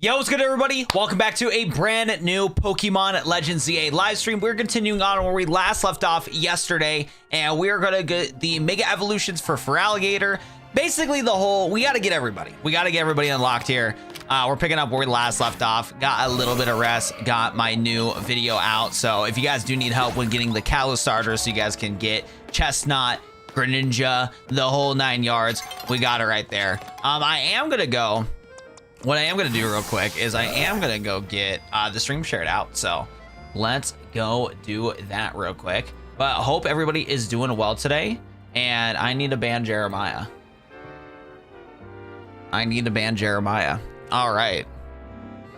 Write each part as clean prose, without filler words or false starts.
Yo, what's good, everybody? Welcome back to a brand new Pokemon Legends ZA live stream. We're continuing on where we last left off yesterday, and we are gonna get the Mega Evolutions for Feraligatr. Basically, we gotta get everybody. We gotta get everybody unlocked here. We're picking up where we last left off. Got a little bit of rest. Got my new video out. So if you guys do need help when getting the Kalos starters, so you guys can get Chestnut, Greninja, the whole 9 yards, we got it right there. What I am gonna do real quick is I am gonna go get the stream shared out. So let's go do that real quick. But I hope everybody is doing well today. And I need to ban Jeremiah. All right.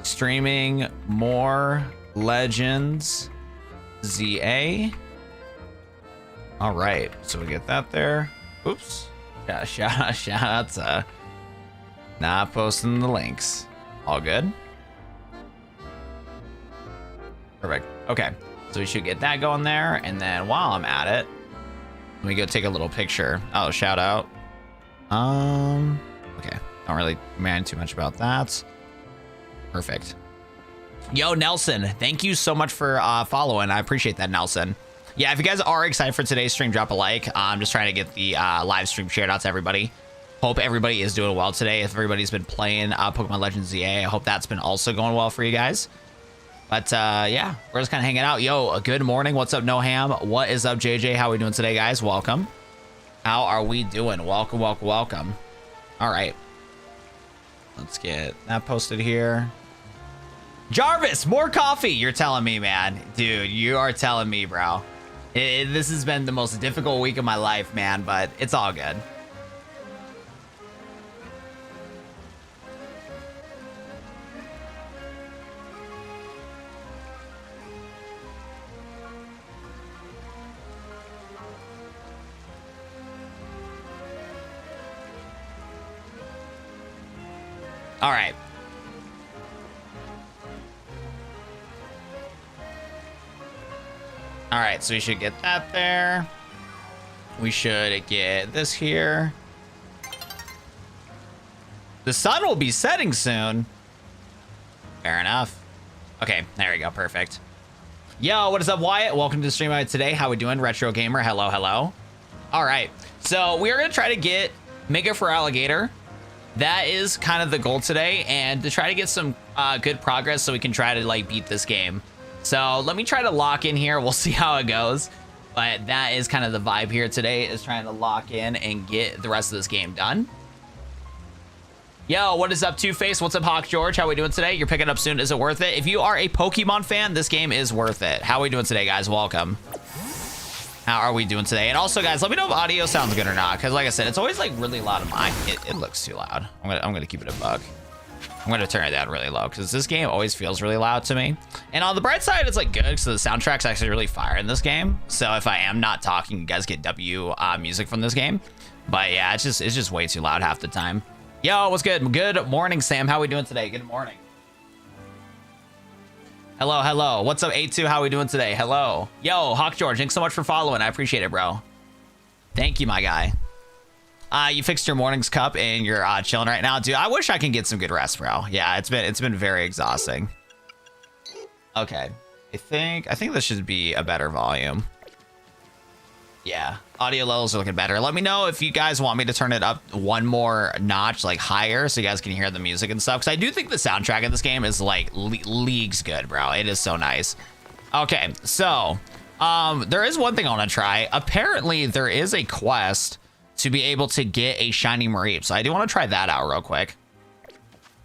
Streaming more Legends ZA. All right. So we get that there. Oops. Yeah, shout out to not posting the links. All good. Perfect. Okay. So we should get that going there. And then while I'm at it, let me go take a little picture. Oh, shout out. Okay. Don't really mind too much about that. Perfect. Yo, Nelson, thank you so much for following. I appreciate that, Nelson. Yeah, if you guys are excited for today's stream, drop a like. I'm just trying to get the live stream shared out to everybody. Hope everybody is doing well today. If everybody's been playing Pokemon Legends ZA, I hope that's been also going well for you guys. But yeah, we're just kind of hanging out. Yo, good morning. What's up, Noham? What is up, JJ? How are we doing today, guys? Welcome. How are we doing? Welcome, welcome, welcome. All right. Let's get that posted here. Jarvis, more coffee. You're telling me, man. Dude, you are telling me, bro. This has been the most difficult week of my life, man, but it's all good. All right. All right, so we should get that there. We should get this here. The sun will be setting soon. Fair enough. Okay, there we go. Perfect. Yo, what is up, Wyatt? Welcome to the stream today. How we doing? Retro Gamer. Hello, hello. All right, so we are going to try to get Mega Feraligatr. That is kind of the goal today, and to try to get some good progress so we can try to like beat this game. So let me try to lock in here. We'll see how it goes, but that is kind of the vibe here today, is trying to lock in and get the rest of this game done. Yo, what is up, Two-Face? What's up, Hawk George? How we doing today? You're picking up soon. Is it worth it? If you are a Pokemon fan, this game is worth it. How are we doing today, guys? Welcome. How are we doing today? And also, guys, let me know if audio sounds good or not, because like I said, it's always like really loud. It looks too loud. I'm gonna keep it a buck. I'm gonna turn it down really low because this game always feels really loud to me. And on the bright side, it's like good, so the soundtrack's actually really fire in this game. So if I am not talking, you guys get W music from this game. But yeah, it's just way too loud half the time. Yo, what's good? Good morning, Sam. How we doing today? Good morning. Hello, hello. What's up, A2? How we doing today? Hello. Yo, Hawk George, thanks so much for following. I appreciate it, bro. Thank you, my guy. You fixed your morning's cup and you're chilling right now, dude. I wish I can get some good rest, bro. Yeah, it's been very exhausting. Okay, I think this should be a better volume. Yeah, audio levels are looking better. Let me know if you guys want me to turn it up one more notch, like higher, so you guys can hear the music and stuff. Because I do think the soundtrack in this game is like leagues good, bro. It is so nice. Okay, so there is one thing I want to try. Apparently, there is a quest to be able to get a shiny Mareep. So I do want to try that out real quick.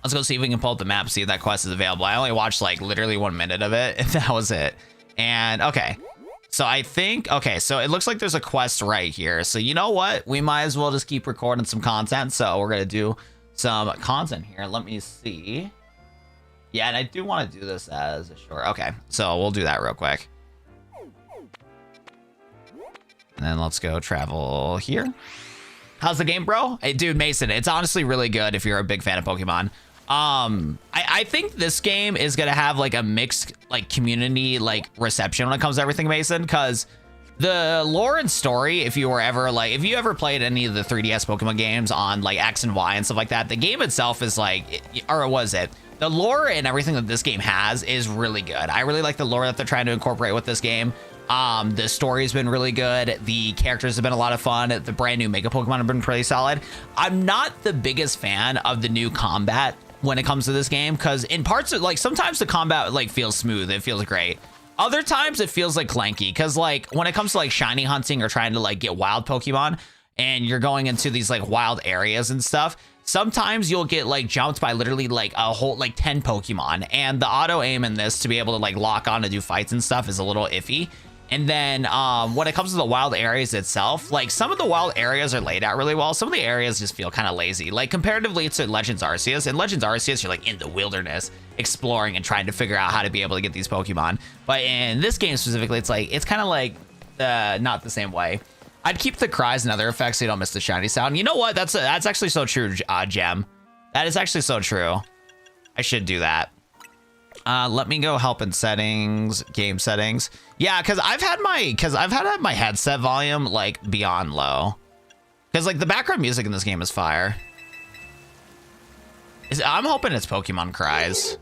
Let's go see if we can pull up the map, see if that quest is available. I only watched like literally 1 minute of it, and that was it. And okay. So I think, okay, so it looks like there's a quest right here. So you know what? We might as well just keep recording some content. So we're going to do some content here. Let me see. Yeah, and I do want to do this as a short. Okay, so we'll do that real quick. And then let's go travel here. How's the game, bro? Hey, dude, Mason, it's honestly really good if you're a big fan of Pokemon. I think this game is gonna have like a mixed like community like reception when it comes to everything, Mason, because The lore and story, if you ever played any of the 3DS Pokemon games on like X and Y and stuff like that, the game itself is like, or was it? The lore and everything that this game has is really good. I really like the lore that they're trying to incorporate with this game. The story's been really good. The characters have been a lot of fun. The brand new Mega Pokemon have been pretty solid. I'm not the biggest fan of the new combat when it comes to this game, because in parts of like sometimes the combat like feels smooth, it feels great. Other times it feels like clanky, because like when it comes to like shiny hunting or trying to like get wild Pokemon and you're going into these like wild areas and stuff, sometimes you'll get like jumped by literally like a whole like 10 Pokemon, and the auto aim in this to be able to like lock on to do fights and stuff is a little iffy. And then when it comes to the wild areas itself, like some of the wild areas are laid out really well. Some of the areas just feel kind of lazy, like comparatively to Legends Arceus. In Legends Arceus, you're like in the wilderness exploring and trying to figure out how to be able to get these Pokemon. But in this game specifically, it's kind of like not the same way. I'd keep the cries and other effects so you don't miss the shiny sound. You know what? That's actually so true, Gem. That is actually so true. I should do that. Let me go help in settings, game settings. Yeah, because I've had my headset volume like beyond low. Because like the background music in this game is fire. I'm hoping it's Pokemon cries.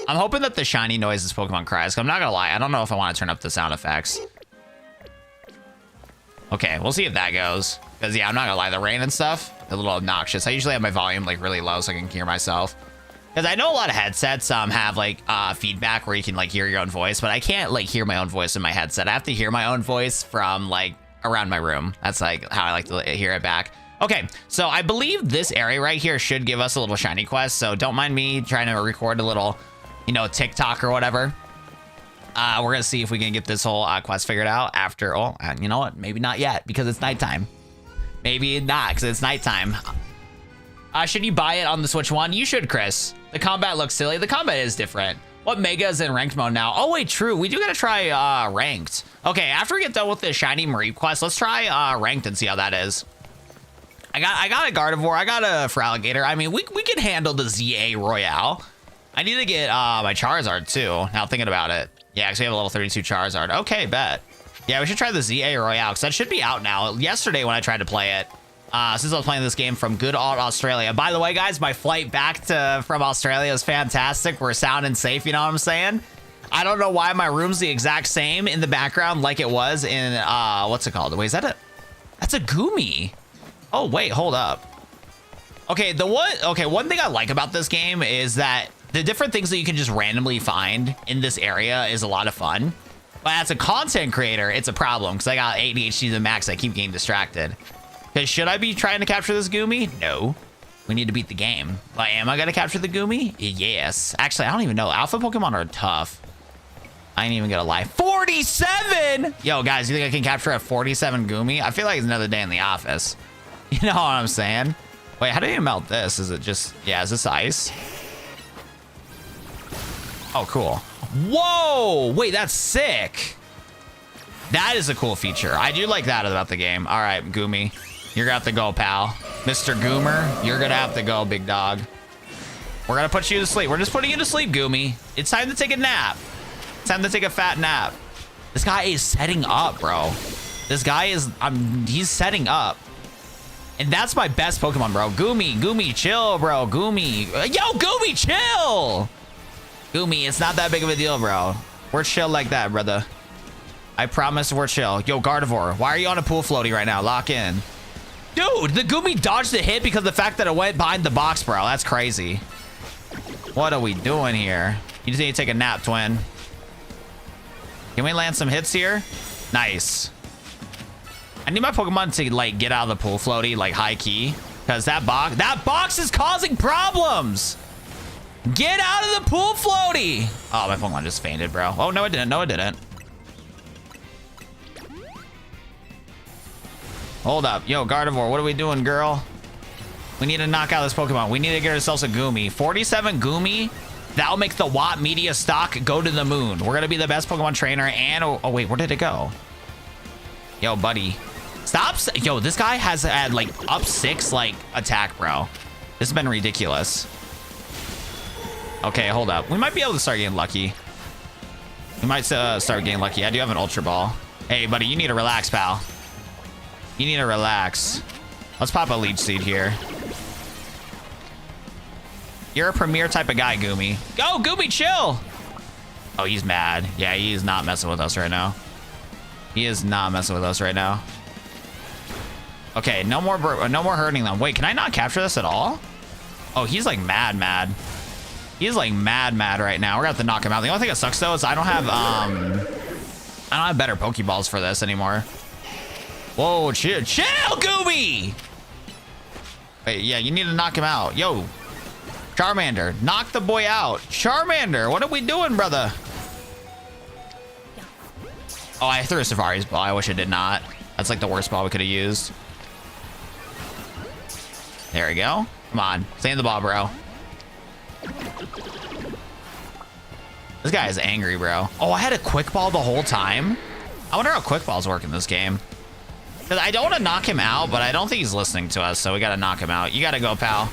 I'm hoping that the shiny noise is Pokemon cries. I'm not gonna lie, I don't know if I want to turn up the sound effects. Okay, we'll see if that goes. Because yeah, I'm not gonna lie, the rain and stuff, a little obnoxious. I usually have my volume like really low so I can hear myself. Because I know a lot of headsets have like feedback where you can like hear your own voice, but I can't like hear my own voice in my headset. I have to hear my own voice from like around my room. That's like how I like to hear it back. Okay, so I believe this area right here should give us a little shiny quest, so don't mind me trying to record a little, you know, TikTok or whatever. We're gonna see if we can get this whole quest figured out after, you know what, maybe not yet because it's nighttime. Maybe not because it's nighttime. Should you buy it on the Switch 1? You should, Chris. The combat looks silly. The combat is different. What mega is in ranked mode now? Oh wait, true. We do gotta try ranked. Okay, after we get done with the shiny Mareep quest, let's try ranked and see how that is. I got a Gardevoir. I got a Feraligatr. I mean, we can handle the ZA Royale. I need to get my Charizard too. Now thinking about it. Yeah, because we have a level 32 Charizard. Okay, bet. Yeah, we should try the ZA Royale because that should be out now. Yesterday when I tried to play it. Since I was playing this game from good old Australia. By the way, guys, my flight back from Australia is fantastic. We're sound and safe, you know what I'm saying? I don't know why my room's the exact same in the background like it was in, what's it called? Wait, is that that's a Goomy. Oh, wait, hold up. Okay, one thing I like about this game is that the different things that you can just randomly find in this area is a lot of fun. But as a content creator, it's a problem because I got ADHD to the max. I keep getting distracted. Because should I be trying to capture this Goomy? No. We need to beat the game. But am I going to capture the Goomy? Yes. Actually, I don't even know. Alpha Pokemon are tough. I ain't even going to lie. 47! Yo, guys, you think I can capture a 47 Goomy? I feel like it's another day in the office. You know what I'm saying? Wait, how do you melt this? Is it just... Yeah, is this ice? Oh, cool. Whoa! Wait, that's sick. That is a cool feature. I do like that about the game. All right, Goomy. You're gonna have to go, pal. Mr. Goomer, you're gonna have to go, big dog. We're gonna put you to sleep. We're just putting you to sleep, Goomy. It's time to take a nap. It's time to take a fat nap. This guy is setting up, bro. This guy is, he's setting up. And that's my best Pokemon, bro. Goomy, chill, bro. Goomy. Yo, Goomy, chill. Goomy, it's not that big of a deal, bro. We're chill like that, brother. I promise we're chill. Yo, Gardevoir, why are you on a pool floaty right now? Lock in. Dude, the Goomy dodged the hit because of the fact that it went behind the box, bro. That's crazy. What are we doing here? You just need to take a nap, twin. Can we land some hits here? Nice. I need my Pokemon to, like, get out of the pool floaty, like, high key. Because that box is causing problems. Get out of the pool floaty. Oh, my Pokemon just fainted, bro. Oh, no, it didn't. No, it didn't. Hold up. Yo, Gardevoir, what are we doing, girl? We need to knock out this Pokemon. We need to get ourselves a Goomy. 47 Goomy. That'll make the Watt Media stock go to the moon. We're going to be the best Pokemon trainer. And, oh, wait, where did it go? Yo, buddy. Stop. Yo, this guy has had, like, up 6, like, attack, bro. This has been ridiculous. Okay, hold up. We might be able to start getting lucky. We might start getting lucky. I do have an Ultra Ball. Hey, buddy, you need to relax, pal. You need to relax. Let's pop a leech seed here. You're a premier type of guy, Goomy. Go, Goomy, chill. Oh, he's mad. Yeah, he's not messing with us right now. He is not messing with us right now. Okay, no more hurting them. Wait, can I not capture this at all? Oh, he's like mad. He's like mad right now. We're gonna have to knock him out. The only thing that sucks though is I don't have better Pokeballs for this anymore. Whoa, chill, Gooby! Wait, yeah, you need to knock him out. Yo, Charmander, knock the boy out. Charmander, what are we doing, brother? Oh, I threw a Safari's ball. I wish I did not. That's like the worst ball we could have used. There we go. Come on, stay in the ball, bro. This guy is angry, bro. Oh, I had a quick ball the whole time. I wonder how quick balls work in this game. Because I don't want to knock him out, but I don't think he's listening to us, so we got to knock him out. You got to go, pal.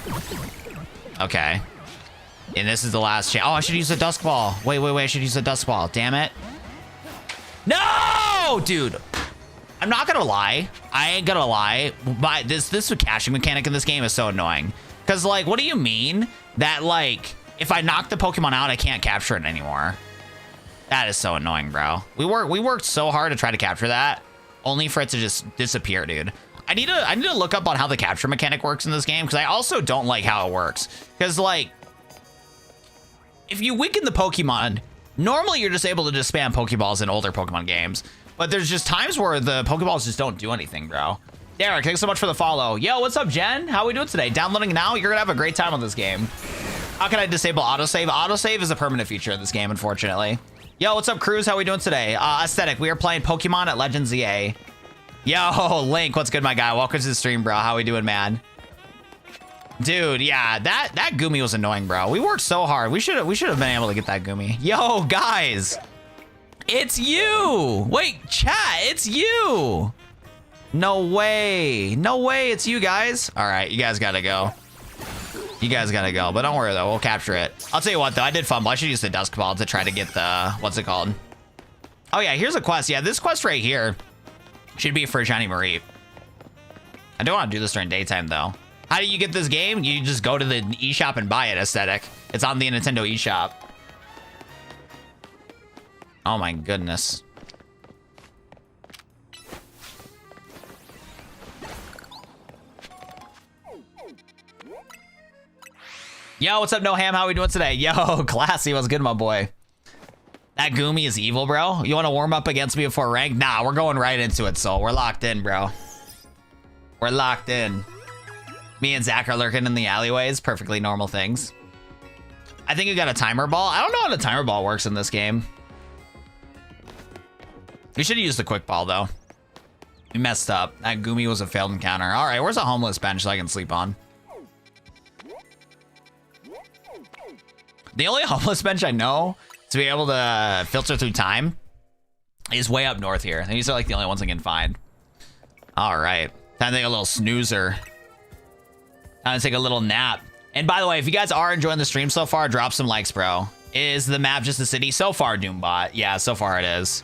Okay. And this is the last chance. Oh, I should use the Dusk Ball. Wait. I should use the Dusk Ball. Damn it. No, dude. I'm not going to lie. I ain't going to lie. But this caching mechanic in this game is so annoying. Because, like, what do you mean that, like, if I knock the Pokemon out, I can't capture it anymore? That is so annoying, bro. We worked so hard to try to capture that, only for it to just disappear, dude. I need to look up on how the capture mechanic works in this game, because I also don't like how it works. Because, like, if you weaken the Pokemon, normally you're just able to just spam Pokeballs in older Pokemon games. But there's just times where the Pokeballs just don't do anything, bro. Derek, thanks so much for the follow. Yo, what's up, Jen? How we doing today? Downloading now? You're gonna have a great time on this game. How can I disable autosave? Autosave is a permanent feature of this game, unfortunately. Yo, what's up, Cruz? How we doing today? Aesthetic, we are playing Pokemon at Legends EA. Yo, Link, what's good, my guy? Welcome to the stream, bro. How we doing, man? Dude, yeah, that Goomy was annoying, bro. We worked so hard. We should have been able to get that Goomy. Yo, guys, it's you. Wait, chat, it's you. No way, it's you guys. All right, you guys gotta go. You guys gotta go, but don't worry though, we'll capture it. I'll tell you what though, I did fumble. I should use the Dusk Ball to try to get the, what's it called? Oh yeah, here's a quest. Yeah, this quest right here should be for Shiny Mareep. I don't want to do this during daytime though. How do you get this game? You just go to the eShop and buy it, Aesthetic. It's on the Nintendo eShop. Oh my goodness. Yo, what's up, No Ham? How we doing today? Yo, classy. What's good, my boy? That Goomy is evil, bro. You want to warm up against me before rank? Nah, we're going right into it, Soul. We're locked in, bro. We're locked in. Me and Zach are lurking in the alleyways. Perfectly normal things. I think you got a timer ball. I don't know how the timer ball works in this game. We should have used the quick ball, though. We messed up. That Goomy was a failed encounter. All right, where's a homeless bench so I can sleep on? The only homeless bench I know to be able to filter through time is way up north here. These are like the only ones I can find. All right, time to take a little snoozer. Time to take a little nap. And by the way, if you guys are enjoying the stream so far, drop some likes, bro. Is the map just a city? So far, Doombot. Yeah, so far it is.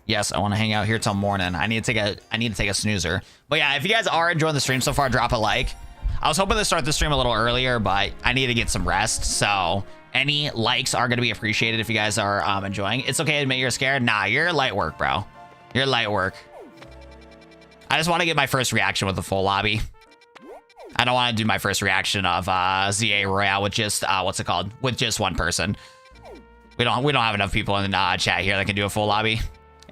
Yes, I want to hang out here till morning. I need to take a snoozer. But yeah, if you guys are enjoying the stream so far, drop a like. I was hoping to start the stream a little earlier, but I need to get some rest. So any likes are going to be appreciated if you guys are enjoying. It's okay to admit you're scared. Nah, you're light work, bro. You're light work. I just want to get my first reaction with the full lobby. I don't want to do my first reaction of ZA Royale with just what's it called? With just one person. We don't have enough people in the chat here that can do a full lobby.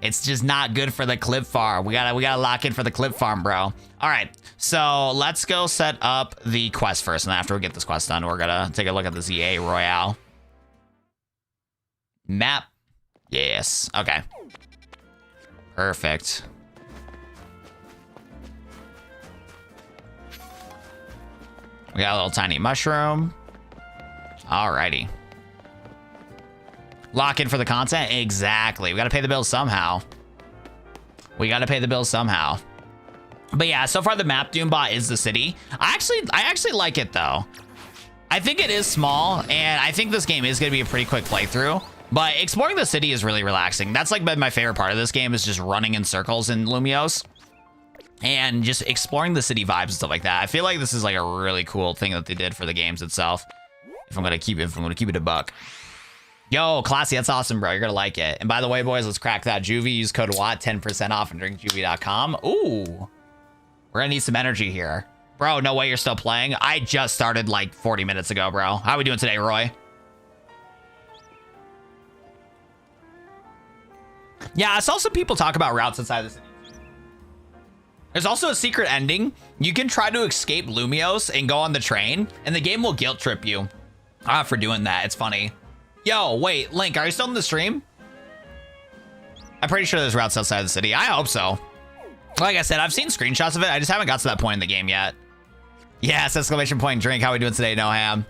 It's just not good for the clip farm. We gotta lock in for the clip farm, bro. All right, so let's go set up the quest first, and after we get this quest done, we're gonna take a look at the ZA Royale map. Yes. Okay. Perfect. We got a little tiny mushroom. Alrighty. Lock in for the content? Exactly. We got to pay the bills somehow. We got to pay the bills somehow. But yeah, so far the map Doombot is the city. I actually like it though. I think it is small, and I think this game is going to be a pretty quick playthrough. But exploring the city is really relaxing. That's like been my favorite part of this game, is just running in circles in Lumiose and just exploring the city vibes and stuff like that. I feel like this is like a really cool thing that they did for the games itself. If I'm gonna keep it a buck. Yo, classy, that's awesome, bro. You're gonna like it. And by the way, boys, let's crack that juvie. Use code WATT, 10% off and drinkjuvie.com. Ooh, we're gonna need some energy here. Bro, no way you're still playing. I just started like 40 minutes ago, bro. How are we doing today, Roy? Yeah, I saw some people talk about routes inside the city. There's also a secret ending. You can try to escape Lumiose and go on the train, and the game will guilt trip you for doing that. It's funny. Yo, wait, Link, are you still in the stream? I'm pretty sure there's routes outside the city. I hope so. Like I said, I've seen screenshots of it. I just haven't got to that point in the game yet. Yes, exclamation point drink. How are we doing today, No Ham?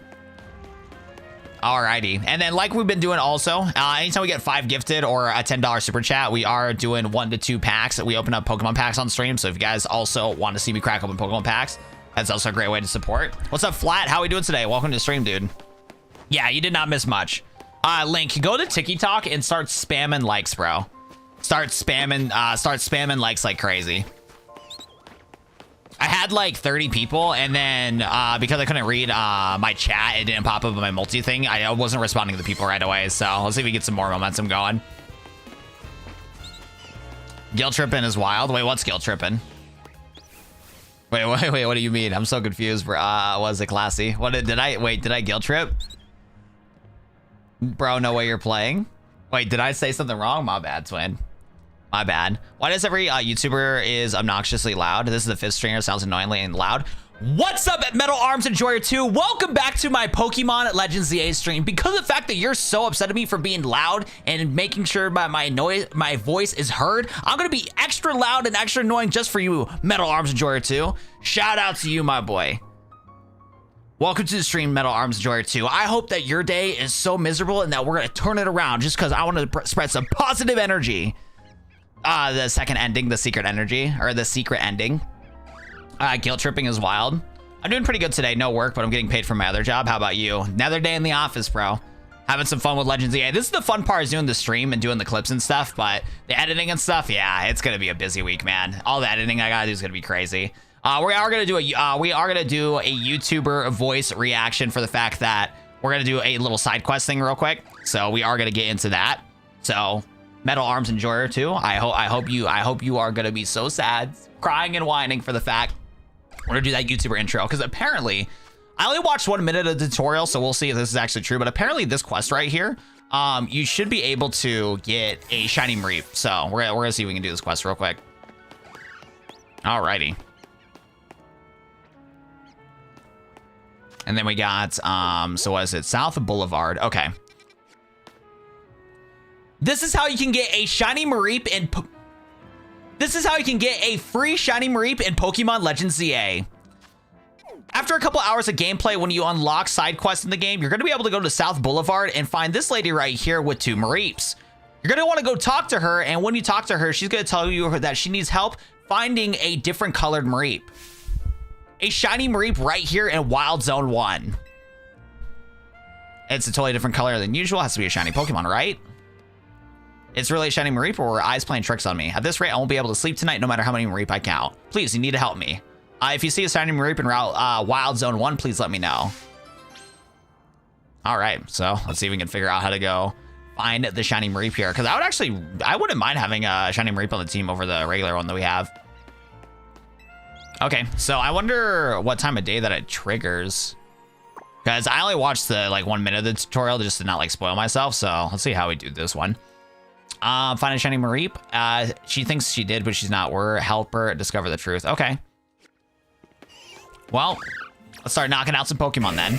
Alrighty. And then like we've been doing also, anytime we get 5 gifted or a $10 super chat, we are doing 1 to 2 packs. We open up Pokemon packs on stream. So if you guys also want to see me crack open Pokemon packs, that's also a great way to support. What's up, Flat? How are we doing today? Welcome to the stream, dude. Yeah, you did not miss much. Link, go to TikTok and start spamming likes, bro. Start spamming likes like crazy. I had like 30 people, and then because I couldn't read my chat, it didn't pop up on my multi thing. I wasn't responding to the people right away, so let's see if we get some more momentum going. Guilt tripping is wild. Wait, what's guilt tripping? Wait, what do you mean? I'm so confused, bro. Was it classy? What did I guilt trip? Bro, no way you're playing. Wait, did I say something wrong? My bad, twin. My bad. Why does every YouTuber is obnoxiously loud? This is the 5th streamer, sounds annoyingly and loud. What's up, Metal Arms Enjoyer 2? Welcome back to my Pokemon Legends ZA stream. Because of the fact that you're so upset at me for being loud and making sure my voice is heard, I'm gonna be extra loud and extra annoying just for you, Metal Arms Enjoyer 2. Shout out to you, my boy. Welcome to the stream, Metal Arms Enjoyer 2. I hope that your day is so miserable and that we're gonna turn it around just because I want to spread some positive energy. The second ending, the secret energy, or the secret ending. Guilt tripping is wild. I'm doing pretty good today. No work, but I'm getting paid for my other job. How about you? Another day in the office, bro. Having some fun with Legends EA. This is the fun part, is doing the stream and doing the clips and stuff, but the editing and stuff, yeah, it's gonna be a busy week, man. All the editing I gotta do is gonna be crazy. We are gonna do a YouTuber voice reaction for the fact that we're gonna do a little side quest thing real quick. So we are gonna get into that. So Metal Arms Enjoyer 2. I hope you are gonna be so sad, crying and whining for the fact we're gonna do that YouTuber intro, because apparently I only watched 1 minute of the tutorial, so we'll see if this is actually true. But apparently this quest right here, you should be able to get a shiny Mareep. So we're gonna see if we can do this quest real quick. Alrighty. And then we got so what is it? South Boulevard. Okay. This is how you can get a shiny Mareep in This is how you can get a free shiny Mareep in Pokemon Legends ZA. After a couple hours of gameplay, when you unlock side quests in the game, you're going to be able to go to South Boulevard and find this lady right here with 2 Mareeps. You're going to want to go talk to her, and when you talk to her, she's going to tell you that she needs help finding a different colored Mareep. A shiny Mareep right here in Wild Zone 1. It's a totally different color than usual. It has to be a shiny Pokemon, right? It's really a shiny Mareep, or were eyes playing tricks on me? At this rate, I won't be able to sleep tonight no matter how many Mareep I count. Please, you need to help me. If you see a shiny Mareep in Wild Zone 1, please let me know. All right, so let's see if we can figure out how to go find the shiny Mareep here. Because I wouldn't mind having a shiny Mareep on the team over the regular one that we have. Okay, so I wonder what time of day that it triggers. Guys, I only watched the 1 minute of the tutorial just to not spoil myself. So let's see how we do this one. Find a shiny Mareep. She thinks she did, but she's not. We're help her discover the truth. Okay. Well, let's start knocking out some Pokemon then.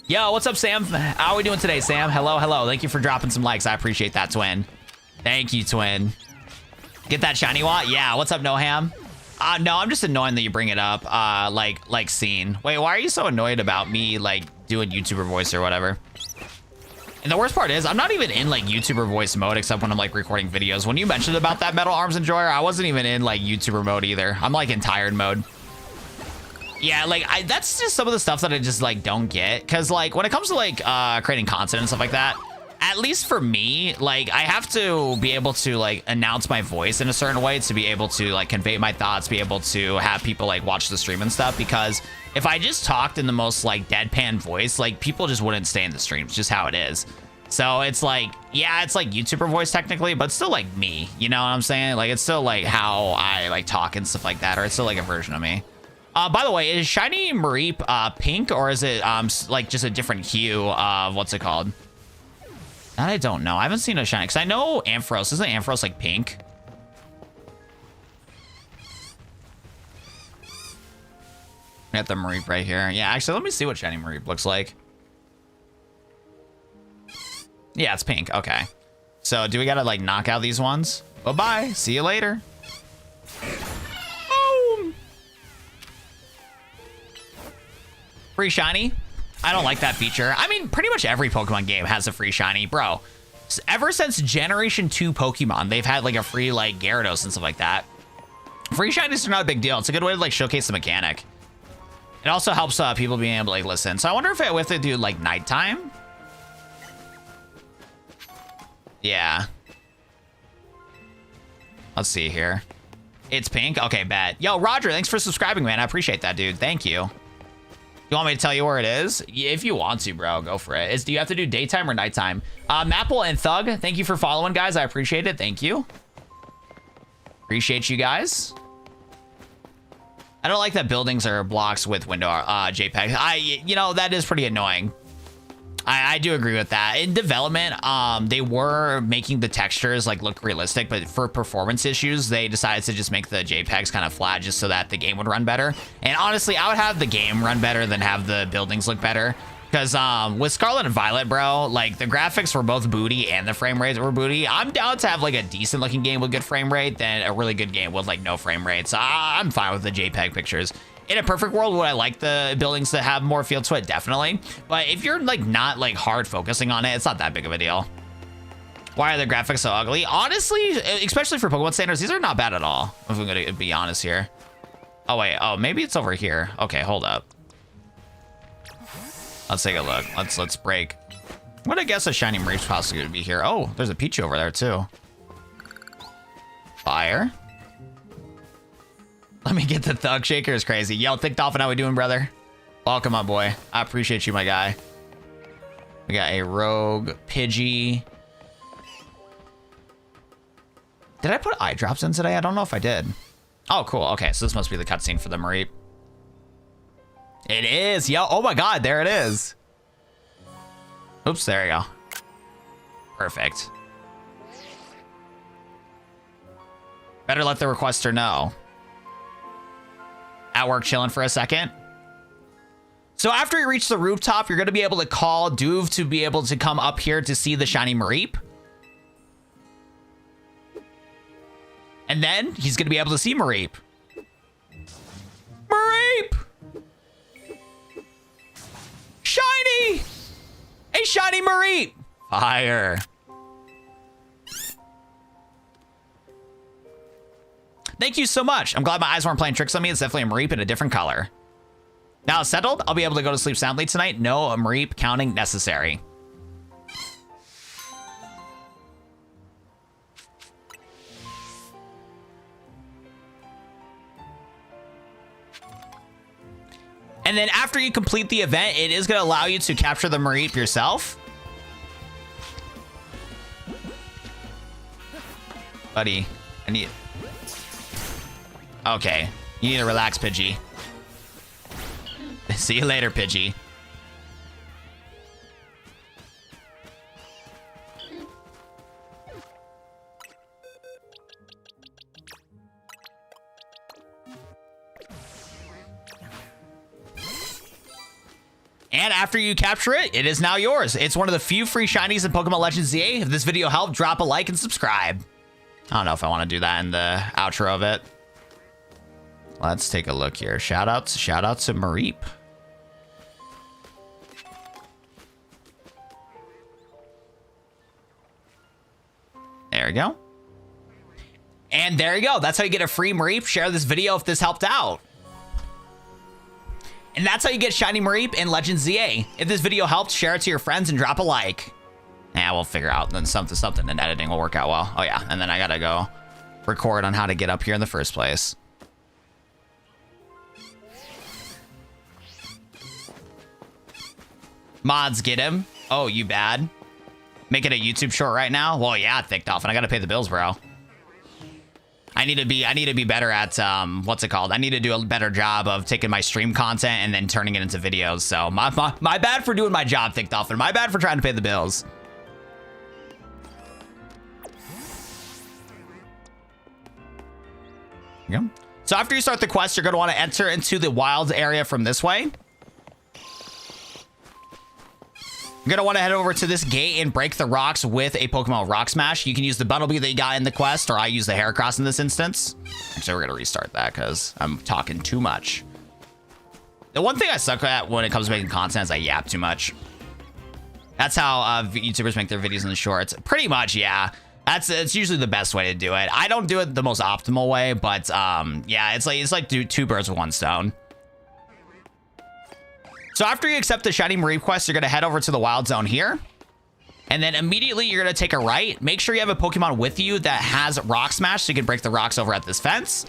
Yo, what's up, Sam? How are we doing today, Sam? Hello, hello. Thank you for dropping some likes. I appreciate that, twin. Thank you, twin. Get that shiny Watt? Yeah, what's up, Noham? No, I'm just annoying that you bring it up. Like scene. Wait, why are you so annoyed about me, doing YouTuber voice or whatever? And the worst part is, I'm not even in, YouTuber voice mode, except when I'm, recording videos. When you mentioned about that Metal Arms Enjoyer, I wasn't even in, YouTuber mode either. I'm, in tired mode. Yeah, that's just some of the stuff that I just, don't get. Because, when it comes to, creating content and stuff like that, at least for me, like, I have to be able to, like, announce my voice in a certain way to be able to, like, convey my thoughts, be able to have people, like, watch the stream and stuff, because if I just talked in the most, like, deadpan voice, like, people just wouldn't stay in the stream. It's just how it is. So it's like, yeah, it's like YouTuber voice technically, but it's still like me, you know what I'm saying? Like, it's still like how I like talk and stuff like that, or it's still like a version of me. By the way, is Shiny Mareep pink, or is it like just a different hue of what's it called? That I don't know. I haven't seen a shiny, because I know Ampharos. Isn't Ampharos like pink? We got the Mareep right here. Yeah, actually, let me see what Shiny Mareep looks like. Yeah, it's pink. Okay. So do we gotta like knock out these ones? Bye-bye. See you later. Boom. Free shiny. I don't like that feature. I mean, pretty much every Pokemon game has a free shiny, bro. Ever since Generation 2 Pokemon, they've had like a free like Gyarados and stuff like that. Free shinies are not a big deal. It's a good way to like showcase the mechanic. It also helps people being able to like listen. So I wonder if we have to do like nighttime. Yeah. Let's see here. It's pink. Okay, bet. Yo, Roger, thanks for subscribing, man. I appreciate that, dude. Thank you. You want me to tell you where it is? Yeah, if you want to, bro, go for it. Do you have to do daytime or nighttime? Mapple and Thug, thank you for following, guys. I appreciate it. Thank you. Appreciate you guys. I don't like that buildings are blocks with window JPEG. You know, that is pretty annoying. I do agree with that. In development, they were making the textures like look realistic, but for performance issues, they decided to just make the JPEGs kind of flat just so that the game would run better. And honestly, I would have the game run better than have the buildings look better. Because with Scarlet and Violet, bro, like the graphics were both booty and the frame rates were booty. I'm down to have like a decent looking game with good frame rate than a really good game with like no frame rate. So I'm fine with the JPEG pictures. In a perfect world, would I like the buildings to have more field to it? Definitely. But if you're like not like hard focusing on it, it's not that big of a deal. Why are the graphics so ugly? Honestly, especially for Pokemon standards, these are not bad at all. If I'm gonna be honest here. Oh wait, oh maybe it's over here. Okay, hold up. Let's take a look. Let's break. I'm gonna guess a shiny Mareep's possibly gonna be here. Oh, there's a Pichu over there too. Fire. Let me get the Thug Shaker is crazy. Yo, Thick Dolphin, how we doing, brother? Welcome, my boy. I appreciate you, my guy. We got a Rogue, Pidgey. Did I put eye drops in today? I don't know if I did. Oh, cool. Okay, so this must be the cutscene for the Mareep. It is. Yo, oh my God, there it is. Oops, there you go. Perfect. Better let the requester know. At work chilling for a second. So after you reach the rooftop, you're going to be able to call Duve to be able to come up here to see the shiny Mareep. And then he's going to be able to see Mareep. Mareep! Shiny! A shiny Mareep! Fire. Thank you so much. I'm glad my eyes weren't playing tricks on me. It's definitely a Mareep in a different color. Now it's settled, I'll be able to go to sleep soundly tonight. No Mareep counting necessary. And then after you complete the event, it is going to allow you to capture the Mareep yourself. Buddy, I need... Okay, you need to relax, Pidgey. See you later, Pidgey. And after you capture it, it is now yours. It's one of the few free shinies in Pokemon Legends ZA. If this video helped, drop a like and subscribe. I don't know if I want to do that in the outro of it. Let's take a look here. Shout out to Mareep. There we go. And there you go. That's how you get a free Mareep. Share this video if this helped out. And that's how you get shiny Mareep in Legends ZA. If this video helped, share it to your friends and drop a like. Yeah, we'll figure out then something in editing will work out well. Oh yeah, and then I gotta go record on how to get up here in the first place. Mods, get him. Oh, you bad? Make it a YouTube short right now? Well, yeah, Thick Dolphin. I gotta pay the bills, bro. I need to be better at what's it called? I need to do a better job of taking my stream content and then turning it into videos. So my bad for doing my job, Thick Dolphin. My bad for trying to pay the bills. There you go. So after you start the quest, you're gonna want to enter into the wilds area from this way. You're going to want to head over to this gate and break the rocks with a Pokemon Rock Smash. You can use the Buttlebee that you got in the quest, or I use the Heracross in this instance. Actually, we're going to restart that because I'm talking too much. The one thing I suck at when it comes to making content is I yap too much. That's how YouTubers make their videos in the shorts. Pretty much, yeah. It's usually the best way to do it. I don't do it the most optimal way, but yeah, it's like do two birds with one stone. So after you accept the Shiny Mareep quest, you're going to head over to the Wild Zone here. And then immediately you're going to take a right. Make sure you have a Pokemon with you that has Rock Smash so you can break the rocks over at this fence.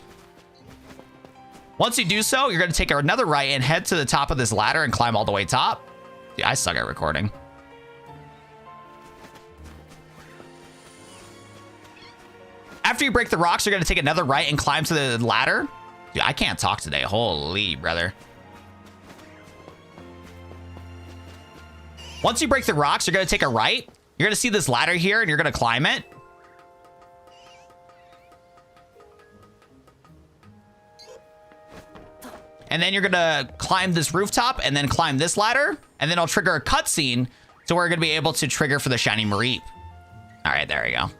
Once you do so, you're going to take another right and head to the top of this ladder and climb all the way top. Yeah, I suck at recording. After you break the rocks, you're going to take another right and climb to the ladder. Dude, I can't talk today. Holy brother. Once you break the rocks, you're going to take a right. You're going to see this ladder here, and you're going to climb it. And then you're going to climb this rooftop, and then climb this ladder. And then I'll trigger a cutscene, so we're going to be able to trigger for the Shiny Mareep. All right, there we go.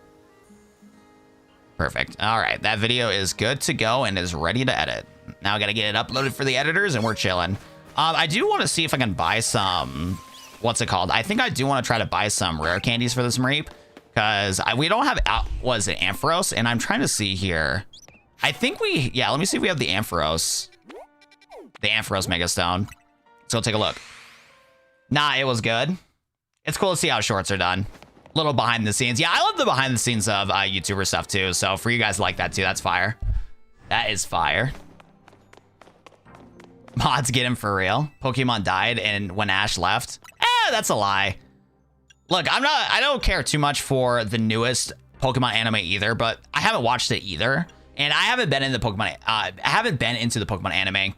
Perfect. All right, that video is good to go and is ready to edit. Now I got to get it uploaded for the editors, and we're chilling. I do want to see if I can buy some... What's it called? I think I do want to try to buy some rare candies for this Mareep because we don't have, was it Ampharos? And I'm trying to see here. I think yeah, let me see if we have the Ampharos Mega Stone. So take a look. Nah, it was good. It's cool to see how shorts are done. Little behind the scenes. Yeah, I love the behind the scenes of YouTuber stuff too. So for you guys to like that too, that's fire. That is fire. Mods, get him for real. Pokemon died and when Ash left. That's a lie. Look, I don't care too much for the newest Pokemon anime either, but I haven't watched it either. And I haven't been in the Pokemon, I haven't been into the Pokemon anime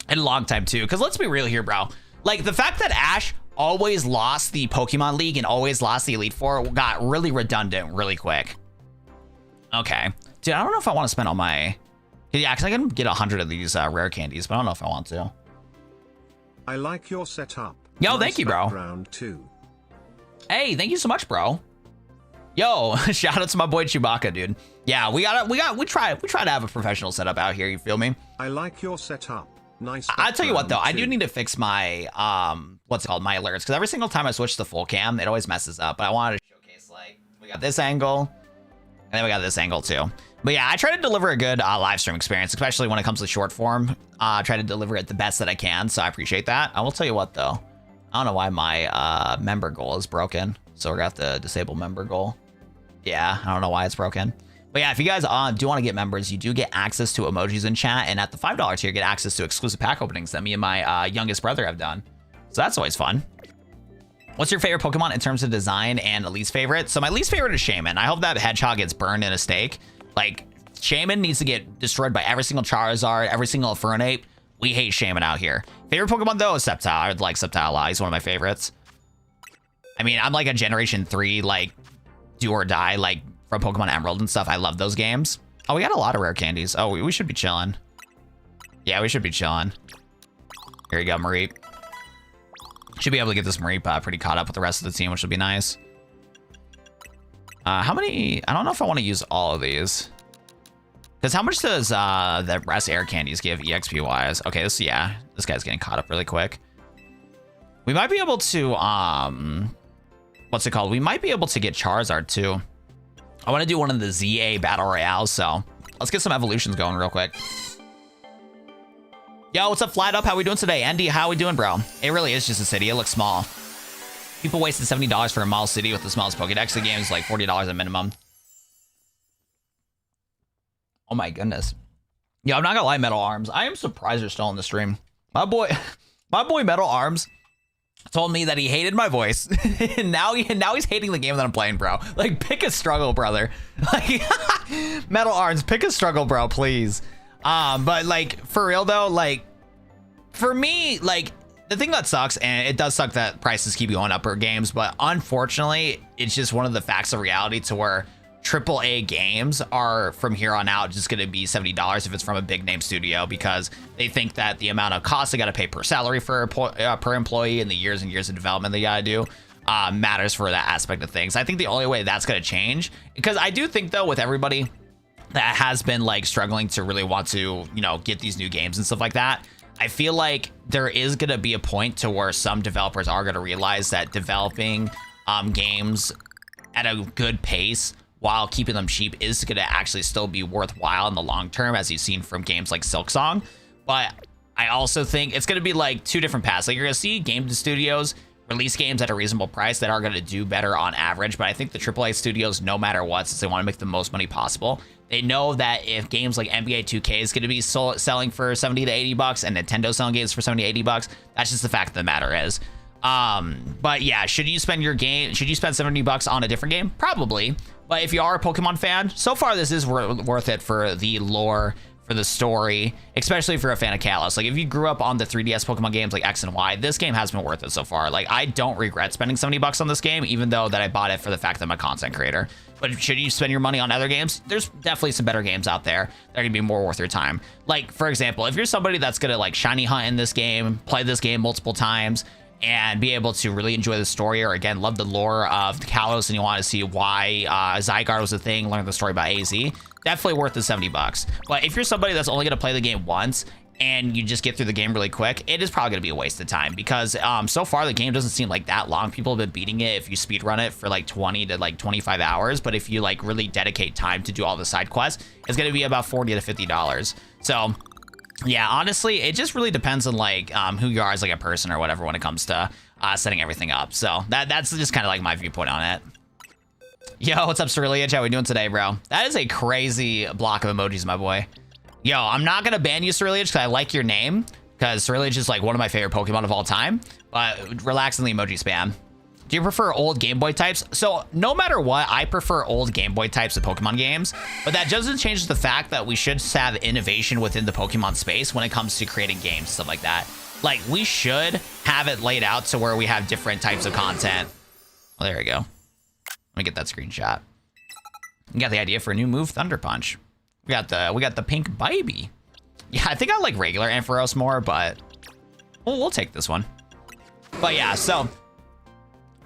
in a long time too. Cause let's be real here, bro. Like the fact that Ash always lost the Pokemon League and always lost the Elite Four got really redundant really quick. Okay. Dude, I don't know if I want to spend all my, yeah, cause I can get 100 of these rare candies, but I don't know if I want to. I like your setup. Yo, nice thank you, bro. Round two. Hey, thank you so much, bro. Yo, shout out to my boy Chewbacca, dude. Yeah, we try to have a professional setup out here. You feel me? I like your setup. Nice. I'll tell you what though, I do need to fix my what's it called, my alerts, because every single time I switch to full cam, it always messes up. But I wanted to showcase like we got this angle, and then we got this angle too. But yeah, I try to deliver a good live stream experience, especially when it comes to short form. Try to deliver it the best that I can, so I appreciate that. I will tell you what though, I don't know why my member goal is broken, so we're gonna have to disable member goal. Yeah, I don't know why it's broken. But yeah, if you guys do want to get members, you do get access to emojis in chat, and at the $5 tier, you get access to exclusive pack openings that me and my youngest brother have done. So that's always fun. What's your favorite Pokemon in terms of design and least favorite? So my least favorite is Shaman. I hope that Hedgehog gets burned in a stake. Like, Shaman needs to get destroyed by every single Charizard, every single Fernape. We hate Shaman out here. Favorite Pokemon, though, is Sceptile. I would like Sceptile a lot. He's one of my favorites. I mean, I'm like a Generation 3, like, do or die, like, from Pokemon Emerald and stuff. I love those games. Oh, we got a lot of rare candies. Oh, we should be chilling. Yeah, we should be chilling. Here you go, Mareep. Should be able to get this Mareep pretty caught up with the rest of the team, which would be nice. How many? I don't know if I want to use all of these. Because how much does the rest air candies give EXP wise? Okay, this guy's getting caught up really quick. We might be able to what's it called? We might be able to get Charizard too. I want to do one of the ZA battle royales, so let's get some evolutions going real quick. Yo, what's up, Flat Up? How we doing today? Andy, how we doing, bro? It really is just a city. It looks small. People wasted $70 for a Lumiose City with the smallest Pokédex. The game is like $40 at minimum. Oh my goodness. Yeah, I'm not gonna lie, Metal Arms. I am surprised you're still in the stream. My boy Metal Arms told me that he hated my voice. And now he's hating the game that I'm playing, bro. Like, pick a struggle, brother. Like, Metal Arms, pick a struggle, bro, please. But like, for real though, like, for me, like, the thing that sucks, and it does suck that prices keep going up for games, but unfortunately, it's just one of the facts of reality to where AAA games are from here on out just going to be $70 if it's from a big name studio, because they think that the amount of cost they got to pay per salary for per employee and the years and years of development they got to do matters for that aspect of things. I think the only way that's going to change, because I do think though, with everybody that has been like struggling to really want to, you know, get these new games and stuff like that, I feel like there is going to be a point to where some developers are going to realize that developing games at a good pace while keeping them cheap is going to actually still be worthwhile in the long term, as you've seen from games like Silksong. But I also think it's going to be like two different paths. Like, you're going to see game studios release games at a reasonable price that are going to do better on average. But I think the AAA studios, no matter what, since they want to make the most money possible, they know that if games like NBA 2K is going to be selling for 70 to 80 bucks and Nintendo selling games for 70 to 80 bucks, that's just the fact of the matter is. But yeah, should you spend $70 on a different game? Probably. But if you are a Pokemon fan, so far this is worth it for the lore, for the story, especially if you're a fan of Kalos. Like, if you grew up on the 3DS Pokemon games like X and Y, this game has been worth it so far. Like, I don't regret spending $70 on this game, even though that I bought it for the fact that I'm a content creator. But should you spend your money on other games? There's definitely some better games out there that are gonna be more worth your time. Like, for example, if you're somebody that's gonna like shiny hunt in this game, play this game multiple times, and be able to really enjoy the story, or again, love the lore of Kalos, and you want to see why Zygarde was a thing, learn the story about AZ, definitely worth the $70. But if you're somebody that's only going to play the game once and you just get through the game really quick, it is probably going to be a waste of time, because so far the game doesn't seem like that long. People have been beating it if you speed run it for like 20 to like 25 hours, but if you like really dedicate time to do all the side quests, it's going to be about $40 to $50. So yeah, honestly, it just really depends on like who you are as like a person or whatever when it comes to setting everything up. So that's just kind of like my viewpoint on it. Yo, what's up, Cerulean? How we doing today, bro? That is a crazy block of emojis, my boy. Yo, I'm not gonna ban you, Cerulean, because I like your name, because Cerulean is like one of my favorite Pokemon of all time. But relax in the emoji spam. Do you prefer old Game Boy types? So no matter what, I prefer old Game Boy types of Pokemon games, but that doesn't change the fact that we should have innovation within the Pokemon space when it comes to creating games, stuff like that. Like, we should have it laid out to where we have different types of content. Well, there we go. Let me get that screenshot. We got the idea for a new move, Thunder Punch. We got the pink baby. Yeah, I think I like regular Ampharos more, but we'll take this one. But yeah, so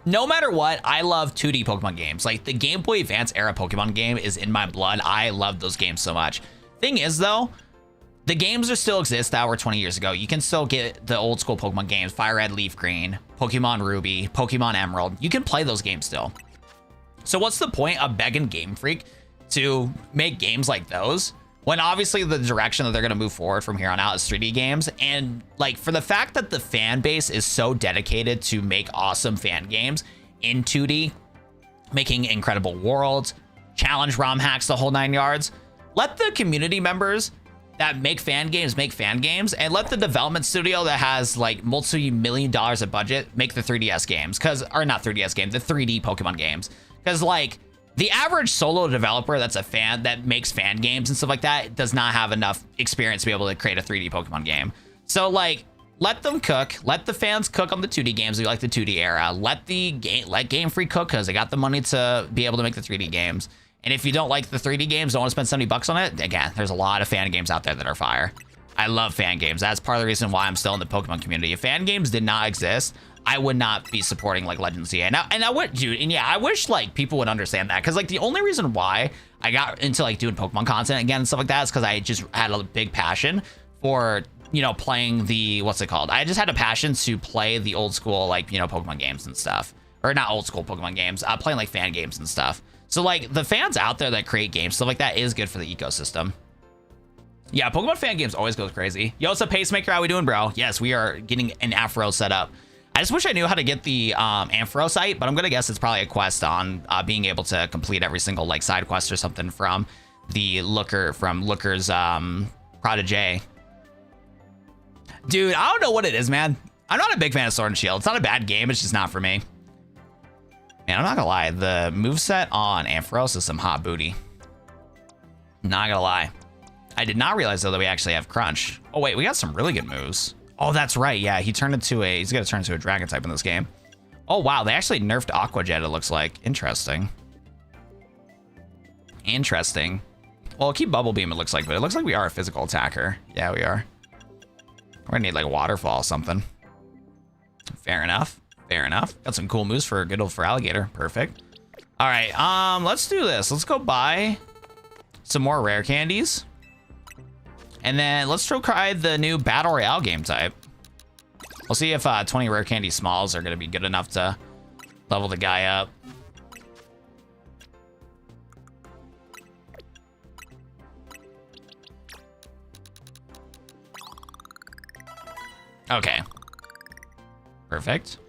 no matter what, I love 2D Pokemon games. Like, the Game Boy Advance era Pokemon game is in my blood. I love those games so much. Thing is, though, the games are still exist that were 20 years ago. You can still get the old school Pokemon games, Fire Red, Leaf Green, Pokemon Ruby, Pokemon Emerald. You can play those games still. So what's the point of begging Game Freak to make games like those, when obviously the direction that they're going to move forward from here on out is 3D games? And like, for the fact that the fan base is so dedicated to make awesome fan games in 2D, making incredible worlds, challenge ROM hacks, the whole 9 yards, let the community members that make fan games, and let the development studio that has like multi-million dollars of budget make the 3DS games, or not 3DS games, the 3D Pokemon games. Because like, the average solo developer that's a fan, that makes fan games and stuff like that, does not have enough experience to be able to create a 3D Pokemon game. So like, let them cook. Let the fans cook on the 2D games. We like the 2D era. Let Game Freak cook, because they got the money to be able to make the 3D games. And if you don't like the 3D games, don't want to spend $70 on it, again, there's a lot of fan games out there that are fire. I love fan games. That's part of the reason why I'm still in the Pokemon community. If fan games did not exist, I would not be supporting like Legends CA. And I would, dude, and yeah, I wish like people would understand that, because like the only reason why I got into like doing Pokemon content again and stuff like that is because I just had a big passion for, you know, playing the, what's it called? I just had a passion to play the old school, like, you know, Pokemon games and stuff. Or not old school Pokemon games, playing like fan games and stuff. So like, the fans out there that create games, stuff like that, is good for the ecosystem. Yeah, Pokemon fan games always goes crazy. Yo, what's up, Pacemaker? How we doing, bro? Yes, we are getting an Afro set up. I just wish I knew how to get the Ampharosite, but I'm gonna guess it's probably a quest on being able to complete every single like side quest or something from the Looker's Protege. Dude, I don't know what it is, man. I'm not a big fan of Sword and Shield. It's not a bad game, it's just not for me. Man, I'm not gonna lie, the moveset on Ampharos is some hot booty. Not gonna lie. I did not realize though that we actually have Crunch. Oh wait, we got some really good moves. Oh, that's right. Yeah, he's gonna turn into a dragon type in this game. Oh wow, they actually nerfed Aqua Jet, it looks like. Interesting. Interesting. Well, we'll keep Bubble Beam, it looks like, but it looks like we are a physical attacker. Yeah, we are. We're gonna need like Waterfall or something. Fair enough. Fair enough. Got some cool moves for good old for Alligator. Perfect. All right, let's do this. Let's go buy some more rare candies. And then let's try the new Battle Royale game type. We'll see if 20 rare candy smalls are going to be good enough to level the guy up. Okay. Perfect.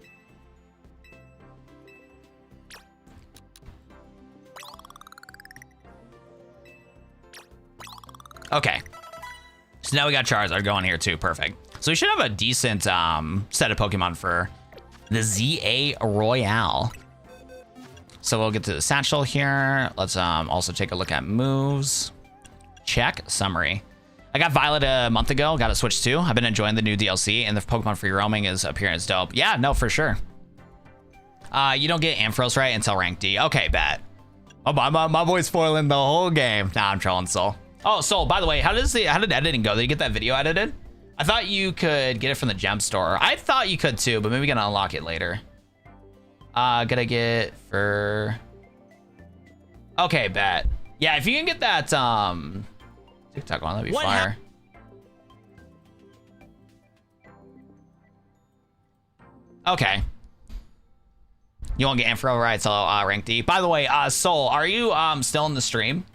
Okay. So now we got Charizard going here too. Perfect. So we should have a decent set of Pokemon for the ZA Royale. So we'll get to the satchel here. Let's also take a look at moves. Check. Summary. I got Violet a month ago. Got it switched too. I've been enjoying the new DLC, and the Pokemon free roaming is appearing as dope. Yeah, no, for sure. You don't get Ampharos right until rank D. Okay, bet. Oh, my boy's spoiling the whole game. Nah, I'm trolling Soul. Oh, Soul, by the way, how did editing go? Did you get that video edited? I thought you could get it from the gem store. I thought you could too, but maybe gonna unlock it later. Gotta get for... Okay, bet. Yeah, if you can get that TikTok one, that'd be fire. Okay. You won't get Ampharos right till rank D. By the way, Soul, are you still in the stream?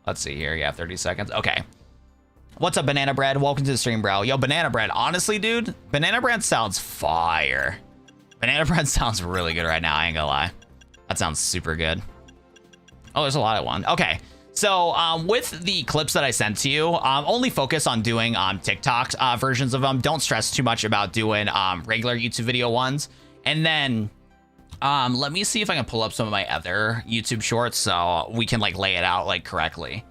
Let's see here. Yeah, 30 seconds. Okay. What's up, Banana Bread? Welcome to the stream, bro. Yo, Banana Bread. Honestly, dude, Banana Bread sounds fire. Banana Bread sounds really good right now. I ain't gonna lie. That sounds super good. Oh, there's a lot of one. Okay. So with the clips that I sent to you, only focus on doing TikTok versions of them. Don't stress too much about doing regular YouTube video ones. And then let me see if I can pull up some of my other YouTube shorts so we can like lay it out like correctly.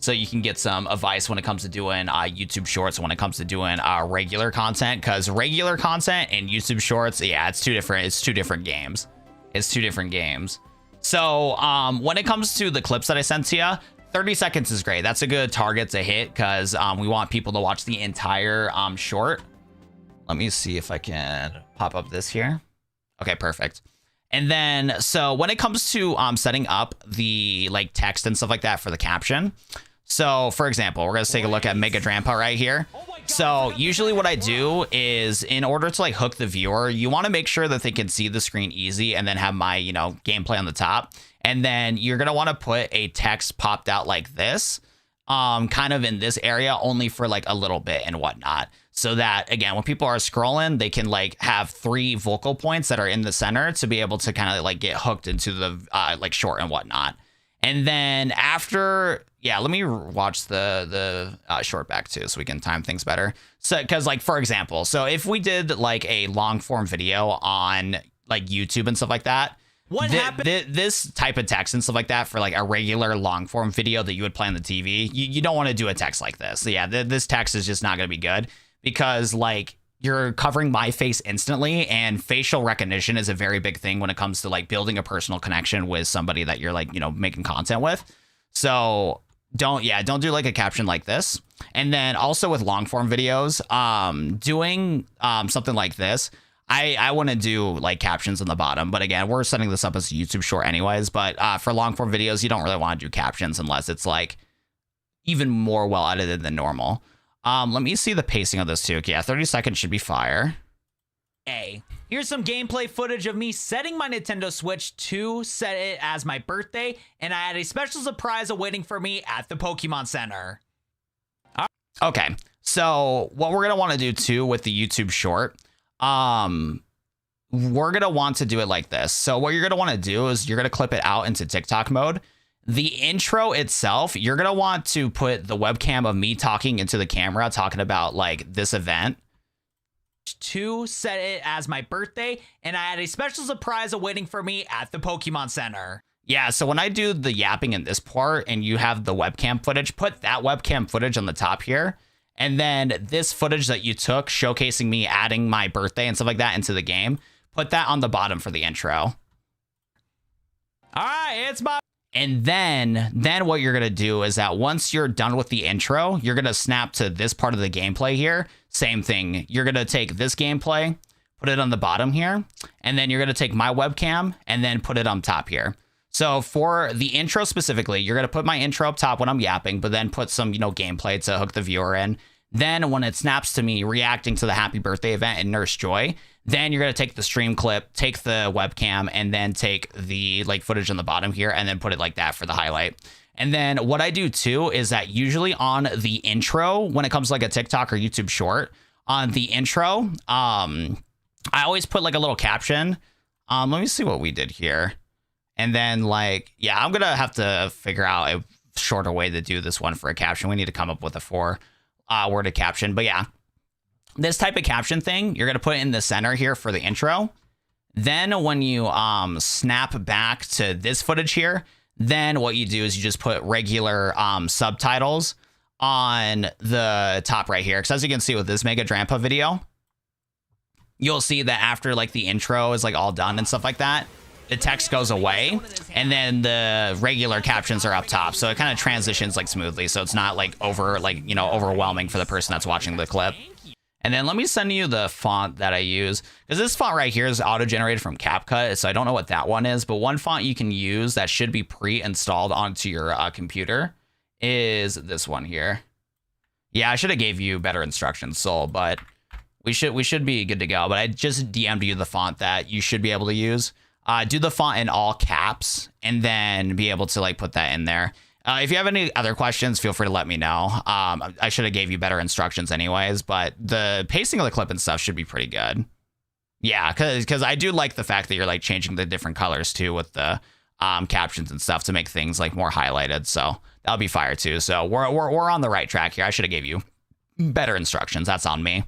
So you can get some advice when it comes to doing YouTube shorts, when it comes to doing regular content, because regular content and YouTube shorts, yeah, it's two different games. It's two different games. So when it comes to the clips that I sent to you, 30 seconds is great. That's a good target to hit because we want people to watch the entire short. Let me see if I can pop up this here. Okay, perfect. And then, so when it comes to setting up the like text and stuff like that for the caption. So for example, we're going to take a look at Mega Drampa right here. So usually what I do is in order to like hook the viewer, you want to make sure that they can see the screen easy and then have my, gameplay on the top. And then you're going to want to put a text popped out like this, kind of in this area only for like a little bit and whatnot. So that, again, when people are scrolling, they can like have 3 vocal points that are in the center to be able to kind of like get hooked into the like short and whatnot. And then after, yeah, let me watch the short back too so we can time things better. So, because like, for example, so if we did like a long form video on like YouTube and stuff like that, what happened? This type of text and stuff like that for like a regular long form video that you would play on the TV, you don't want to do a text like this. So yeah, this text is just not going to be good. Because like you're covering my face instantly, and facial recognition is a very big thing when it comes to like building a personal connection with somebody that you're like, making content with. So don't do like a caption like this. And then also with long form videos, doing something like this, I want to do like captions on the bottom. But again, we're setting this up as a YouTube short anyways. But for long form videos, you don't really want to do captions unless it's like even more well edited than normal. Let me see the pacing of this too. Yeah, 30 seconds should be fire. Hey, here's some gameplay footage of me setting my Nintendo Switch to set it as my birthday, and I had a special surprise awaiting for me at the Pokemon Center. Okay, So what we're gonna want to do too with the YouTube short, we're gonna want to do it like this. So what you're gonna want to do is you're gonna clip it out into TikTok mode. The intro itself, you're gonna want to put the webcam of me talking into the camera, talking about like this event. To set it as my birthday, and I had a special surprise awaiting for me at the Pokemon Center. Yeah, so when I do the yapping in this part and you have the webcam footage, put that webcam footage on the top here. And then this footage that you took showcasing me adding my birthday and stuff like that into the game, put that on the bottom for the intro. All right, it's my... And then what you're going to do is that once you're done with the intro, you're going to snap to this part of the gameplay here. Same thing. You're going to take this gameplay, put it on the bottom here, and then you're going to take my webcam and then put it on top here. So for the intro specifically, you're going to put my intro up top when I'm yapping, but then put some, gameplay to hook the viewer in. Then when it snaps to me reacting to the happy birthday event in Nurse Joy, then you're going to take the stream clip, take the webcam, and then take the footage on the bottom here and then put it like that for the highlight. And then what I do too is that usually on the intro, when it comes to like a TikTok or YouTube short, on the intro, I always put like a little caption. Let me see what we did here. And then I'm going to have to figure out a shorter way to do this one for a caption. We need to come up with a 4-worded caption. But yeah, this type of caption thing, you're going to put it in the center here for the intro. Then when you snap back to this footage here, then what you do is you just put regular subtitles on the top right here. Because as you can see with this Mega Drampa video, you'll see that after the intro is all done and stuff like that, the text goes away and then the regular captions are up top. So it kind of transitions smoothly. So it's not overwhelming for the person that's watching the clip. And then let me send you the font that I use, because this font right here is auto-generated from CapCut, so I don't know what that one is, but one font you can use that should be pre-installed onto your computer is this one here. Yeah, I should have gave you better instructions, Soul, but we should be good to go. But I just DM'd you the font that you should be able to use. Do the font in all caps, and then be able to put that in there. If you have any other questions, feel free to let me know. I should have gave you better instructions anyways, but the pacing of the clip and stuff should be pretty good. Yeah, because I do like the fact that you're changing the different colors too with the captions and stuff to make things more highlighted. So that'll be fire too. So we're on the right track here. I should have gave you better instructions. That's on me.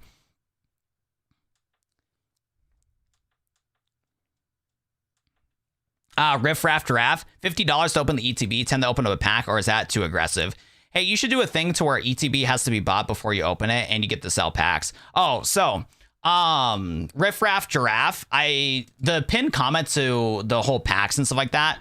Riff Raff Giraffe, $50 to open the ETB, 10 to open up a pack, or is that too aggressive? Hey, you should do a thing to where ETB has to be bought before you open it and you get to sell packs. Oh, so Riff Raff Giraffe, the pinned comment to the whole packs and stuff like that,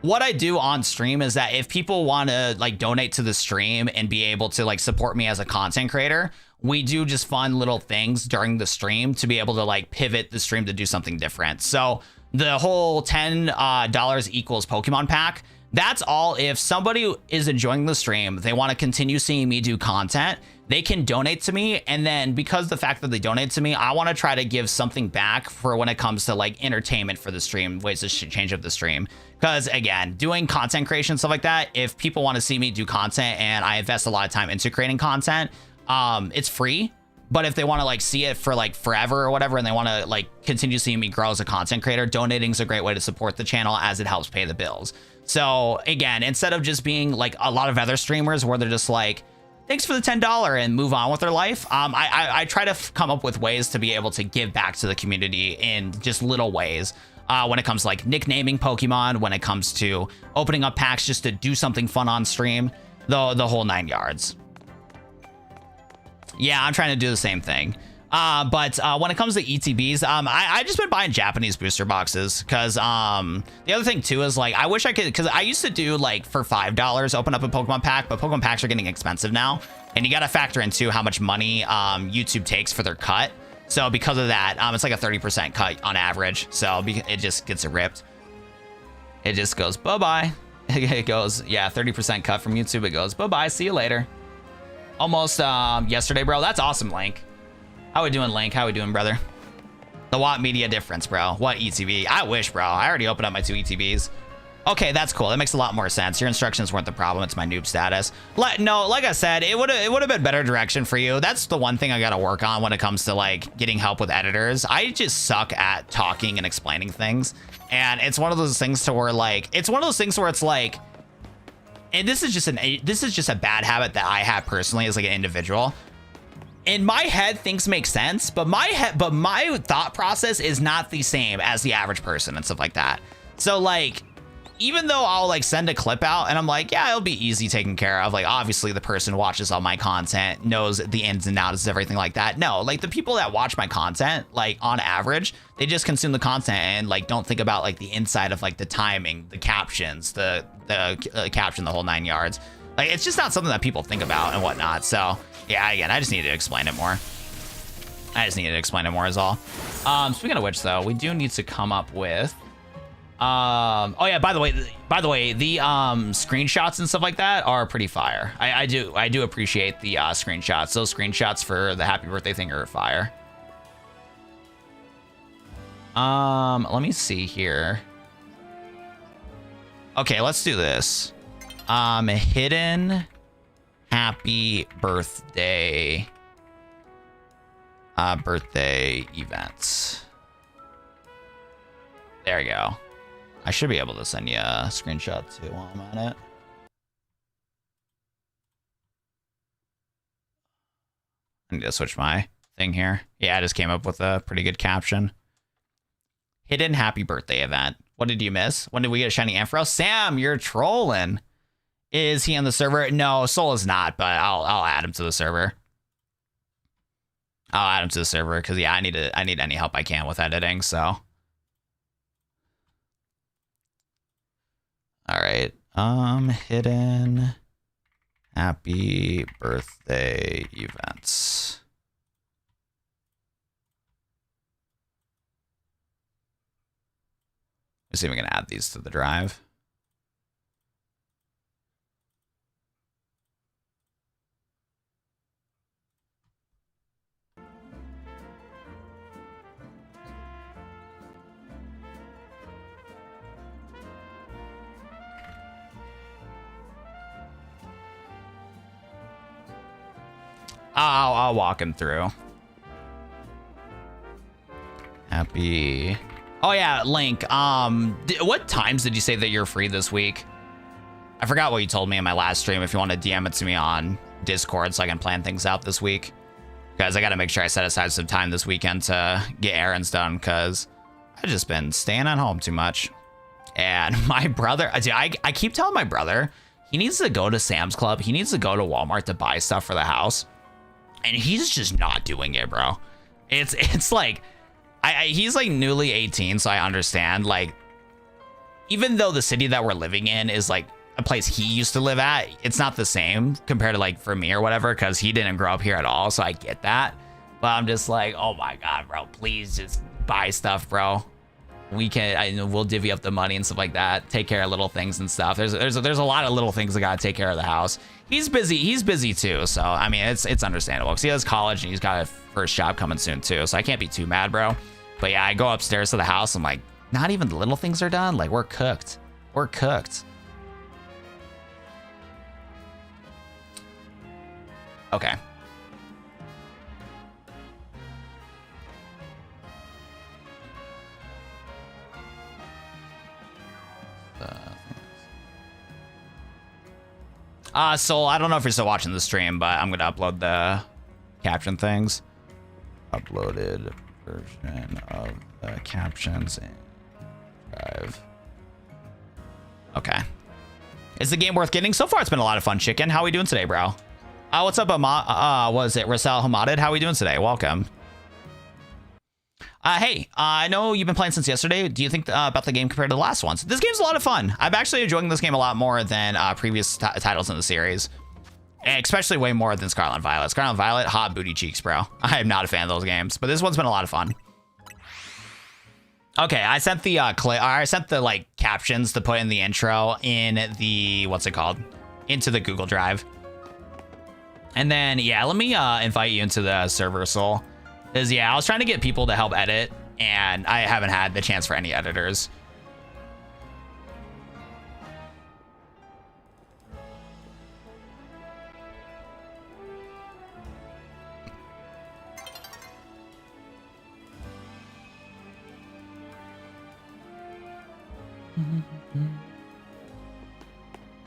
what I do on stream is that if people want to donate to the stream and be able to support me as a content creator, we do just fun little things during the stream to be able to pivot the stream to do something different. So the whole $10 equals Pokemon pack, that's all if somebody is enjoying the stream, they want to continue seeing me do content, they can donate to me. And then because the fact that they donate to me, I want to try to give something back for when it comes to entertainment for the stream, ways to change up the stream. Because again, doing content creation, stuff like that, if people want to see me do content and I invest a lot of time into creating content, it's free. But if they want to see it for forever or whatever, and they want to continue seeing me grow as a content creator, donating is a great way to support the channel as it helps pay the bills. So again, instead of just being a lot of other streamers where they're just thanks for the $10 and move on with their life, I try to come up with ways to be able to give back to the community in just little ways. When it comes to nicknaming Pokemon, when it comes to opening up packs just to do something fun on stream, the whole 9 yards. Yeah, I'm trying to do the same thing. But when it comes to ETBs, I just been buying Japanese booster boxes because the other thing too is I wish I could, because I used to do for $5 open up a Pokemon pack, but Pokemon packs are getting expensive now, and you got to factor into how much money YouTube takes for their cut. So because of that, it's like a 30% cut on average. So it just gets ripped. It just goes bye-bye. It goes, yeah, 30% cut from YouTube. It goes bye-bye. See you later. Almost yesterday, bro. That's awesome, Link. How we doing, Link? How we doing, brother? The Watt media difference, bro. What ETB? I wish, bro. I already opened up my 2 ETBs. Okay, that's cool. That makes a lot more sense. Your instructions weren't the problem. It's my noob status. No, like I said, it would have been better direction for you. That's the one thing I got to work on when it comes to like getting help with editors. I just suck at talking and explaining things. And it's one of those things to where like, it's like, and this is just a bad habit that I have personally as like an individual. In my head, things make sense, but my thought process is not the same as the average person and stuff like that. So like, even though I'll like send a clip out and I'm like, yeah, it'll be easy taken care of. Like, obviously the person watches all my content, knows the ins and outs, everything like that. No, like the people that watch my content, like on average, they just consume the content and like don't think about like the inside of like the timing, the captions, the caption, the whole 9 yards. Like, it's just not something that people think about and whatnot. So yeah, again, I just need to explain it more. Is all. Speaking of which though, we do need to come up with, oh yeah, by the way, the screenshots and stuff like that are pretty fire. I do appreciate the screenshots. Those screenshots for the happy birthday thing are fire. Let me see here. Okay, let's do this. Hidden happy birthday birthday events. There you go. I should be able to send you a screenshot too while I'm at it. I need to switch my thing here. Yeah, I just came up with a pretty good caption. Hidden happy birthday event. What did you miss? When did we get a shiny Ampharos? Sam, you're trolling. Is he on the server? No, Soul is not, but I'll add him to the server. I'll add him to the server because yeah, I need any help I can with editing, so. All right, hidden happy birthday events. Let's see if we can add these to the drive. I'll walk him through. Happy. Oh yeah, Link. What times did you say that you're free this week? I forgot what you told me in my last stream. If you want to DM it to me on Discord so I can plan things out this week. Guys, I got to make sure I set aside some time this weekend to get errands done because I've just been staying at home too much. And my brother, I keep telling my brother, he needs to go to Sam's Club. He needs to go to Walmart to buy stuff for the house. And he's just not doing it, bro. It's like, he's like newly 18, so I understand. Like, even though the city that we're living in is like a place he used to live at, it's not the same compared to like for me or whatever, because he didn't grow up here at all, so I get that. But I'm just like, oh my God, bro, please just buy stuff, bro. We'll divvy up the money and stuff like that. Take care of little things and stuff. There's a lot of little things that gotta take care of the house. He's busy too, so I mean it's understandable because he has college and he's got a first job coming soon too. So I can't be too mad, bro. But yeah, I go upstairs to the house. I'm like, not even the little things are done. Like we're cooked. We're cooked. Okay. So I don't know if you're still watching the stream, but I'm gonna upload the caption things. Uploaded version of the captions in Drive. Okay. Is the game worth getting? So far, it's been a lot of fun, Chicken. How are we doing today, bro? What's up, was it Rasal Hamadid? How are we doing today? Welcome. Hey, I know you've been playing since yesterday. Do you think about the game compared to the last ones? This game's a lot of fun. I'm actually enjoying this game a lot more than previous titles in the series. And especially way more than Scarlet and Violet. Scarlet and Violet, hot booty cheeks, bro. I am not a fan of those games, but this one's been a lot of fun. Okay, I sent the I sent the like captions to put in the intro in the, what's it called? Into the Google Drive. And then, yeah, let me invite you into the server, Soul. Because, yeah, I was trying to get people to help edit, and I haven't had the chance for any editors.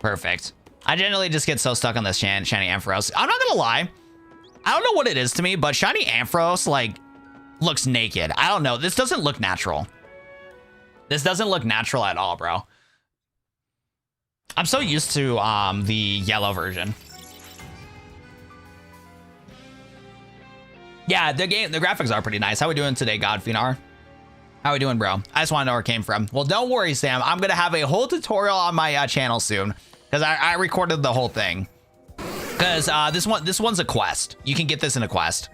Perfect. I generally just get so stuck on this shiny Ampharos. I'm not gonna lie. I don't know what it is to me, but shiny Ampharos, like, looks naked. I don't know. This doesn't look natural. This doesn't look natural at all, bro. I'm so used to the yellow version. Yeah, the graphics are pretty nice. How we doing today, Godfinar? How we doing, bro? I just want to know where it came from. Well, don't worry, Sam. I'm gonna have a whole tutorial on my channel soon because I recorded the whole thing. Because this one's a quest. You can get this in a quest.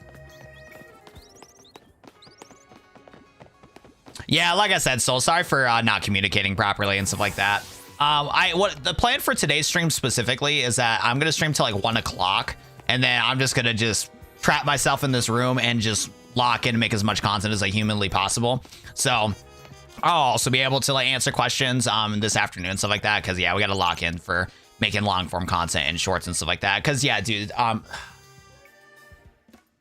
Yeah, like I said, so sorry for not communicating properly and stuff like that. What the plan for today's stream specifically is that I'm gonna stream till like 1 o'clock, and then I'm just gonna trap myself in this room and just lock in and make as much content as I humanly possible. So I'll also be able to like answer questions this afternoon and stuff like that. Cause yeah, we gotta lock in for making long form content and shorts and stuff like that. Cause yeah, dude,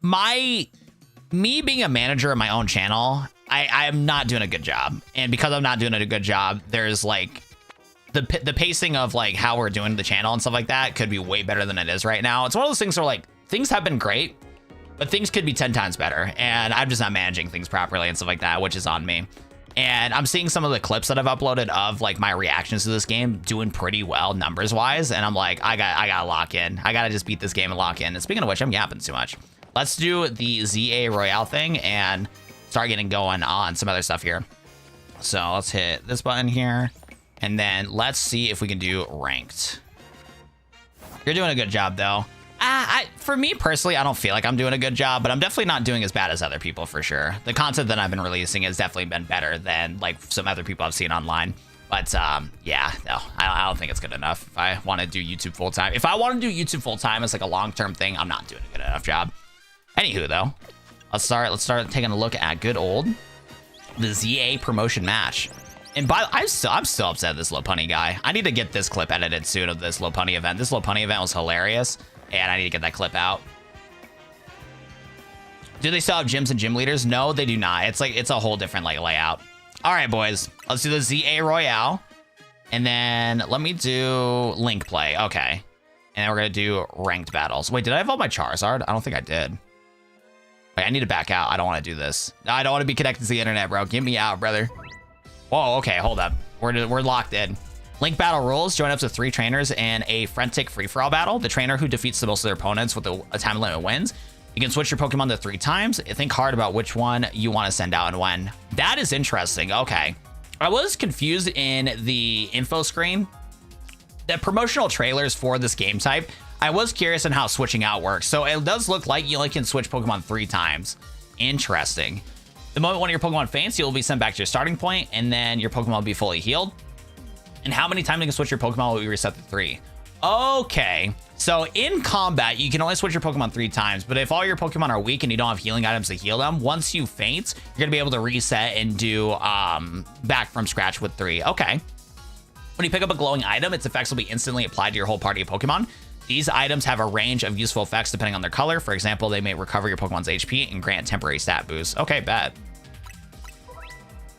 me being a manager of my own channel, I'm not doing a good job. And because I'm not doing a good job, there's like the pacing of like how we're doing the channel and stuff like that could be way better than it is right now. It's one of those things where like things have been great, but things could be 10 times better. And I'm just not managing things properly and stuff like that, which is on me. And I'm seeing some of the clips that I've uploaded of like my reactions to this game doing pretty well numbers wise. And I'm like, I gotta lock in. I gotta just beat this game and lock in. And speaking of which, I'm yapping too much. Let's do the ZA Royale thing and start getting going on some other stuff here. So let's hit this button here. And then let's see if we can do ranked. You're doing a good job though. For me personally, I don't feel like I'm doing a good job, but I'm definitely not doing as bad as other people for sure. The content that I've been releasing has definitely been better than like some other people I've seen online. But yeah, no, I don't think it's good enough. If I want to do YouTube full time, if I want to do YouTube full time as like a long-term thing, I'm not doing a good enough job. Anywho though, let's start taking a look at good old the ZA promotion match. And I'm still upset at this Lopunny guy. I need to get this clip edited soon of this Lopunny event. This Lopunny event was hilarious, and I need to get that clip out. Do they still have gyms and gym leaders? No, they do not. It's a whole different like layout. All right, boys, let's do the ZA Royale, and then let me do link play. Okay, and then we're gonna do ranked battles. Wait, did I have all my Charizard? I don't think I did. Wait, I need to back out. I don't want to do this. I don't want to be connected to the internet, bro. Get me out, brother. Whoa, okay, hold up. We're locked in. Link battle rules, join up to 3 trainers in a frantic free-for-all battle. The trainer who defeats the most of their opponents with a time limit wins. You can switch your Pokemon to 3 times. Think hard about which one you want to send out and when. That is interesting, okay. I was confused in the info screen. The promotional trailers for this game type, I was curious on how switching out works. So it does look like you only can switch Pokemon 3 times. Interesting. The moment one of your Pokemon faints, you'll be sent back to your starting point, and then your Pokemon will be fully healed. And how many times you can switch your Pokemon will be reset to 3. Okay, so in combat, you can only switch your Pokemon 3 times, but if all your Pokemon are weak and you don't have healing items to heal them, once you faint, you're gonna be able to reset and do back from scratch with 3. Okay. When you pick up a glowing item, its effects will be instantly applied to your whole party of Pokemon. These items have a range of useful effects depending on their color. For example, they may recover your Pokemon's HP and grant temporary stat boosts. Okay, bet.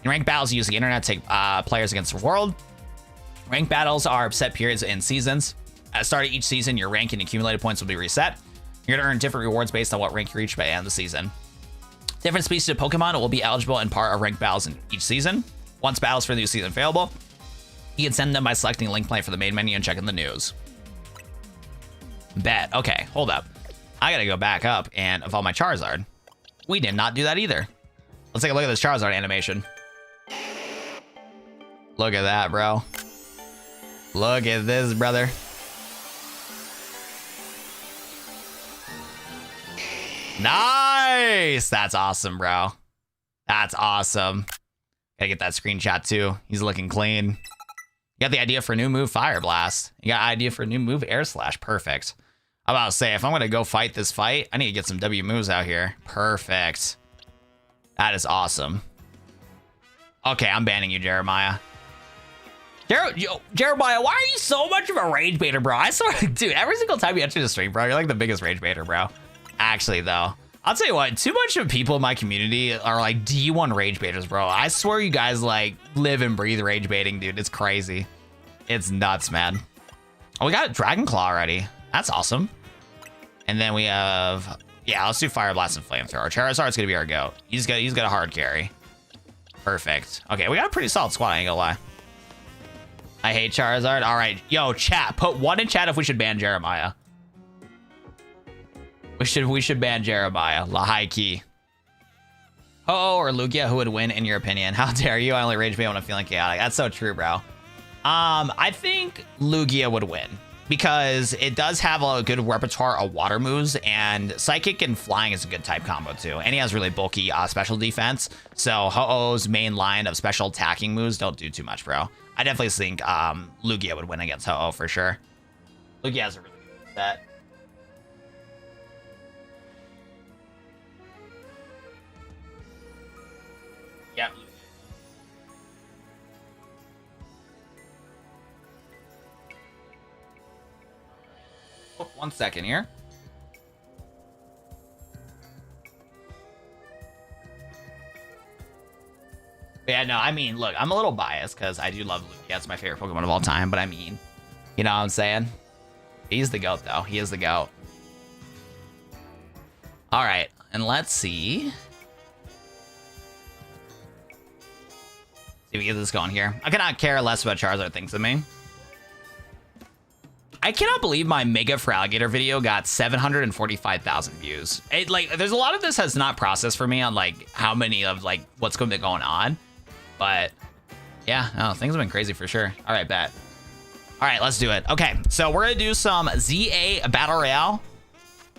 In ranked battles, you use the internet to take players against the world. Ranked battles are set periods and seasons. At the start of each season, your rank and accumulated points will be reset. You're going to earn different rewards based on what rank you reach by the end of the season. Different species of Pokemon will be eligible and part of ranked battles in each season. Once battles for the new season are available, you can send them by selecting a link play for the main menu and checking the news. Bet. Okay, hold up. I gotta go back up and evolve my Charizard. We did not do that either. Let's take a look at this Charizard animation. Look at that, bro. Look at this, brother. Nice! That's awesome, bro. That's awesome. Gotta get that screenshot too. He's looking clean. You got the idea for a new move, Fire Blast. You got an idea for a new move, Air Slash. Perfect. I'm about to say, if I'm gonna go fight this fight, I need to get some W moves out here. Perfect. That is awesome. Okay, I'm banning you, Jeremiah. Jeremiah, why are you so much of a rage baiter, bro? I swear, dude, every single time you enter the stream, bro, you're like the biggest rage baiter, bro. Actually, though, I'll tell you what, too much of people in my community are like D1 rage baiters, bro. I swear you guys like live and breathe rage baiting, dude. It's crazy. It's nuts, man. Oh, we got a Dragon Claw already. That's awesome. And then we have, yeah, let's do Fire Blast and Flamethrower. Charizard's gonna be our goat. He's got a hard carry. Perfect. Okay, we got a pretty solid squad, I ain't gonna lie. I hate Charizard. All right, yo, chat, put 1 in chat if we should ban Jeremiah. We should ban Jeremiah. La high key. Oh, or Lugia, who would win in your opinion? How dare you? I only rage bait when I'm feeling chaotic. That's so true, bro. I think Lugia would win because it does have a good repertoire of water moves, and Psychic and Flying is a good type combo too. And he has really bulky special defense. So Ho-Oh's main line of special attacking moves don't do too much, bro. I definitely think Lugia would win against Ho-Oh for sure. Lugia has a really good set. Yep. Oh, 1 second here. Yeah, no, I mean, look, I'm a little biased because I do love Lugia. It's my favorite Pokemon of all time, but I mean, you know what I'm saying? He's the GOAT, though. He is the GOAT. All right, and let's see. See if we get this going here. I cannot care less about Charizard thinks of me. I cannot believe my Mega Feraligatr video got 745,000 views. There's a lot of this has not processed for me on like how many of like what's going to be going on, but yeah, no, things have been crazy for sure. All right, bet. All right, let's do it. Okay, so we're gonna do some ZA Battle Royale.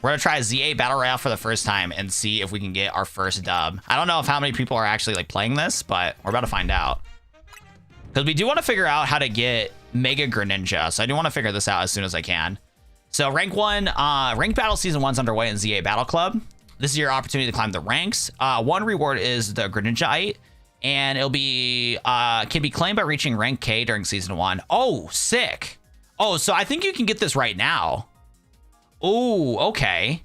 We're gonna try ZA Battle Royale for the first time and see if we can get our first dub. I don't know if how many people are actually like playing this, but we're about to find out. Because we do want to figure out how to get Mega Greninja, so I do want to figure this out as soon as I can. So rank 1, Rank Battle Season 1's underway in ZA Battle Club. This is your opportunity to climb the ranks. One reward is the Greninja-ite, and it'll be can be claimed by reaching rank K during Season 1. Oh, sick. Oh, so I think you can get this right now. Oh, okay.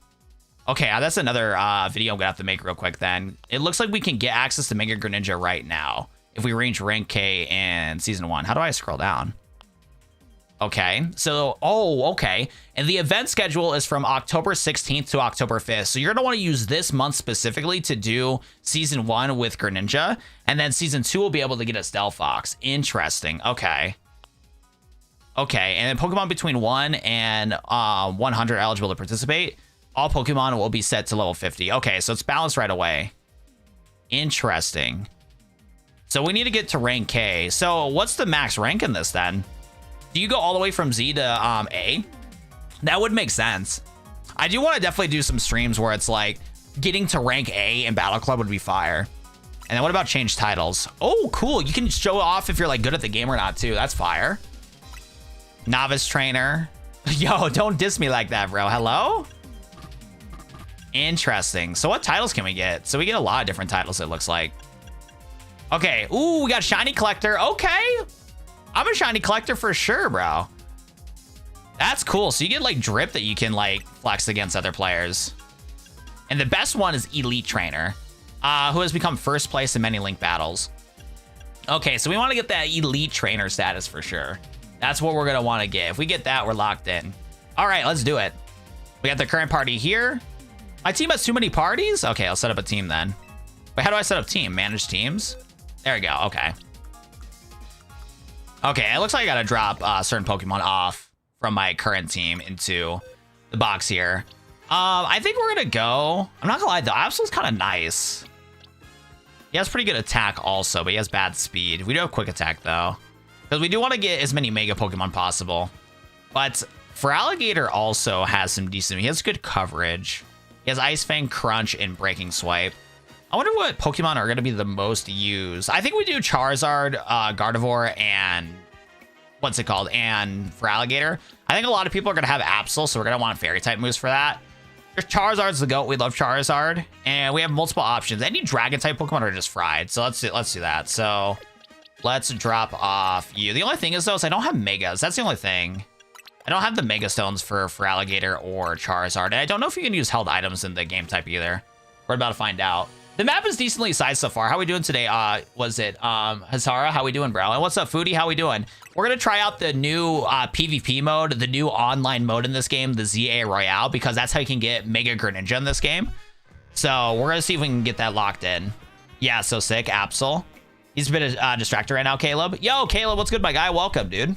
Okay, that's another video I'm gonna have to make real quick then. It looks like we can get access to Mega Greninja right now if we reach rank K in Season 1. How do I scroll down? Okay, so, oh, okay. And the event schedule is from October 16th to October 5th. So you're gonna wanna use this month specifically to do Season 1 with Greninja. And then Season 2 will be able to get a Stealfox. Interesting, okay. Okay, and then Pokemon between 1 and 100 eligible to participate. All Pokemon will be set to level 50. Okay, so it's balanced right away. Interesting. So we need to get to rank K. So what's the max rank in this then? Do you go all the way from Z to A? That would make sense. I do want to definitely do some streams where it's like getting to rank A in Battle Club would be fire. And then what about change titles? Oh, cool. You can show off if you're like good at the game or not too. That's fire. Novice trainer. Yo, don't diss me like that, bro. Hello? Interesting. So what titles can we get? So we get a lot of different titles, it looks like. Okay. Ooh, we got Shiny Collector. Okay. I'm a Shiny Collector for sure, bro. That's cool. So you get like drip that you can like flex against other players. And the best one is Elite Trainer, who has become first place in many Link battles. Okay, so we want to get that Elite Trainer status for sure. That's what we're going to want to get. If we get that, we're locked in. All right, let's do it. We got the current party here. My team has too many parties? Okay, I'll set up a team then. Wait, how do I set up team? Manage teams? There we go. Okay. Okay, it looks like I got to drop certain Pokemon off from my current team into the box here. I think we're going to go. I'm not going to lie, though. Absol's kind of nice. He has pretty good attack also, but he has bad speed. We do have quick attack, though. Because we do want to get as many Mega Pokemon possible. But Feraligatr also has some decent... He has good coverage. He has Ice Fang, Crunch, and Breaking Swipe. I wonder what Pokemon are going to be the most used. I think we do Charizard, Gardevoir, and... What's it called? And Feraligatr. I think a lot of people are going to have Absol, so we're going to want Fairy-type moves for that. Charizard's the GOAT. We love Charizard. And we have multiple options. Any Dragon-type Pokemon are just fried. So let's do that. So... Let's drop off you. The only thing is, though, is I don't have Megas. That's the only thing. I don't have the Mega Stones for Alligator or Charizard. And I don't know if you can use held items in the game type either. We're about to find out. The map is decently sized so far. How we doing today? Was it Hazara? How we doing, bro? And what's up, Foodie? How we doing? We're gonna try out the new PvP mode, the new online mode in this game, the ZA Royale, because that's how you can get Mega Greninja in this game. So we're gonna see if we can get that locked in. Yeah, so sick, Absol. He's a bit distracted right now, Caleb. Yo, Caleb, what's good, my guy? Welcome, dude.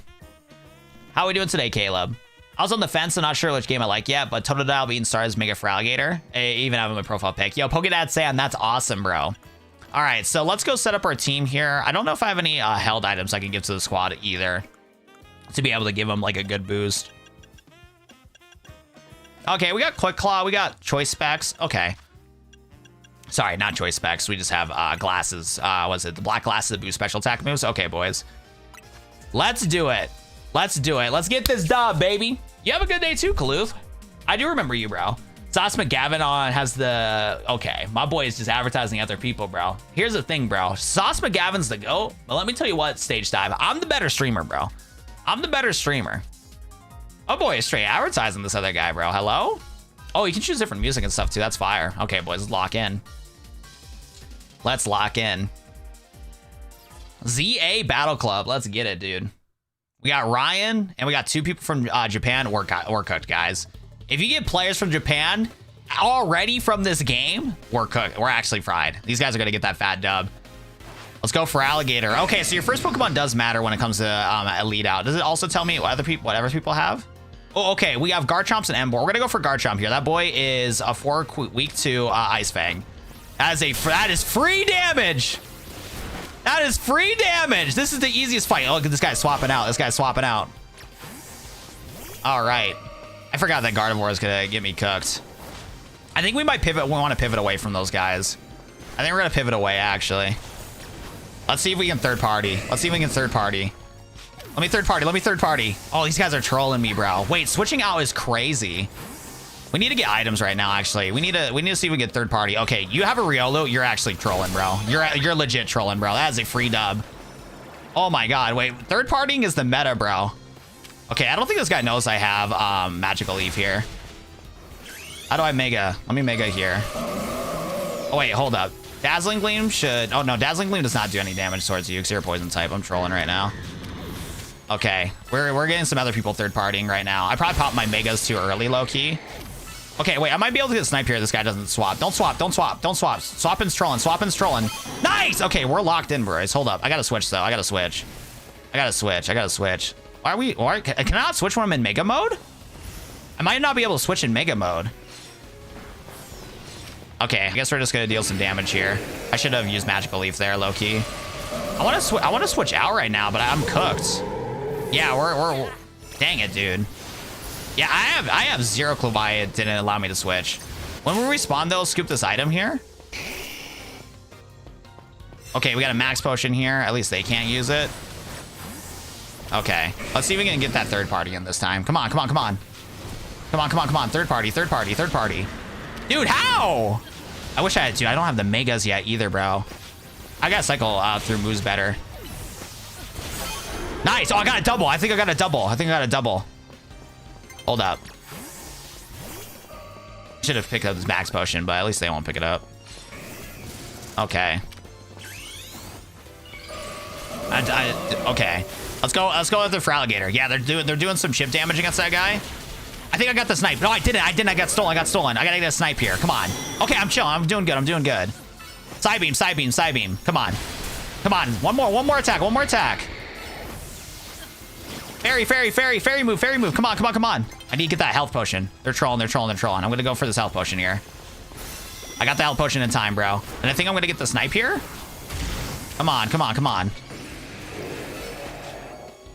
How we doing today, Caleb? I was on the fence and not sure which game I like yet, but Totodile being stars Mega for Alligator. I even have my profile pic. Yo, Pokédad Sam, that's awesome, bro. All right, so let's go set up our team here. I don't know if I have any held items I can give to the squad either to be able to give them like a good boost. Okay, we got Quick Claw, we got Choice Specs. Okay. Sorry, not Choice Specs. We just have glasses. Was it the black glasses that boost special attack moves? Okay, boys. Let's do it. Let's do it. Let's get this dub, baby. You have a good day too, Kaluth. I do remember you, bro. Sauce McGavin on has the... Okay, my boy is just advertising other people, bro. Here's the thing, bro. Sauce McGavin's the GOAT. But let me tell you what, Stage Dive. I'm the better streamer, bro. I'm the better streamer. Oh, boy, is straight advertising this other guy, bro. Hello? Oh, you can choose different music and stuff, too. That's fire. Okay, boys, let's lock in. Let's lock in. ZA Battle Club. Let's get it, dude. We got Ryan, and we got 2 people from Japan. We're cooked, guys. If you get players from Japan already from this game, we're cooked. We're actually fried. These guys are going to get that fat dub. Let's go for Alligator. Okay, so your first Pokemon does matter when it comes to Elite Out. Does it also tell me what other people have? Oh, okay. We have Garchomps and Emboar. We're going to go for Garchomp here. That boy is a 4 weak to Ice Fang. That is free damage. That is free damage. This is the easiest fight. Oh, look at this guy swapping out. This guy's swapping out. All right. I forgot that Gardevoir was going to get me cooked. I think we might pivot. We want to pivot away from those guys. I think we're going to pivot away, actually. Let's see if we can third party. Let's see if we can third party. Let me third party. Let me third party. Oh, these guys are trolling me, bro. Wait, switching out is crazy. We need to get items right now, actually. We need to see if we get third party. Okay, you have a Riolu. You're actually trolling, bro. You're legit trolling, bro. That is a free dub. Oh my god. Wait, third partying is the meta, bro. Okay, I don't think this guy knows I have Magical Leaf here. How do I Mega? Let me Mega here. Oh wait, hold up. Dazzling Gleam should... Oh no, Dazzling Gleam does not do any damage towards you because you're a poison type. I'm trolling right now. Okay, we're getting some other people third partying right now. I probably popped my Megas too early, low key. Okay, wait, I might be able to get a snipe here. This guy doesn't swap. Don't swap, don't swap, don't swap. Swapping's trolling, swapping's trolling. Nice! Okay, we're locked in, boys. Hold up. I gotta switch, though. I gotta switch. Why are we... Can I not switch when I'm in Mega mode? I might not be able to switch in Mega mode. Okay, I guess we're just gonna deal some damage here. I should have used Magical Leaf there, low-key. I want to switch out right now, but I'm cooked. Yeah, we're... Dang it, dude. Yeah, I have zero clue why it didn't allow me to switch. When we respawn, though, scoop this item here. Okay, we got a max potion here. At least they can't use it. Okay, let's see if we can get that third party in this time. Come on, come on, come on. Come on, come on, come on. Third party, third party, third party. Dude, how? I wish I had two. I don't have the Megas yet either, bro. I gotta cycle through moves better. Nice. Oh, I got a double. I think I got a double. Hold up. Should have picked up this max potion, but at least they won't pick it up. Okay. Okay. Let's go with the for Alligator. Yeah, they're doing some chip damage against that guy. I think I got the snipe. No, I didn't. I got stolen. I gotta get a snipe here. Come on. Okay, I'm chilling. I'm doing good. Side beam, side beam, side beam. Come on. Come on. One more attack. Fairy move. Come on. I need to get that health potion. They're trolling. I'm gonna go for this health potion here. I got the health potion in time, bro. And I think I'm gonna get the snipe here. Come on.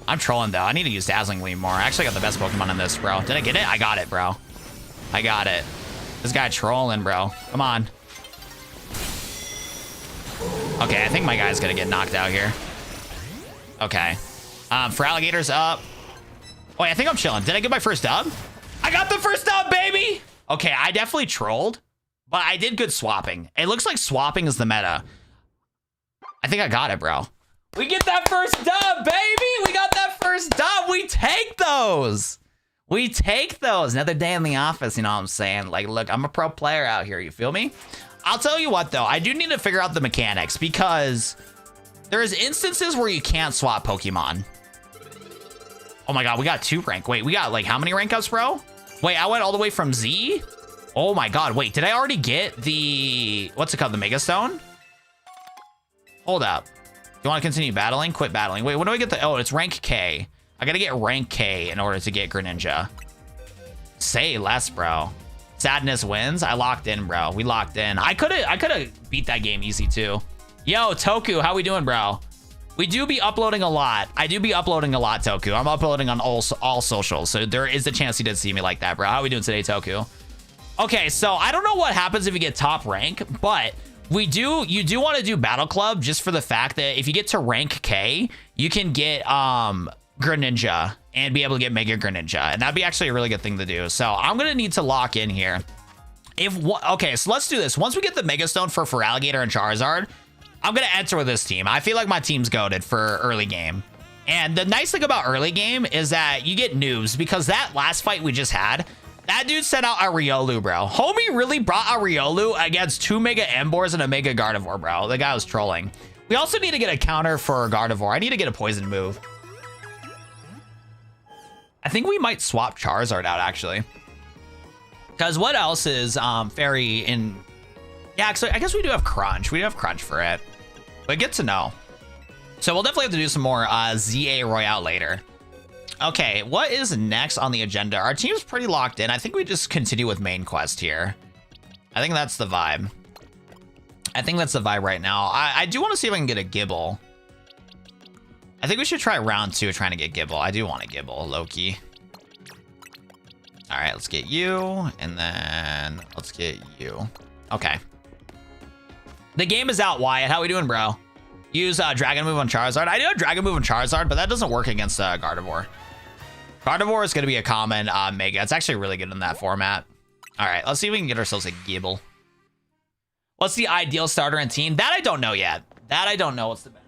I'm trolling, though. I need to use Dazzling Gleam more. I actually got the best Pokemon in this, bro. Did I get it? I got it, bro. I got it. This guy trolling, bro. Come on. Okay, I think my guy's gonna get knocked out here. Okay. For Alligator's up. Wait, I think I'm chilling. Did I get my first dub? I got the first dub, baby! Okay, I definitely trolled, but I did good swapping. It looks like swapping is the meta. I think I got it, bro. We get that first dub, baby! We got that first dub! We take those! We take those. Another day in the office, you know what I'm saying? Like, look, I'm a pro player out here. You feel me? I'll tell you what, though. I do need to figure out the mechanics because there's instances where you can't swap Pokemon. Oh my God, we got 2 rank. Wait, we got like how many rank ups, bro? Wait, I went all the way from Z? Oh my God, wait, did I already get the, what's it called, the Mega Stone? Hold up. You want to continue battling? Quit battling. Wait, when do I get the, oh, it's rank K. I gotta get rank K in order to get Greninja. Say less, bro. Sadness wins. I locked in, bro. We locked in. I could have beat that game easy too. Yo, Toku, how we doing, bro? We do be uploading a lot. I do be uploading a lot, Toku. I'm uploading on all socials, so there is a chance you did see me like that, bro. How we doing today, Toku? Okay, so I don't know what happens if you get top rank, but you do want to do Battle Club just for the fact that if you get to rank K, you can get Greninja and be able to get Mega Greninja, and that'd be actually a really good thing to do. So I'm gonna need to lock in here. Okay, so let's do this. Once we get the Mega Stone for Feraligatr and Charizard, I'm gonna enter with this team. I feel like my team's goated for early game. And the nice thing about early game is that you get noobs, because that last fight we just had, that dude sent out a Riolu, bro. Homie really brought a Riolu against 2 Mega Embors and a Mega Gardevoir, bro. The guy was trolling. We also need to get a counter for Gardevoir. I need to get a poison move. I think we might swap Charizard out, actually. Because what else is Fairy in... Yeah, actually, I guess we do have Crunch. We do have Crunch for it. But good to know. So we'll definitely have to do some more ZA Royale later. Okay, what is next on the agenda? Our team's pretty locked in. I think we just continue with main quest here. I think that's the vibe. I think that's the vibe right now. I do want to see if I can get a Gibble. I think we should try round 2 trying to get Gibble. I do want a Gibble, Loki. All right, let's get you, and then let's get you. Okay. The game is out, Wyatt. How we doing, bro? Use Dragon Move on Charizard. I do have Dragon Move on Charizard, but that doesn't work against Gardevoir. Gardevoir is going to be a common Mega. It's actually really good in that format. All right, let's see if we can get ourselves a Gibble. What's the ideal starter and team? That I don't know yet. That I don't know what's the best.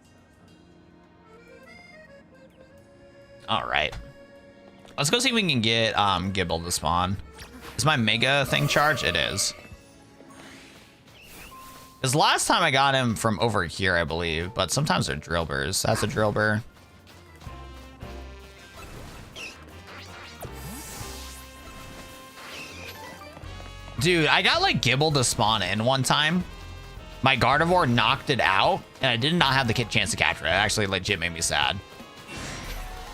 All right. Let's go see if we can get Gibble to spawn. Is my Mega thing charged? It is. Because last time I got him from over here, I believe. But sometimes they're Drillburs. That's a Drillbur. Dude, I got like Gibble to spawn in one time. My Gardevoir knocked it out, and I did not have the chance to capture it. It actually legit made me sad.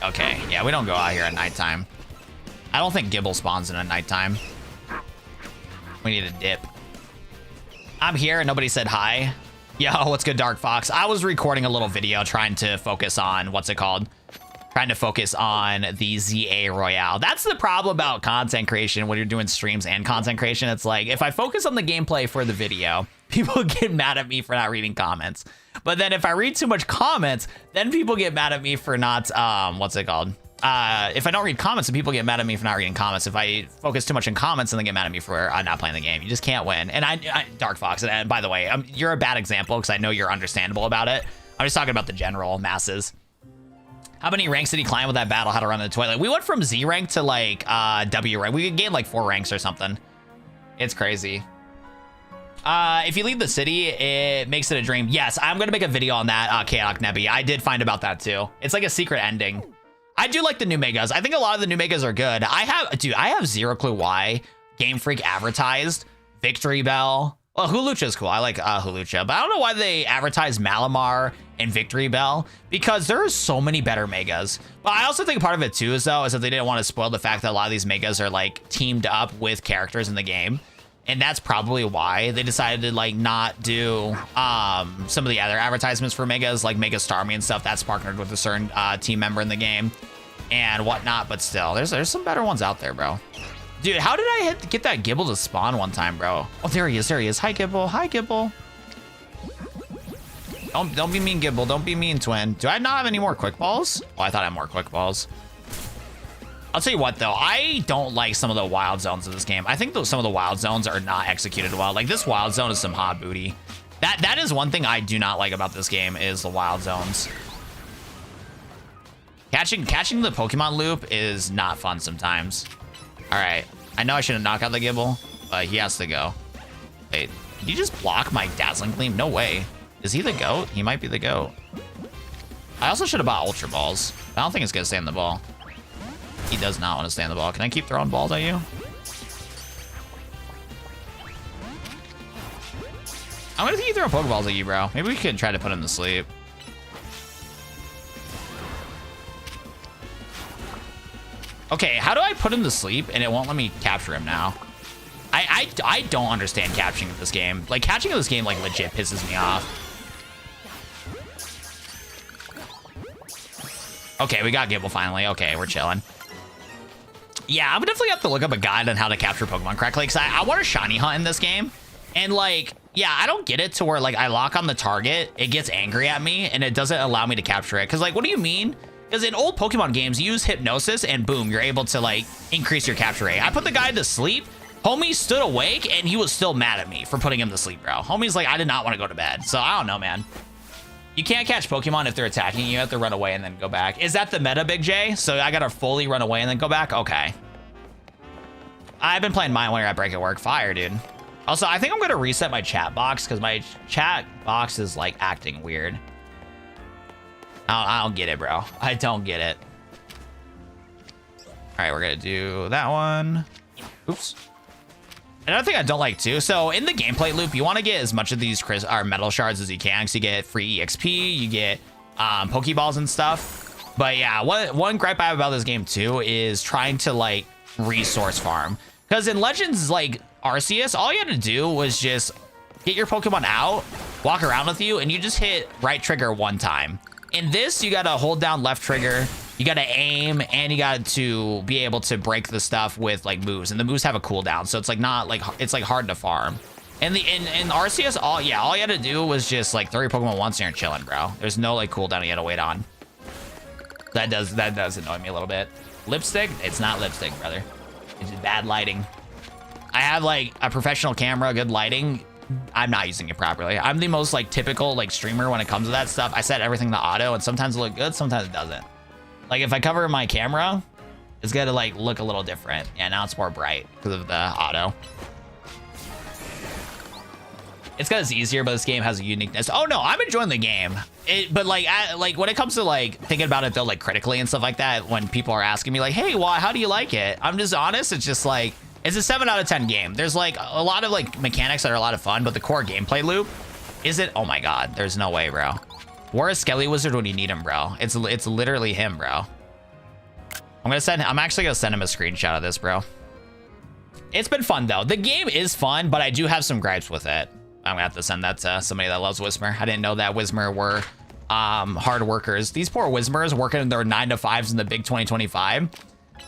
Okay, yeah, we don't go out here at nighttime. I don't think Gibble spawns in at nighttime. We need a dip. I'm here and nobody said hi. Yo, what's good, Dark Fox? I was recording a little video trying to focus on, what's it called? Trying to focus on the ZA Royale. That's the problem about content creation when you're doing streams and content creation. It's like, if I focus on the gameplay for the video, people get mad at me for not reading comments. But then if I read too much comments, then people get mad at me for not, what's it called? If I don't read comments, then people get mad at me for not reading comments. If I focus too much on comments, then they get mad at me for not playing the game. You just can't win. And I Dark Fox, and by the way, you're a bad example because I know you're understandable about it. I'm just talking about the general masses. How many ranks did he climb with that battle? How to run in the toilet? We went from Z rank to like W rank. We gained like 4 ranks or something. It's crazy. If you leave the city, it makes it a dream. Yes, I'm gonna make a video on that, Chaotic Nebby. I did find about that too. It's like a secret ending. I do like the new Megas. I think a lot of the new Megas are good. I have zero clue why Game Freak advertised Victory Bell. Well, Hulucha is cool. I like Hulucha, but I don't know why they advertise Malamar and Victory Bell, because there are so many better Megas. But I also think part of it too is that they didn't want to spoil the fact that a lot of these Megas are like teamed up with characters in the game. And that's probably why they decided to like not do some of the other advertisements for Megas, like Mega Starmie and stuff. That's partnered with a certain team member in the game and whatnot. But still, there's some better ones out there, bro. Dude, how did I get that Gibble to spawn one time, bro? Oh, there he is. There he is. Hi, Gibble. Hi, Gibble. Don't be mean, Gibble. Don't be mean, twin. Do I not have any more quick balls? Oh, I thought I had more quick balls. I'll tell you what, though. I don't like some of the wild zones in this game. I think some of the wild zones are not executed well. Like, this wild zone is some hot booty. That is one thing I do not like about this game is the wild zones. Catching the Pokemon loop is not fun sometimes. All right. I know I shouldn't knock out the Gibble, but he has to go. Wait, did he just block my Dazzling Gleam? No way. Is he the GOAT? He might be the GOAT. I also should have bought Ultra Balls. I don't think it's going to stay in the ball. He does not want to stay in the ball. Can I keep throwing balls at you? I'm going to keep throwing Pokeballs at you, bro. Maybe we can try to put him to sleep. Okay, how do I put him to sleep and it won't let me capture him now? I don't understand catching in this game. Like, catching in this game, like, legit pisses me off. Okay, we got Gibble finally. Okay, we're chilling. Yeah, I'm definitely have to look up a guide on how to capture Pokemon correctly, because I want to shiny hunt in this game. And, like, yeah, I don't get it to where, like, I lock on the target, it gets angry at me, and it doesn't allow me to capture it. Because, like, what do you mean? Because in old Pokemon games, you use Hypnosis, and boom, you're able to, like, increase your capture rate. I put the guy to sleep. Homie stood awake, and he was still mad at me for putting him to sleep, bro. Homie's like, I did not want to go to bed. So, I don't know, man. You can't catch Pokemon if they're attacking you. You have to run away and then go back. Is that the meta, Big J? So, I got to fully run away and then go back? Okay. I've been playing Mind Wander at Break at Work. Fire, dude. Also, I think I'm going to reset my chat box because my chat box is, like, acting weird. I don't get it, bro. I don't get it. All right, we're going to do that one. Oops. Another thing I don't like, too. So, in the gameplay loop, you want to get as much of these metal shards as you can because you get free EXP, you get Pokeballs and stuff. But, yeah, one gripe I have about this game, too, is trying to, like, resource farm. Because in Legends, like, Arceus, all you had to do was just get your Pokemon out, walk around with you, and you just hit right trigger one time. In this, you got to hold down left trigger, you got to aim, and you got to be able to break the stuff with, like, moves. And the moves have a cooldown, so it's, like, not, like, it's, like, hard to farm. And in Arceus, all you had to do was just, like, throw your Pokemon once and you're chilling, bro. There's no, like, cooldown you had to wait on. That does annoy me a little bit. Lipstick? It's not lipstick, brother. It's just bad lighting. I have, like, a professional camera, good lighting. I'm not using it properly. I'm the most, like, typical, like, streamer when it comes to that stuff. I set everything to auto, and sometimes it looks good, sometimes it doesn't. Like, if I cover my camera, it's gonna, like, look a little different. Yeah, now it's more bright because of the auto. It's because it's easier, but this game has a uniqueness. Oh, no, I'm enjoying the game. But, like, when it comes to, like, thinking about it, though, like, critically and stuff like that, when people are asking me, like, hey, well, how do you like it? I'm just honest. It's just, like, it's a 7 out of 10 game. There's, like, a lot of, like, mechanics that are a lot of fun, but the core gameplay loop, is it? Oh, my God. There's no way, bro. Where is Skelly Wizard when you need him, bro? It's literally him, bro. I'm actually going to send him a screenshot of this, bro. It's been fun, though. The game is fun, but I do have some gripes with it. I'm gonna have to send that to somebody that loves Whismer. I didn't know that Whismer were hard workers. These poor Whismers working their 9 to 5s in the big 2025.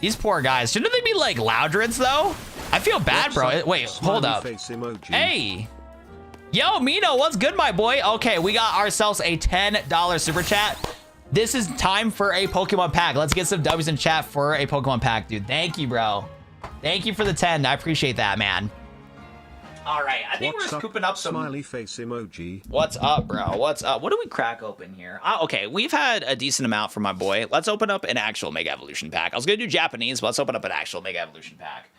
These poor guys. Shouldn't they be like Loudreds though? I feel bad, bro. Wait, hold up. Hey. Yo, Mino, what's good, my boy? Okay, we got ourselves a $10 super chat. This is time for a Pokemon pack. Let's get some W's in chat for a Pokemon pack, dude. Thank you, bro. Thank you for the 10. I appreciate that, man. All right, I think we're just scooping up some smiley face emoji. What's up, bro? What's up? What do we crack open here? Okay, we've had a decent amount from my boy. Let's open up an actual Mega Evolution pack. I was gonna do Japanese, but let's open up an actual Mega Evolution pack.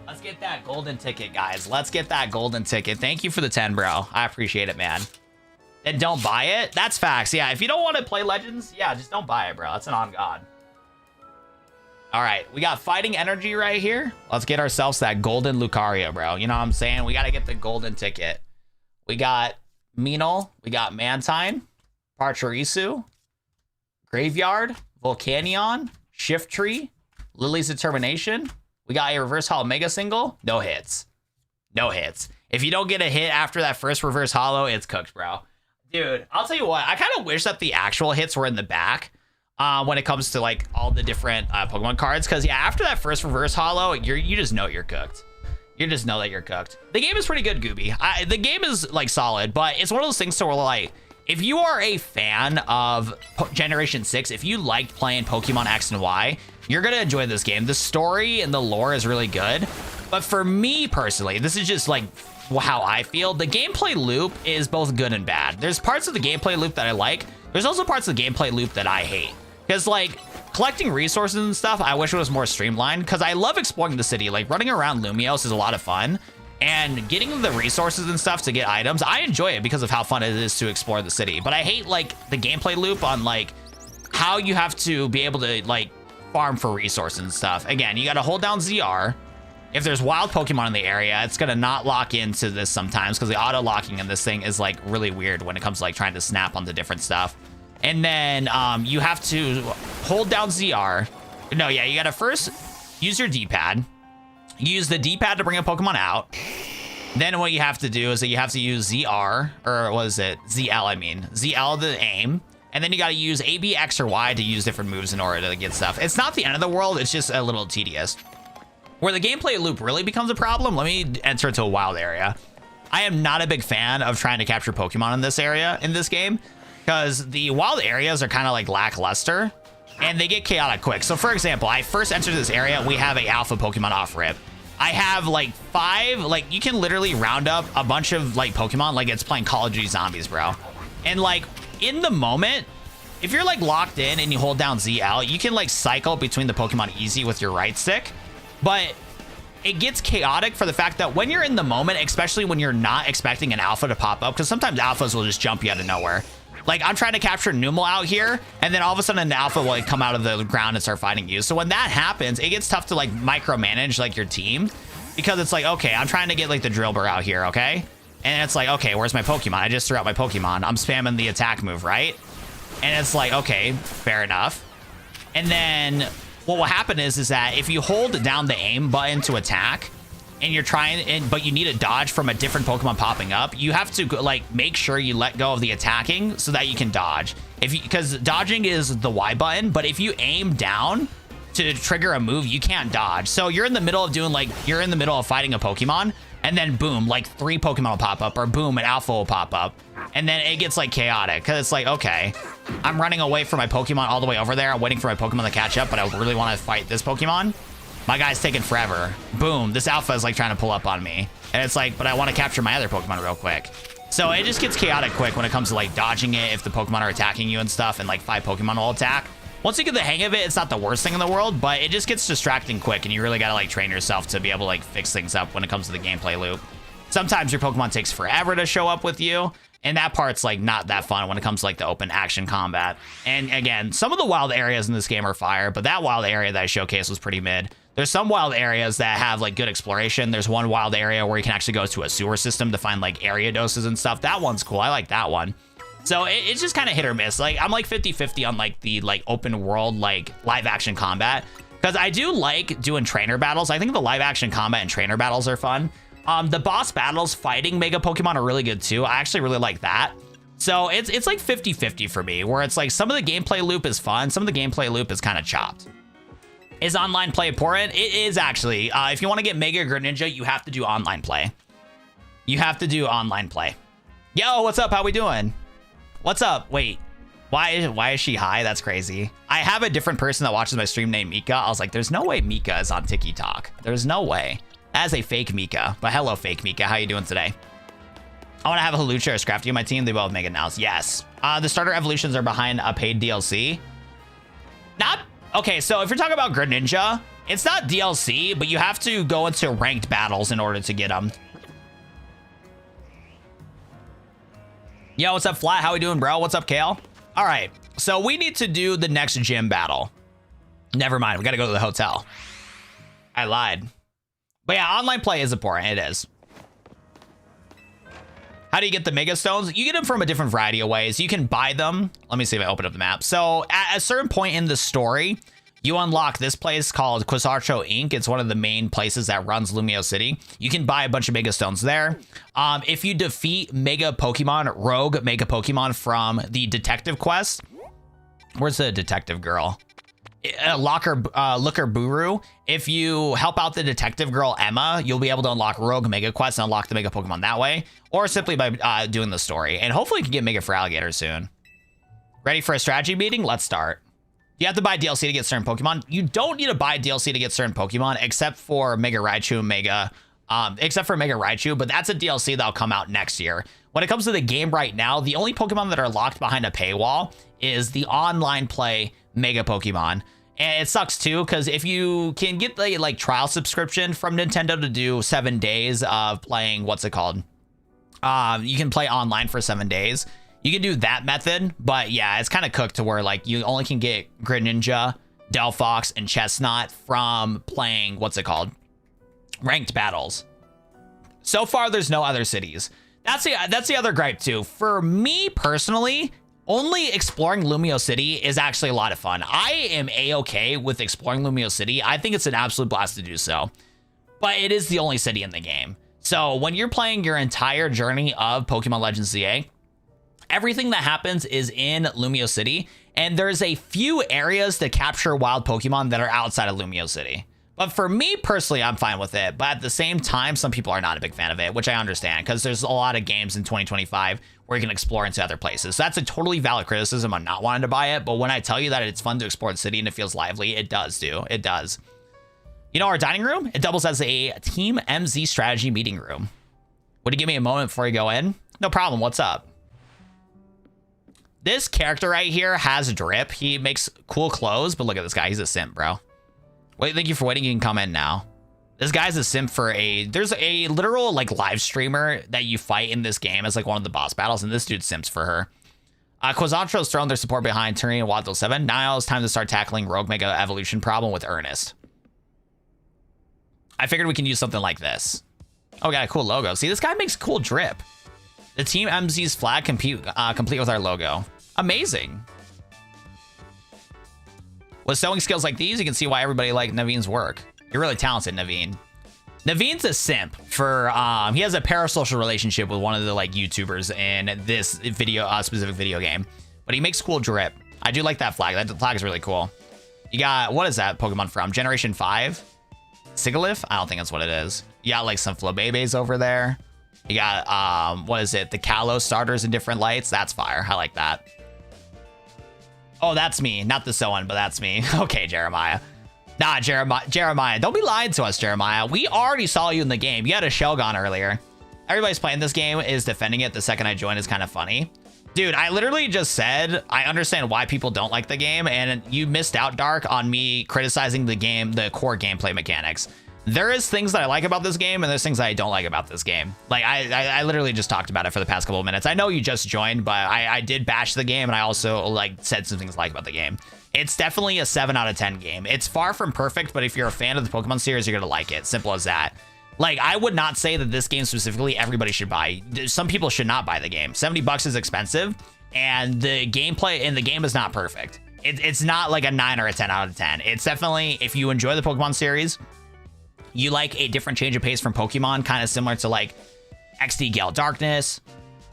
Let's get that golden ticket, guys. Let's get that golden ticket. Thank you for the 10, bro. I appreciate it, man. And don't buy it. That's facts. Yeah, if you don't want to play Legends, yeah, just don't buy it, bro. That's an on God. All right, we got Fighting Energy right here. Let's get ourselves that golden Lucario, bro. You know what I'm saying? We got to get the golden ticket. We got Minol. We got Mantine, Pachirisu, Graveyard, Volcanion, Shiftry, Lily's Determination. We got a Reverse Hollow Mega Single. No hits. No hits. If you don't get a hit after that first Reverse Hollow, it's cooked, bro. Dude, I'll tell you what. I kind of wish that the actual hits were in the back. When it comes to like all the different Pokemon cards, because yeah, after that first Reverse Hollow, you just know you're cooked. You just know that you're cooked. The game is pretty good, Gooby. The game is like solid, but it's one of those things to where like, if you are a fan of Generation 6, if you liked playing Pokemon X and Y, you're gonna enjoy this game. The story and the lore is really good, but for me personally, this is just like how I feel. The gameplay loop is both good and bad. There's parts of the gameplay loop that I like. There's also parts of the gameplay loop that I hate. Because like collecting resources and stuff, I wish it was more streamlined because I love exploring the city. Like running around Lumiose is a lot of fun, and getting the resources and stuff to get items, I enjoy it because of how fun it is to explore the city. But I hate like the gameplay loop on like how you have to be able to like farm for resources and stuff. Again, you got to hold down ZR. If there's wild Pokemon in the area, it's gonna not lock into this sometimes because the auto locking in this thing is like really weird when it comes to like trying to snap onto different stuff. And then you have to hold down ZR. No, yeah, you gotta first use your D-pad. Use the D-pad to bring a Pokemon out. Then what you have to do is that you have to use ZR, or what is it? ZL, I mean. ZL to aim. And then you gotta use A, B, X, or Y to use different moves in order to get stuff. It's not the end of the world, it's just a little tedious. Where the gameplay loop really becomes a problem, let me enter into a wild area. I am not a big fan of trying to capture Pokemon in this area, in this game, because the wild areas are kind of like lackluster and they get chaotic quick. So for example, I first entered this area, we have a alpha Pokemon off rip. I have like 5, like you can literally round up a bunch of like Pokemon like it's playing Call of Duty Zombies, bro. And like in the moment, if you're like locked in and you hold down ZL, you can like cycle between the Pokemon easy with your right stick. But it gets chaotic for the fact that when you're in the moment, especially when you're not expecting an alpha to pop up, because sometimes alphas will just jump you out of nowhere. Like I'm trying to capture Numel out here, and then all of a sudden an alpha will like come out of the ground and start fighting you. So when that happens, it gets tough to like micromanage like your team, because it's like, okay, I'm trying to get like the Drillbur out here, okay? And it's like, okay, where's my Pokemon? I just threw out my Pokemon. I'm spamming the attack move, right? And it's like, okay, fair enough. And then what will happen is that if you hold down the aim button to attack, and you're trying, but you need a dodge from a different Pokemon popping up, you have to like make sure you let go of the attacking so that you can dodge. Because dodging is the Y button, but if you aim down to trigger a move, you can't dodge. So you're in the middle of doing like, you're in the middle of fighting a Pokemon, and then boom, like 3 Pokemon will pop up, or boom, an alpha will pop up. And then it gets like chaotic, because it's like, okay, I'm running away from my Pokemon all the way over there. I'm waiting for my Pokemon to catch up, but I really want to fight this Pokemon. My guy's taking forever. Boom, this alpha is like trying to pull up on me. And it's like, but I want to capture my other Pokemon real quick. So it just gets chaotic quick when it comes to like dodging it if the Pokemon are attacking you and stuff, and like 5 Pokemon will attack. Once you get the hang of it, it's not the worst thing in the world, but it just gets distracting quick, and you really got to like train yourself to be able to like fix things up when it comes to the gameplay loop. Sometimes your Pokemon takes forever to show up with you, and that part's like not that fun when it comes to like the open action combat. And again, some of the wild areas in this game are fire, but that wild area that I showcased was pretty mid. There's some wild areas that have like good exploration. There's one wild area where you can actually go to a sewer system to find like area doses and stuff. That one's cool. I like that one. So it's just kind of hit or miss. Like I'm like 50-50 on like the like open world, like live action combat, because I do like doing trainer battles. I think the live action combat and trainer battles are fun. The boss battles fighting Mega Pokemon are really good too. I actually really like that. So it's like 50-50 for me, where it's like some of the gameplay loop is fun. Some of the gameplay loop is kind of chopped. Is online play important? It is actually. If you want to get Mega Greninja, you have to do online play. You have to do online play. Yo, what's up? How we doing? What's up? Wait, why is she high? That's crazy. I have a different person that watches my stream named Mika. I was like, there's no way Mika is on TikTok. There's no way. As a fake Mika. But hello, fake Mika. How you doing today? I want to have a Halucha or Scrafty on my team. They both have Mega Nows. Yes. The starter evolutions are behind a paid DLC. Not... Okay, so if you're talking about Greninja, it's not DLC, but you have to go into ranked battles in order to get them. Yo, what's up, Flat? How we doing, bro? What's up, Kale? All right, so we need to do the next gym battle. Never mind, we got to go to the hotel. I lied. But yeah, online play is important. It is. How do you get the Mega Stones? You get them from a different variety of ways. You can buy them. Let me see if I open up the map. So at a certain point in the story, you unlock this place called Quasarcho Inc. It's one of the main places that runs Lumiose City. You can buy a bunch of Mega Stones there. If you defeat Mega Pokemon, Rogue Mega Pokemon from the detective quest. Where's the detective girl? Looker Buru. If you help out the detective girl Emma, you'll be able to unlock Rogue Mega Quest and unlock the Mega Pokemon that way, or simply by doing the story. And hopefully you can get Mega for Alligator soon. Ready for a strategy meeting? Let's start. You have to buy DLC to get certain Pokemon. You don't need to buy DLC to get certain Pokemon, except for Mega Raichu and Mega except for Mega Raichu, but that's a DLC that'll come out next year. When it comes to the game right now, the only Pokemon that are locked behind a paywall is the online play Mega Pokemon. And it sucks too, because if you can get the like trial subscription from Nintendo to do 7 days of playing, what's it called? You can play online for 7 days. You can do that method, but yeah, it's kind of cooked to where like you only can get Greninja, Delphox, and Chestnut from playing, what's it called? Ranked battles. So far, there's no other cities. That's the other gripe too. For me personally, only exploring Lumiose City is actually a lot of fun. I am a-okay with exploring Lumiose City. I think it's an absolute blast to do so. But it is the only city in the game. So when you're playing your entire journey of Pokemon Legends ZA, everything that happens is in Lumiose City, and there's a few areas to capture wild Pokemon that are outside of Lumiose City. But for me personally, I'm fine with it. But at the same time, some people are not a big fan of it, which I understand, because there's a lot of games in 2025 where you can explore into other places. So that's a totally valid criticism on not wanting to buy it. But when I tell you that it's fun to explore the city and it feels lively, it does, do. It does. You know, our dining room, it doubles as a Team MZ strategy meeting room. Would you give me a moment before you go in? No problem. What's up? This character right here has drip. He makes cool clothes, but look at this guy. He's a simp, bro. Wait, thank you for waiting. You can come in now. This guy's a simp for there's a literal like live streamer that you fight in this game as like one of the boss battles, and this dude simps for her. Quasantro's thrown their support behind Turning and Waddle 7. Now it's time to start tackling Rogue Mega Evolution problem with Ernest. I figured we can use something like this. Oh, we got a cool logo. See, this guy makes cool drip. The Team MZ's flag complete with our logo. Amazing. With sewing skills like these, you can see why everybody liked Naveen's work. You're really talented, Naveen. Naveen's a simp for, he has a parasocial relationship with one of the like YouTubers in this video, specific video game. But he makes cool drip. I do like that flag. That flag is really cool. You got, what is that Pokemon from? Generation 5? Sigilyph? I don't think that's what it is. You got like some Flabébés over there. You got, what is it? The Kalos starters in different lights. That's fire. I like that. Oh, that's me. Not the Soan, but that's me. Okay, Jeremiah. Nah, Jeremiah. Don't be lying to us, Jeremiah. We already saw you in the game. You had a Shelgon earlier. Everybody's playing this game is defending it the second I joined is kind of funny. Dude, I literally just said, I understand why people don't like the game, and you missed out, Dark, on me criticizing the game, the core gameplay mechanics. There is things that I like about this game, and there's things that I don't like about this game. Like, I literally just talked about it for the past couple of minutes. I know you just joined, but I did bash the game, and I also, like, said some things I like about the game. It's definitely a 7 out of 10 game. It's far from perfect, but if you're a fan of the Pokemon series, you're gonna like it. Simple as that. Like, I would not say that this game specifically everybody should buy. Some people should not buy the game. 70 bucks is expensive, and the gameplay in the game is not perfect. It's not like a 9 or a 10 out of 10. It's definitely, if you enjoy the Pokemon series, you like a different change of pace from Pokemon, kind of similar to like XD Gale Darkness,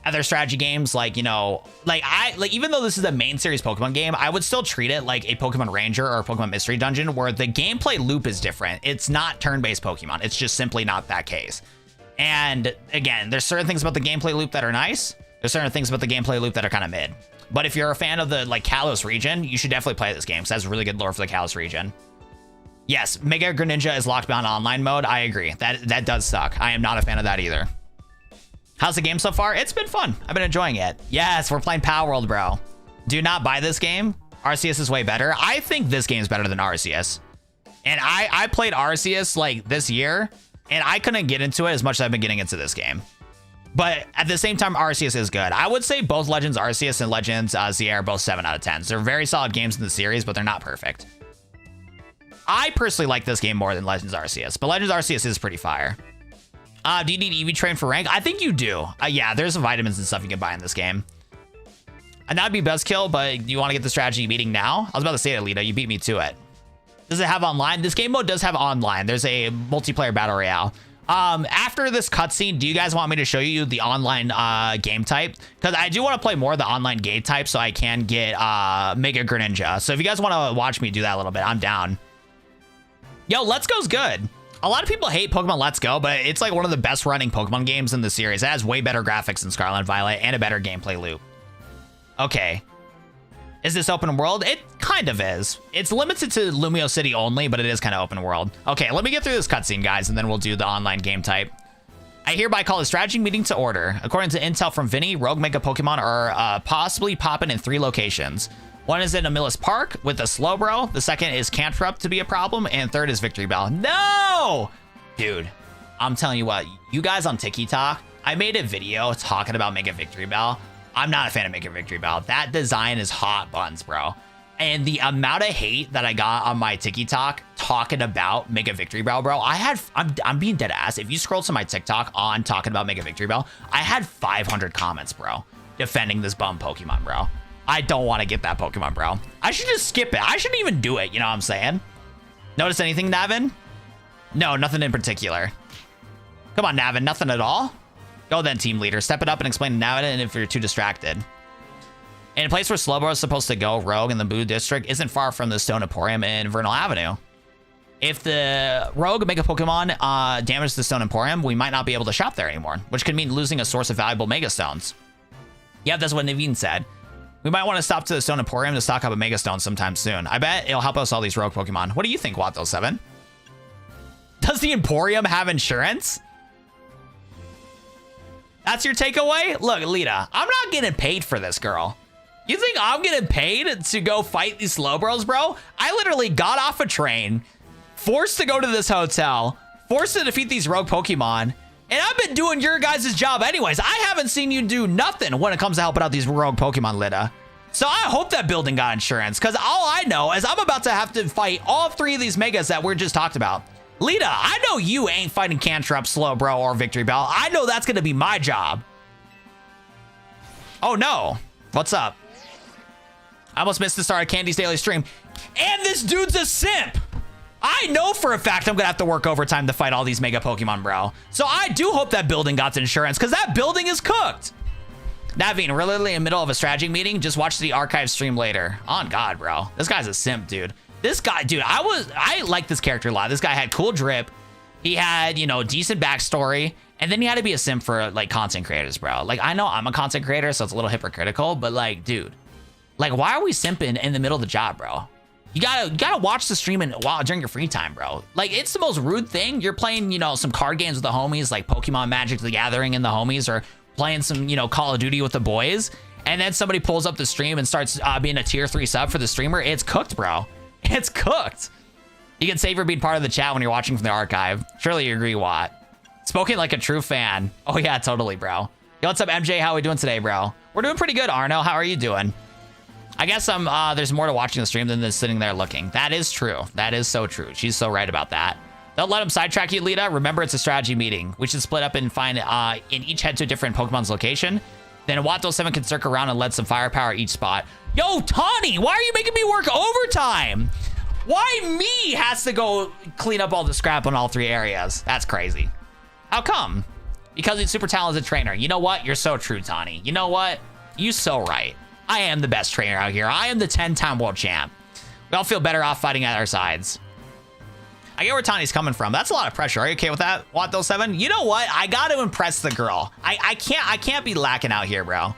other strategy games, like, you know, like even though this is a main series Pokemon game, I would still treat it like a Pokemon Ranger or a Pokemon Mystery Dungeon where the gameplay loop is different. It's not turn-based Pokemon. It's just simply not that case. And again, there's certain things about the gameplay loop that are nice. There's certain things about the gameplay loop that are kind of mid. But if you're a fan of the like Kalos region, you should definitely play this game because that's really good lore for the Kalos region. Yes, Mega Greninja is locked behind online mode. I agree. That does suck. I am not a fan of that either. How's the game so far? It's been fun. I've been enjoying it. Yes, we're playing Power World, bro. Do not buy this game. Arceus is way better. I think this game is better than Arceus. And I played Arceus like this year, and I couldn't get into it as much as I've been getting into this game. But at the same time, Arceus is good. I would say both Legends Arceus and Legends ZA are both 7 out of 10s. They're very solid games in the series, but they're not perfect. I personally like this game more than Legends Arceus, but Legends Arceus is pretty fire. Do you need EV Train for rank? I think you do. Yeah, there's some vitamins and stuff you can buy in this game. And that'd be Buzzkill, but you want to get the strategy meeting now? I was about to say it, Alita. You beat me to it. Does it have online? This game mode does have online. There's a multiplayer battle royale. After this cutscene, do you guys want me to show you the online game type? Because I do want to play more of the online game type so I can get Mega Greninja. So if you guys want to watch me do that a little bit, I'm down. Yo, Let's Go's good. A lot of people hate Pokemon Let's Go, but it's like one of the best running Pokemon games in the series. It has way better graphics than Scarlet and Violet and a better gameplay loop. Okay. Is this open world? It kind of is. It's limited to Lumiose City only, but it is kind of open world. Okay, let me get through this cutscene, guys, and then we'll do the online game type. I hereby call a strategy meeting to order. According to intel from Vinny, rogue mega Pokemon are possibly popping in 3 locations. One is in Lumiose Park with a Slowbro. The second is Cantrip to be a problem. And third is Victory Bell. No! Dude, I'm telling you what, you guys on TikTok, I made a video talking about Mega Victory Bell. I'm not a fan of Mega Victory Bell. That design is hot buns, bro. And the amount of hate that I got on my TikTok talking about Mega Victory Bell, bro, I'm being dead ass. If you scroll to my TikTok on talking about Mega Victory Bell, I had 500 comments, bro, defending this bum Pokemon, bro. I don't want to get that Pokemon, bro. I should just skip it. I shouldn't even do it. You know what I'm saying? Notice anything, Navin? No, nothing in particular. Come on, Navin, nothing at all? Go then, team leader. Step it up and explain to Navin if you're too distracted. In a place where Slowbro is supposed to go rogue in the Blue District isn't far from the Stone Emporium in Vernal Avenue. If the rogue Mega Pokemon damages the Stone Emporium, we might not be able to shop there anymore, which could mean losing a source of valuable Mega Stones. Yeah, that's what Naveen said. We might want to stop to the Stone Emporium to stock up a Mega Stone sometime soon. I bet it'll help us all these rogue Pokemon. What do you think, Watto7? Does the Emporium have insurance? That's your takeaway? Look, Lita, I'm not getting paid for this, girl. You think I'm getting paid to go fight these Slowbros, bro? I literally got off a train, forced to go to this hotel, forced to defeat these rogue Pokemon, and I've been doing your guys' job anyways. I haven't seen you do nothing when it comes to helping out these rogue Pokemon, Lita. So I hope that building got insurance, because all I know is I'm about to have to fight all 3 of these Megas that we just talked about. Lita, I know you ain't fighting Cantrip, Slowbro, or Victory Bell. I know that's going to be my job. Oh, no. What's up? I almost missed the start of Candy's daily stream. And this dude's a simp. I know for a fact I'm going to have to work overtime to fight all these Mega Pokemon, bro. So I do hope that building got insurance, because that building is cooked. Naveen, we're literally in the middle of a strategy meeting. Just watch the archive stream later. On God, bro. This guy's a simp, dude. This guy, dude, I like this character a lot. This guy had cool drip. He had, you know, decent backstory. And then he had to be a simp for, like, content creators, bro. Like, I know I'm a content creator, so it's a little hypocritical. But, like, dude, like, why are we simping in the middle of the job, bro? You gotta watch the stream during your free time, bro. Like, it's the most rude thing. You're playing, you know, some card games with the homies, like Pokemon Magic the Gathering and the homies, or playing some, you know, Call of Duty with the boys. And then somebody pulls up the stream and starts being a tier 3 sub for the streamer. It's cooked, bro. It's cooked. You can savor being part of the chat when you're watching from the archive. Surely you agree, Watt. Spoken like a true fan. Oh, yeah, totally, bro. Yo, what's up, MJ? How we doing today, bro? We're doing pretty good, Arno. How are you doing? I guess there's more to watching the stream than just sitting there looking. That is true. That is so true. She's so right about that. Don't let him sidetrack you, Lita. Remember, it's a strategy meeting. We should split up and find in each head to a different Pokemon's location. Then Watto7 can circle around and let some firepower each spot. Yo, Tawny, why are you making me work overtime? Why me has to go clean up all the scrap on all 3 areas? That's crazy. How come? Because he's super talented trainer. You know what? You're so true, Tawny. You know what? You so right. I am the best trainer out here. I am the 10-time world champ. We all feel better off fighting at our sides. I get where Tawny's coming from. That's a lot of pressure. Are you okay with that, Watto7? You know what? I got to impress the girl. I can't be lacking out here, bro.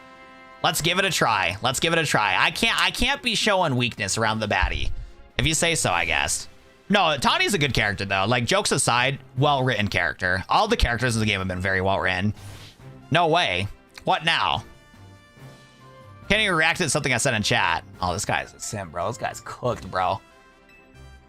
Let's give it a try. Let's give it a try. I can't be showing weakness around the baddie. If you say so, I guess. No, Tawny's a good character, though. Like, jokes aside, well-written character. All the characters in the game have been very well-written. No way. What now? Can't even react to something I said in chat. Oh, this guy's a simp, bro. This guy's cooked, bro.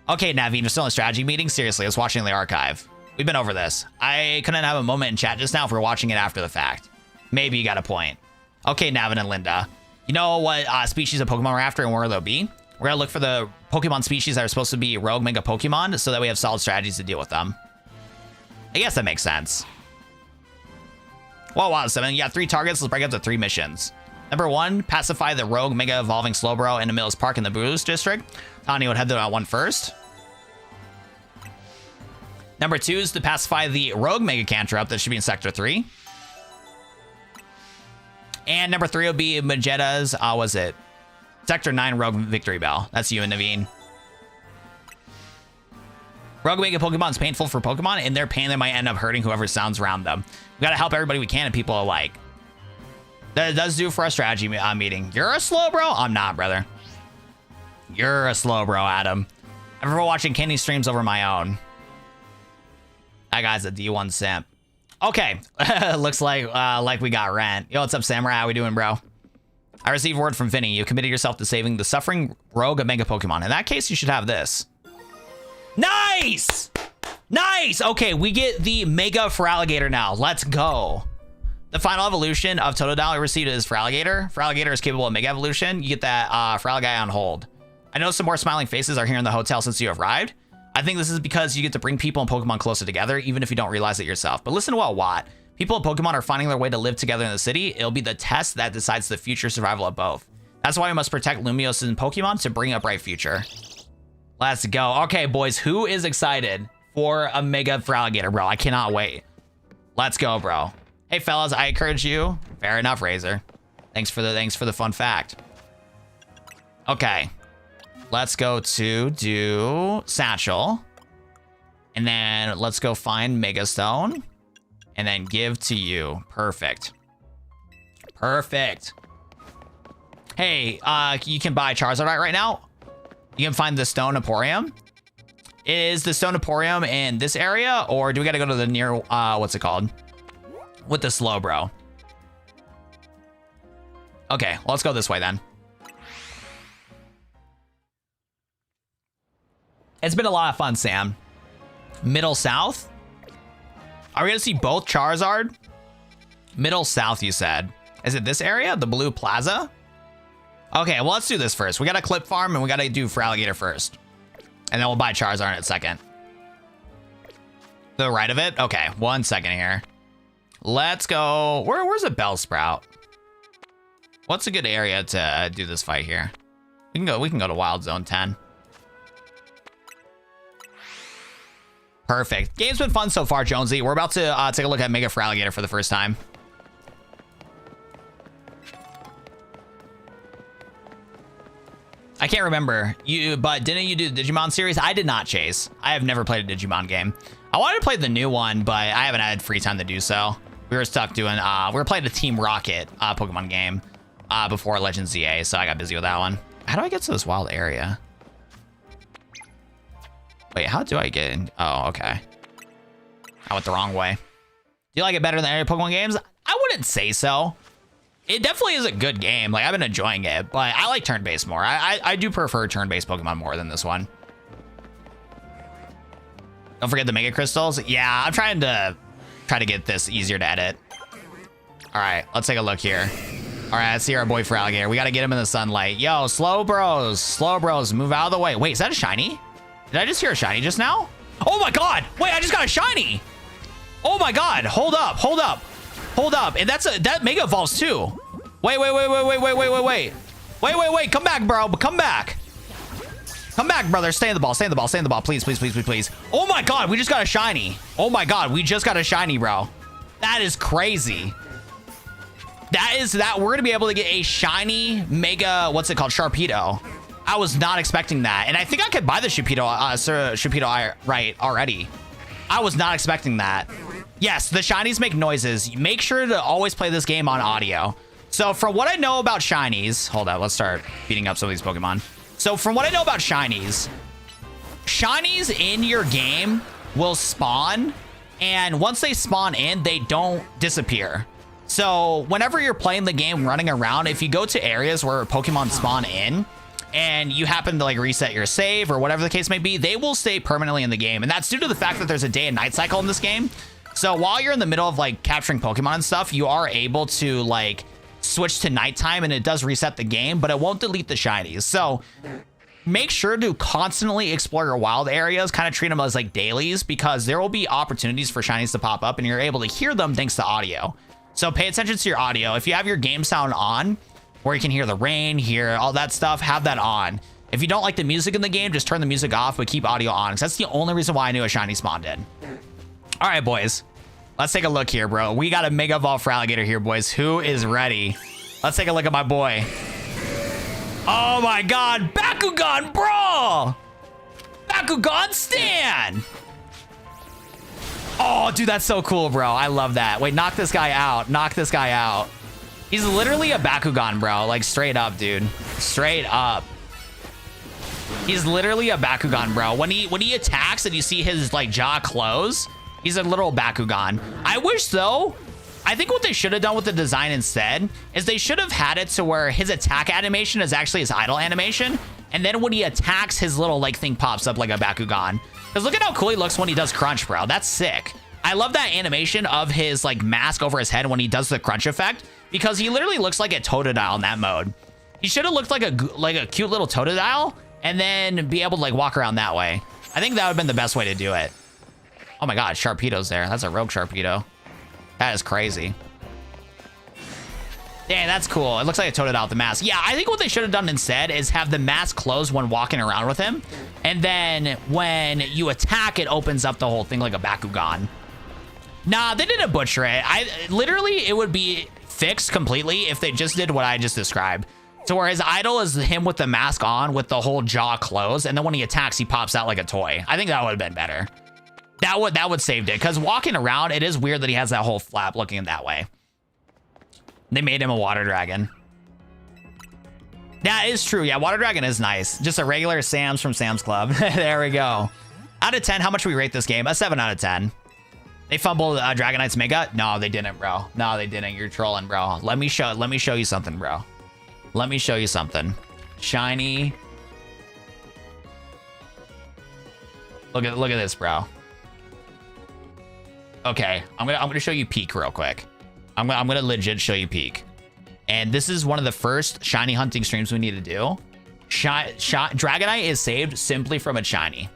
Okay, Naveen, we're still in a strategy meeting? Seriously, let's watch it in the archive. We've been over this. I couldn't have a moment in chat just now if we're watching it after the fact. Maybe you got a point. Okay, Navin and Linda. You know what species of Pokemon we're after and where they'll be? We're going to look for the Pokemon species that are supposed to be rogue Mega Pokemon so that we have solid strategies to deal with them. I guess that makes sense. Well, wow, 7. You got 3 targets. Let's break up to 3 missions. Number 1, pacify the rogue Mega Evolving Slowbro in the Lumiose Park in the Blues District. Tawny would head to that one first. Number 2 is to pacify the rogue Mega Cantrip that should be in Sector 3. And number 3 will be Majetta's, was it? Sector 9 Rogue Victory Bell. That's you and Naveen. Rogue Mega Pokemon is painful for Pokemon, and their pain, they might end up hurting whoever sounds around them. We gotta help everybody we can and people alike. That does do for a strategy meeting. You're a slow, bro? I'm not, brother. You're a slow bro, Adam. I prefer watching Kenny streams over my own. That guy's a D1 simp. Okay, looks like we got Rent. Yo, what's up, Samurai? How we doing, bro? I received word from Vinny. You committed yourself to saving the suffering rogue of Mega Pokemon. In that case, you should have this. Nice! Nice! Okay, we get the Mega Feraligatr now. Let's go. The final evolution of Totodile received is Feraligatr. Feraligatr is capable of Mega Evolution. You get that Feraligatr on hold. I know some more smiling faces are here in the hotel since you have arrived. I think this is because you get to bring people and Pokemon closer together, even if you don't realize it yourself. But listen to what Watt. People and Pokemon are finding their way to live together in the city. It'll be the test that decides the future survival of both. That's why we must protect Lumiose and Pokemon to bring a bright future. Let's go. Okay, boys, who is excited for a Mega Feraligatr, bro? I cannot wait. Let's go, bro. Hey, fellas, I encourage you. Fair enough, Razor. Thanks for the fun fact. Okay. Let's go to do Satchel. And then let's go find Mega Stone. And then give to you. Perfect. Perfect. Hey, you can buy Charizard right now. You can find the Stone Emporium. Is the Stone Emporium in this area? Or do we got to go to the near, what's it called? With the slow bro. Okay, well, let's go this way then. It's been a lot of fun, Sam. Middle South? Are we gonna see both Charizard? Middle South, you said. Is it this area? The Blue Plaza? Okay, well, let's do this first. We gotta clip farm and we gotta do Feraligatr first. And then we'll buy Charizard in a second. The right of it? Okay, 1 second here. Let's go. Where's a Bellsprout? What's a good area to do this fight here? We can go to Wild Zone 10. Perfect. Game's been fun so far, Jonesy. We're about to take a look at Mega Feraligatr for the first time. I can't remember. But didn't you do the Digimon series? I did not, Chase. I have never played a Digimon game. I wanted to play the new one, but I haven't had free time to do so. We were stuck doing, we were playing the Team Rocket Pokemon game before Legends ZA, so I got busy with that one. How do I get to this wild area? Wait, how do I get in? Oh, okay. I went the wrong way. Do you like it better than any Pokemon games? I wouldn't say so. It definitely is a good game. Like, I've been enjoying it, but I like turn-based more. I do prefer turn-based Pokemon more than this one. Don't forget the Mega Crystals. Yeah, I'm trying to get this easier to edit. All right, let's take a look here. All right, let's see our boy Feraligatr. We got to get him in the sunlight. Yo, slow bros, move out of the way. Wait, is that a shiny? Did I just hear a shiny just now? Oh my God, wait, I just got a shiny. Oh my God, hold up. And that Mega Evolves too. Wait, come back, bro, come back. Come back, brother, stay in the ball, please. Oh my God, we just got a shiny. Oh my God, we just got a shiny, bro. That is crazy. We're gonna be able to get a shiny Mega, what's it called, Sharpedo. I was not expecting that. And I think I could buy the Sharpedo right already. I was not expecting that. Yes, the shinies make noises. Make sure to always play this game on audio. So from what I know about shinies, hold on, let's start beating up some of these Pokemon. So from what I know about shinies in your game will spawn, and once they spawn in, they don't disappear. So whenever you're playing the game running around, if you go to areas where Pokemon spawn in, and you happen to like reset your save or whatever the case may be, they will stay permanently in the game. And that's due to the fact that there's a day and night cycle in this game. So while you're in the middle of like capturing Pokemon and stuff, you are able to like switch to nighttime and it does reset the game, but it won't delete the shinies. So make sure to constantly explore your wild areas, kind of treat them as like dailies, because there will be opportunities for shinies to pop up and you're able to hear them thanks to audio. So pay attention to your audio. If you have your game sound on, where you can hear the rain, hear all that stuff, have that on. If you don't like the music in the game, just turn the music off, but keep audio on, because that's the only reason why I knew a shiny spawned in. All right, boys. Let's take a look here, bro. We got a Mega Evolve Feraligatr here, boys. Who is ready? Let's take a look at my boy. Oh my God, Bakugan, bro! Bakugan Stan! Oh, dude, that's so cool, bro. I love that. Wait, knock this guy out. He's literally a Bakugan, bro. Like, straight up, dude. Straight up. He's literally a Bakugan, bro. When he attacks and you see his like jaw close, he's a literal Bakugan. I wish though, I think what they should have done with the design instead is they should have had it to where his attack animation is actually his idle animation. And then when he attacks, his little like thing pops up like a Bakugan. Because look at how cool he looks when he does crunch, bro. That's sick. I love that animation of his like mask over his head when he does the crunch effect, because he literally looks like a Totodile in that mode. He should have looked like a cute little Totodile and then be able to like walk around that way. I think that would have been the best way to do it. Oh my God, Sharpedo's there. That's a rogue Sharpedo. That is crazy. Dang, that's cool. It looks like a Totodile with the mask. Yeah, I think what they should have done instead is have the mask closed when walking around with him. And then when you attack, it opens up the whole thing like a Bakugan. Nah, they didn't butcher it. Literally, it would be fixed completely if they just did what I just described. So where his idol is him with the mask on with the whole jaw closed, and then when he attacks, he pops out like a toy. I think that would have been better. That would saved it, because walking around, it is weird that he has that whole flap looking that way. They made him a water dragon. That is true. Yeah, water dragon is nice. Just a regular Sam's from Sam's Club. There we go. Out of 10, how much do we rate this game? A 7 out of 10. They fumbled Dragonite's Mega? No, they didn't, bro. No, they didn't. You're trolling, bro. Let me show you something, bro. Let me show you something. Shiny. Look at this, bro. Okay, I'm gonna show you Peak real quick. I'm gonna legit show you Peak. And this is one of the first shiny hunting streams we need to do. Dragonite is saved simply from a shiny.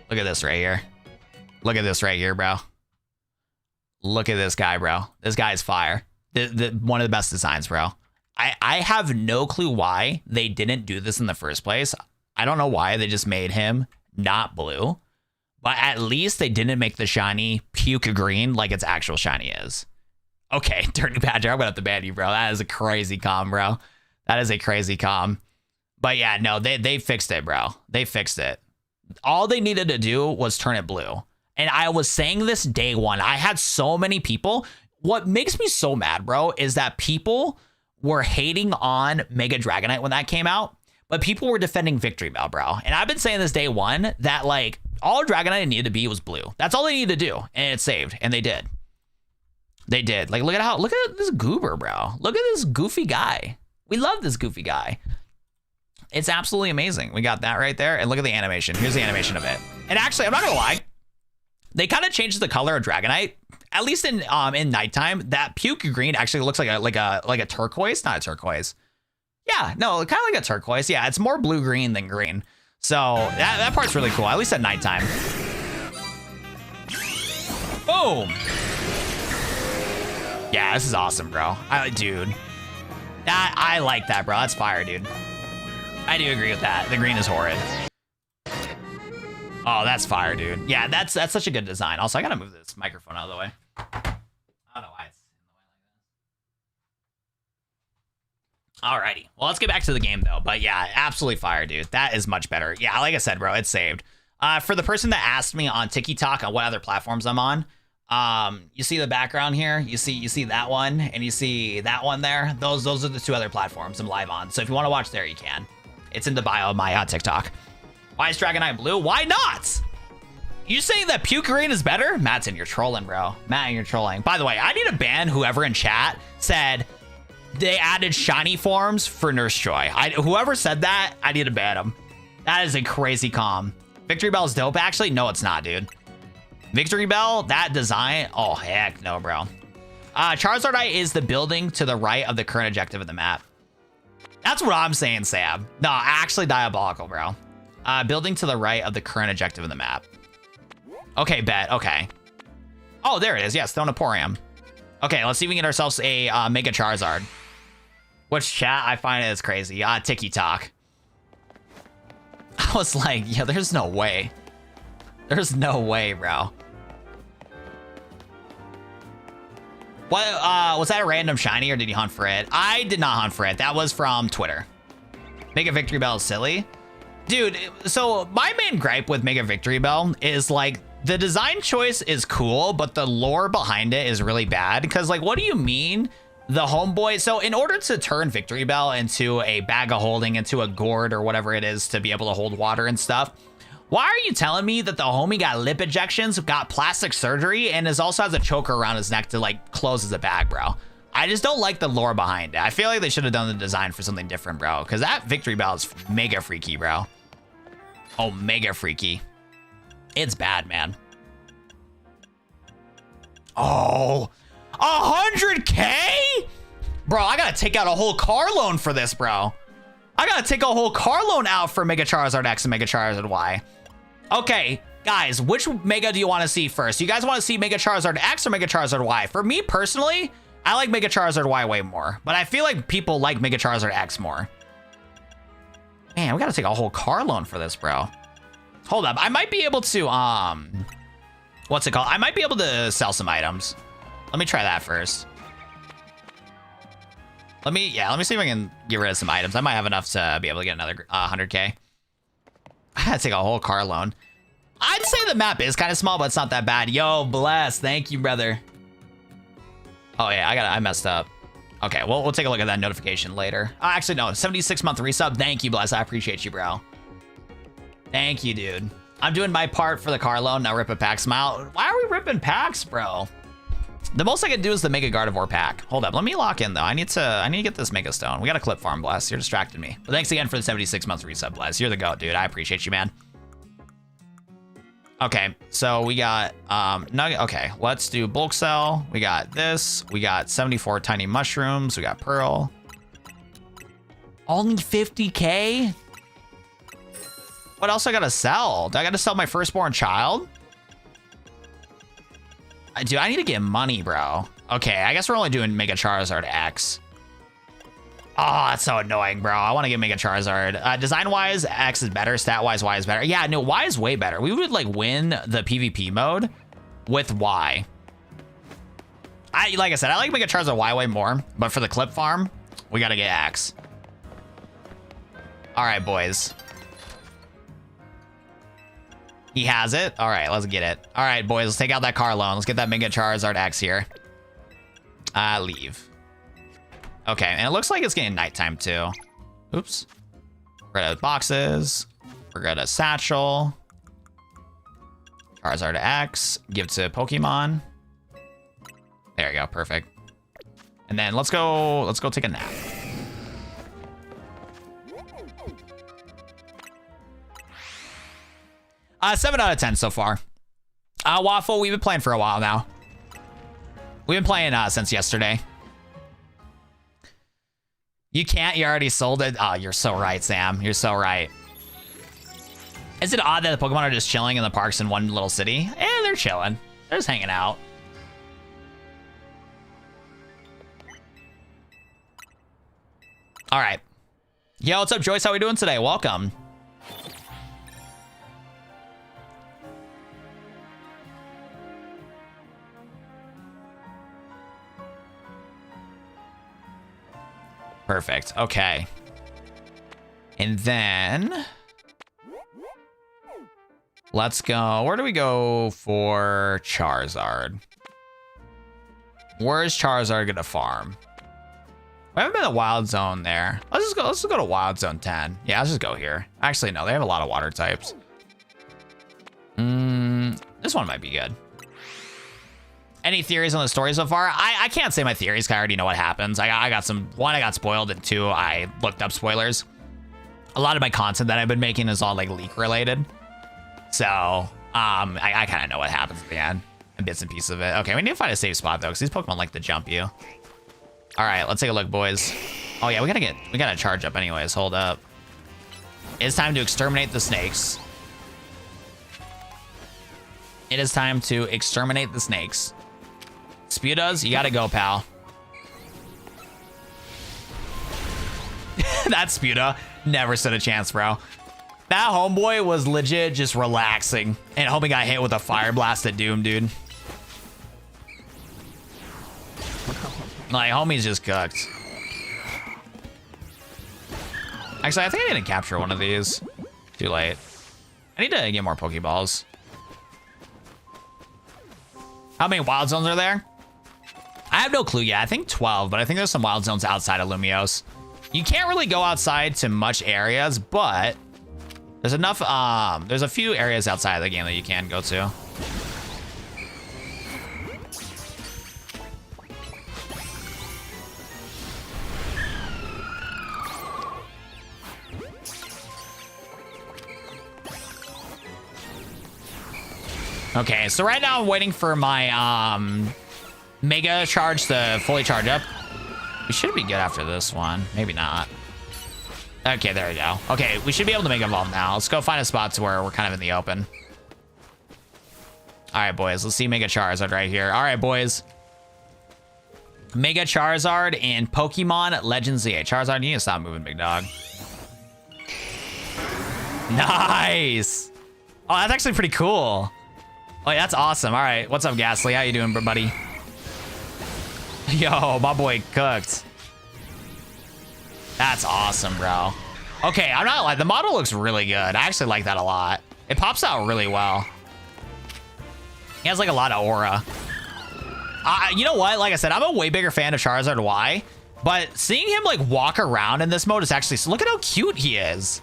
Look at this right here. Look at this right here, bro. Look at this guy, bro. This guy is fire. One of the best designs, bro. I have no clue why they didn't do this in the first place. I don't know why they just made him not blue. But at least they didn't make the shiny puke green like its actual shiny is. Okay, Dirty Badger, I'm gonna have to ban you, bro. That is a crazy comm, bro. That is a crazy comm. But yeah, no, they fixed it, bro. They fixed it. All they needed to do was turn it blue. And I was saying this day one. I had so many people. What makes me so mad, bro, is that people were hating on Mega Dragonite when that came out, but people were defending Victory Bell, bro. And I've been saying this day one that like all Dragonite needed to be was blue. That's all they needed to do, and it saved, and they did. They did. Like, look at this goober, bro. Look at this goofy guy. We love this goofy guy. It's absolutely amazing. We got that right there, and look at the animation. Here's the animation of it. And actually, I'm not gonna lie, they kind of changed the color of Dragonite. At least in nighttime, that puke green actually looks like a turquoise, not a turquoise. Yeah, no, kind of like a turquoise. Yeah, it's more blue green than green. So that part's really cool, at least at nighttime. Boom. Yeah, this is awesome, bro. Dude, I like that, bro. That's fire, dude. I do agree with that. The green is horrid. Oh, that's fire, dude. Yeah, that's such a good design. Also, I gotta move this microphone out of the way. I don't know why it's in the way like this. Alrighty. Well, let's get back to the game, though. But yeah, absolutely fire, dude. That is much better. Yeah, like I said, bro, it's saved. For the person that asked me on TikTok on what other platforms I'm on, you see the background here? You see that one, and you see that one there? Those are the two other platforms I'm live on. So if you want to watch there, you can. It's in the bio of my TikTok. Why is Dragonite blue? Why not? You saying that puke green is better? Madsen, you're trolling, bro. Matt, you're trolling. By the way, I need to ban whoever in chat said they added shiny forms for Nurse Joy. Whoever said that, I need to ban them. That is a crazy comm. Victory Bell is dope. Actually, no, it's not, dude. Victory Bell, that design, oh, heck no, bro. Charizardite is the building to the right of the current objective of the map. That's what I'm saying, Sam. No, actually diabolical, bro. Building to the right of the current objective of the map. Okay, bet. Okay. Oh, there it is. Yes, Thonaporium. Okay, let's see if we can get ourselves a Mega Charizard. Which chat, I find it is crazy. Tiki Talk. I was like, yeah, there's no way. There's no way, bro. What, was that a random shiny or did you hunt for it? I did not hunt for it. That was from Twitter. Mega Victory Bell is silly. Dude, so my main gripe with Mega Victory Bell is like the design choice is cool, but the lore behind it is really bad. Because like, what do you mean the homeboy. So in order to turn Victory Bell into a bag of holding, into a gourd or whatever it is to be able to hold water and stuff, why are you telling me that the homie got lip ejections, got plastic surgery, and also has a choker around his neck to like close the bag, bro? I just don't like the lore behind it. I feel like they should have done the design for something different, bro. Because that Victory Bell is mega freaky, bro. Oh, mega freaky. It's bad, man. Oh, 100K? Bro, I gotta take out a whole car loan for this, bro. I gotta take a whole car loan out for Mega Charizard X and Mega Charizard Y. Okay, guys, which Mega do you want to see first? You guys want to see Mega Charizard X or Mega Charizard Y? For me personally, I like Mega Charizard Y way more, but I feel like people like Mega Charizard X more. Man, we gotta take a whole car loan for this, bro. Hold up, I might be able to, what's it called? I might be able to sell some items. Let me try that first. Let me see if I can get rid of some items. I might have enough to be able to get another 100K. I gotta take a whole car loan. I'd say the map is kind of small, but it's not that bad. Yo, bless, thank you, brother. Oh yeah, I messed up. Okay, well, we'll take a look at that notification later. Actually, no, 76-month resub. Thank you, bless. I appreciate you, bro. Thank you, dude. I'm doing my part for the car loan. Now rip a pack smile. Why are we ripping packs, bro? The most I can do is the Mega Gardevoir pack. Hold up, let me lock in though. I need to get this Mega Stone. We got a clip farm, bless. You're distracting me. But thanks again for the 76-month resub, bless. You're the GOAT, dude. I appreciate you, man. Okay, so we got nugget. Okay, let's do bulk sell. We got this. We got 74 tiny mushrooms. We got pearl. Only 50K? What else I gotta sell? Do I gotta sell my firstborn child? Dude, I need to get money, bro. Okay, I guess we're only doing Mega Charizard X. Oh, that's so annoying, bro. I want to get Mega Charizard. Design-wise, X is better. Stat-wise, Y is better. Yeah, no, Y is way better. We would, like, win the PvP mode with Y. Like I said, I like Mega Charizard Y way more, but for the clip farm, we got to get X. All right, boys. He has it. All right, let's get it. All right, boys, let's take out that car loan. Let's get that Mega Charizard X here. Leave. Okay, and it looks like it's getting nighttime too. Oops. We're out of boxes. We're good at Satchel. Charizard X. Give to Pokemon. There you go, perfect. And then let's go take a nap. Seven out of 10 so far. Waffle, we've been playing for a while now. We've been playing since yesterday. You can't, you already sold it. Oh, you're so right, Sam. You're so right. Is it odd that the Pokemon are just chilling in the parks in one little city? They're chilling. They're just hanging out. All right. Yo, what's up, Joyce? How we doing today? Welcome. Perfect. Okay. And then let's go. Where do we go for Charizard? Where is Charizard gonna farm? We haven't been in the Wild Zone there. Let's just go to Wild Zone 10. Yeah, let's just go here. Actually, no, they have a lot of water types. This one might be good. Any theories on the story so far? I can't say my theories, 'cause I already know what happens. I got some, one, I got spoiled, and two, I looked up spoilers. A lot of my content that I've been making is all like leak related. So, I kind of know what happens at the end, and bits and pieces of it. Okay, we need to find a safe spot though, because these Pokemon like to jump you. All right, let's take a look, boys. Oh yeah, we gotta charge up anyways, hold up. It's time to exterminate the snakes. It is time to exterminate the snakes. Spudas, you gotta go, pal. That Spuda never stood a chance, bro. That homeboy was legit just relaxing, and homie got hit with a fire blast at Doom, dude. Like, homie's just cooked. Actually, I think I didn't capture one of these. Too late. I need to get more Pokeballs. How many Wild Zones are there? I have no clue yet. I think 12, but I think there's some wild zones outside of Lumiose. You can't really go outside to much areas, but there's enough, there's a few areas outside of the game that you can go to. Okay, so right now I'm waiting for my Mega Charge to fully charge up. We should be good after this one. Maybe not. Okay, there we go. Okay, we should be able to Mega Evolve now. Let's go find a spot to where we're kind of in the open. All right, boys. Let's see Mega Charizard right here. All right, boys. Mega Charizard and Pokemon Legends ZA. Charizard, you need to stop moving, big dog. Nice. Oh, that's actually pretty cool. Oh, yeah, that's awesome. All right, what's up, Ghastly? How you doing, buddy? Yo, my boy cooked. That's awesome, bro. Okay, I'm not like the model looks really good. I actually like that a lot. It pops out really well. He has like a lot of aura. You know what? Like I said, I'm a way bigger fan of Charizard Y, but seeing him like walk around in this mode is actually, look at how cute he is.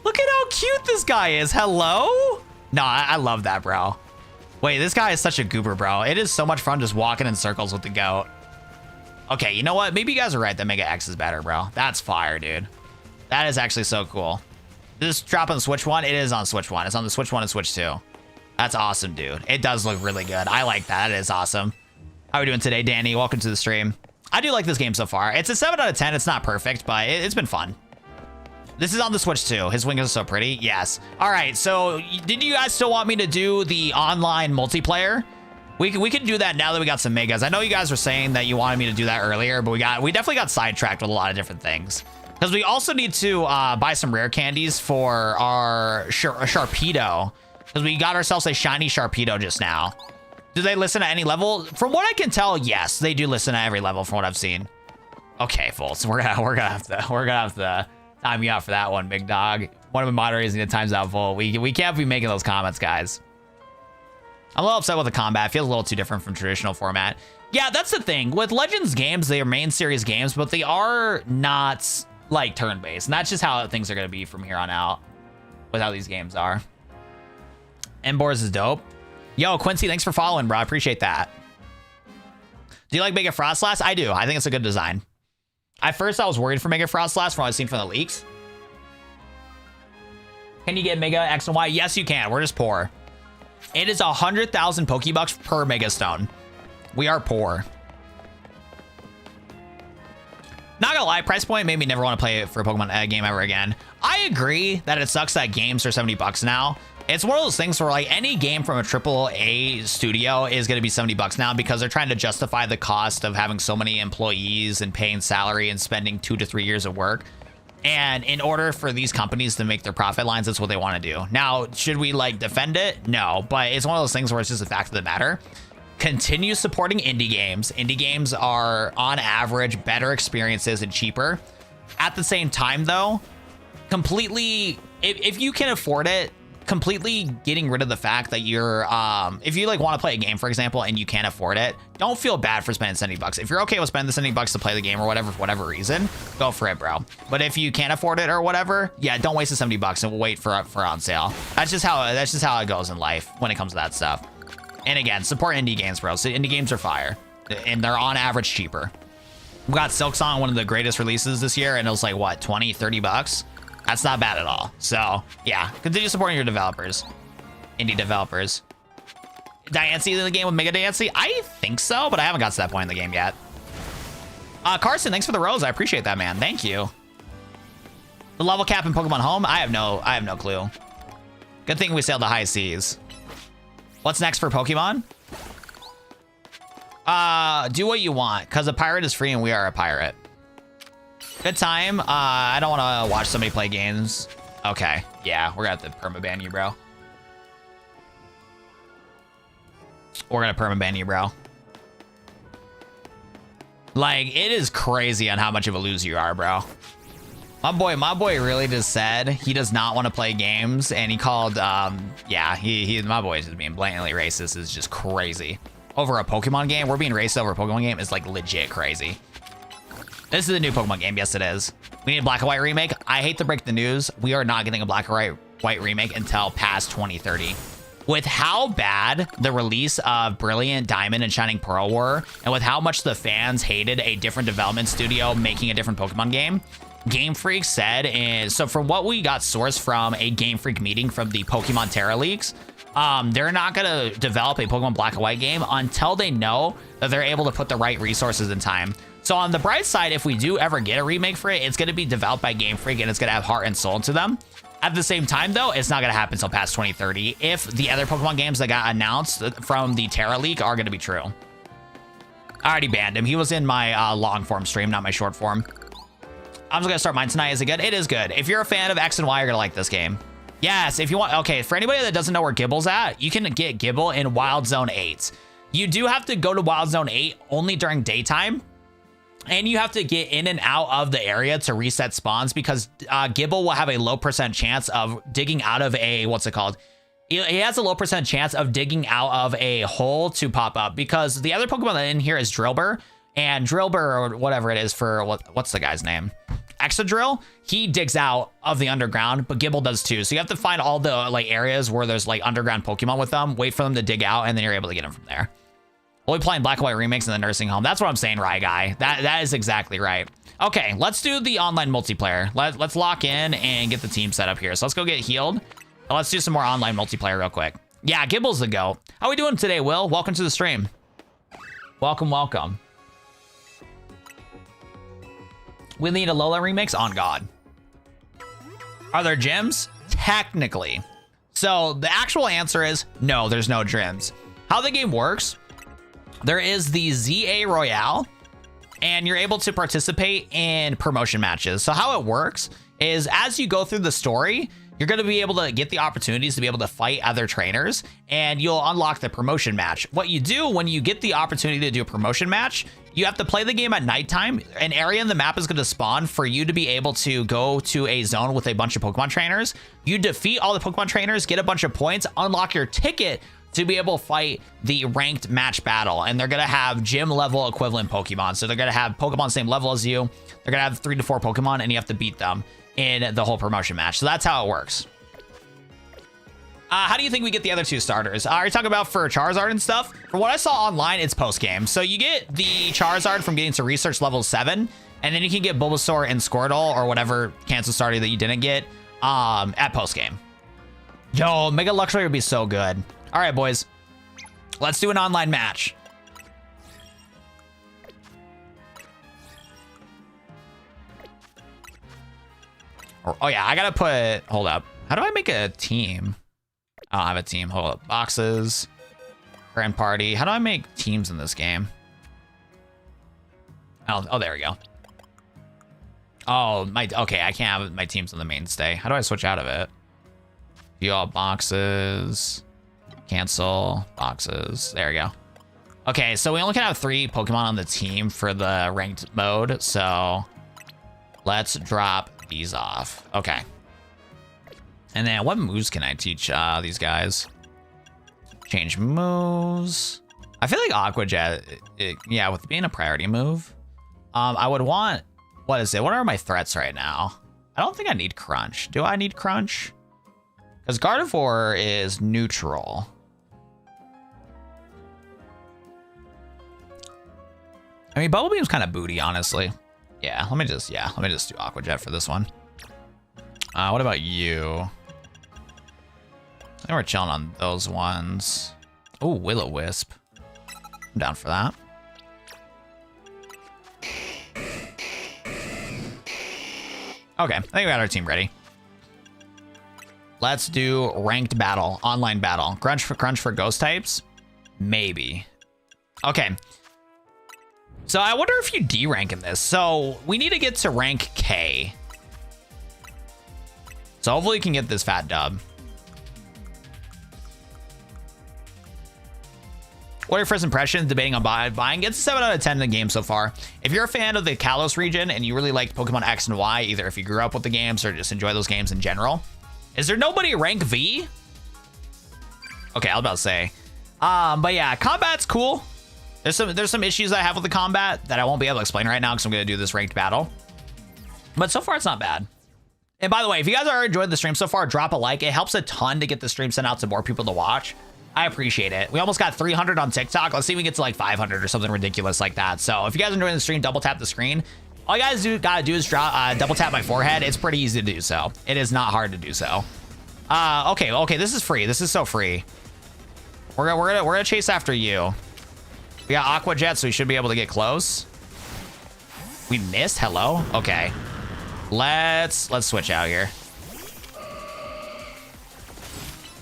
Look at how cute this guy is. Hello? No, I love that, bro. Wait, this guy is such a goober, bro. It is so much fun just walking in circles with the goat. Okay, you know what? Maybe you guys are right that Mega X is better, bro. That's fire, dude. That is actually so cool. This drop on the Switch 1? It is on Switch 1. It's on the Switch 1 and Switch 2. That's awesome, dude. It does look really good. I like that. It is awesome. How are we doing today, Danny? Welcome to the stream. I do like this game so far. It's a 7 out of 10. It's not perfect, but it's been fun. This is on the Switch too. His wing is so pretty. Yes. All right. So did you guys still want me to do the online multiplayer? We can do that now that we got some megas. I know you guys were saying that you wanted me to do that earlier, but we definitely got sidetracked with a lot of different things. Because we also need to buy some rare candies for our Sharpedo. Because we got ourselves a shiny Sharpedo just now. Do they listen at any level? From what I can tell, yes, they do listen at every level from what I've seen. Okay, Fultz, we're gonna have to time you out for that one, big dog. One of the moderators need to times out full. We can't be making those comments, guys. I'm a little upset with the combat. It feels a little too different from traditional format. Yeah, that's the thing. With Legends games, they are main series games, but they are not like turn-based. And that's just how things are going to be from here on out with how these games are. Emboars is dope. Yo, Quincy, thanks for following, bro. I appreciate that. Do you like Mega Frostlass? I do. I think it's a good design. At first, I was worried for Mega Frostlass from what I've seen from the leaks. Can you get Mega X and Y? Yes, you can. We're just poor. It is 100,000 Pokebucks per Mega Stone. We are poor. Not gonna lie, price point made me never want to play it for a Pokemon game ever again. I agree that it sucks that games are $70 now. It's one of those things where like any game from a AAA studio is going to be $70 now because they're trying to justify the cost of having so many employees and paying salary and spending 2 to 3 years of work. And in order for these companies to make their profit lines, that's what they want to do. Now, should we like defend it? No, but it's one of those things where it's just a fact of the matter. Continue supporting indie games. Indie games are on average better experiences and cheaper. At the same time though, completely, if you can afford it, completely getting rid of the fact that you're if you like want to play a game, for example, and you can't afford it, don't feel bad for spending $70. If you're okay with spending the $70 to play the game or whatever, for whatever reason, go for it, bro. But if you can't afford it or whatever, yeah, don't waste the $70 and wait for on sale. That's just how it goes in life when it comes to that stuff. And again, support indie games, bro. So indie games are fire and they're on average cheaper. We got Silk Song, one of the greatest releases this year, and it was like what, 20, 30 bucks? That's not bad at all. So yeah, continue supporting your developers, indie developers. Diancie in the game with Mega Diancie? I think so, but I haven't got to that point in the game yet. Carson, thanks for the rose. I appreciate that, man. Thank you. The level cap in Pokemon Home? I have no clue. Good thing we sailed the high seas. What's next for Pokemon? Do what you want, because a pirate is free and we are a pirate. Good time. I don't want to watch somebody play games. Okay. Yeah, we're gonna have to permaban you, bro. We're gonna permaban you, bro. Like, it is crazy on how much of a loser you are, bro. My boy really just said he does not want to play games, and he called, yeah, my boy is just being blatantly racist. Is just crazy. over a Pokemon game, we're being raced over a Pokemon game is like legit crazy. This is a new Pokemon game. Yes, it is. We need a black and white remake. I hate to break the news. We are not getting a black and white remake until past 2030. With how bad the release of Brilliant Diamond and Shining Pearl were, and with how much the fans hated a different development studio making a different Pokemon game, Game Freak said, and so from what we got sourced from a Game Freak meeting from the Pokemon Terra leaks, they're not going to develop a Pokemon Black and White game until they know that they're able to put the right resources in time. So on the bright side, if we do ever get a remake for it, it's going to be developed by Game Freak and it's going to have heart and soul to them. At the same time, though, it's not going to happen until past 2030 if the other Pokemon games that got announced from the Terra leak are going to be true. I already banned him. He was in my long form stream, not my short form. I'm just going to start mine tonight. Is it good? It is good. If you're a fan of X and Y, you're going to like this game. Yes, if you want. Okay, for anybody that doesn't know where Gibble's at, you can get Gibble in Wild Zone 8. You do have to go to Wild Zone 8 only during daytime. And you have to get in and out of the area to reset spawns because Gibble will have a low % chance of digging out of a, what's it called? He has a low % chance of digging out of a hole to pop up because the other Pokemon that in here is Drillbur, and Drillbur or whatever it is for, what's the guy's name? Exadrill, he digs out of the underground, but Gibble does too. So you have to find all the like areas where there's like underground Pokemon with them, wait for them to dig out, and then you're able to get them from there. We'll be playing Black and White remakes in the nursing home. That's what I'm saying, right, guy? That is exactly right. Okay, let's do the online multiplayer. Let's lock in and get the team set up here. So let's go get healed. Let's do some more online multiplayer real quick. Yeah, Gibble's the GOAT. How we doing today, Will? Welcome to the stream. Welcome, welcome. We need a Lola remix on God. Are there gyms? Technically. So the actual answer is no, there's no gyms. How the game works, there is the ZA Royale, and you're able to participate in promotion matches. So how it works is as you go through the story, you're going to be able to get the opportunities to be able to fight other trainers, and you'll unlock the promotion match. What you do when you get the opportunity to do a promotion match, you have to play the game at nighttime. An area in the map is going to spawn for you to be able to go to a zone with a bunch of Pokemon trainers. You defeat all the Pokemon trainers, get a bunch of points, unlock your ticket to be able to fight the ranked match battle. And they're going to have gym level equivalent Pokemon. So they're going to have Pokemon same level as you. They're going to have 3 to 4 Pokemon, and you have to beat them in the whole promotion match. So that's how it works. How do you think we get the other 2 starters? Are you talking about for Charizard and stuff? From what I saw online, it's post-game. So you get the Charizard from getting to research level 7, and then you can get Bulbasaur and Squirtle or whatever cancel starter that you didn't get at post-game. Yo, Mega Luxray would be so good. All right, boys. Let's do an online match. Oh, yeah, I gotta put... Hold up. How do I make a team? I don't have a team. Hold up. Boxes. Grand Party. How do I make teams in this game? Oh, there we go. Oh, okay, I can't have my teams on the mainstay. How do I switch out of it? View all boxes. Cancel boxes. There we go. Okay, so we only can have 3 Pokemon on the team for the ranked mode. So let's drop these off. Okay. And then what moves can I teach these guys? Change moves. I feel like Aqua Jet, yeah, with being a priority move, I would want, what is it? What are my threats right now? I don't think I need Crunch. Do I need Crunch? Because Gardevoir is neutral. I mean, Bubble Beam's kind of booty, honestly. Yeah, let me just do Aqua Jet for this one. What about you? I think we're chilling on those ones. Oh, Will-O-Wisp. I'm down for that. Okay, I think we got our team ready. Let's do ranked battle, online battle. Crunch for ghost types? Maybe. Okay. So I wonder if you D-rank in this. So we need to get to rank K. So hopefully we can get this fat dub. What are your first impressions debating on buying? It's a 7 out of 10 in the game so far. If you're a fan of the Kalos region and you really liked Pokemon X and Y, either if you grew up with the games or just enjoy those games in general. Is there nobody rank V? Okay, I was about to say. But yeah, combat's cool. There's some issues that I have with the combat that I won't be able to explain right now because I'm going to do this ranked battle. But so far, it's not bad. And by the way, if you guys are enjoying the stream so far, drop a like. It helps a ton to get the stream sent out to more people to watch. I appreciate it. We almost got 300 on TikTok. Let's see if we get to like 500 or something ridiculous like that. So if you guys are enjoying the stream, double tap the screen. All you guys gotta do is double tap my forehead. It's pretty easy to do so. It is not hard to do so. Okay, this is free. This is so free. We're gonna chase after you. We got Aqua Jet, so we should be able to get close. We missed. Hello. Okay. Let's switch out here.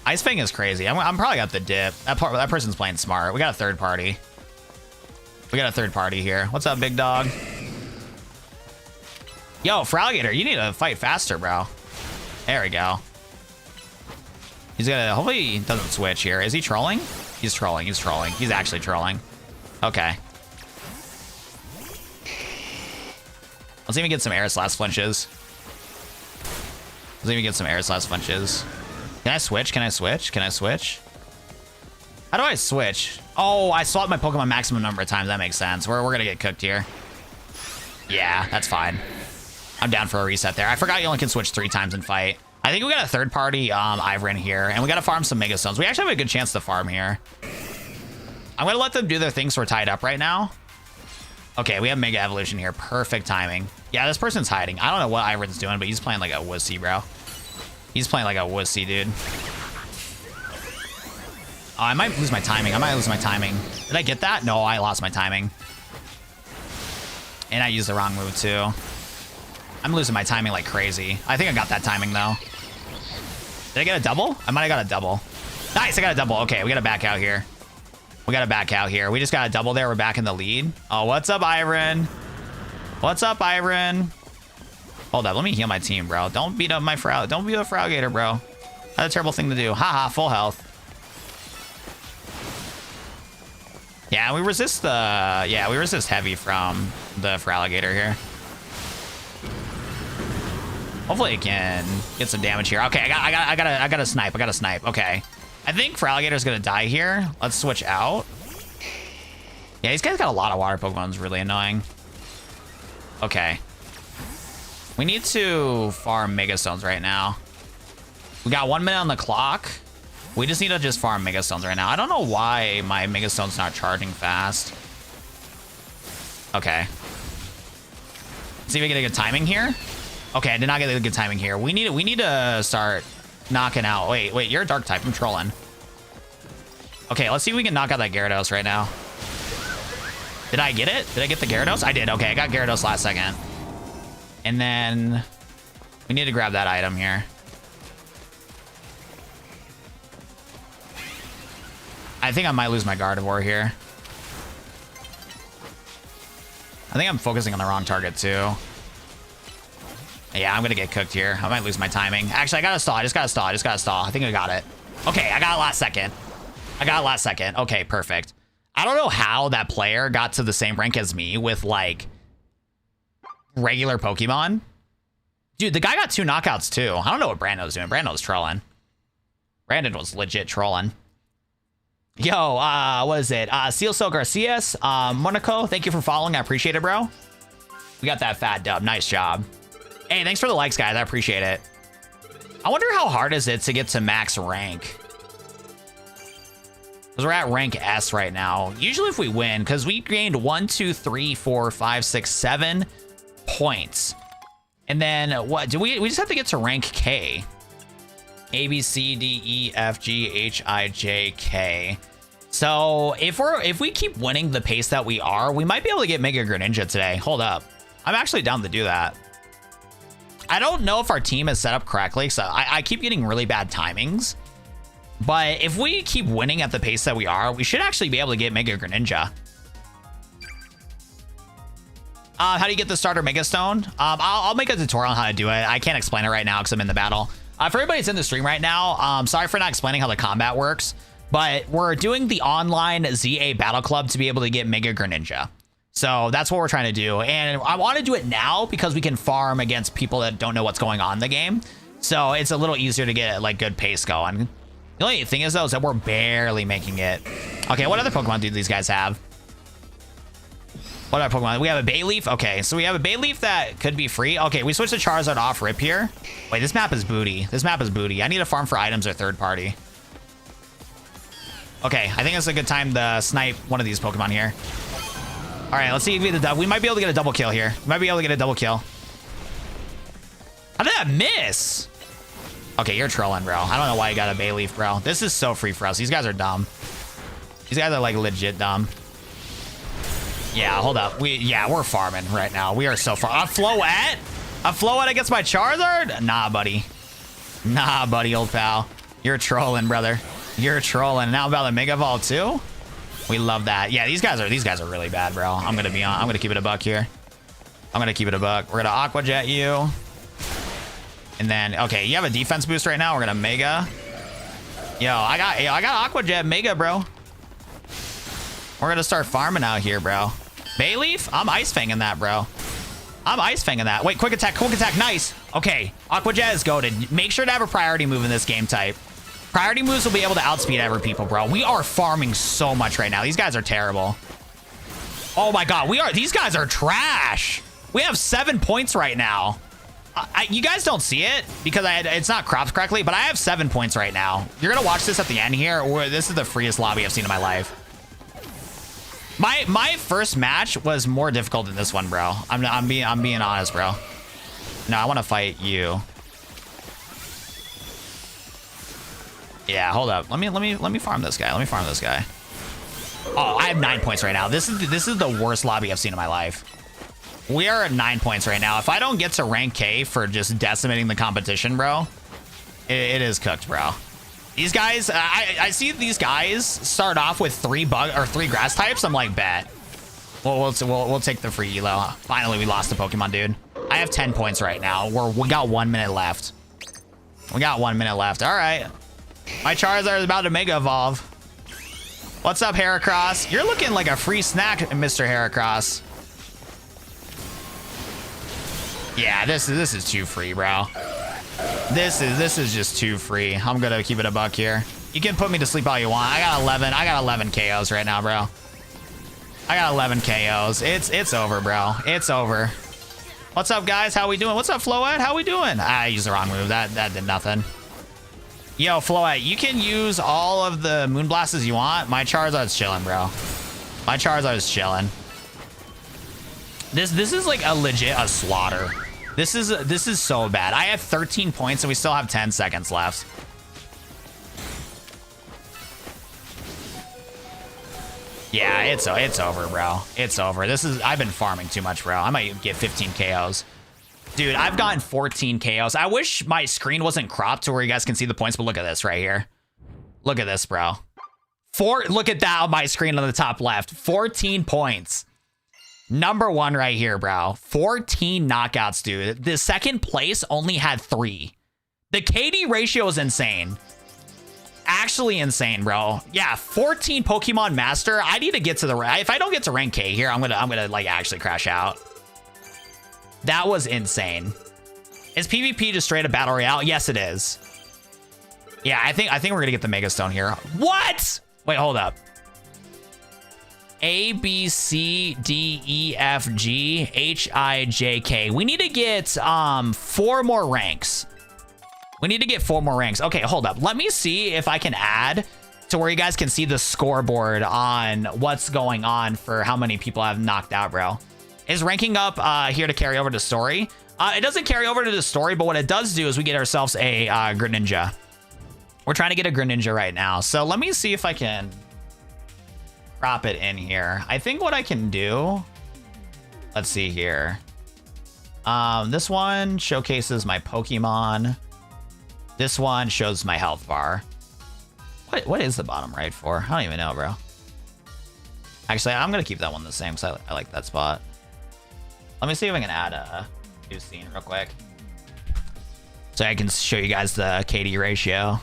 Ice Fang is crazy. I'm probably got the dip. That person's playing smart. We got a third party. We got a third party here. What's up, big dog? Yo, Fralligator, you need to fight faster, bro. There we go. He's gonna, hopefully he doesn't switch here. Is he trolling? He's trolling. He's trolling. He's actually trolling. Okay. Let's even get some air slash flinches. Let's even get some air slash flinches. Can I switch? Can I switch? Can I switch? How do I switch? Oh, I swapped my Pokemon maximum number of times. That makes sense. We're gonna get cooked here. Yeah, that's fine. I'm down for a reset there. I forgot you only can switch 3 times in fight. I think we got a third party Ivern here, and we got to farm some Mega Stones. We actually have a good chance to farm here. I'm going to let them do their thing so we're tied up right now. Okay, we have Mega Evolution here. Perfect timing. Yeah, this person's hiding. I don't know what Ivern's doing, but he's playing like a wussy, bro. He's playing like a wussy, dude. Oh, I might lose my timing. I might lose my timing. Did I get that? No, I lost my timing. And I used the wrong move, too. I'm losing my timing like crazy. I think I got that timing, though. Did I get a double? I might have got a double. Nice, I got a double. Okay, we got to back out here. We got to back out here. We just got a double there. We're back in the lead. Oh, what's up, Ivern? What's up, Ivern? Hold up. Let me heal my team, bro. Don't beat up my Don't beat up Fralligator, bro. That's a terrible thing to do. Haha, full health. Yeah, we resist the... Yeah, we resist heavy from the Fralligator here. Hopefully it can get some damage here. Okay, I gotta snipe. I gotta snipe. Okay. I think Fralligator's gonna die here. Let's switch out. Yeah, these guys got a lot of water Pokemon. It's really annoying. Okay. We need to farm Mega Stones right now. We got 1 minute on the clock. We just need to just farm Mega Stones right now. I don't know why my Mega Stone's not charging fast. Okay. Let's see if we get a good timing here. Okay, I did not get a good timing here. We need to start knocking out. Wait, you're a dark type. I'm trolling. Okay, let's see if we can knock out that Gyarados right now. Did I get it? Did I get the Gyarados? I did. Okay, I got Gyarados last second. And then we need to grab that item here. I think I might lose my Gardevoir here. I think I'm focusing on the wrong target too. Yeah, I'm gonna get cooked here. I might lose my timing. Actually, I gotta stall. I just gotta stall. I think I got it. Okay, I got it last second. Okay, perfect. I don't know how that player got to the same rank as me with like regular Pokemon. Dude, the guy got 2 knockouts too. I don't know what Brandon was doing. Brandon was trolling. Brandon was legit trolling. Yo, what is it? Cielso Garcias, Monaco, thank you for following. I appreciate it, bro. We got that fat dub. Nice job. Hey, thanks for the likes, guys. I appreciate it. I wonder how hard is it to get to max rank? Because we're at rank S right now. Usually if we win, because we gained 1, 2, 3, 4, 5, 6, 7 points. And then what? Do we just have to get to rank K? A, B, C, D, E, F, G, H, I, J, K. So if we keep winning the pace that we are, we might be able to get Mega Greninja today. Hold up. I'm actually down to do that. I don't know if our team is set up correctly, so I keep getting really bad timings. But if we keep winning at the pace that we are, we should actually be able to get Mega Greninja. How do you get the starter Mega Stone? I'll make a tutorial on how to do it. I can't explain it right now because I'm in the battle. For everybody that's in the stream right now, sorry for not explaining how the combat works, but we're doing the online ZA Battle Club to be able to get Mega Greninja. So that's what we're trying to do. And I want to do it now because we can farm against people that don't know what's going on in the game. So it's a little easier to get like good pace going. The only thing is, though, is that we're barely making it. Okay, what other Pokemon do these guys have? What other Pokemon? We have a Bayleaf. Okay, so we have a Bayleaf that could be free. Okay, we switched to Charizard off rip here. Wait, this map is booty. This map is booty. I need to farm for items or third party. Okay, I think it's a good time to snipe one of these Pokemon here. All right, let's see if we might be able to get a double kill here. We might be able to get a double kill. How did that miss? Okay, you're trolling, bro. I don't know why you got a Bayleaf, bro. This is so free for us. These guys are dumb. These guys are like legit dumb. Yeah, hold up. We're farming right now. We are so far. A Floette? A Floette against my Charizard? Nah, buddy. Nah, buddy, old pal. You're trolling, brother. You're trolling. Now about the Mega Evolve too? We love that. Yeah, these guys are really bad, bro. I'm gonna keep it a buck here. I'm gonna keep it a buck. We're gonna Aqua Jet you. And then, okay, you have a defense boost right now. We're gonna Mega. Yo, I got Aqua Jet Mega, bro. We're gonna start farming out here, bro. Bayleaf? I'm Ice Fanging that, bro. I'm Ice Fanging that. Wait, quick attack, nice. Okay, Aqua Jet is goated. Make sure to have a priority move in this game type. Priority moves will be able to outspeed every people, bro. We are farming so much right now. These guys are terrible. Oh my God, these guys are trash. We have 7 points right now. You guys don't see it because it's not cropped correctly, but I have 7 points right now. You're gonna watch this at the end here, or this is the freest lobby I've seen in my life. My first match was more difficult than this one, bro. I'm being honest, bro. No, I want to fight you. Yeah, hold up. Let me farm this guy. Let me farm this guy. Oh, I have 9 points right now. This is the worst lobby I've seen in my life. We are at 9 points right now. If I don't get to rank K for just decimating the competition, bro, it is cooked, bro. These guys, I see these guys start off with 3 grass types. I'm like, bet. We'll take the free elo. Finally, we lost the Pokemon, dude. I have 10 points right now. We got 1 minute left. We got 1 minute left. All right. My Charizard is about to Mega Evolve. What's up, Heracross? You're looking like a free snack, Mr. Heracross. Yeah, this is too free, bro. This is just too free. I'm gonna keep it a buck here. You can put me to sleep all you want. I got 11 KOs right now, bro. I got 11 KOs. It's over, bro. It's over. What's up, guys? How we doing? What's up, Floette? How we doing? I used the wrong move. That did nothing. Yo, Floette, you can use all of the Moonblasts you want. My Charizard's chilling, bro. My Charizard's chilling. This is like a slaughter. This is so bad. I have 13 points and we still have 10 seconds left. Yeah, it's over, bro. It's over. I've been farming too much, bro. I might get 15 KOs. Dude, I've gotten 14 KOs. I wish my screen wasn't cropped to where you guys can see the points, but look at this right here. Look at this, bro. Look at that on my screen on the top left. 14 points. Number 1 right here, bro. 14 knockouts, dude. The second place only had 3. The KD ratio is insane. Actually insane, bro. Yeah, 14 Pokemon Master. I need to get to the if I don't get to rank K here, I'm gonna like actually crash out. That was insane. Is PvP just straight up battle royale? Yes, it is. Yeah, I think we're gonna get the Mega Stone here. What? Wait, hold up. A, B, C, D, E, F, G, H, I, J, K. We need to get 4 more ranks. We need to get 4 more ranks. Okay, hold up. Let me see if I can add to where you guys can see the scoreboard on what's going on for how many people I've knocked out, bro. Is ranking up here to carry over to story? It doesn't carry over to the story, but what it does do is we get ourselves a Greninja. We're trying to get a Greninja right now. So let me see if I can crop it in here. I think what I can do, let's see here. This one showcases my Pokemon. This one shows my health bar. What is the bottom right for? I don't even know, bro. Actually, I'm gonna keep that one the same because I like that spot. Let me see if I can add a new scene real quick, so I can show you guys the KD ratio.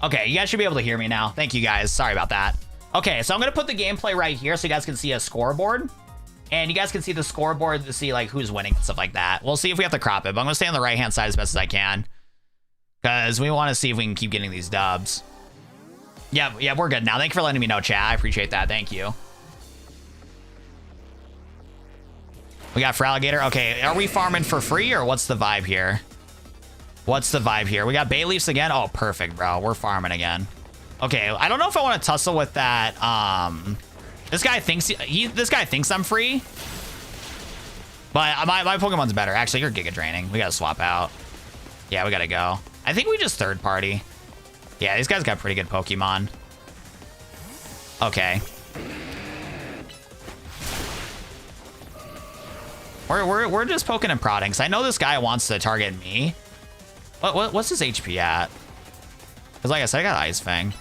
Okay, you guys should be able to hear me now. Thank you guys. Sorry about that. Okay, so I'm gonna put the gameplay right here so you guys can see a scoreboard. And you guys can see the scoreboard to see like who's winning and stuff like that. We'll see if we have to crop it, but I'm gonna stay on the right-hand side as best as I can. Because we want to see if we can keep getting these dubs. Yeah, we're good now. Thank you for letting me know, chat. I appreciate that. Thank you. We got Fraligator. Okay, are we farming for free or what's the vibe here? What's the vibe here? We got Bay Leafs again. Oh, perfect, bro. We're farming again. Okay, I don't know if I want to tussle with that. This guy thinks I'm free. But my Pokemon's better. Actually, you're Giga Draining. We gotta swap out. Yeah, we gotta go. I think we just third party. Yeah, these guys got pretty good Pokemon. Okay. We're just poking and prodding. Cause I know this guy wants to target me. What's his HP at? Cause like I said, I got Ice Fang.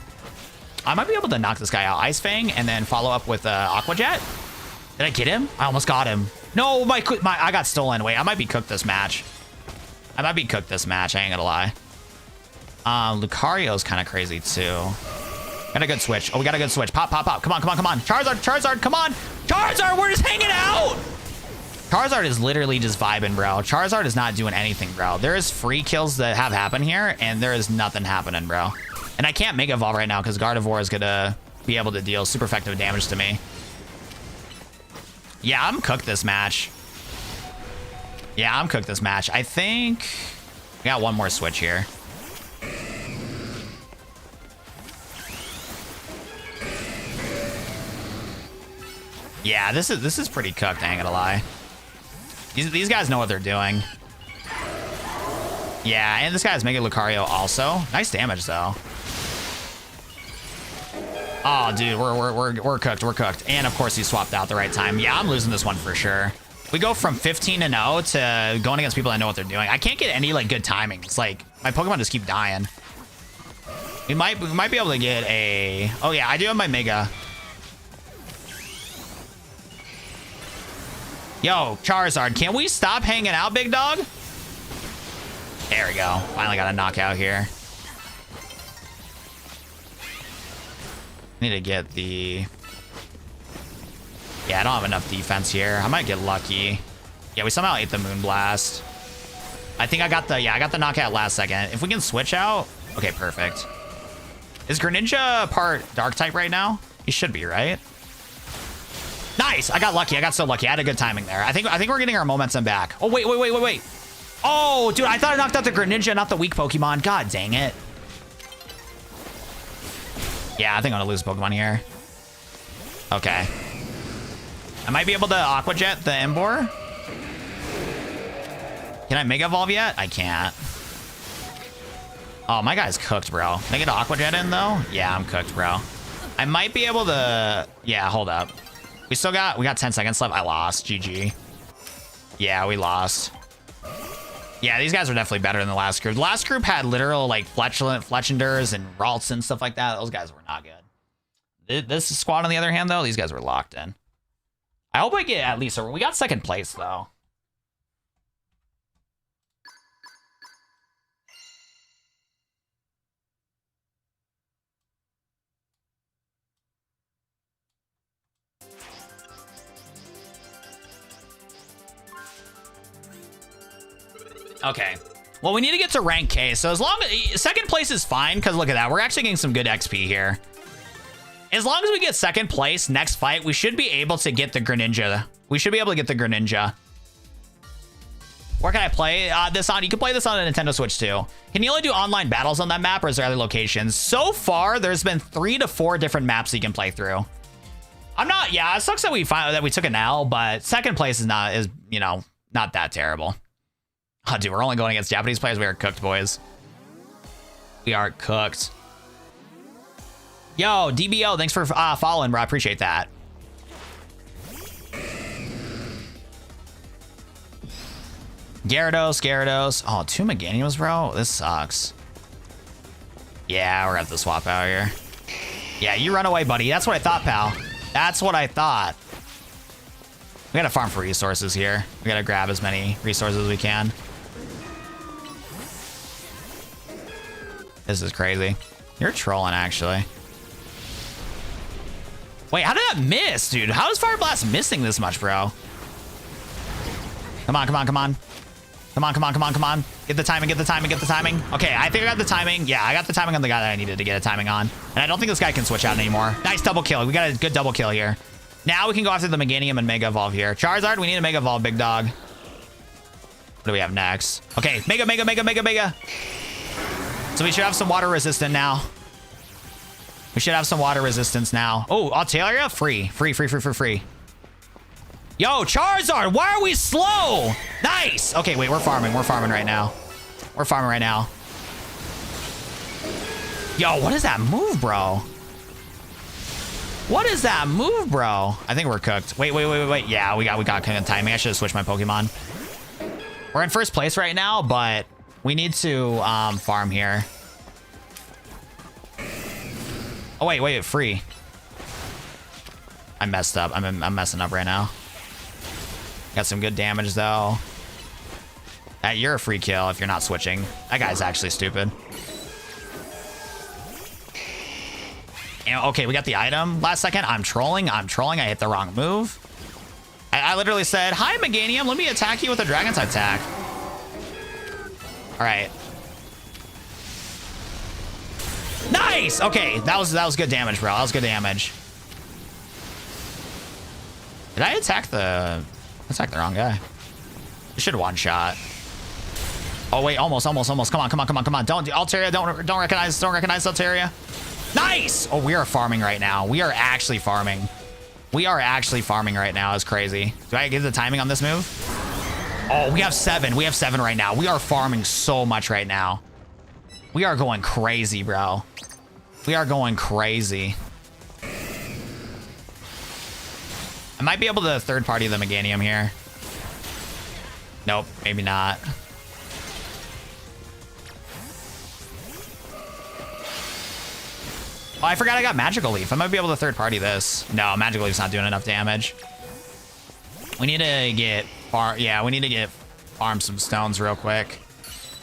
I might be able to knock this guy out. Ice Fang and then follow up with Aqua Jet. Did I get him? I almost got him. No, I got stolen. Wait, I might be cooked this match. I ain't gonna lie. Lucario's kind of crazy too. Got a good switch. Oh, we got a good switch. Pop. Come on. Charizard, come on. Charizard, we're just hanging out. Charizard is literally just vibing, bro. Charizard is not doing anything, bro. There is free kills that have happened here, and there is nothing happening, bro. And I can't Mega Evolve right now because Gardevoir is gonna be able to deal super effective damage to me. Yeah, I'm cooked this match. I think we got one more switch here. Yeah, this is pretty cooked, I ain't gonna lie. These guys know what they're doing. Yeah, and this guy's Mega Lucario also. Nice damage though. Oh, dude, we're cooked. And of course he swapped out the right time. Yeah, I'm losing this one for sure. We go from 15-0 to going against people that know what they're doing. I can't get any like good timing. It's like my Pokemon just keep dying. We might be able to get a. Oh yeah, I do have my Mega. Yo, Charizard, can we stop hanging out, big dog? There we go. Finally got a knockout here. Need to get the... Yeah, I don't have enough defense here. I might get lucky. Yeah, we somehow ate the Moonblast. I think I got the knockout last second. If we can switch out... Okay, perfect. Is Greninja part Dark type right now? He should be, right? Nice! I got lucky. I got so lucky. I had a good timing there. I think we're getting our momentum back. Oh, wait. Oh, dude, I thought I knocked out the Greninja, not the weak Pokemon. God dang it. Yeah, I think I'm gonna lose Pokemon here. Okay. I might be able to Aqua Jet the Emboar. Can I Mega Evolve yet? I can't. Oh, my guy's cooked, bro. Can I get Aqua Jet in, though? Yeah, I'm cooked, bro. I might be able to... Yeah, hold up. We got 10 seconds left. I lost. GG. Yeah, we lost. Yeah, these guys are definitely better than the last group. The last group had literal, like, Fletchenders and Ralts and stuff like that. Those guys were not good. This squad, on the other hand, though, these guys were locked in. I hope I get at least... We got second place, though. Okay. Well, we need to get to rank K. So as long as second place is fine, because look at that. We're actually getting some good XP here. As long as we get second place next fight, we should be able to get the Greninja. Where can I play this on? You can play this on a Nintendo Switch too. Can you only do online battles on that map, or is there other locations? So far, there's been 3 to 4 different maps you can play through. Yeah, it sucks that we took an L, but second place is not that terrible. Oh, dude, we're only going against Japanese players. We are cooked, boys. We are cooked. Yo, DBO, thanks for following, bro. I appreciate that. Gyarados. Oh, 2 Meganiums, bro. This sucks. Yeah, we're gonna have to swap out here. Yeah, you run away, buddy. That's what I thought, pal. That's what I thought. We gotta farm for resources here. We gotta grab as many resources as we can. This is crazy. You're trolling, actually. Wait, how did that miss, dude? How is Fire Blast missing this much, bro? Come on, come on, come on. Come on, come on, come on, come on. Get the timing, get the timing, get the timing. Okay, I think I got the timing. Yeah, I got the timing on the guy that I needed to get a timing on. And I don't think this guy can switch out anymore. Nice double kill. We got a good double kill here. Now we can go after the Meganium and Mega Evolve here. Charizard, we need a Mega Evolve, big dog. What do we have next? Okay, Mega, Mega, Mega, Mega, Mega. So we should have some water resistance now. We should have some water resistance now. Oh, Altaria? Free. Free, free, free, free, free. Yo, Charizard, why are we slow? Nice. Okay, wait, we're farming. We're farming right now. We're farming right now. Yo, what is that move, bro? What is that move, bro? I think we're cooked. Wait, wait, wait, wait, wait. Yeah, we got kind of timing. I should have switched my Pokemon. We're in first place right now, but we need to farm here. Oh, wait, wait, free. I messed up. I'm messing up right now. Got some good damage, though. You're a free kill if you're not switching. That guy's actually stupid. And, okay, we got the item last second. I'm trolling. I'm trolling. I hit the wrong move. I literally said, hi, Meganium. Let me attack you with a Dragon type attack. All right. Nice. Okay, that was good damage, bro. That was good damage. Did I attack the wrong guy? I should have one shot. Oh wait, almost. Come on. Don't Altaria. Don't recognize Altaria. Nice. Oh, we are farming right now. We are actually farming. We are actually farming right now. It's crazy. Do I get the timing on this move? Oh, we have 7. We have 7 right now. We are farming so much right now. We are going crazy, bro. We are going crazy. I might be able to third party the Meganium here. Nope, maybe not. Oh, I forgot I got Magical Leaf. I might be able to third party this. No, Magical Leaf's not doing enough damage. We need to get we need to get farm some stones real quick.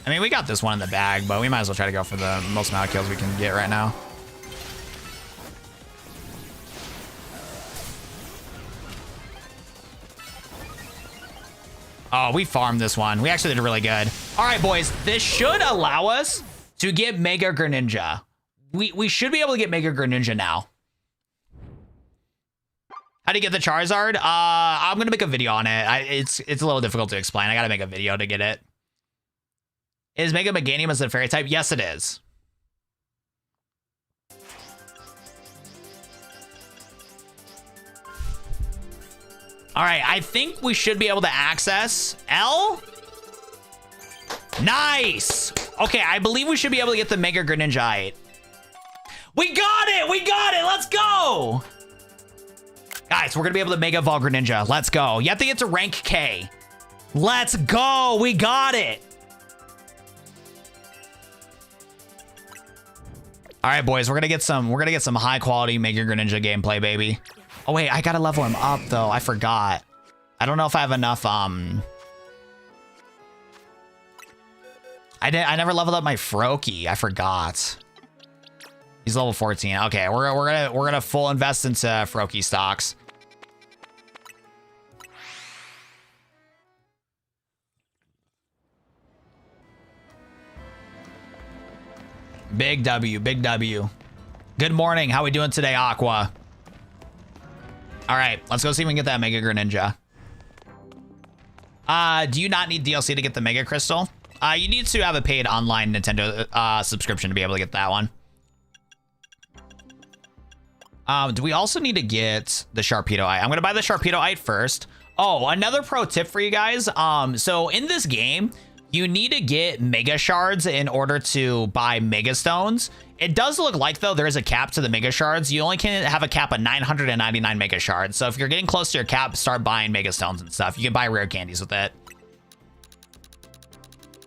I mean, we got this one in the bag, but we might as well try to go for the most amount of kills we can get right now. Oh, we farmed this one. We actually did really good. All right, boys. This should allow us to get Mega Greninja. We should be able to get Mega Greninja now. How do you get the Charizard? I'm going to make a video on it. It's a little difficult to explain. I got to make a video to get it. Is Mega Meganium as a fairy type? Yes, it is. All right, I think we should be able to access L. Nice. Okay, I believe we should be able to get the Mega Greninja. We got it. We got it. Let's go. Guys, we're going to be able to Mega Evolve Greninja. Let's go. You have to get to rank K. Let's go. We got it. All right, boys, we're gonna get some high quality Mega Greninja gameplay, baby. Oh wait, I gotta level him up though. I forgot. I don't know if I have enough. I never leveled up my Froakie. I forgot. He's level 14. Okay, we're gonna full invest into Froakie stocks. Big W, big W. Good morning. How we doing today, Aqua? All right, let's go see if we can get that Mega Greninja. Do you not need DLC to get the Mega Crystal? You need to have a paid online Nintendo subscription to be able to get that one. Do we also need to get the Sharpedoite? I'm gonna buy the Sharpedoite first. Oh, another pro tip for you guys. So in this game, you need to get Mega Shards in order to buy Mega Stones. It does look like, though, there is a cap to the Mega Shards. You only can have a cap of 999 Mega Shards. So if you're getting close to your cap, start buying Mega Stones and stuff. You can buy rare candies with it.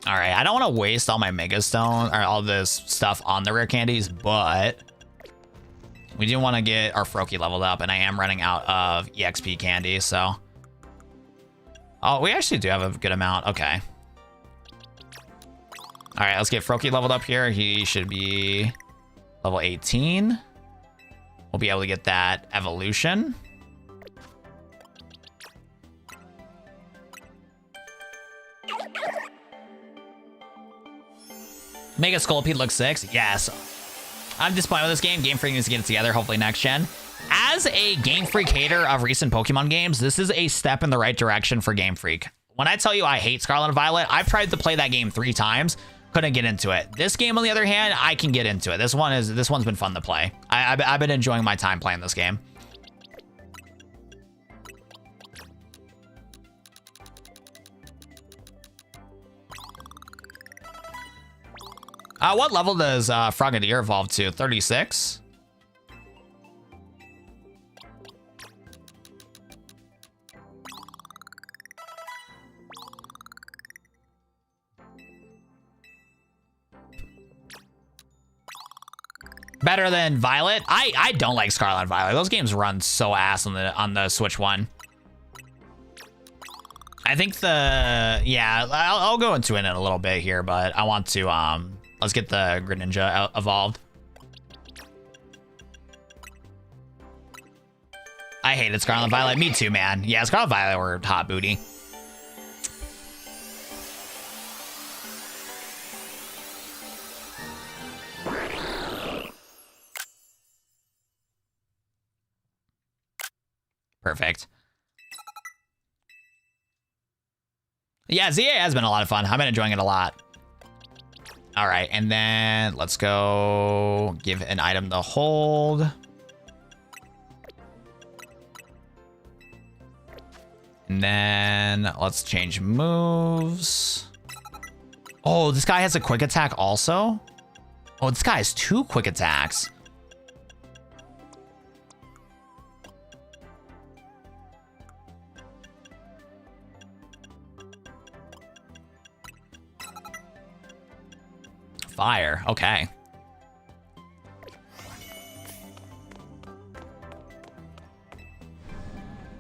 All right, I don't want to waste all my Mega Stone or all this stuff on the rare candies, but we do want to get our Froakie leveled up, and I am running out of EXP candy, so. Oh, we actually do have a good amount. Okay. All right, let's get Froakie leveled up here. He should be Level 18. We'll be able to get that evolution. Mega Scolpede looks 6. Yes. I'm disappointed with this game. Game Freak needs to get it together, hopefully next gen. As a Game Freak hater of recent Pokemon games, this is a step in the right direction for Game Freak. When I tell you I hate Scarlet and Violet, I've tried to play that game 3 times. Couldn't get into it. This game, on the other hand, I can get into it. This one's been fun to play. I've been enjoying my time playing this game. What level does Frogadier evolve to? 36? Better than Violet? I don't like Scarlet and Violet. Those games run so ass on the Switch one. I think I'll go into it in a little bit here, but I want to let's get the Greninja evolved. I hated Scarlet and Violet. Me too, man. Yeah, Scarlet and Violet were hot booty. Perfect. Yeah, ZA has been a lot of fun. I've been enjoying it a lot. All right, and then let's go give an item to hold. And then let's change moves. Oh, this guy has a quick attack also? Oh, this guy has 2 quick attacks. Fire. Okay.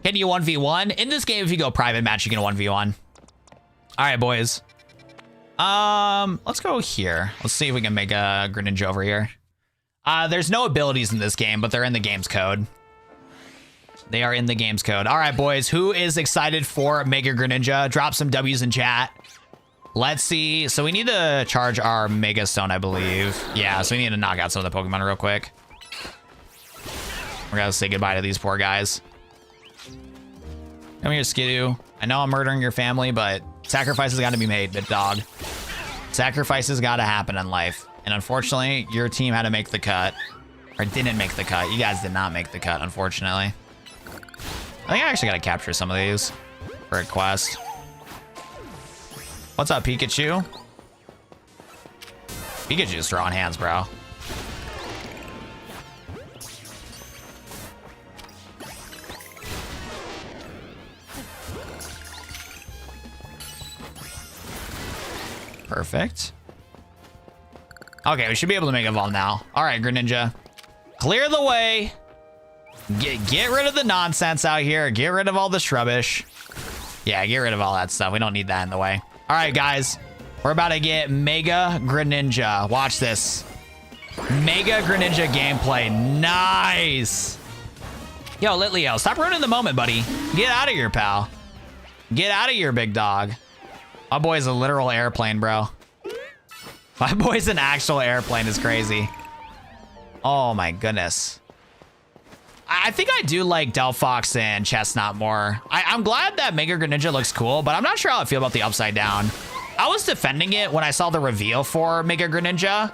Can you 1v1? In this game, if you go private match, you can 1v1. All right, boys. Let's go here. Let's see if we can make a Greninja over here. There's no abilities in this game, but they're in the game's code. They are in the game's code. All right, boys. Who is excited for Mega Greninja? Drop some W's in chat. Let's see. So we need to charge our Mega Stone, I believe. Yeah, so we need to knock out some of the Pokemon real quick. We're gonna say goodbye to these poor guys. Come here, Skidoo. I know I'm murdering your family, but sacrifices got to be made, big dog. Sacrifices got to happen in life. And unfortunately, your team had to make the cut. Or didn't make the cut. You guys did not make the cut, unfortunately. I think I actually got to capture some of these for a quest. What's up, Pikachu? Pikachu's drawing hands, bro. Perfect. Okay, we should be able to make evolve now. All right, Greninja. Clear the way. Get rid of the nonsense out here. Get rid of all the shrubbish. Yeah, get rid of all that stuff. We don't need that in the way. All right, guys. We're about to get Mega Greninja. Watch this. Mega Greninja gameplay. Nice. Yo, Litleo, stop ruining the moment, buddy. Get out of here, pal. Get out of here, big dog. My boy's a literal airplane, bro. My boy's an actual airplane. Is crazy. Oh, my goodness. I think I do like Delphox and Chestnut more. I'm glad that Mega Greninja looks cool, but I'm not sure how I feel about the Upside Down. I was defending it when I saw the reveal for Mega Greninja.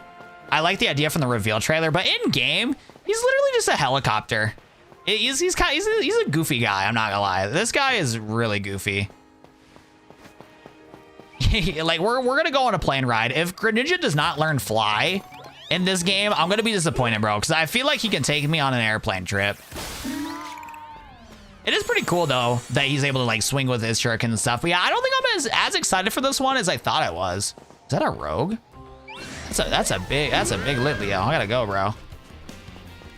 I like the idea from the reveal trailer, but in game, he's literally just a helicopter. He's a goofy guy. I'm not gonna lie. This guy is really goofy. Like we're gonna go on a plane ride. If Greninja does not learn fly in this game, I'm gonna be disappointed, bro, because I feel like he can take me on an airplane trip. It is pretty cool though that he's able to like swing with his shuriken and stuff. But yeah, I don't think I'm as excited for this one as I thought I was. Is that a rogue? That's a big Litleo. I gotta go, bro.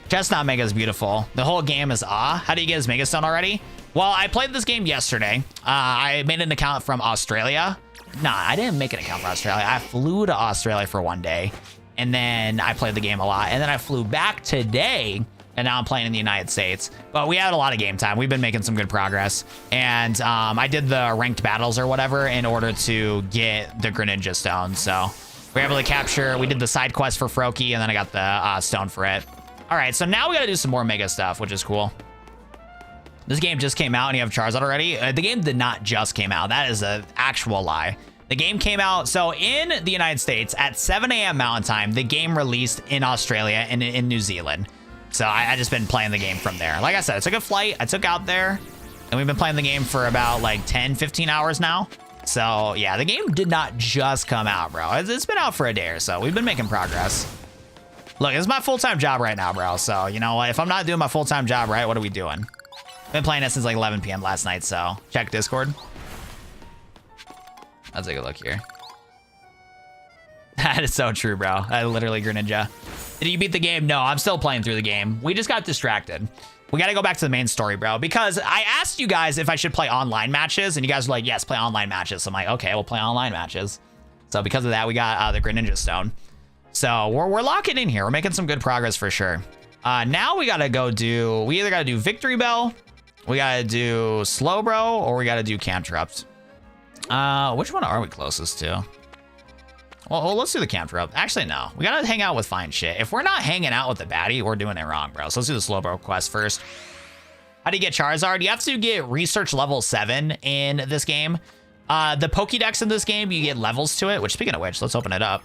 Chestnut Mega is beautiful. The whole game is How do you get his Mega Stone already? Well, I played this game yesterday. I made an account from Australia. Nah, I didn't make an account for Australia. I flew to Australia for one day. And then I played the game a lot. And then I flew back today, and now I'm playing in the United States. But we had a lot of game time. We've been making some good progress. And I did the ranked battles or whatever in order to get the Greninja Stone. So we're able to capture, we did the side quest for Froakie, and then I got the stone for it. All right, so now we got to do some more Mega stuff, which is cool. This game just came out and you have Charizard already. The game did not just came out. That is an actual lie. The game came out, so in the United States at 7 a.m. Mountain Time, the game released in Australia and in New Zealand. So I just been playing the game from there. Like I said, I took a flight, I took out there, and we've been playing the game for about like 10, 15 hours now. So yeah, the game did not just come out, bro. It's been out for a day or so. We've been making progress. Look, it's my full-time job right now, bro. So you know what? If I'm not doing my full-time job right, what are we doing? Been playing it since like 11 p.m. last night, so check Discord. Let's take a look here. That is so true, bro. I literally Greninja. Did you beat the game? No, I'm still playing through the game. We just got distracted. We got to go back to the main story, bro, because I asked you guys if I should play online matches, and you guys were like, yes, play online matches. So I'm like, okay, we'll play online matches. So because of that, we got the Greninja Stone. So we're locking in here. We're making some good progress for sure. Now we got to go do, we either got to do Victory Bell, we got to do Slowbro, or we got to do Cantruped. Which one are we closest to? Well, let's do the Cantruped. Actually, no. We gotta hang out with fine shit. If we're not hanging out with the baddie, we're doing it wrong, bro. So let's do the Slowbro quest first. How do you get Charizard? You have to get Research level 7 in this game. The Pokédex in this game, you get levels to it, which, speaking of which, let's open it up.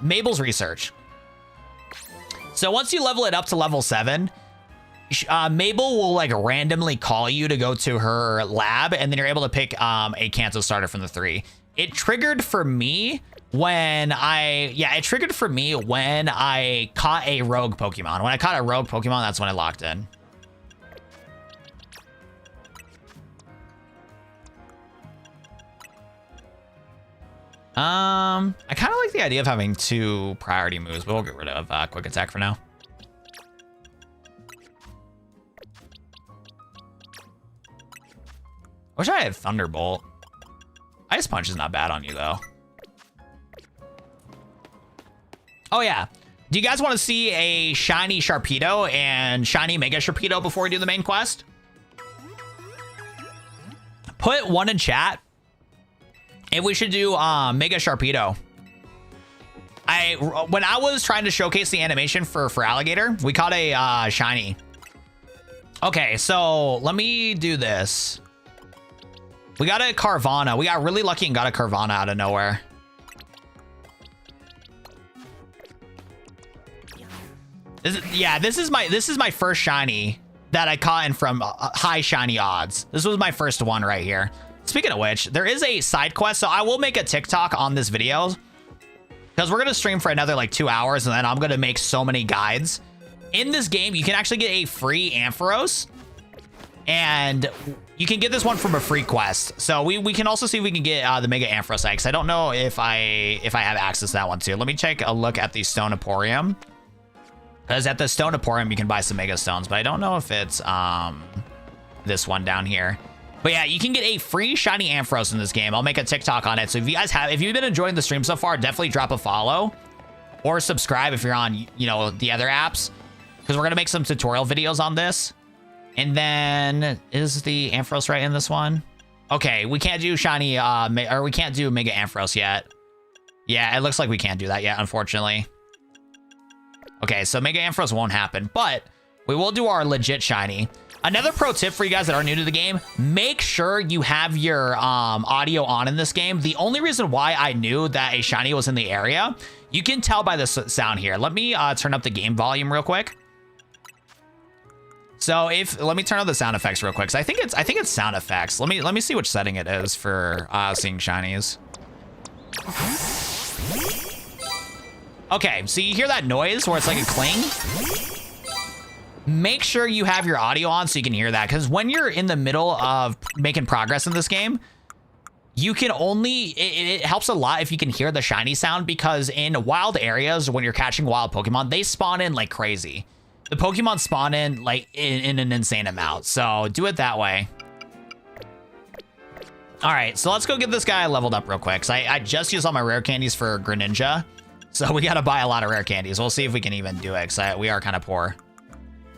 Mabel's Research. So once you level it up to level 7, Mabel will like randomly call you to go to her lab, and then you're able to pick a Kanto starter from the 3. It triggered for me when I caught a rogue Pokemon. When I caught a rogue Pokemon, that's when I locked in. I kind of like the idea of having 2 priority moves, but we'll get rid of Quick Attack for now. I wish I had Thunderbolt. Ice Punch is not bad on you, though. Oh, yeah. Do you guys want to see a shiny Sharpedo and shiny Mega Sharpedo before we do the main quest? Put 1 in chat if we should do Mega Sharpedo. When I was trying to showcase the animation for Alligator, we caught a shiny. Okay, so let me do this. We got a Carvana. We got really lucky and got a Carvana out of nowhere. This is my first shiny that I caught in from high shiny odds. This was my first one right here. Speaking of which, there is a side quest, so I will make a TikTok on this video because we're gonna stream for another like 2 hours, and then I'm gonna make so many guides. In this game, you can actually get a free Ampharos, and you can get this one from a free quest. So we can also see if we can get the Mega Ampharos Eggs. I don't know if I have access to that one too. Let me take a look at the Stone Emporium. Because at the Stone Emporium, you can buy some Mega Stones, but I don't know if it's this one down here. But yeah, you can get a free shiny Ampharos in this game. I'll make a TikTok on it. So if you've been enjoying the stream so far, definitely drop a follow or subscribe if you're on, the other apps, because we're going to make some tutorial videos on this. And then, is the Ampharos right in this one? Okay, we can't do shiny, or we can't do Mega Ampharos yet. Yeah, it looks like we can't do that yet, unfortunately. Okay, so Mega Ampharos won't happen, but we will do our legit shiny. Another pro tip for you guys that are new to the game, make sure you have your audio on in this game. The only reason why I knew that a shiny was in the area, you can tell by the sound here. Let me turn up the game volume real quick. So let me turn on the sound effects real quick. So I think it's sound effects. Let me see which setting it is for seeing shinies. Okay, so you hear that noise where it's like a cling? Make sure you have your audio on so you can hear that, because when you're in the middle of making progress in this game, you can only, it helps a lot if you can hear the shiny sound, because in wild areas, when you're catching wild Pokemon, they spawn in like crazy. The Pokemon spawn in like in an insane amount, so do it that way. All right, so let's go get this guy leveled up real quick. So I just used all my rare candies for Greninja. So we got to buy a lot of rare candies. We'll see if we can even do it, because we are kind of poor.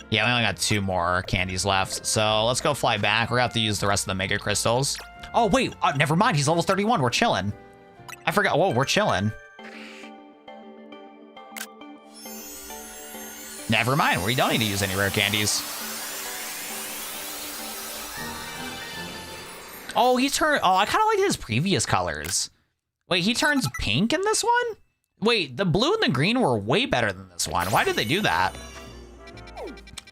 Yeah, we only got 2 more candies left. So let's go fly back. We're going to have to use the rest of the Mega Crystals. Oh, wait. Never mind. He's level 31. We're chilling. I forgot. Whoa, we're chilling. Never mind. We don't need to use any rare candies. Oh, he turned... Oh, I kind of like his previous colors. Wait, he turns pink in this one? Wait, the blue and the green were way better than this one. Why did they do that?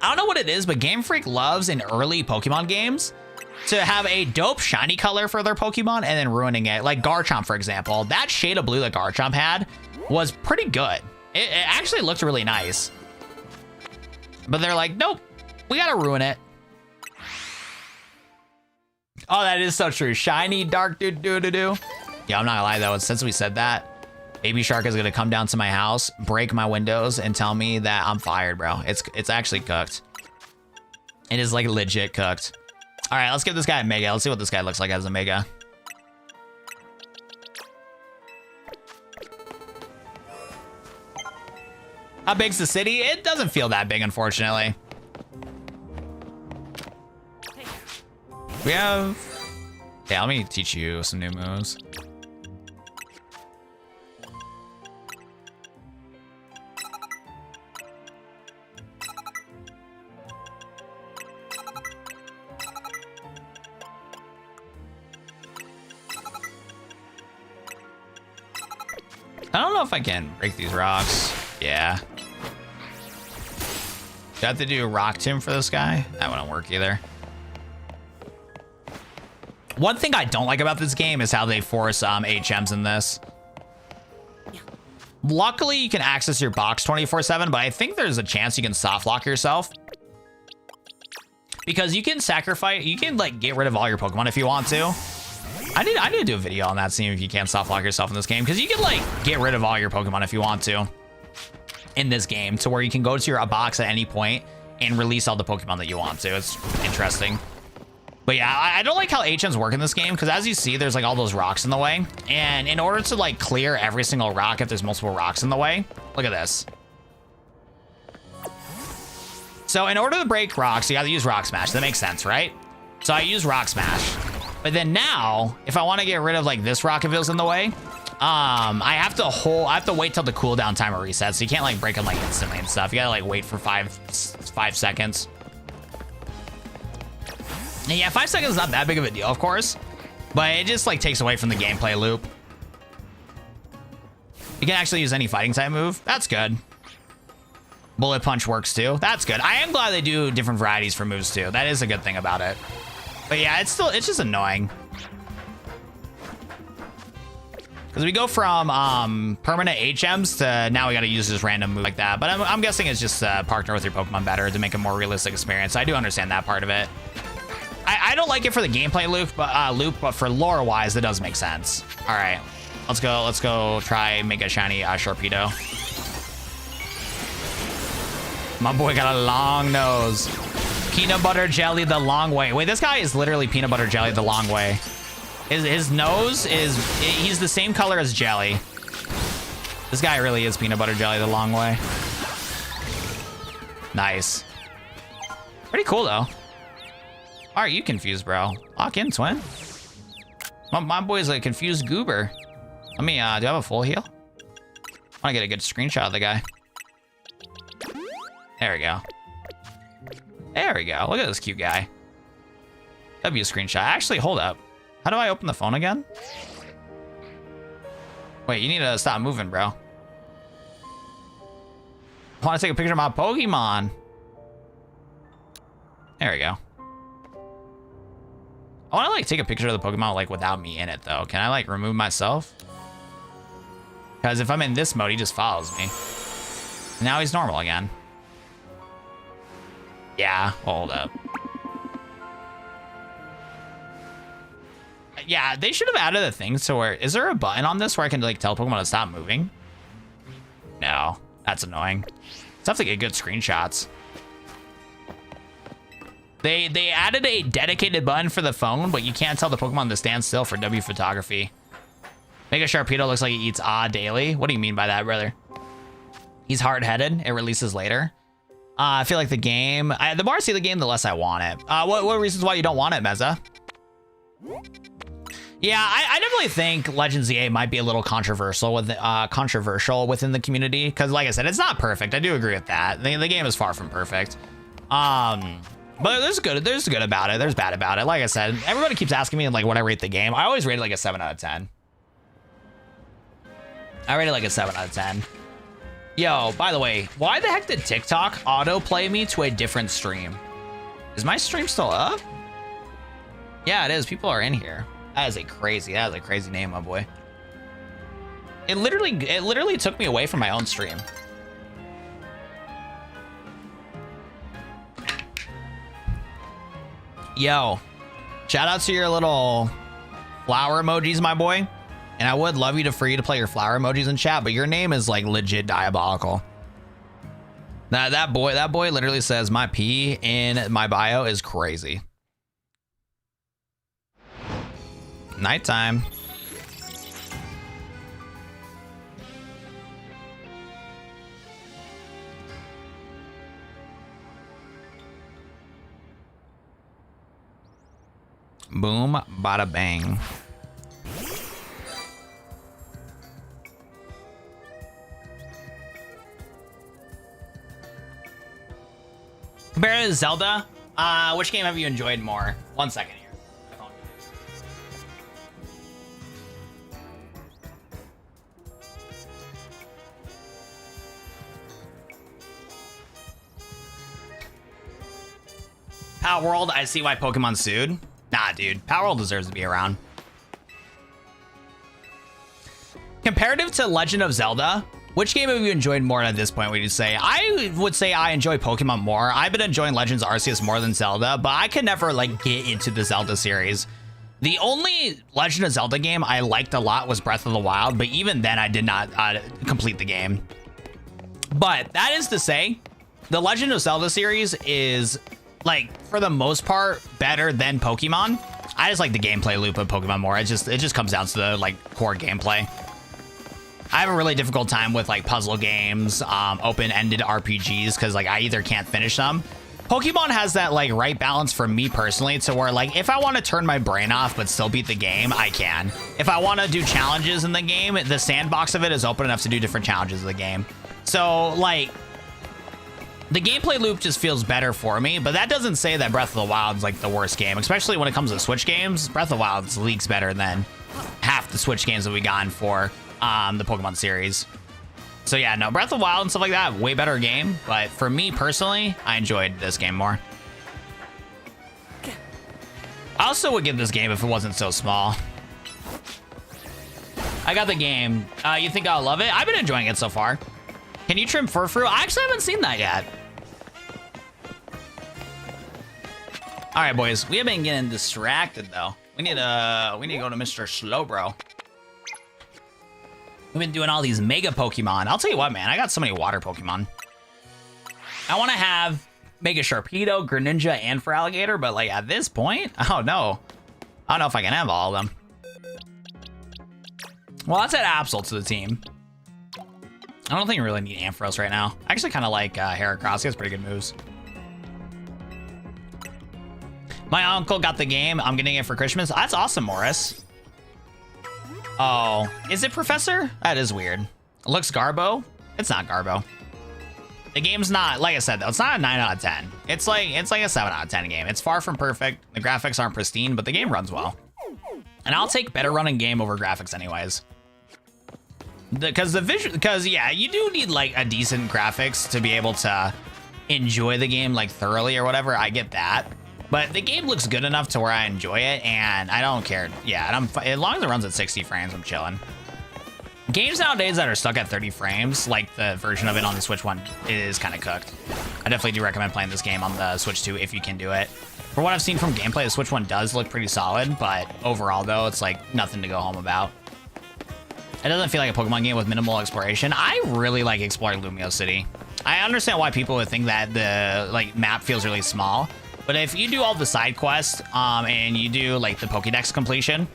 I don't know what it is, but Game Freak loves in early Pokemon games to have a dope shiny color for their Pokemon and then ruining it. Like Garchomp, for example. That shade of blue that Garchomp had was pretty good. It actually looked really nice. But they're like, nope, we gotta ruin it. Oh, that is so true. Shiny, dark, do-do-do-do. Yeah, I'm not gonna lie though, since we said that, Baby Shark is gonna come down to my house, break my windows, and tell me that I'm fired, bro. It's actually cooked. It is like legit cooked. All right, let's give this guy a Mega. Let's see what this guy looks like as a Mega. How big's the city? It doesn't feel that big, unfortunately. We have... Yeah, let me teach you some new moves. I don't know if I can break these rocks. Yeah. Do I have to do a rock tomb for this guy? That wouldn't work either. One thing I don't like about this game is how they force HMs in this. Luckily, you can access your box 24/7, but I think there's a chance you can soft lock yourself. Because you can sacrifice, you can like get rid of all your Pokemon if you want to. I need to do a video on that, seeing if you can soft lock yourself in this game, because you can like get rid of all your Pokemon if you want to in this game, to where you can go to your box at any point and release all the Pokemon that you want to. It's interesting. But yeah, I don't like how HMs work in this game, because as you see, there's like all those rocks in the way. And in order to like clear every single rock, if there's multiple rocks in the way, look at this. So in order to break rocks, you got to use Rock Smash. That makes sense, right? So I use Rock Smash. But then now, if I want to get rid of like this rock if it was in the way, I have to wait till the cooldown timer resets. So you can't like break them like instantly and stuff. You gotta like wait for five seconds. And yeah, 5 seconds is not that big of a deal, of course, but it just like takes away from the gameplay loop. You can actually use any fighting type move. That's good. Bullet Punch works too. That's good. I am glad they do different varieties for moves too. That is a good thing about it. But yeah, it's just annoying. Because we go from permanent HMs to now we got to use this random move like that. But I'm guessing it's just partner with your Pokemon better to make a more realistic experience. I do understand that part of it. I don't like it for the gameplay loop, but for lore-wise, it does make sense. All right, let's go try Mega Shiny Sharpedo. My boy got a long nose. Peanut butter jelly the long way. Wait, this guy is literally peanut butter jelly the long way. His nose he's the same color as jelly. This guy really is peanut butter jelly the long way. Nice. Pretty cool though. Why are you confused, bro? Lock in, twin. My boy's a confused goober. Let me, do I have a full heal? I want to get a good screenshot of the guy. There we go. There we go. Look at this cute guy. That'd be a screenshot. Actually, hold up. How do I open the phone again? Wait, you need to stop moving, bro. I want to take a picture of my Pokemon. There we go. I want to like take a picture of the Pokemon like without me in it though. Can I like remove myself? Because if I'm in this mode, he just follows me. Now he's normal again. Yeah, hold up. Yeah, they should have added a thing to where, is there a button on this where I can like tell Pokemon to stop moving? No, that's annoying. It's have to get good screenshots. They added a dedicated button for the phone, but you can't tell the Pokemon to stand still for W photography. Mega Sharpedo looks like he eats daily. What do you mean by that, brother? He's hard-headed. It releases later. I feel like the game... the more I see the game, the less I want it. What reasons why you don't want it, Meza? Yeah, I definitely think Legends EA might be a little controversial within the community. Because, like I said, it's not perfect. I do agree with that. The game is far from perfect. But there's good about it. There's bad about it. Like I said, everybody keeps asking me like what I rate the game. I always rate it like a 7 out of 10. I rate it like a 7 out of 10. Yo, by the way, why the heck did TikTok autoplay me to a different stream? Is my stream still up? Yeah, it is. People are in here. That is a crazy name, my boy. It literally took me away from my own stream. Yo, shout out to your little flower emojis, my boy. And I would love you for you to play your flower emojis in chat, but your name is like legit diabolical. That boy literally says my P in my bio is crazy. Nighttime. Boom, bada bang. Compared to Zelda, which game have you enjoyed more? 1 second here. Power World, I see why Pokemon sued. Nah, dude, Power World deserves to be around. Comparative to Legend of Zelda, which game have you enjoyed more at this point, would you say? I would say I enjoy Pokemon more. I've been enjoying Legends Arceus more than Zelda, but I could never like get into the Zelda series. The only Legend of Zelda game I liked a lot was Breath of the Wild, but even then I did not complete the game. But that is to say, the Legend of Zelda series is like, for the most part, better than Pokemon. I just like the gameplay loop of Pokemon more. It just comes down to the like core gameplay. I have a really difficult time with like puzzle games, open-ended RPGs, because like I either can't finish them. Pokemon has that like right balance for me personally to where like if I want to turn my brain off but still beat the game, I can. If I want to do challenges in the game, the sandbox of it is open enough to do different challenges in the game. So like the gameplay loop just feels better for me, but that doesn't say that Breath of the Wild is like the worst game, especially when it comes to Switch games. Breath of the Wild leagues better than half the Switch games that we gotten for the Pokemon series. So yeah, no, Breath of the Wild and stuff like that, way better game. But for me personally, I enjoyed this game more. I also would give this game if it wasn't so small. I got the game. You think I'll love it? I've been enjoying it so far. Can you trim Furfrou? I actually haven't seen that yet. All right, boys, we have been getting distracted though. We need to go to Mr. Slowbro. We've been doing all these mega Pokemon. I'll tell you what, man, I got so many water Pokemon. I want to have Mega Sharpedo, Greninja, and Feraligatr, but like at this point, oh no. I don't know if I can have all of them. Well, let's add Absol to the team. I don't think we really need Ampharos right now. I actually kind of like Heracross. He has pretty good moves. My uncle got the game. I'm getting it for Christmas. That's awesome, Morris. Oh, is it Professor? That is weird. It looks Garbo. It's not Garbo. The game's not, like I said, though, it's not a 9 out of 10. It's like a 7 out of 10 game. It's far from perfect. The graphics aren't pristine, but the game runs well. And I'll take better running game over graphics anyways. Because yeah, you do need like a decent graphics to be able to enjoy the game like thoroughly or whatever. I get that. But the game looks good enough to where I enjoy it, and I don't care. Yeah, and as long as it runs at 60 frames, I'm chilling. Games nowadays that are stuck at 30 frames, like the version of it on the Switch One, is kind of cooked. I definitely do recommend playing this game on the Switch 2 if you can do it. For what I've seen from gameplay, the Switch One does look pretty solid, but overall, though, it's like nothing to go home about. It doesn't feel like a Pokemon game with minimal exploration. I really like exploring Lumiose City. I understand why people would think that the like map feels really small. But if you do all the side quests and you do like the Pokédex completion,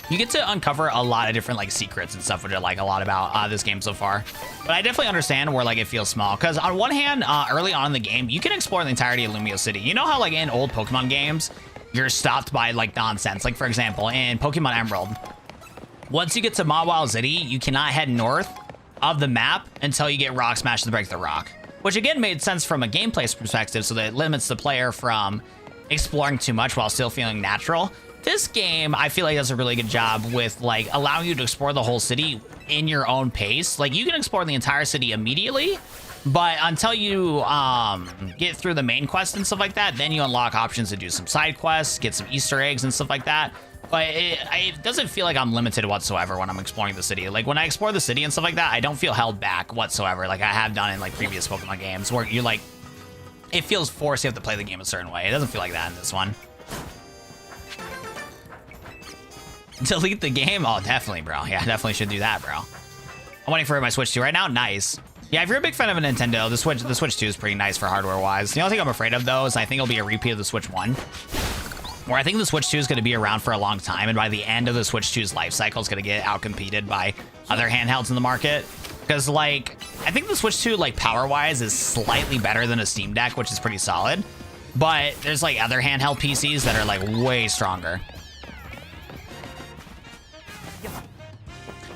you get to uncover a lot of different like secrets and stuff, which I like a lot about this game so far. But I definitely understand where like it feels small, because on one hand, early on in the game, you can explore the entirety of Lumiose City. You know how like in old Pokemon games, you're stopped by like nonsense. Like for example, in Pokemon Emerald, once you get to Mawile City, you cannot head north of the map until you get Rock Smash to break the rock, which again made sense from a gameplay perspective, so that it limits the player from exploring too much while still feeling natural. This game, I feel like, does a really good job with like allowing you to explore the whole city in your own pace. Like you can explore the entire city immediately, but until you get through the main quest and stuff like that, then you unlock options to do some side quests, get some Easter eggs and stuff like that. But it doesn't feel like I'm limited whatsoever when I'm exploring the city. Like when I explore the city and stuff like that, I don't feel held back whatsoever, like I have done in like previous Pokemon games, where you like, it feels forced. You have to play the game a certain way. It doesn't feel like that in this one. Delete the game? Oh, definitely, bro. Yeah, definitely should do that, bro. I'm waiting for my Switch 2 right now. Nice. Yeah, if you're a big fan of a Nintendo, the Switch 2 is pretty nice for hardware-wise. The only thing I'm afraid of, though, is I think it'll be a repeat of the Switch 1. Where I think the Switch 2 is going to be around for a long time, and by the end of the Switch 2's life cycle, it's going to get outcompeted by other handhelds in the market. Because, like, I think the Switch 2, like, power-wise is slightly better than a Steam Deck, which is pretty solid. But there's, like, other handheld PCs that are, like, way stronger.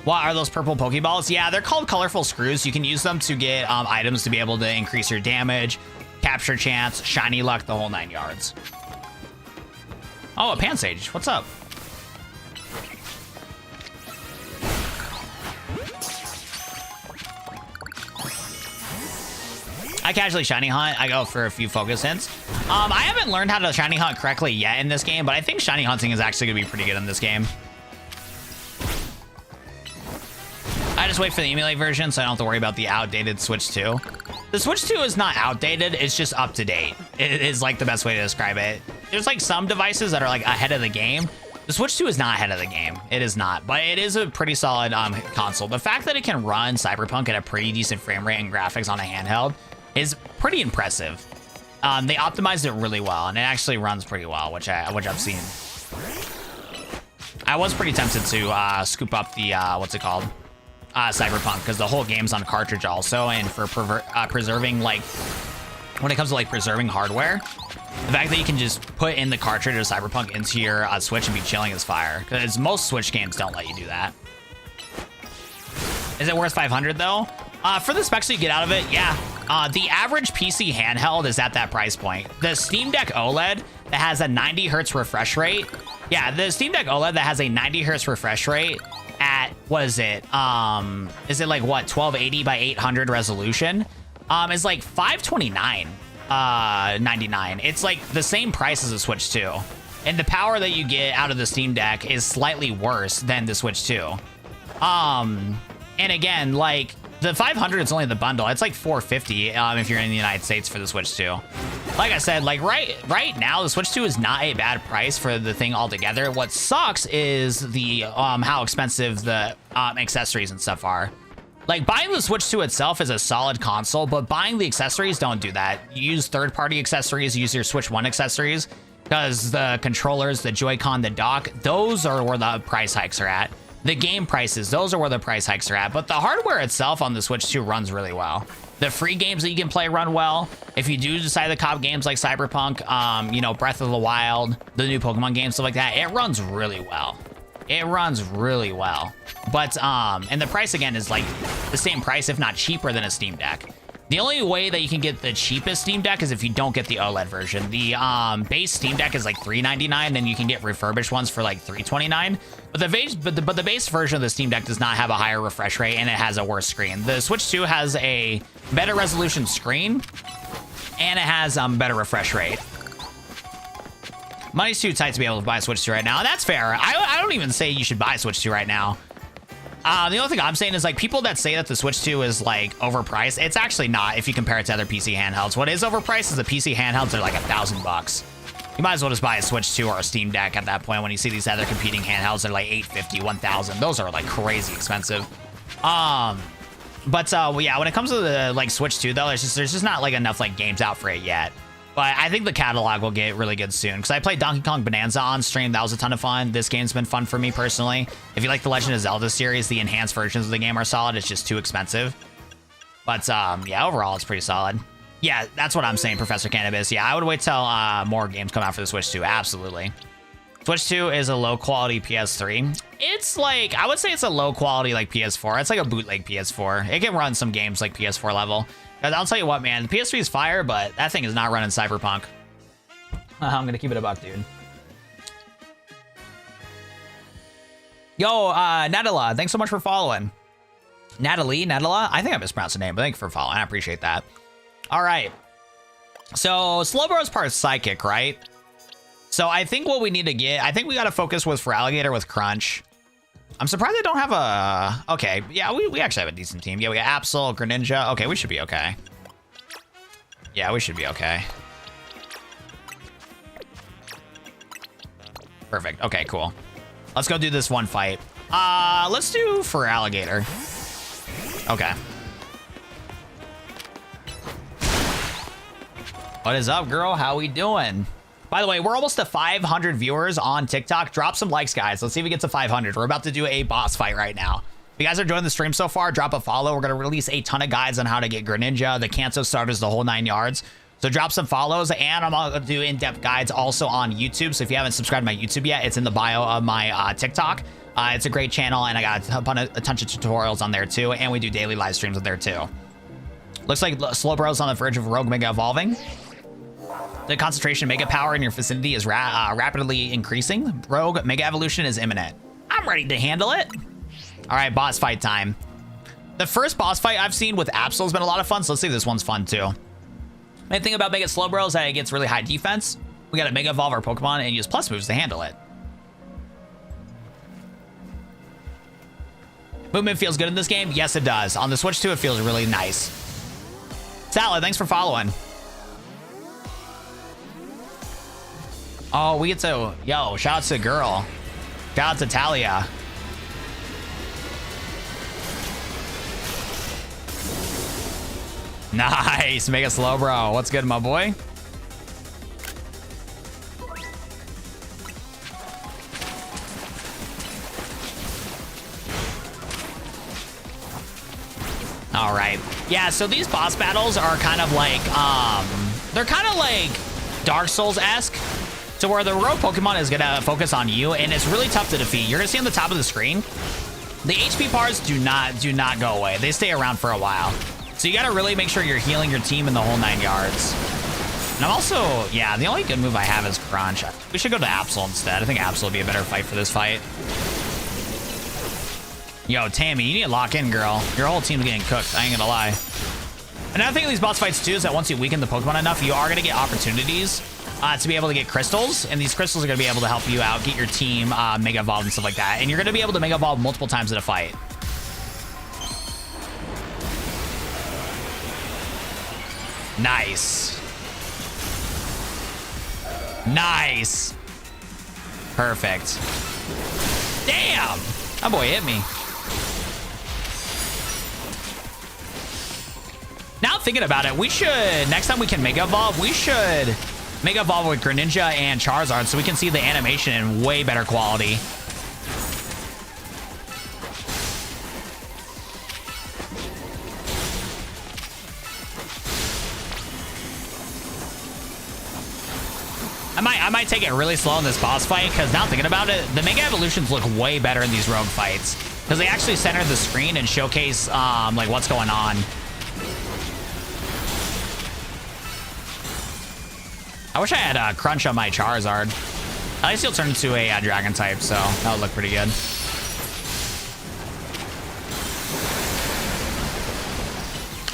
What are those purple Pokeballs? Yeah, they're called colorful screws. You can use them to get items to be able to increase your damage, capture chance, shiny luck, the whole 9 yards. Oh, a Pansage. What's up? I casually shiny hunt. I go for a few focus hints. I haven't learned how to shiny hunt correctly yet in this game, but I think shiny hunting is actually going to be pretty good in this game. I just wait for the emulate version so I don't have to worry about the outdated Switch 2. The Switch 2 is not outdated, it's just up to date. It is like the best way to describe it. There's like some devices that are like ahead of the game. The Switch 2 is not ahead of the game. It is not, but it is a pretty solid console. The fact that it can run Cyberpunk at a pretty decent frame rate and graphics on a handheld is pretty impressive. They optimized it really well, and it actually runs pretty well, which I've seen. I was pretty tempted to scoop up the what's it called? Cyberpunk, because the whole game's on cartridge also, and for preserving, like, when it comes to like preserving hardware, the fact that you can just put in the cartridge of Cyberpunk into your Switch and be chilling is fire, because most Switch games don't let you do that. Is it worth 500 though? For the specs that you get out of it, yeah. The average PC handheld is at that price point. The Steam Deck OLED that has a 90 hertz refresh rate, yeah, the Steam Deck OLED that has a 90 hertz refresh rate at, what is it? Is it like what, 1280 by 800 resolution? Is like 529.99. It's like the same price as the Switch 2. And the power that you get out of the Steam Deck is slightly worse than the Switch 2. And again, like, the 500 is only the bundle. It's like 450 if you're in the United States for the Switch 2. Like I said, like right now, the Switch 2 is not a bad price for the thing altogether. What sucks is the how expensive the accessories and stuff are. Like, buying the Switch 2 itself is a solid console, but buying the accessories, don't do that. Use third-party accessories, use your Switch 1 accessories, because the controllers, the Joy-Con, the dock, those are where the price hikes are at. The game prices, those are where the price hikes are at, but the hardware itself on the Switch 2 runs really well. The free games that you can play run well. If you do decide to cop games like Cyberpunk, you know, Breath of the Wild, the new Pokemon games, stuff like that, it runs really well. It runs really well. But, and the price, again, is like the same price, if not cheaper than a Steam Deck. The only way that you can get the cheapest Steam Deck is if you don't get the OLED version. The base Steam Deck is like $399, and you can get refurbished ones for like $329. But the base version of the Steam Deck does not have a higher refresh rate, and it has a worse screen. The Switch 2 has a better resolution screen, and it has better refresh rate. Money's too tight to be able to buy a Switch 2 right now, and that's fair. I don't even say you should buy a Switch 2 right now. The only thing I'm saying is, like, people that say that the Switch 2 is like overpriced, it's actually not if you compare it to other PC handhelds. What is overpriced is the PC handhelds are like $1,000. You might as well just buy a Switch 2 or a Steam Deck at that point when you see these other competing handhelds that are like $850, $1,000. Those are like crazy expensive. Well, yeah, when it comes to the like Switch 2 though, there's just not like enough like games out for it yet. But I think the catalog will get really good soon because I played Donkey Kong Bonanza on stream. That was a ton of fun. This game's been fun for me personally. If you like the Legend of Zelda series, the enhanced versions of the game are solid. It's just too expensive. But yeah, overall, it's pretty solid. Yeah, that's what I'm saying, Professor Cannabis. Yeah, I would wait till more games come out for the Switch 2. Absolutely. Switch 2 is a low quality PS3. It's like, I would say it's a low quality like PS4. It's like a bootleg PS4. It can run some games like PS4 level. Because I'll tell you what, man, the PS3 is fire, but that thing is not running Cyberpunk. I'm gonna keep it a buck, dude. Yo, Nadala, thanks so much for following. Nadala? I think I mispronounced the name, but thank you for following. I appreciate that. All right. So, Slowbro's part is Psychic, right? So, I think what we need to get, I think we got to focus with for Alligator with Crunch. I'm surprised I don't have a... Okay, yeah, we actually have a decent team. Yeah, we got Absol, Greninja. Okay, we should be okay. Yeah, we should be okay. Perfect. Okay, cool. Let's go do this one fight. Let's do for Alligator. Okay. What is up, girl? How we doing? By the way, we're almost to 500 viewers on TikTok. Drop some likes, guys. Let's see if we get to 500. We're about to do a boss fight right now. If you guys are enjoying the stream so far, drop a follow. We're going to release a ton of guides on how to get Greninja, the Kanto starters, the whole 9 yards. So drop some follows, and I'm going to do in-depth guides also on YouTube. So if you haven't subscribed to my YouTube yet, it's in the bio of my TikTok. It's a great channel, and I got a ton of tutorials on there too, and we do daily live streams on there too. Looks like Slowbro's on the verge of Rogue Mega evolving. The concentration Mega power in your vicinity is rapidly increasing. Rogue Mega evolution is imminent. I'm ready to handle it. All right, boss fight time. The first boss fight I've seen with Absol has been a lot of fun, so let's see if this one's fun too. Main thing about Mega Slowbro is that it gets really high defense. We got to Mega Evolve our Pokemon and use plus moves to handle it. Movement feels good in this game? Yes, it does. On the Switch 2, it feels really nice. Salad, thanks for following. Oh, we get to... Yo, shout out to girl. Shout out to Talia. Nice. Mega Slowbro. What's good, my boy? All right. Yeah, so these boss battles are kind of like, they're kind of like Dark Souls-esque. So where the rogue Pokemon is gonna focus on you, and it's really tough to defeat. You're gonna see on the top of the screen, the HP bars do not go away. They stay around for a while. So you gotta really make sure you're healing your team in the whole 9 yards. And I'm also, yeah, the only good move I have is Crunch. We should go to Absol instead. I think Absol would be a better fight for this fight. Yo, Tammy, you need to lock in, girl. Your whole team's getting cooked. I ain't gonna lie. Another thing with these boss fights too is that once you weaken the Pokemon enough, you are gonna get opportunities to be able to get crystals, and these crystals are going to be able to help you out, get your team Mega Evolved and stuff like that, and you're going to be able to Mega Evolve multiple times in a fight. Nice. Nice. Perfect. Damn! That boy hit me. Now thinking about it, we should, next time we can Mega Evolve, we should Mega Evolve with Greninja and Charizard so we can see the animation in way better quality. I might take it really slow in this boss fight, because now thinking about it, the Mega Evolutions look way better in these rogue fights, because they actually center the screen and showcase like what's going on. I wish I had Crunch on my Charizard. At least he'll turn into a Dragon type, so that would look pretty good.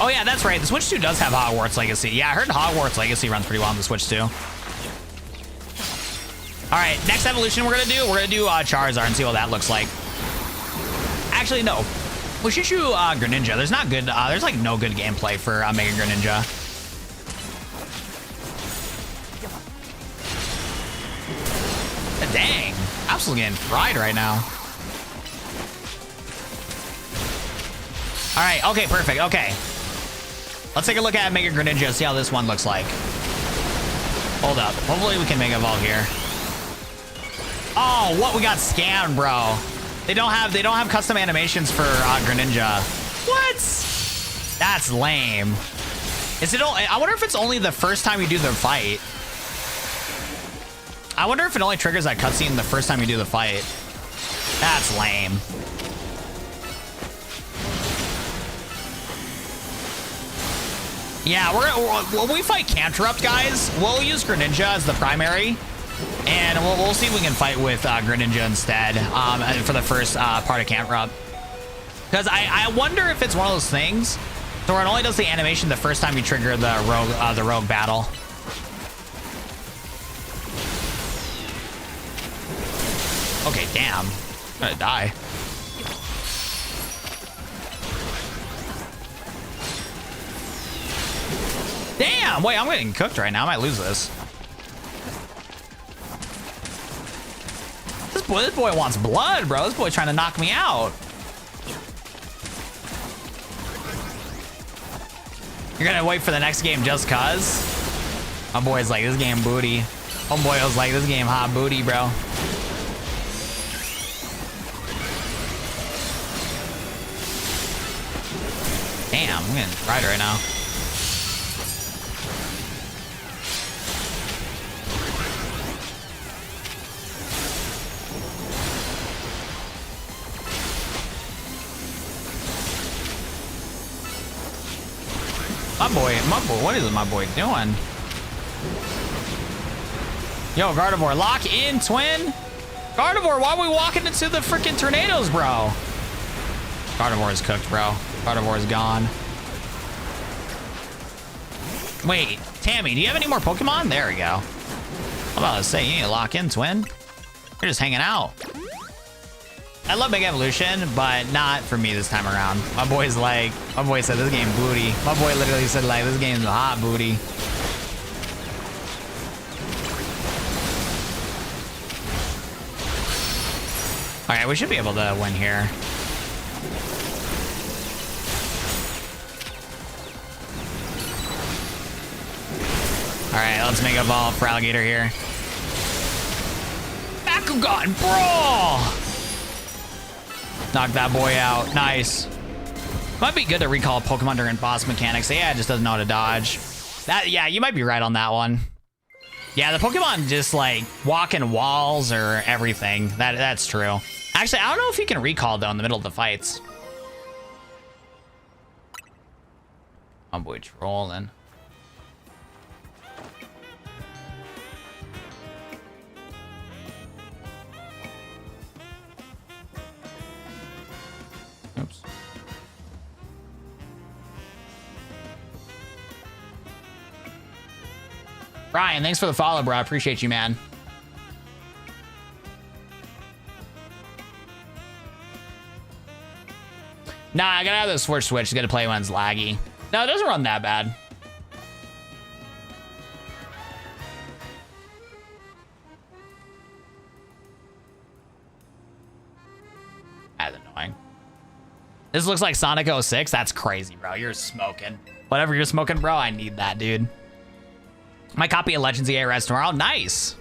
Oh yeah, that's right. The Switch 2 does have Hogwarts Legacy. Yeah, I heard Hogwarts Legacy runs pretty well on the Switch 2. All right, next evolution we're gonna do Charizard and see what that looks like. Actually, no. We should shoot Greninja. There's not good. There's like no good gameplay for Mega Greninja. Dang, absolutely getting fried right now. All right, okay, perfect, okay. Let's take a look at Mega Greninja, see how this one looks like. Hold up. Hopefully we can make evolve here. Oh, what? We got scammed, bro. They don't have custom animations for Greninja. What? That's lame. Is it? I wonder if it's only the first time you do the fight. I wonder if it only triggers that cutscene the first time you do the fight. That's lame. Yeah, when we fight Canterrupt, guys, we'll use Greninja as the primary, and we'll see if we can fight with Greninja instead for the first part of Canterrupt. Because I wonder if it's one of those things where it only does the animation the first time you trigger the rogue battle. Okay, damn. I'm gonna die. Damn! Wait, I'm getting cooked right now. I might lose this. This boy wants blood, bro. This boy trying to knock me out. You're gonna wait for the next game just cuz? My boy's like, this game booty. Homeboy was like, this game hot booty, bro. Damn, I'm getting fried right now. My boy, what is my boy doing? Yo, Gardevoir, lock in, twin. Gardevoir, why are we walking into the freaking tornadoes, bro? Gardevoir is cooked, bro. Gardevoir is gone. Wait, Tammy, do you have any more Pokemon? There we go. I'm about to say, you need to lock in, twin. You're just hanging out. I love Mega Evolution, but not for me this time around. My boy said this game booty. My boy literally said like, this game's a hot booty. All right, we should be able to win here. All right, let's make a evolve for Alligator here. Bakugan Brawl! Knock that boy out. Nice. Might be good to recall Pokemon during boss mechanics. Yeah, it just doesn't know how to dodge. Yeah, you might be right on that one. Yeah, the Pokemon just like walking walls or everything. That's true. Actually, I don't know if you can recall though in the middle of the fights. My boy trolling. Oops. Brian, thanks for the follow, bro. I appreciate you, man. Nah, I gotta have the switch. It's gotta play when it's laggy. No, it doesn't run that bad. That's annoying. This looks like Sonic 06. That's crazy, bro. You're smoking. Whatever you're smoking, bro, I need that, dude. My copy of Legends EA arrives tomorrow. Nice.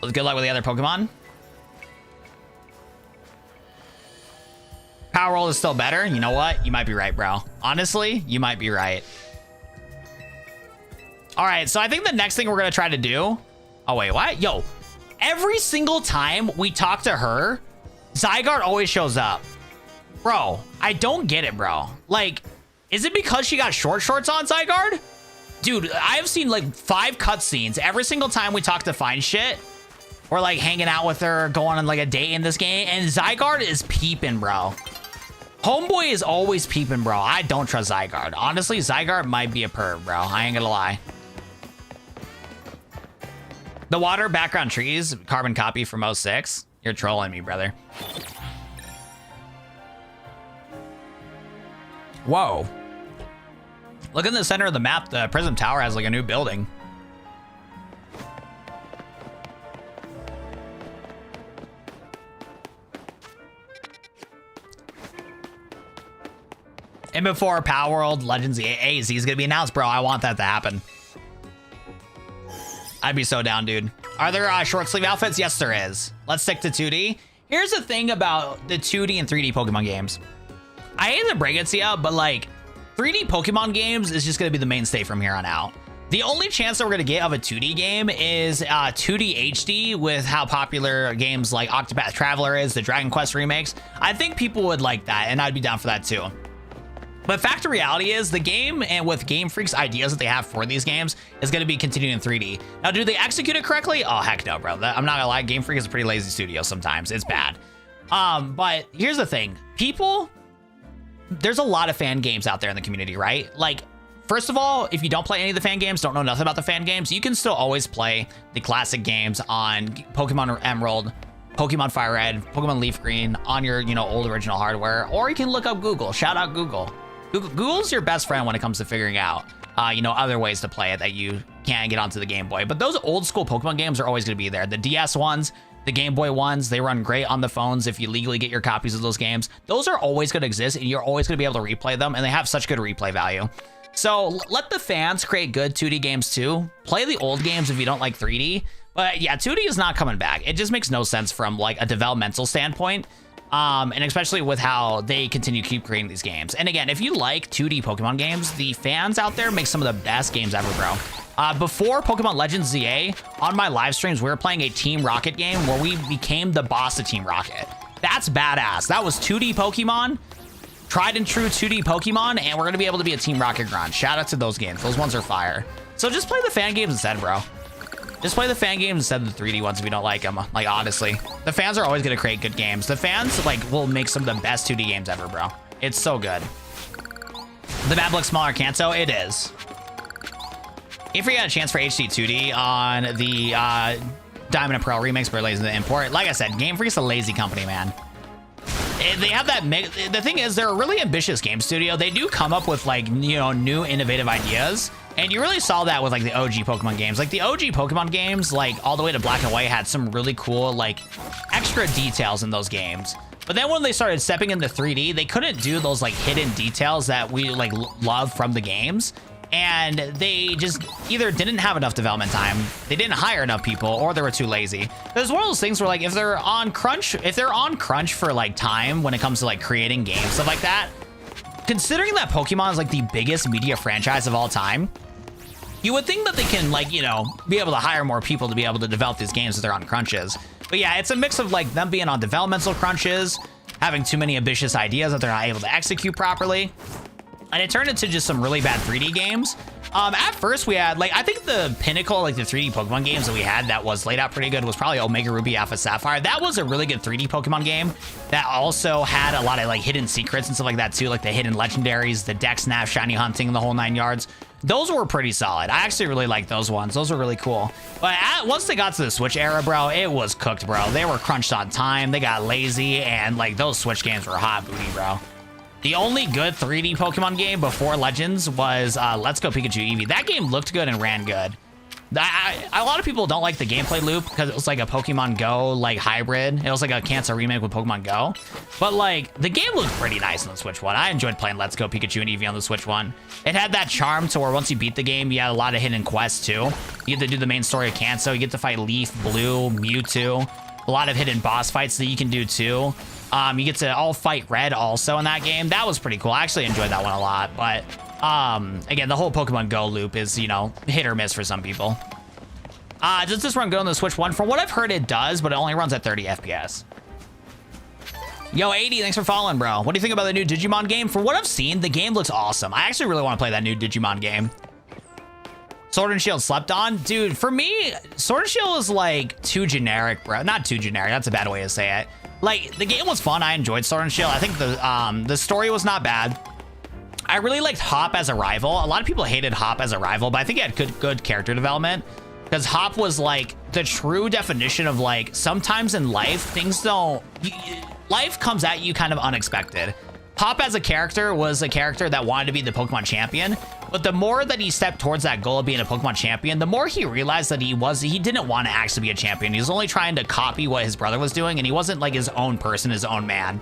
Well, good luck with the other Pokemon. Power Roll is still better. You know what? You might be right, bro. Honestly, you might be right. All right, so I think the next thing we're going to try to do... Oh, wait, what? Yo, every single time we talk to her, Zygarde always shows up. Bro, I don't get it, bro. Like, is it because she got short shorts on, Zygarde? Dude, I've seen like 5 cutscenes every single time we talk to Fine Shit. Or like hanging out with her, going on like a date in this game. And Zygarde is peeping, bro. Homeboy is always peeping, bro. I don't trust Zygarde. Honestly, Zygarde might be a perv, bro. I ain't gonna lie. The water background trees, carbon copy from 06. You're trolling me, brother. Whoa. Look in the center of the map. The Prism Tower has like a new building. And before Power World Legends AZ is gonna be announced, bro. I want that to happen. I'd be so down, dude. Are there short sleeve outfits? Yes, there is. Let's stick to 2D. Here's the thing about the 2D and 3D Pokemon games. I hate to break it to you, but like 3D Pokemon games is just gonna be the mainstay from here on out. The only chance that we're gonna get of a 2D game is 2D HD with how popular games like Octopath Traveler is, the Dragon Quest remakes. I think people would like that, and I'd be down for that too. But fact of reality is the game, and with Game Freak's ideas that they have for these games, is going to be continuing in 3D. Now, do they execute it correctly? Oh, heck no, bro. I'm not gonna lie. Game Freak is a pretty lazy studio sometimes. It's bad. But here's the thing. There's a lot of fan games out there in the community, right? Like, first of all, if you don't play any of the fan games, don't know nothing about the fan games, you can still always play the classic games on Pokemon Emerald, Pokemon Fire Red, Pokemon Leaf Green on your, old original hardware, or you can look up Google. Shout out Google. Google's your best friend when it comes to figuring out, other ways to play it that you can't get onto the Game Boy. But those old school Pokemon games are always going to be there. The DS ones, the Game Boy ones, they run great on the phones if you legally get your copies of those games. Those are always going to exist, and you're always going to be able to replay them, and they have such good replay value. So let the fans create good 2D games too. Play the old games if you don't like 3D. But yeah, 2D is not coming back. It just makes no sense from like a developmental standpoint. And especially with how they continue to keep creating these games. And again, if you like 2D Pokemon games, the fans out there make some of the best games ever, bro. Before Pokemon Legends ZA, on my live streams, we were playing a Team Rocket game where we became the boss of Team Rocket. That's badass. That was 2D Pokemon, tried and true 2D Pokemon, and we're going to be able to be a Team Rocket grunt. Shout out to those games. Those ones are fire. So just play the fan games instead, bro. Just play the fan games instead of the 3D ones if you don't like them. Like, honestly, the fans are always going to create good games. The fans, will make some of the best 2D games ever, bro. It's so good. The map looks smaller, Kanto. It is. If we got a chance for HD 2D on the Diamond and Pearl remakes, but lazy to import. Like I said, Game Freak's a lazy company, man. They have that the thing is, they're a really ambitious game studio. They do come up with new innovative ideas, and you really saw that with the OG Pokemon games. Like the OG Pokemon games, all the way to Black and White, had some really cool extra details in those games. But then when they started stepping into 3D, they couldn't do those hidden details that we love from the games. And they just either didn't have enough development time, they didn't hire enough people, or they were too lazy. There's one of those things where if they're on crunch for time when it comes to creating games, stuff like that, considering that Pokemon is the biggest media franchise of all time, you would think that they can be able to hire more people to be able to develop these games if they're on crunches. But yeah, it's a mix of them being on developmental crunches, having too many ambitious ideas that they're not able to execute properly. And it turned into just some really bad 3D games. At first we had, I think the pinnacle, the 3D Pokemon games that we had that was laid out pretty good was probably Omega Ruby Alpha Sapphire. That was a really good 3D Pokemon game that also had a lot of like hidden secrets and stuff like that too, like the hidden legendaries, the deck snap, shiny hunting, the whole 9 yards. Those were pretty solid. I actually really liked those ones. Those were really cool. But once they got to the Switch era, bro, it was cooked, bro. They were crunched on time. They got lazy, and those Switch games were hot booty, bro. The only good 3D Pokemon game before Legends was Let's Go Pikachu Eevee. That game looked good and ran good. A lot of people don't like the gameplay loop because it was like a Pokemon Go hybrid. It was like a Kanto remake with Pokemon Go. But the game looked pretty nice on the Switch one. I enjoyed playing Let's Go Pikachu and Eevee on the Switch one. It had that charm to where once you beat the game, you had a lot of hidden quests too. You get to do the main story of Kanto. You get to fight Leaf, Blue, Mewtwo. A lot of hidden boss fights that you can do too. You get to all fight Red also in that game. That was pretty cool. I actually enjoyed that one a lot. But again, the whole Pokemon Go loop is, hit or miss for some people. Does this run good on the Switch 1? From what I've heard, it does, but it only runs at 30 FPS. Yo, 80, thanks for following, bro. What do you think about the new Digimon game? From what I've seen, the game looks awesome. I actually really want to play that new Digimon game. Sword and Shield slept on? Dude, for me, Sword and Shield is too generic, bro. Not too generic. That's a bad way to say it. The game was fun. I enjoyed Sword and Shield. I think the story was not bad. I really liked Hop as a rival. A lot of people hated Hop as a rival, but I think he had good character development. Because Hop was the true definition of sometimes in life, life comes at you kind of unexpected. Hop as a character was a character that wanted to be the Pokemon champion, but the more that he stepped towards that goal of being a Pokemon champion, the more he realized that he didn't want to actually be a champion. He was only trying to copy what his brother was doing, and he wasn't his own person, his own man.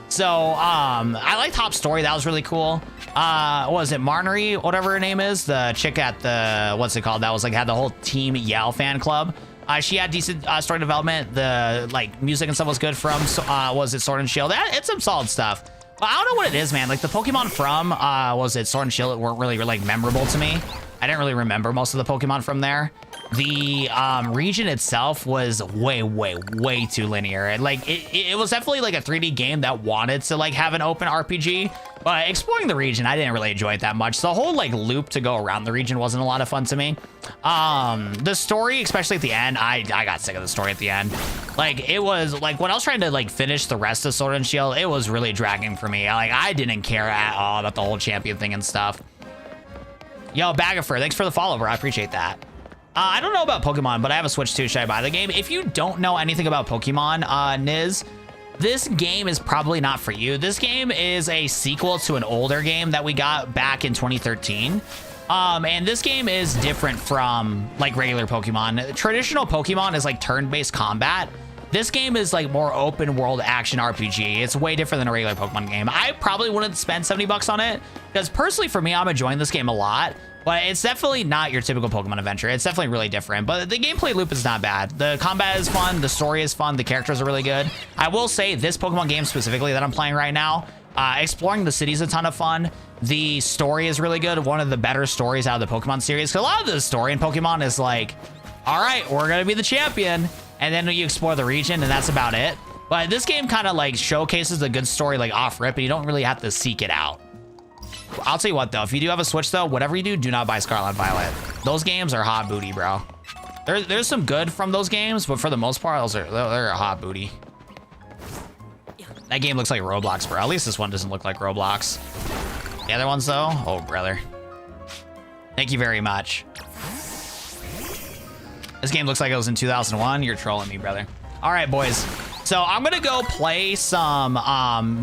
So, I like Top Story. That was really cool. What was it? Marnery, whatever her name is, the chick at the, what's it called? That was like, had the whole Team Yell fan club. She had decent story development. The like music and stuff was good from, was it Sword and Shield? It's some solid stuff. But I don't know what it is, man. Like the Pokemon from, was it Sword and Shield weren't really like memorable to me. I didn't really remember most of the Pokemon from there. The region itself was way too linear. And like it was definitely like a 3D game that wanted to like have an open RPG, but exploring the region, I didn't really enjoy it that much. So the whole like loop to go around the region wasn't a lot of fun to me. The story, especially at the end, I got sick of the story at the end. Like it was like when I was trying to like finish the rest of Sword and Shield, it was really dragging for me. Like I didn't care at all about the whole champion thing and stuff. Yo, Bagger, thanks for the follow, bro. I appreciate that. I don't know about Pokemon, but I have a Switch too. Should I buy the game? If you don't know anything about Pokemon, Niz, this game is probably not for you. This game is a sequel to an older game that we got back in 2013. And this game is different from like regular Pokemon. Traditional Pokemon is like turn-based combat. This game is like more open world action RPG. It's way different than a regular Pokemon game. I probably wouldn't spend 70 bucks on it because personally for me, I'm enjoying this game a lot. But it's definitely not your typical Pokemon adventure. It's definitely really different, but the gameplay loop is not bad. The combat is fun. The story is fun. The characters are really good. I will say this Pokemon game specifically that I'm playing right now, exploring the city is a ton of fun. The story is really good. One of the better stories out of the Pokemon series. Because a lot of the story in Pokemon is like, all right, we're going to be the champion. And then you explore the region and that's about it. But this game kind of like showcases a good story like off rip and you don't really have to seek it out. I'll tell you what though, if you do have a Switch though, whatever you do not buy Scarlet and Violet. Those games are hot booty, bro. There's some good from those games, but for the most part, they're a hot booty. That game looks like Roblox, bro. At least this one doesn't look like Roblox. The other ones though, oh brother. Thank you very much. This game looks like it was in 2001. You're trolling me, brother. All right, boys. So I'm gonna go play some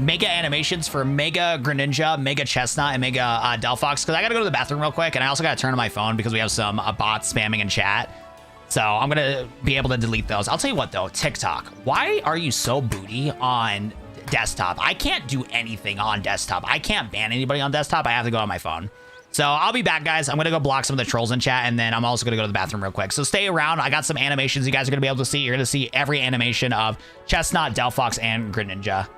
Mega animations for Mega Greninja, Mega Chestnut, and Mega Delphox, because I gotta go to the bathroom real quick, and I also gotta turn on my phone because we have some bots spamming in chat. So I'm gonna be able to delete those. I'll tell you what though, TikTok, why are you so booty on desktop? I can't do anything on desktop. I can't ban anybody on desktop. I have to go on my phone. So I'll be back, guys. I'm going to go block some of the trolls in chat, and then I'm also going to go to the bathroom real quick. So stay around. I got some animations you guys are going to be able to see. You're going to see every animation of Chestnut, Delphox, and Greninja.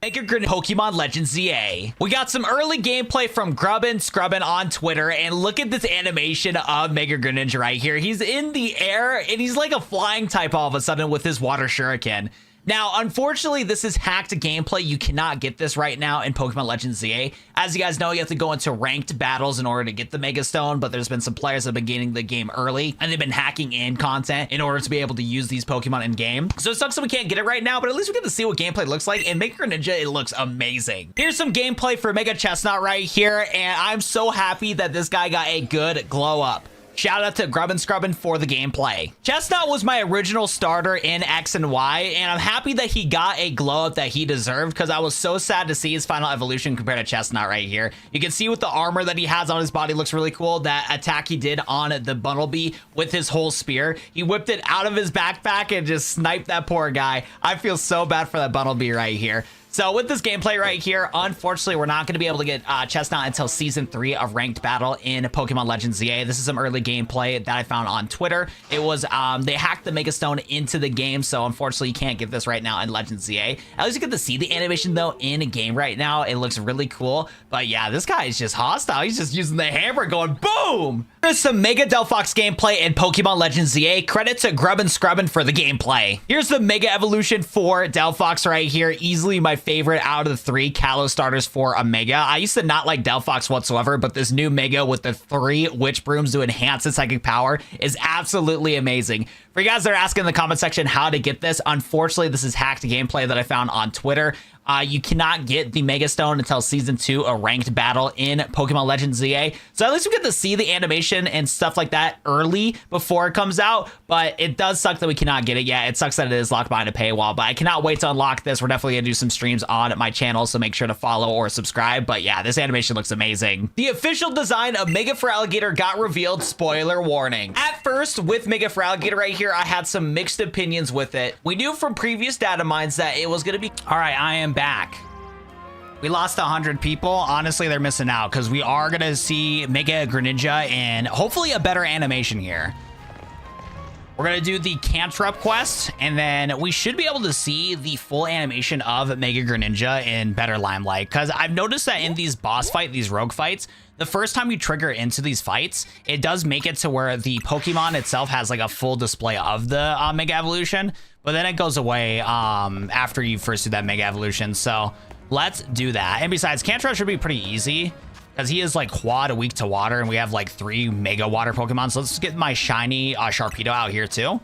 Mega Greninja Pokemon Legends ZA. We got some early gameplay from Scrubbin on Twitter, and look at this animation of Mega Greninja right here. He's in the air, and he's like a flying type all of a sudden with his water shuriken. Now, unfortunately, this is hacked gameplay. You cannot get this right now in Pokemon Legends ZA. As you guys know, you have to go into ranked battles in order to get the Mega Stone, but there's been some players that have been getting the game early, and they've been hacking in content in order to be able to use these Pokemon in game. So it sucks that we can't get it right now, but at least we get to see what gameplay looks like. And Mega Greninja, it looks amazing. Here's some gameplay for Mega Chestnut right here, and I'm so happy that this guy got a good glow up. Shout out to Scrubbin for the gameplay. Chestnut was my original starter in X and Y, and I'm happy that he got a glow up that he deserved because I was so sad to see his final evolution compared to Chestnut right here. You can see with the armor that he has on his body looks really cool. That attack he did on the Bumblebee with his whole spear. He whipped it out of his backpack and just sniped that poor guy. I feel so bad for that Bumblebee right here. So with this gameplay right here, unfortunately, we're not going to be able to get Chestnut until Season 3 of Ranked Battle in Pokemon Legends ZA. This is some early gameplay that I found on Twitter. It was, they hacked the Mega Stone into the game, so unfortunately, you can't get this right now in Legends ZA. At least you get to see the animation, though, in a game right now. It looks really cool. But yeah, this guy is just hostile. He's just using the hammer going boom! Here's some Mega Delphox gameplay in Pokemon Legends ZA. Credit to Scrubbin for the gameplay. Here's the Mega Evolution for Delphox right here. Easily my favorite out of the 3 Kalos starters for a Mega. I used to not like Delphox whatsoever, but this new Mega with the 3 Witch Brooms to enhance its psychic power is absolutely amazing. For you guys that are asking in the comment section how to get this, unfortunately, this is hacked gameplay that I found on Twitter. You cannot get the Mega Stone until Season 2, a ranked battle in Pokemon Legends ZA. So at least we get to see the animation and stuff like that early before it comes out. But it does suck that we cannot get it yet. It sucks that it is locked behind a paywall. But I cannot wait to unlock this. We're definitely going to do some streams on my channel, so make sure to follow or subscribe. But yeah, this animation looks amazing. The official design of Mega Feraligatr got revealed. Spoiler warning. At first, with Mega Feraligatr right here, I had some mixed opinions with it. We knew from previous data mines that it was going to be... All right, I am welcome back. We lost 100 people. Honestly, they're missing out because we are going to see Mega Greninja and hopefully a better animation here. We're going to do the Cantrip quest, and then we should be able to see the full animation of Mega Greninja in better limelight. Because I've noticed that in these boss fights, these rogue fights, the first time you trigger into these fights, it does make it to where the Pokemon itself has like a full display of the Mega Evolution, but then it goes away after you first do that Mega Evolution. So let's do that. And besides, Cantrip should be pretty easy, because he is like quad weak to water, and we have like 3 mega water Pokemon. So let's get my shiny Sharpedo out here too.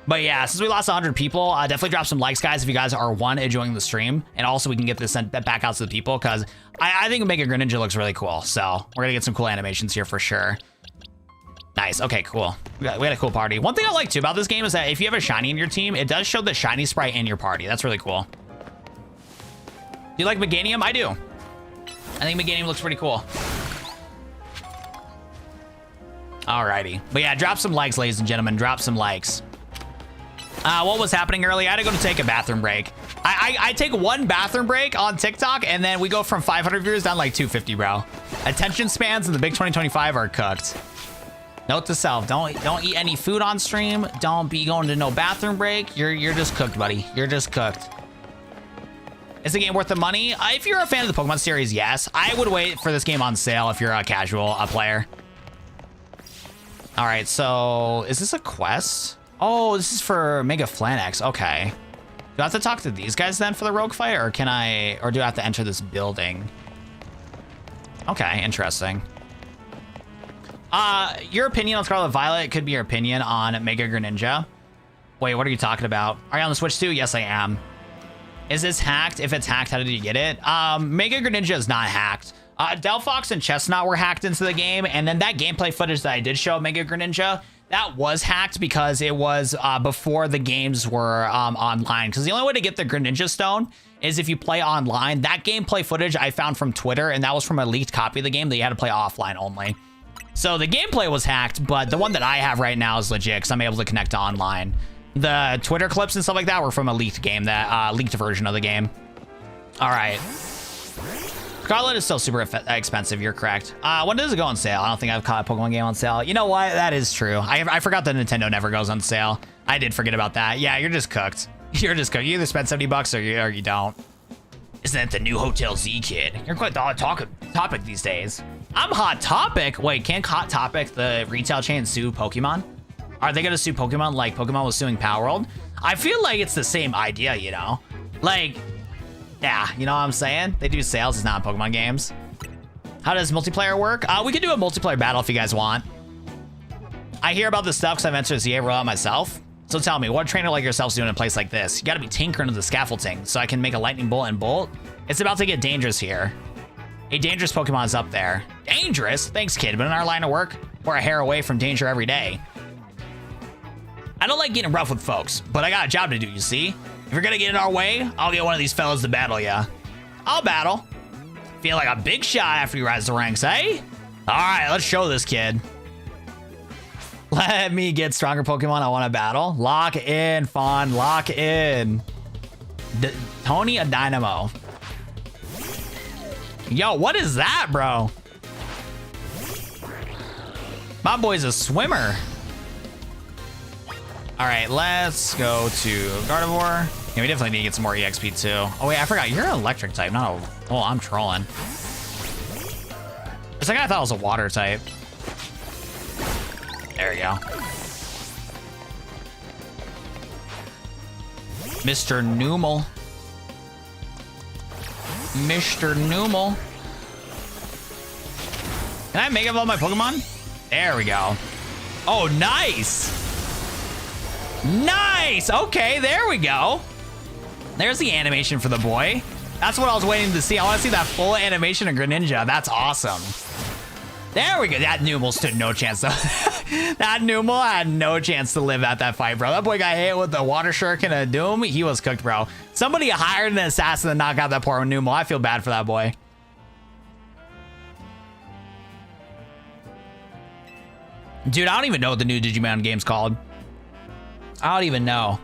But yeah, since we lost 100 people, definitely drop some likes, guys, if you guys are enjoying the stream. And also we can get this sent back out to the people, because I think Mega Greninja looks really cool. So we're gonna get some cool animations here for sure. Nice. Okay, cool. We had a cool party. One thing I like too about this game is that if you have a shiny in your team, it does show the shiny sprite in your party. That's really cool. Do you like Meganium? I do. I think Meganium looks pretty cool. Alrighty. But yeah, drop some likes, ladies and gentlemen. Drop some likes. What was happening earlier? I had to go to take a bathroom break. I take one bathroom break on TikTok, and then we go from 500 viewers down like 250, bro. Attention spans in the big 2025 are cooked. Note to self: don't eat any food on stream. Don't be going to no bathroom break. You're just cooked, buddy. You're just cooked. Is the game worth the money? If you're a fan of the Pokemon series, yes. I would wait for this game on sale if you're a casual player. All right, so is this a quest? Oh, this is for Mega Flanex. Okay. Do I have to talk to these guys then for the rogue fight, or do I have to enter this building? Okay, interesting. Your opinion on Scarlet Violet could be your opinion on Mega Greninja. Wait, what are you talking about? Are you on the Switch too? Yes, I am. Is this hacked? If it's hacked, how did you get it? Mega Greninja is not hacked. Delphox and Chestnut were hacked into the game, and then that gameplay footage that I did show of Mega Greninja, that was hacked because it was before the games were online. Because the only way to get the Greninja Stone is if you play online. That gameplay footage I found from Twitter, and that was from a leaked copy of the game that you had to play offline only. So the gameplay was hacked, but the one that I have right now is legit because I'm able to connect to online. The Twitter clips and stuff like that were from a leaked game, that leaked version of the game. All right. Scarlet is still super expensive. You're correct. When does it go on sale? I don't think I've caught a Pokemon game on sale. You know what? That is true. I forgot that Nintendo never goes on sale. I did forget about that. Yeah, you're just cooked. You're just cooked. You either spend 70 bucks or you don't. Isn't that the new Hotel Z kid? You're quite the hot topic these days. I'm Hot Topic. Wait, can't Hot Topic, the retail chain, sue Pokemon? Are they gonna sue Pokemon like Pokemon was suing Power World? I feel like it's the same idea, you know? Like, yeah, you know what I'm saying? They do sales, it's not Pokemon games. How does multiplayer work? We can do a multiplayer battle if you guys want. I hear about this stuff because I've entered ZA rollout myself. So tell me, what trainer like yourself's doing in a place like this? You gotta be tinkering with the scaffolding so I can make a lightning bolt and bolt. It's about to get dangerous here. A dangerous Pokemon is up there. Dangerous? Thanks, kid, but in our line of work, we're a hair away from danger every day. I don't like getting rough with folks, but I got a job to do, you see? If you're gonna get in our way, I'll get one of these fellas to battle ya. I'll battle. Feel like a big shot after you rise the ranks, eh? All right, let's show this kid. Let me get stronger Pokemon I want to battle. Lock in, Fawn, lock in. Tony a Dynamo. Yo, what is that, bro? My boy's a swimmer. All right, let's go to Gardevoir. Yeah, we definitely need to get some more EXP too. Oh wait, I forgot, you're an electric type, not a, oh, I'm trolling. For a second I thought it was a water type. There we go. Mr. Numel. Mr. Numel. Can I make up all my Pokemon? There we go. Oh, nice. Nice. Okay, there we go. There's the animation for the boy. That's what I was waiting to see. I want to see that full animation of Greninja. That's awesome. There we go. That Numel stood no chance though. That Numel had no chance to live out that fight, bro. That boy got hit with the water shuriken of doom. He was cooked, bro. Somebody hired an assassin to knock out that poor Numel. I feel bad for that boy. Dude, I don't even know what the new Digimon game's called. I don't even know.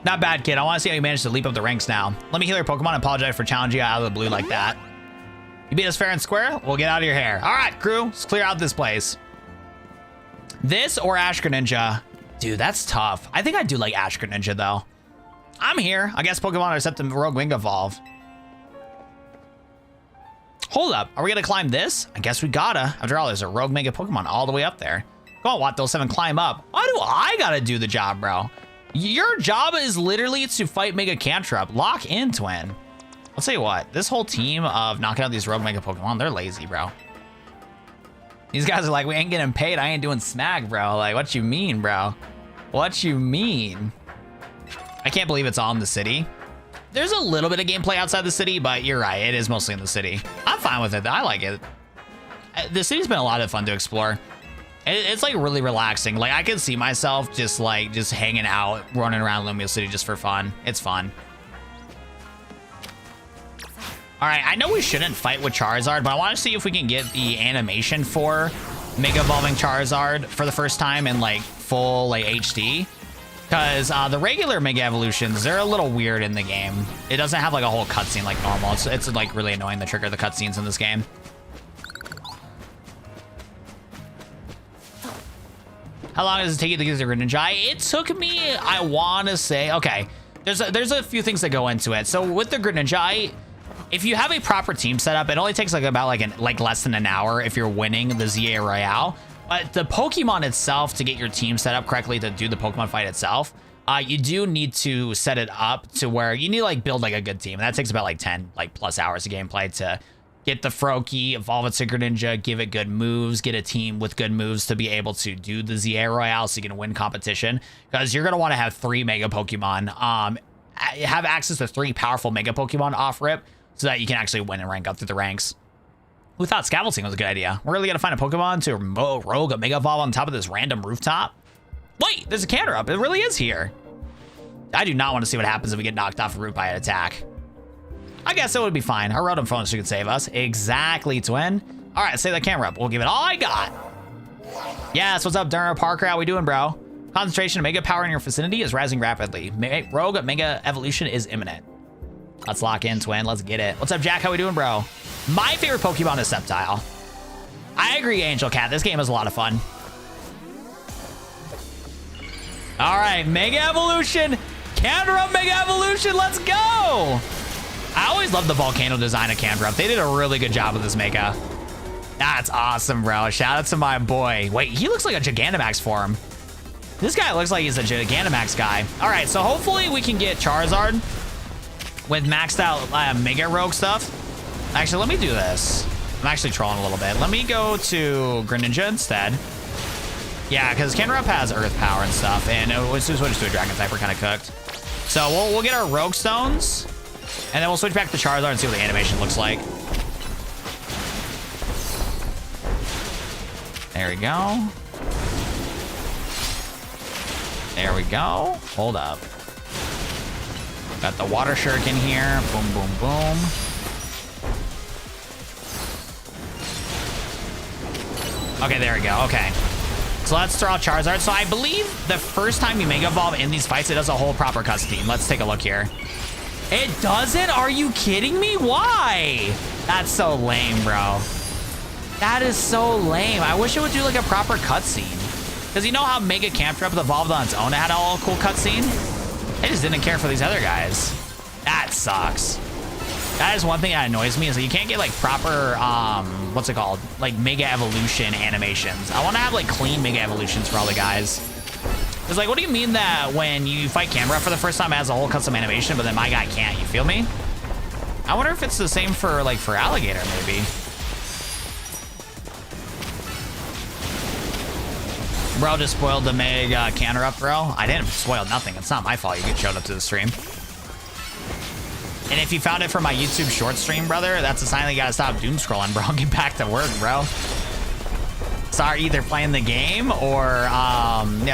Not bad, kid. I want to see how you managed to leap up the ranks now. Let me heal your Pokemon and apologize for challenging you out of the blue like that. You beat us fair and square? We'll get out of your hair. All right, crew. Let's clear out this place. This or Ash Greninja? Dude, that's tough. I think I do like Ash Greninja, though. I'm here. I guess Pokemon are set to Rogue Wing Evolve. Hold up. Are we going to climb this? I guess we gotta. After all, there's a Rogue Mega Pokemon all the way up there. Go on, Watt 7, climb up. Why do I gotta do the job, bro? Your job is literally to fight Mega Cantrip. Lock in, twin. I'll tell you what, this whole team of knocking out these Rogue Mega Pokemon, they're lazy, bro. These guys are like, we ain't getting paid. I ain't doing smack, bro. Like, what you mean, bro? What you mean? I can't believe it's all in the city. There's a little bit of gameplay outside the city, but you're right. It is mostly in the city. I'm fine with it. I like it. The city's been a lot of fun to explore. It's like really relaxing. Like I can see myself just hanging out, running around Lumiose City just for fun. It's fun. All right, I know we shouldn't fight with Charizard, but I want to see if we can get the animation for Mega Evolving Charizard for the first time in like full like HD. Because the regular Mega Evolutions, they're a little weird in the game. It doesn't have like a whole cutscene like normal. It's like really annoying to trigger the cutscenes in this game. How long does it take you to get to Greninja? It took me, I want to say, okay, there's a few things that go into it. So with the Greninja, if you have a proper team setup, it only takes like about like less than an hour if you're winning the ZA Royale. But the Pokemon itself, to get your team set up correctly to do the Pokemon fight itself, you do need to set it up to where you need to like build like a good team. And that takes about like 10 like plus hours of gameplay to get the Froakie, evolve it to Greninja, give it good moves, get a team with good moves to be able to do the ZA Royale so you can win competition. Because you're going to want to have 3 Mega Pokemon, have access to 3 powerful Mega Pokemon off-rip so that you can actually win and rank up through the ranks. Who thought Scavenging was a good idea? We're really going to find a Pokemon to rogue a Mega Evolve on top of this random rooftop? Wait, there's a Canter-up. It really is here. I do not want to see what happens if we get knocked off a roof by an attack. I guess it would be fine. Our Rotom phone could save us. Exactly, twin. All right, save that camera up. We'll give it all I got. Yes, what's up, Durham Parker? How we doing, bro? Concentration of Mega Power in your vicinity is rising rapidly. Rogue Mega Evolution is imminent. Let's lock in, twin. Let's get it. What's up, Jack? How we doing, bro? My favorite Pokemon is Sceptile. I agree, Angel Cat. This game is a lot of fun. All right, Mega Evolution. Canter-up Mega Evolution. Let's go. I always love the volcano design of Canter-up. They did a really good job with this Mega. That's awesome, bro. Shout out to my boy. Wait, he looks like a Gigantamax form. This guy looks like he's a Gigantamax guy. All right, so hopefully we can get Charizard with maxed out Mega Rogue stuff. Actually, let me do this. I'm actually trolling a little bit. Let me go to Greninja instead. Yeah, because Canter-up has Earth Power and stuff, and as soon as we switch to a Dragon type, we're kind of cooked. So we'll get our Rogue Stones. And then we'll switch back to Charizard and see what the animation looks like. There we go. There we go. Hold up. Got the Water Shuriken here. Boom, boom, boom. Okay, there we go. Okay. So let's throw out Charizard. So I believe the first time you Mega Evolve in these fights, it does a whole proper cutscene. Let's take a look here. It doesn't? Are you kidding me? Why? That's so lame, bro. That is so lame. I wish it would do like a proper cutscene. Because you know how Mega Cantrip evolved on its own? It had a whole cool cutscene. I just didn't care for these other guys. That sucks. That is one thing that annoys me is that you can't get like proper, what's it called? Like Mega Evolution animations. I want to have like clean Mega Evolutions for all the guys. It's like, what do you mean that when you fight Canberra for the first time, it has a whole custom animation, but then my guy can't? You feel me? I wonder if it's the same for like for Alligator, maybe. Bro just spoiled the Mega Canter-up, bro. I didn't spoil nothing. It's not my fault you get showed up to the stream. And if you found it from my YouTube short stream, brother, that's a sign that you gotta stop doom scrolling, bro. Get back to work, bro. Start either playing the game or,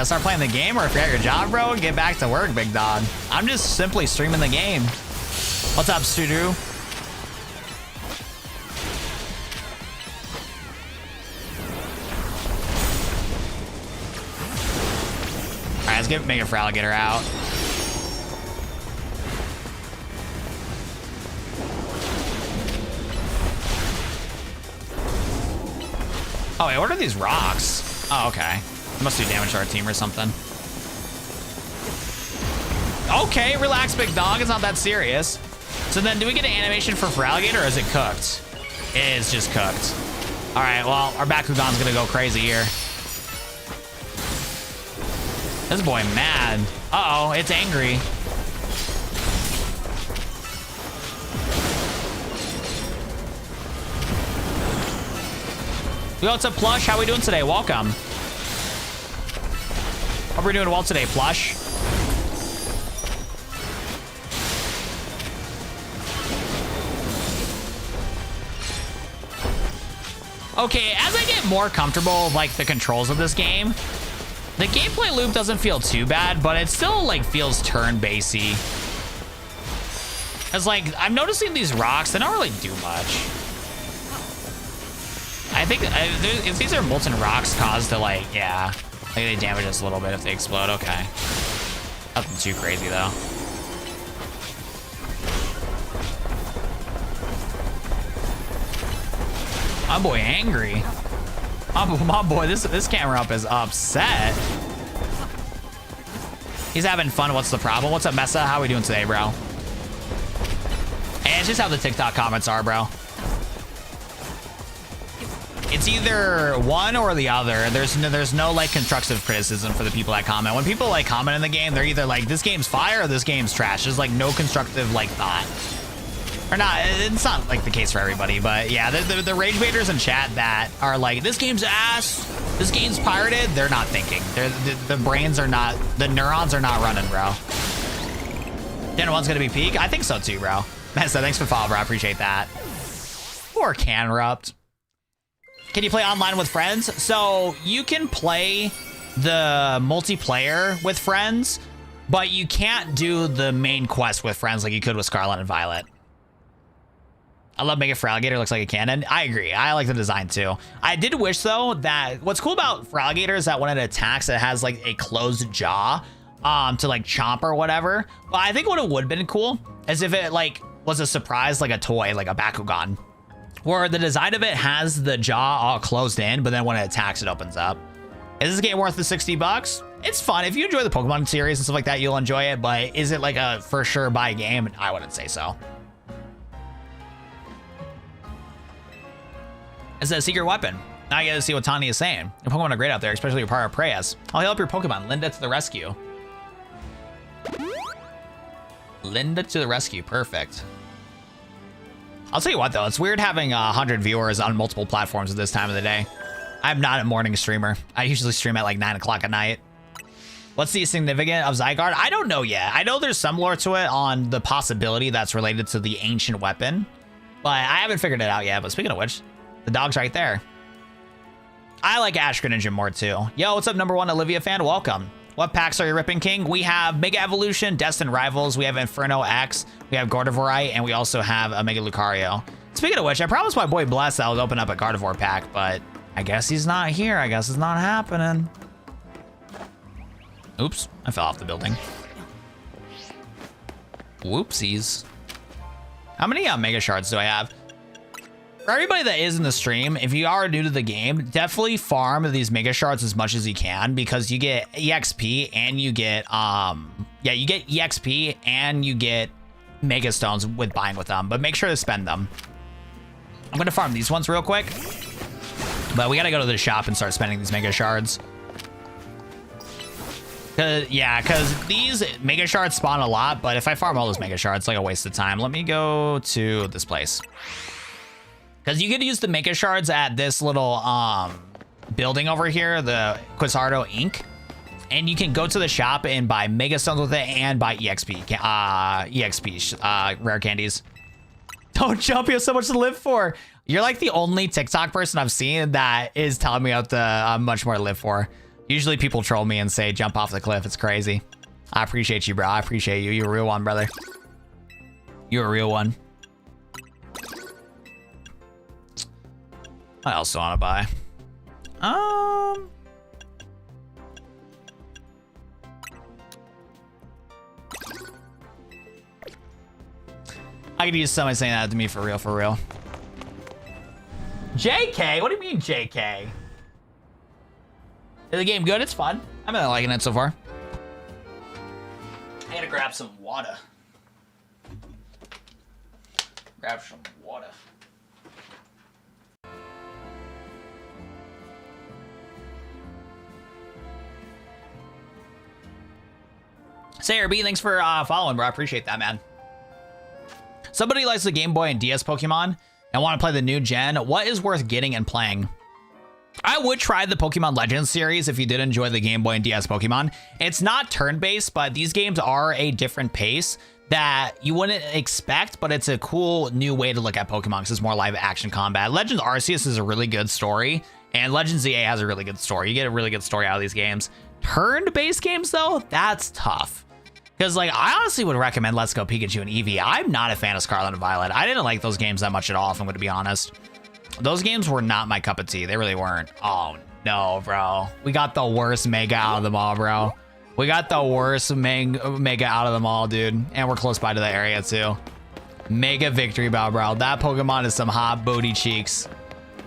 start playing the game, or if you're at your job, bro, get back to work, big dog. I'm just simply streaming the game. What's up, Studu? All right, let's get Mega for Alligator out. Oh, wait, what are these rocks? Oh, okay. They must do damage to our team or something. Okay, relax, big dog. It's not that serious. So then do we get an animation for Feraligatr or is it cooked? It is just cooked. All right, well, our Bakugan's gonna go crazy here. This boy mad. Uh-oh, it's angry. Yo, what's up, Plush? How we doing today? Welcome. Hope we're doing well today, Plush. Okay, as I get more comfortable with, like, the controls of this game, the gameplay loop doesn't feel too bad, but it still, like, feels turn-basy. Cause, like, I'm noticing these rocks, they don't really do much. I think if these are molten rocks caused to, like, yeah, like they damage us a little bit if they explode. Okay, nothing too crazy though. My boy angry. My boy, this camera up is upset. He's having fun. What's the problem? What's up, Mesa? How we doing today, bro? And it's just how the TikTok comments are, bro. It's either one or the other. There's no like constructive criticism for the people that comment. When people like comment in the game, they're either like, this game's fire or this game's trash. There's like no constructive like thought. Or not, it's not like the case for everybody, but yeah, the rage baiters in chat that are like, this game's ass, this game's pirated, they're not thinking. The brains are not, the neurons are not running, bro. Gen 1's gonna be peak? I think so too, bro. Mesa, thanks for the follow, bro. I appreciate that. Poor Canrupt. Can you play online with friends? So you can play the multiplayer with friends, but you can't do the main quest with friends like you could with Scarlet and Violet. I love Mega Feraligatr, looks like a cannon. I agree. I like the design too. I did wish though that what's cool about Feraligatr is that when it attacks, it has like a closed jaw to like chomp or whatever. But I think what it would have been cool is if it like was a surprise, like a toy, like a Bakugan, where the design of it has the jaw all closed in, but then when it attacks, it opens up. Is this game worth the 60 bucks? It's fun. If you enjoy the Pokemon series and stuff like that, you'll enjoy it. But is it like a for sure buy game? I wouldn't say so. It's a secret weapon. Now you gotta see what Tanya is saying. Your Pokemon are great out there, especially your Parapreyas. I'll help your Pokemon. Linda to the rescue. Linda to the rescue. Perfect. I'll tell you what, though. It's weird having 100 viewers on multiple platforms at this time of the day. I'm not a morning streamer. I usually stream at like 9 o'clock at night. What's the significance of Zygarde? I don't know yet. I know there's some lore to it on the possibility that's related to the ancient weapon, but I haven't figured it out yet. But speaking of which, the dog's right there. I like Ash Greninja more too. Yo, what's up, #1 Olivia fan? Welcome. What packs are you ripping, King? We have Mega Evolution, Destined Rivals, we have Inferno X, we have Gardevoirite, and we also have a Mega Lucario. Speaking of which, I promised my boy Bless that I would open up a Gardevoir pack, but I guess he's not here. I guess it's not happening. Oops, I fell off the building. Whoopsies. How many Mega Shards do I have? For everybody that is in the stream, if you are new to the game, definitely farm these Mega Shards as much as you can because you get EXP and you get, you get EXP and you get Mega Stones with buying with them, but make sure to spend them. I'm gonna farm these ones real quick, but we gotta go to the shop and start spending these Mega Shards. Cause these Mega Shards spawn a lot, but if I farm all those Mega Shards, it's like a waste of time. Let me go to this place. Because you could use the Mega Shards at this little building over here, the Quizardo Inc. And you can go to the shop and buy Mega Stones with it and buy EXP, rare candies. Don't jump, you have so much to live for. You're like the only TikTok person I've seen that is telling me how much more to live for. Usually people troll me and say, jump off the cliff. It's crazy. I appreciate you, bro. I appreciate you. You're a real one, brother. You're a real one. What else do I want to buy? I could use somebody saying that to me for real, for real. JK? What do you mean JK? Is the game good? It's fun. I'm really liking it so far. I gotta grab some water. Grab some water. Sayer B, thanks for following, bro. I appreciate that, man. Somebody likes the Game Boy and DS Pokemon and want to play the new gen. What is worth getting and playing? I would try the Pokemon Legends series if you did enjoy the Game Boy and DS Pokemon. It's not turn-based, but these games are a different pace that you wouldn't expect, but it's a cool new way to look at Pokemon because it's more live action combat. Legends Arceus is a really good story, and Legends ZA has a really good story. You get a really good story out of these games. Turn-based games, though, that's tough. Because, like, I honestly would recommend Let's Go Pikachu and Eevee. I'm not a fan of Scarlet and Violet. I didn't like those games that much at all, if I'm going to be honest. Those games were not my cup of tea. They really weren't. Oh, no, bro. We got the worst Mega out of them all, bro. We got the worst Mega out of them all, dude. And we're close by to the area, too. Mega Victory Bow, bro. That Pokemon is some hot booty cheeks.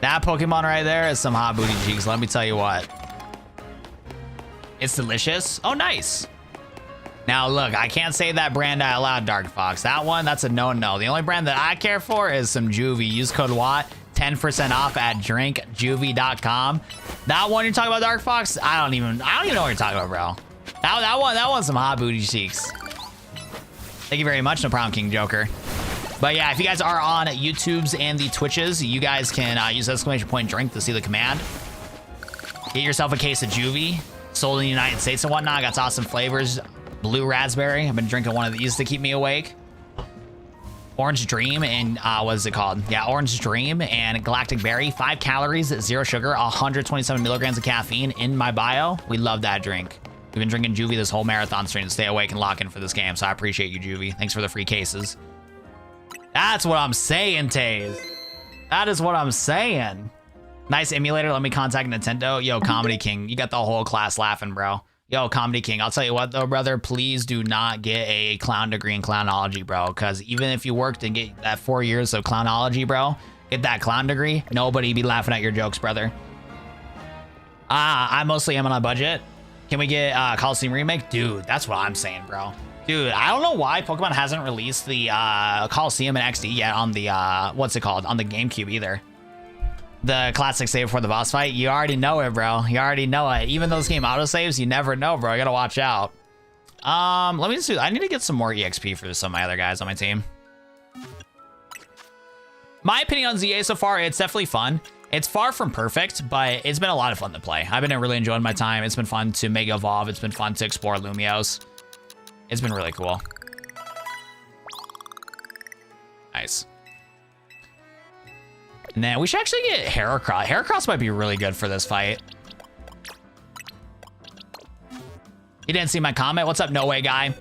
That Pokemon right there is some hot booty cheeks. Let me tell you what. It's delicious. Oh, nice. Now, look, I can't say that brand out loud, Dark Fox. That one, that's a no-no. The only brand that I care for is some Juvie. Use code WATT, 10% off at drinkjuvie.com. That one you're talking about, Dark Fox? I don't even know what you're talking about, bro. That one's some hot booty cheeks. Thank you very much. No problem, King Joker. But yeah, if you guys are on YouTubes and the Twitches, you guys can use exclamation point drink to see the command. Get yourself a case of Juvie, sold in the United States and whatnot. Got awesome flavors. Blue raspberry. I've been drinking one of these to keep me awake. Orange Dream and what is it called? Yeah, Orange Dream and Galactic Berry. 5 calories, 0 sugar, 127 milligrams of caffeine in my bio. We love that drink. We've been drinking Juvie this whole marathon stream to stay awake and lock in for this game. So I appreciate you, Juvie. Thanks for the free cases. That's what I'm saying, Taze. That is what I'm saying. Nice emulator. Let me contact Nintendo. Yo, Comedy King, you got the whole class laughing, bro. Yo, Comedy King, I'll tell you what, though, brother, please do not get a clown degree in clownology, bro, because even if you worked and get that 4 years of clownology, bro, get that clown degree, nobody be laughing at your jokes, brother. I mostly am on a budget. Can we get Coliseum Remake? Dude, that's what I'm saying, bro. Dude, I don't know why Pokemon hasn't released the Coliseum and XD yet on the, what's it called, on the GameCube either. The classic save before the boss fight, you already know it, bro. You already know it. Even those game autosaves, you never know, bro. I gotta watch out. Let me just do, I need to get some more EXP for some of my other guys on my team. My opinion on ZA so far, it's definitely fun. It's far from perfect, but it's been a lot of fun to play. I've been really enjoying my time. It's been fun to Mega Evolve. It's been fun to explore Lumiose. It's been really cool. Nice. And then we should actually get Heracross. Heracross might be really good for this fight. You didn't see my comment? What's up, No Way Guy?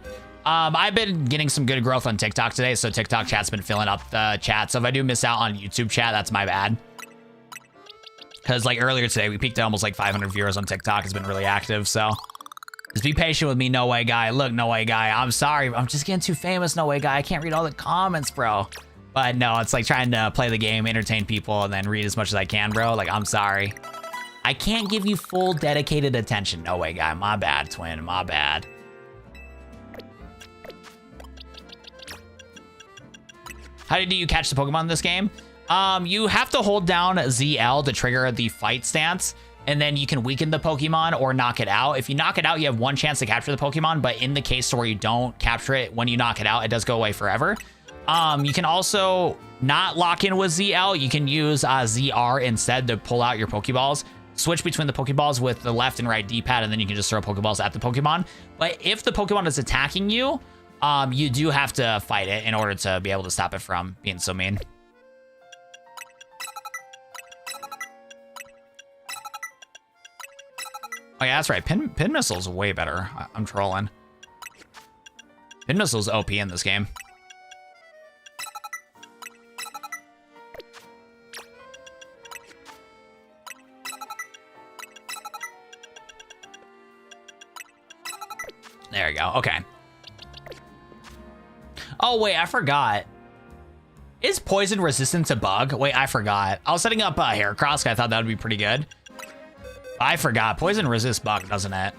I've been getting some good growth on TikTok today, so TikTok chat's been filling up the chat. So if I do miss out on YouTube chat, that's my bad. Because like earlier today, we peaked at almost like 500 viewers on TikTok. It's been really active, so just be patient with me, No Way Guy. Look, No Way Guy, I'm sorry. I'm just getting too famous, No Way Guy. I can't read all the comments, bro. But no, it's like trying to play the game, entertain people, and then read as much as I can, bro. Like, I'm sorry. I can't give you full dedicated attention. No way, guy. My bad, twin. My bad. How do you catch the Pokemon in this game? You have to hold down ZL to trigger the fight stance, and then you can weaken the Pokemon or knock it out. If you knock it out, you have one chance to capture the Pokemon, but in the case where you don't capture it, when you knock it out, it does go away forever. You can also not lock in with ZL. You can use ZR instead to pull out your Pokeballs. Switch between the Pokeballs with the left and right D-pad, and then you can just throw Pokeballs at the Pokemon. But if the Pokemon is attacking you, you do have to fight it in order to be able to stop it from being so mean. Oh yeah, that's right. Pin Missile's way better. I'm trolling. Pin Missile's OP in this game. There we go. Okay. Oh, wait, I forgot. Is poison resistant to bug? Wait, I forgot. I was setting up Heracross. I thought that would be pretty good. I forgot. Poison resists bug, doesn't it?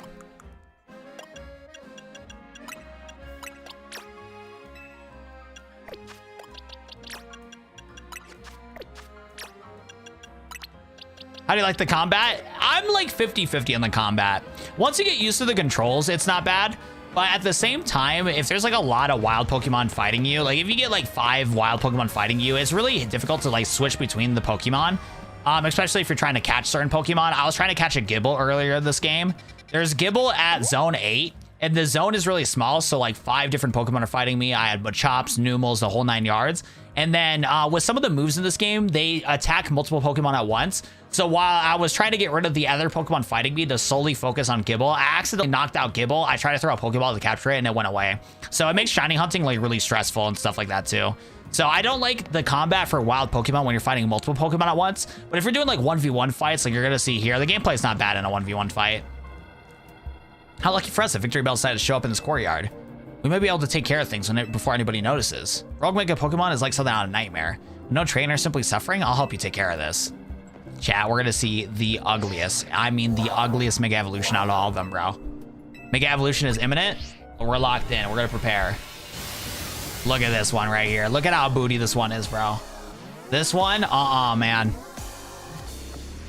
How do you like the combat? I'm like 50-50 on the combat. Once you get used to the controls, it's not bad. But at the same time, if there's like a lot of wild Pokemon fighting you, like if you get like 5 wild Pokemon fighting you, it's really difficult to like switch between the Pokemon. Especially if you're trying to catch certain Pokemon. I was trying to catch a Gibble earlier this game. There's Gibble at zone 8. And the zone is really small, so like 5 different Pokemon are fighting me. I had Machops, Numels, the whole 9 yards. And then with some of the moves in this game, they attack multiple Pokemon at once. So while I was trying to get rid of the other Pokemon fighting me to solely focus on Gibble, I accidentally knocked out Gibble. I tried to throw a Pokeball to capture it, and it went away. So it makes shiny hunting like really stressful and stuff like that too. So I don't like the combat for wild Pokemon when you're fighting multiple Pokemon at once. But if you're doing like 1v1 fights, like you're gonna see here, the gameplay's not bad in a 1v1 fight. How lucky for us that Victory Bell decided to show up in this courtyard. We may be able to take care of things before anybody notices. Rogue Mega Pokemon is like something out of a nightmare. No trainer, simply suffering. I'll help you take care of this. Chat, we're gonna see the ugliest. I mean the ugliest Mega Evolution out of all of them, bro. Mega Evolution is imminent. We're locked in. We're gonna prepare. Look at this one right here. Look at how booty this one is, bro. This one, man.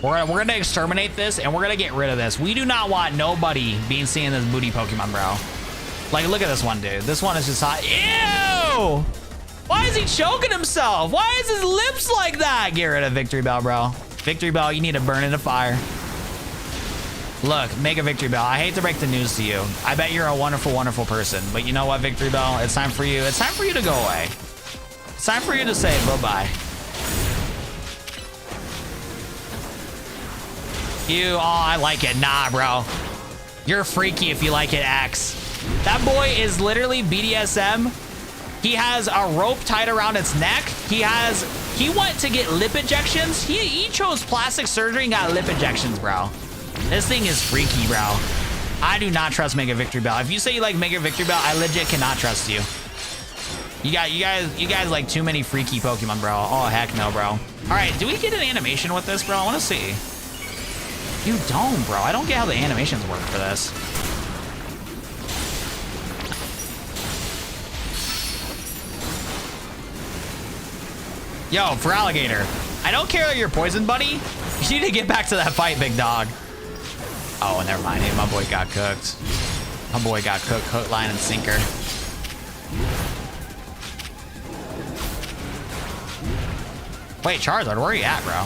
We're gonna exterminate this, and we're gonna get rid of this. We do not want nobody being seen in this booty Pokemon, bro. Like, look at this one, dude. This one is just hot. Ew! Why is he choking himself? Why is his lips like that? Get rid of Victory Bell, bro. Victory Bell, you need to burn in the fire. Look, Mega Victory Bell, I hate to break the news to you. I bet you're a wonderful, wonderful person. But you know what, Victory Bell? It's time for you. It's time for you to go away. It's time for you to say bye-bye. Oh, I like it. Nah, bro. You're freaky if you like it, X. That boy is literally BDSM. He has a rope tied around its neck. He went to get lip injections. He chose plastic surgery and got lip injections, bro. This thing is freaky, bro. I do not trust Mega Victory Bell. If you say you like Mega Victory Bell, I legit cannot trust you. You guys like too many freaky Pokemon, bro. Oh, heck no, bro. All right, do we get an animation with this, bro? I want to see. You don't, bro. I don't get how the animations work for this. Yo, for Alligator, I don't care that you're poisoned, buddy. You need to get back to that fight, big dog. Oh, never mind. Hey, my boy got cooked. My boy got cooked, hook, line, and sinker. Wait, Charizard, where are you at, bro?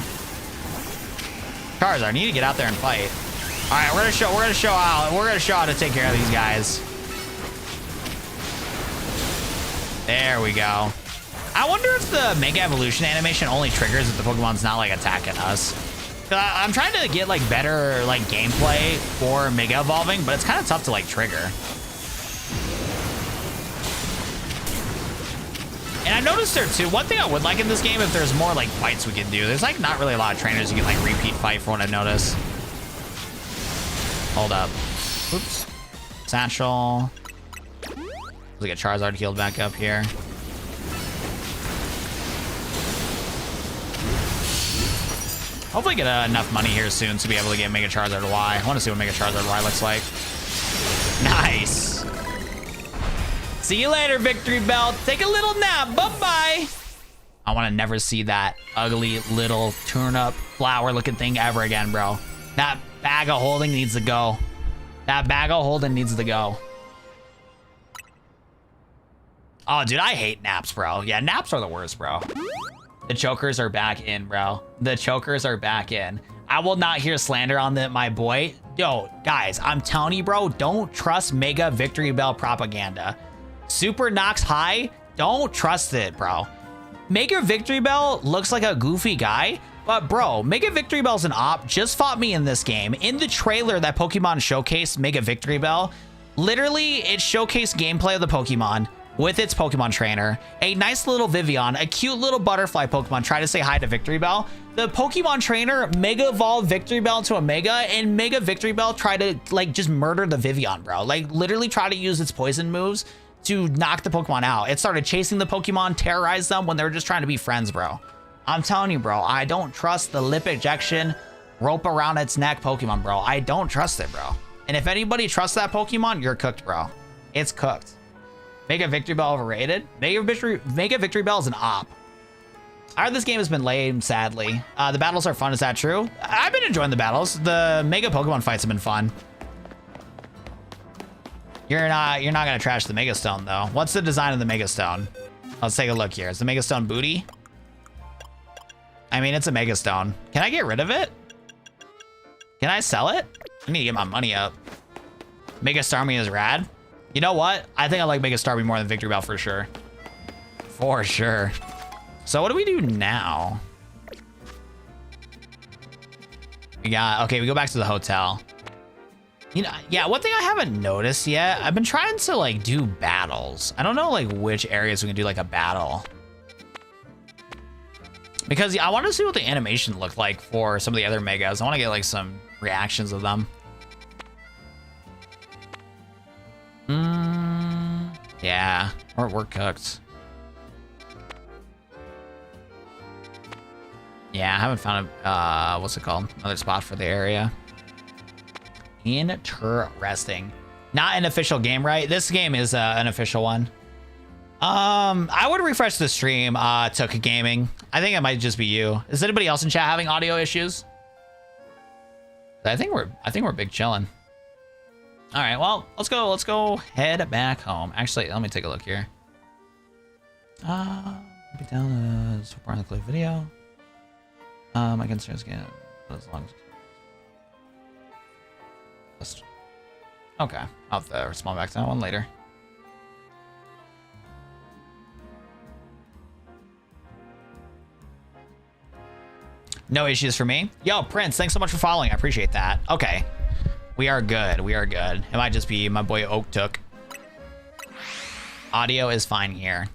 Charizard, you need to get out there and fight. All right, we're gonna show how to take care of these guys. There we go. I wonder if the Mega Evolution animation only triggers if the Pokemon's not like attacking us. I'm trying to get like better like gameplay for Mega Evolving, but it's kind of tough to like trigger. And I noticed there too, one thing I would like in this game, if there's more like fights we can do. There's like not really a lot of trainers you can like repeat fight for what I've noticed. Hold up. Oops. Satchel. Let's get Charizard healed back up here. Hopefully get enough money here soon to be able to get Mega Charizard Y. I want to see what Mega Charizard Y looks like. Nice. See you later, Victory Bell. Take a little nap. Bye-bye. I want to never see that ugly little turnip flower looking thing ever again, bro. That bag of holding needs to go. That bag of holding needs to go. Oh, dude, I hate naps, bro. Yeah, naps are the worst, bro. The chokers are back in, bro. The chokers are back in. I will not hear slander on my boy. Yo, guys, I'm telling you, bro, don't trust Mega Victory Bell propaganda. Super Nox High, don't trust it, bro. Mega Victory Bell looks like a goofy guy, but bro, Mega Victory Bell's an op, just fought me in this game. In the trailer that Pokemon showcased Mega Victory Bell, literally it showcased gameplay of the Pokemon with its Pokemon Trainer, a nice little Vivian, a cute little butterfly Pokemon try to say hi to Victory Bell. The Pokemon Trainer Mega Evolved Victory Bell into a Mega, and Mega Victory Bell tried to like just murder the Vivian, bro. Like literally try to use its poison moves to knock the Pokemon out. It started chasing the Pokemon, terrorized them when they were just trying to be friends, bro. I'm telling you, bro, I don't trust the lip injection Rope around its neck Pokemon, bro. I don't trust it, bro. And if anybody trusts that Pokemon, you're cooked, bro. It's cooked. Mega Victory Bell overrated? Mega Victory Bell is an op. I heard this game has been lame, sadly. The battles are fun. Is that true? I've been enjoying the battles. The Mega Pokemon fights have been fun. You're not gonna trash the Mega Stone though. What's the design of the Mega Stone? Let's take a look here. Is the Mega Stone booty? I mean, it's a Mega Stone. Can I get rid of it? Can I sell it? I need to get my money up. Mega Starmie is rad. You know what? I think I like Mega Starmie more than Victory Bell for sure. For sure. So what do we do now? We go back to the hotel. You know, yeah, one thing I haven't noticed yet, I've been trying to like do battles. I don't know like which areas we can do like a battle. Because I want to see what the animation looked like for some of the other megas. I want to get like some reactions of them. Yeah, we're cooked. Yeah, I haven't found a, what's it called? Another spot for the area. Interesting. Not an official game, right? This game is an official one. I would refresh the stream, Took Gaming. I think it might just be you. Is anybody else in chat having audio issues? I think we're big chilling. All right, well, let's go head back home. Actually, let me take a look here. Be down so far in the clip video. My concerns again, as long as okay, I'll have to respond back to that one later. No issues for me. Yo, Prince, thanks so much for following. I appreciate that. Okay, we are good. We are good. It might just be my boy Oak Took. Audio is fine here.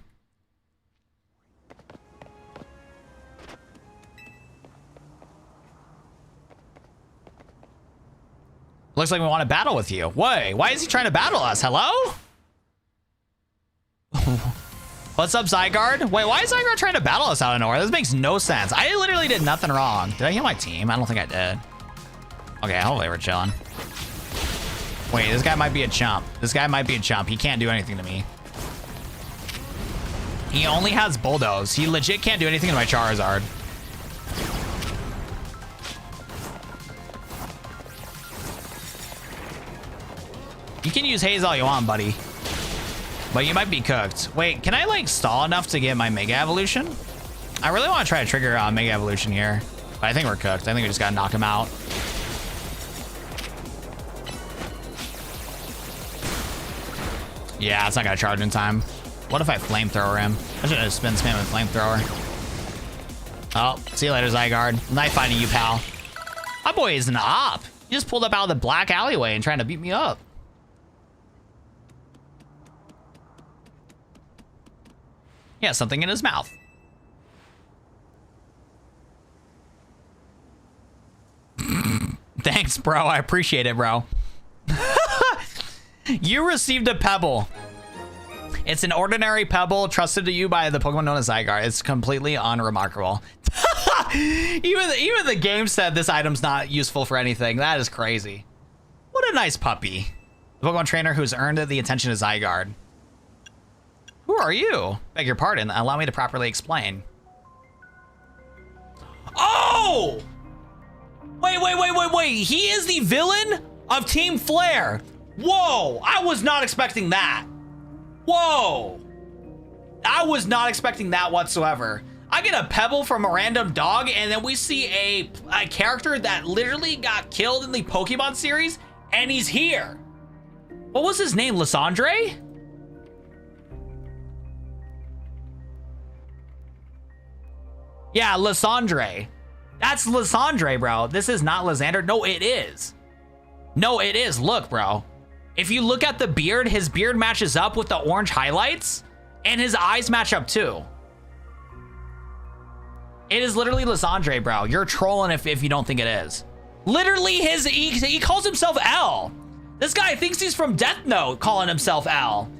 Looks like we want to battle with you. Wait, why is he trying to battle us? Hello? What's up, Zygarde? Wait, why is Zygarde trying to battle us out of nowhere? This makes no sense. I literally did nothing wrong. Did I heal my team? I don't think I did. Okay, hopefully we're chilling. Wait, this guy might be a chump. This guy might be a chump. He can't do anything to me. He only has Bulldoze. He legit can't do anything to my Charizard. You can use Haze all you want, buddy. But you might be cooked. Wait, can I like stall enough to get my Mega Evolution? I really want to try to trigger Mega Evolution here. But I think we're cooked. I think we just gotta knock him out. Yeah, it's not gonna charge in time. What if I Flamethrower him? I should have been spamming Flamethrower. Oh, see you later, Zygarde. Nice fighting you, pal. My boy is an op. He just pulled up out of the black alleyway and trying to beat me up. He has something in his mouth. Thanks, bro. I appreciate it, bro. You received a pebble. It's an ordinary pebble trusted to you by the Pokemon known as Zygarde. It's completely unremarkable. even the game said this item's not useful for anything. That is crazy. What a nice puppy. The Pokemon trainer who's earned the attention of Zygarde. Who are you? Beg your pardon. Allow me to properly explain. Oh! Wait. He is the villain of Team Flare. Whoa! I was not expecting that. Whoa! I was not expecting that whatsoever. I get a pebble from a random dog, and then we see a character that literally got killed in the Pokemon series, and he's here. What was his name? Lysandre? Yeah, Lysandre. That's Lysandre, bro. This is not Lysander. No, it is. No, it is. Look, bro. If you look at the beard, his beard matches up with the orange highlights, and his eyes match up too. It is literally Lysandre, bro. You're trolling if you don't think it is. Literally, he calls himself L. This guy thinks he's from Death Note, calling himself L.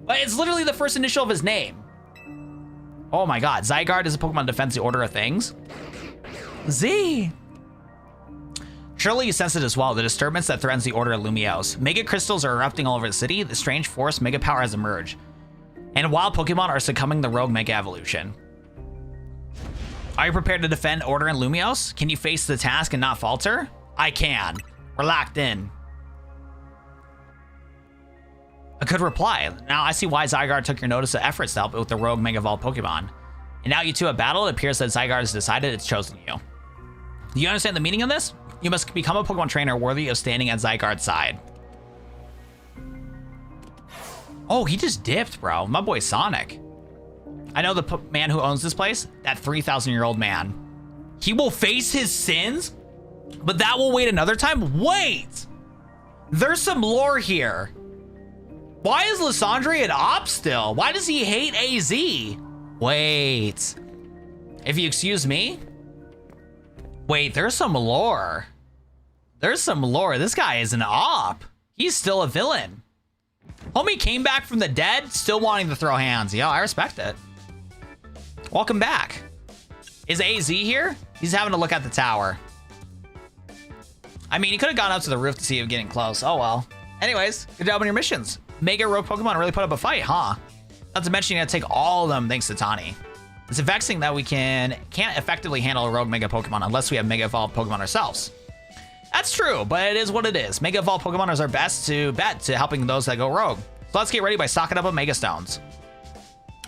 But it's literally the first initial of his name. Oh my god, Zygarde is a Pokemon defense the order of things. Z. Surely you sense it as well, the disturbance that threatens the order of Lumiose. Mega crystals are erupting all over the city. The strange force mega power has emerged. And wild Pokemon are succumbing to the rogue mega evolution. Are you prepared to defend order in Lumiose? Can you face the task and not falter? I can. We're locked in. A good reply. Now I see why Zygarde took your notice of efforts to help with the rogue mega evolved Pokemon. And now you two have battled, it appears that Zygarde has decided it's chosen you. Do you understand the meaning of this? You must become a Pokemon trainer worthy of standing at Zygarde's side. Oh, he just dipped, bro. My boy Sonic. I know the man who owns this place, that 3,000-year-old man. He will face his sins, but that will wait another time? Wait! There's some lore here. Why is Lysandre an op still? Why does he hate AZ? Wait. If you excuse me? Wait, there's some lore. There's some lore. This guy is an op. He's still a villain. Homie came back from the dead, still wanting to throw hands. Yo, I respect it. Welcome back. Is AZ here? He's having a look at the tower. I mean, he could have gone up to the roof to see him getting close. Oh, well. Anyways, good job on your missions. Mega rogue Pokemon really put up a fight, huh? Not to mention you gotta take all of them thanks to Tani. It's vexing that we can't effectively handle a rogue Mega Pokemon unless we have Mega Evolved Pokemon ourselves. That's true, but it is what it is. Mega Evolved Pokemon is our best to bet to helping those that go rogue. So let's get ready by stocking up on Mega Stones.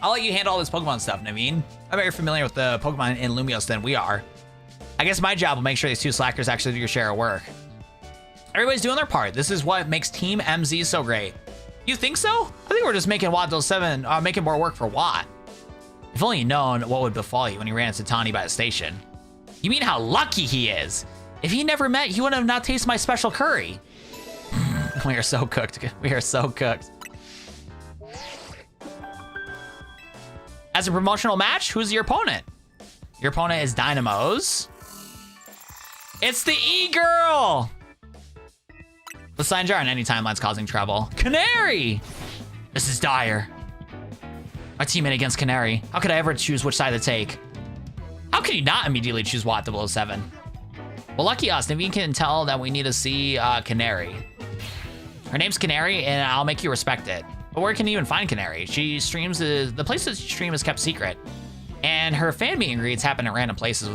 I'll let you handle all this Pokemon stuff, Naveen. I'm very familiar with the Pokemon in Lumiose than we are. I guess my job will make sure these two slackers actually do your share of work. Everybody's doing their part. This is what makes Team MZ so great. You think so? I think we're just making Watt 7, making more work for Watt. If only you known what would befall you when he ran into Tawny by the station. You mean how lucky he is? If he never met, he would have not tasted my special curry. We are so cooked. We are so cooked. As a promotional match, who's your opponent? Your opponent is Dynamos. It's the E-Girl! The sign jar on any timelines causing trouble. Canary! This is dire. My teammate against Canary. How could I ever choose which side to take? How can you not immediately choose Watt 007? Well, lucky us, Naveen can tell that we need to see Canary. Her name's Canary, and I'll make you respect it. But where can you even find Canary? She streams, the place that she streams is kept secret. And her fan meet and greets happen at random places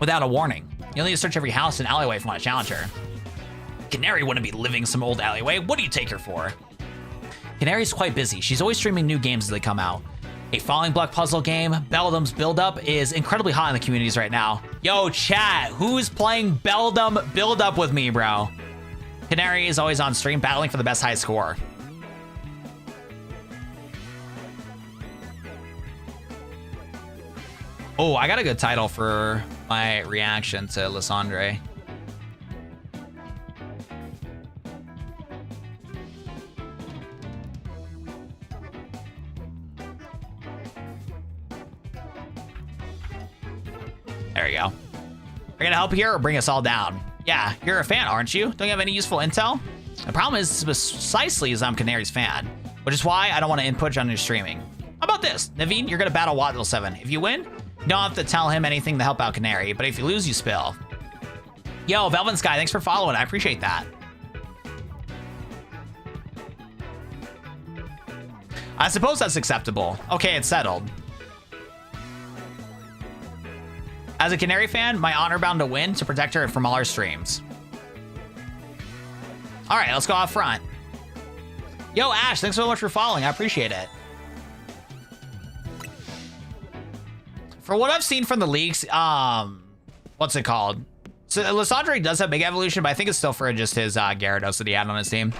without a warning. You'll need to search every house and alleyway if you want to challenge her. Canary wouldn't be living some old alleyway. What do you take her for? Canary's quite busy. She's always streaming new games as they come out. A falling block puzzle game, Beldum's Build-Up, is incredibly hot in the communities right now. Yo, chat, who's playing Beldum Build-Up with me, bro? Canary is always on stream battling for the best high score. Oh, I got a good title for my reaction to Lysandre. There we go. Are you gonna help here or bring us all down? Yeah, you're a fan, aren't you? Don't you have any useful intel? The problem is precisely as I'm Canary's fan, which is why I don't want to input on your streaming. How about this? Naveen, you're gonna battle Watt 7. If you win, you don't have to tell him anything to help out Canary, but if you lose, you spill. Yo, Velvet Sky, thanks for following. I appreciate that. I suppose that's acceptable. Okay, it's settled. As a Canary fan, my honor bound to win to protect her from all our streams. All right, let's go out front. Yo, Ash, thanks so much for following. I appreciate it. For what I've seen from the leaks, what's it called? So Lysandre does have big evolution, but I think it's still for just his Gyarados that he had on his team.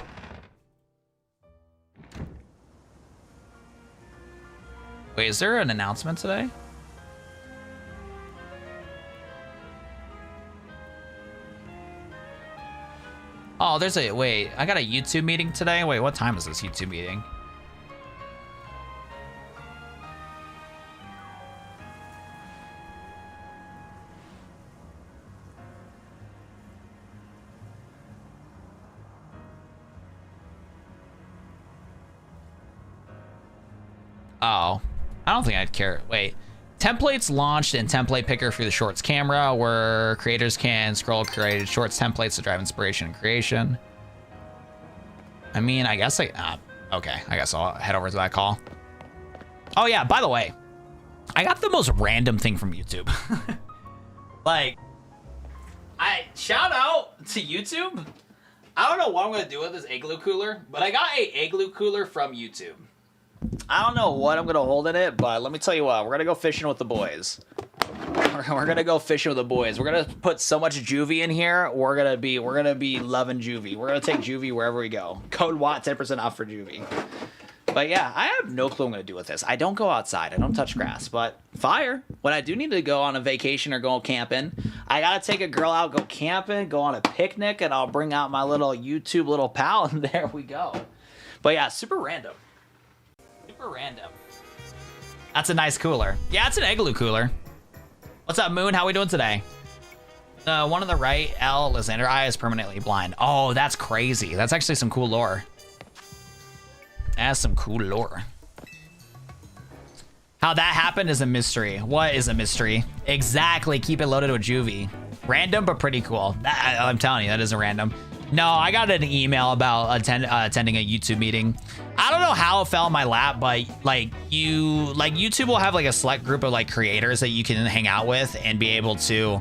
Wait, is there an announcement today? Oh, there's a, wait, I got a YouTube meeting today. Wait, what time is this YouTube meeting? Oh, I don't think I'd care. Wait, Templates launched in Template Picker through the Shorts camera, where creators can scroll created Shorts templates to drive inspiration and creation. I mean, I guess okay, I guess I'll head over to that call. Oh yeah, by the way, I got the most random thing from YouTube. Like, shout out to YouTube. I don't know what I'm gonna do with this igloo cooler, but I got a igloo cooler from YouTube. I don't know what I'm gonna hold in it, but let me tell you what, we're gonna go fishing with the boys. We're gonna go fishing with the boys. We're gonna put so much juvie in here. We're gonna be loving juvie. We're gonna take juvie wherever we go. Code Watt 10% off for juvie. But yeah, I have no clue what I'm gonna do with this. I don't go outside. I don't touch grass. But fire. When I do need to go on a vacation or go camping, I gotta take a girl out, go camping, go on a picnic, and I'll bring out my little YouTube little pal, and there we go. But yeah, super random. Super random. That's a nice cooler. Yeah, it's an igloo cooler. What's up, Moon? How we doing today? The one on the right, L, Lysander Eye is permanently blind. Oh, that's crazy. That's actually some cool lore. That's some cool lore. How that happened is a mystery. What is a mystery? Exactly. Keep it loaded with juvie. Random, but pretty cool. I'm telling you, that isn't random. No, I got an email about attending a YouTube meeting. I don't know how it fell in my lap, but YouTube will have like a select group of like creators that you can hang out with and be able to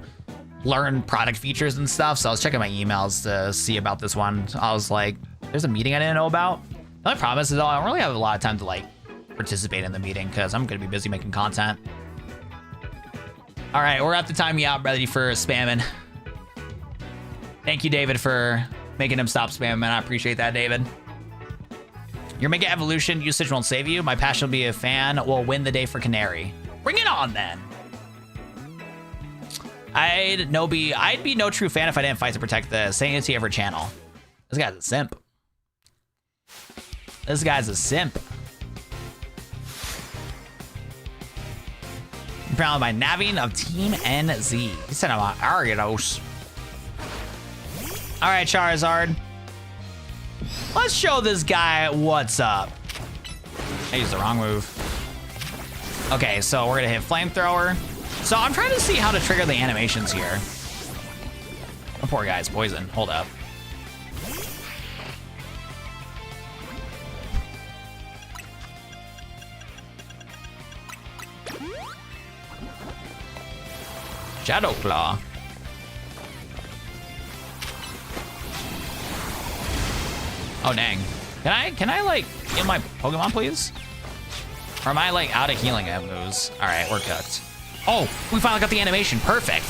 learn product features and stuff. So I was checking my emails to see about this one. I was like, there's a meeting I didn't know about. The only problem is that I don't really have a lot of time to like participate in the meeting because I'm gonna be busy making content. All right, we're at the time you out, ready for spamming. Thank you, David, for making him stop spamming, man. I appreciate that, David. Your Mega Evolution usage won't save you. My passion will be a fan will win the day for Canary. Bring it on, then. I'd be no true fan if I didn't fight to protect the sanity of her channel. This guy's a simp. This guy's a simp. I'm proud of my Navine of Team NZ. He said I'm on Ariados. All right, Charizard. Let's show this guy what's up. I used the wrong move. Okay, so we're gonna hit Flamethrower. So I'm trying to see how to trigger the animations here. The poor guy's poisoned. Hold up. Shadow Claw. Oh dang. Can I like heal my Pokemon, please? Or am I like out of healing moves? Alright, we're cooked. Oh, we finally got the animation. Perfect.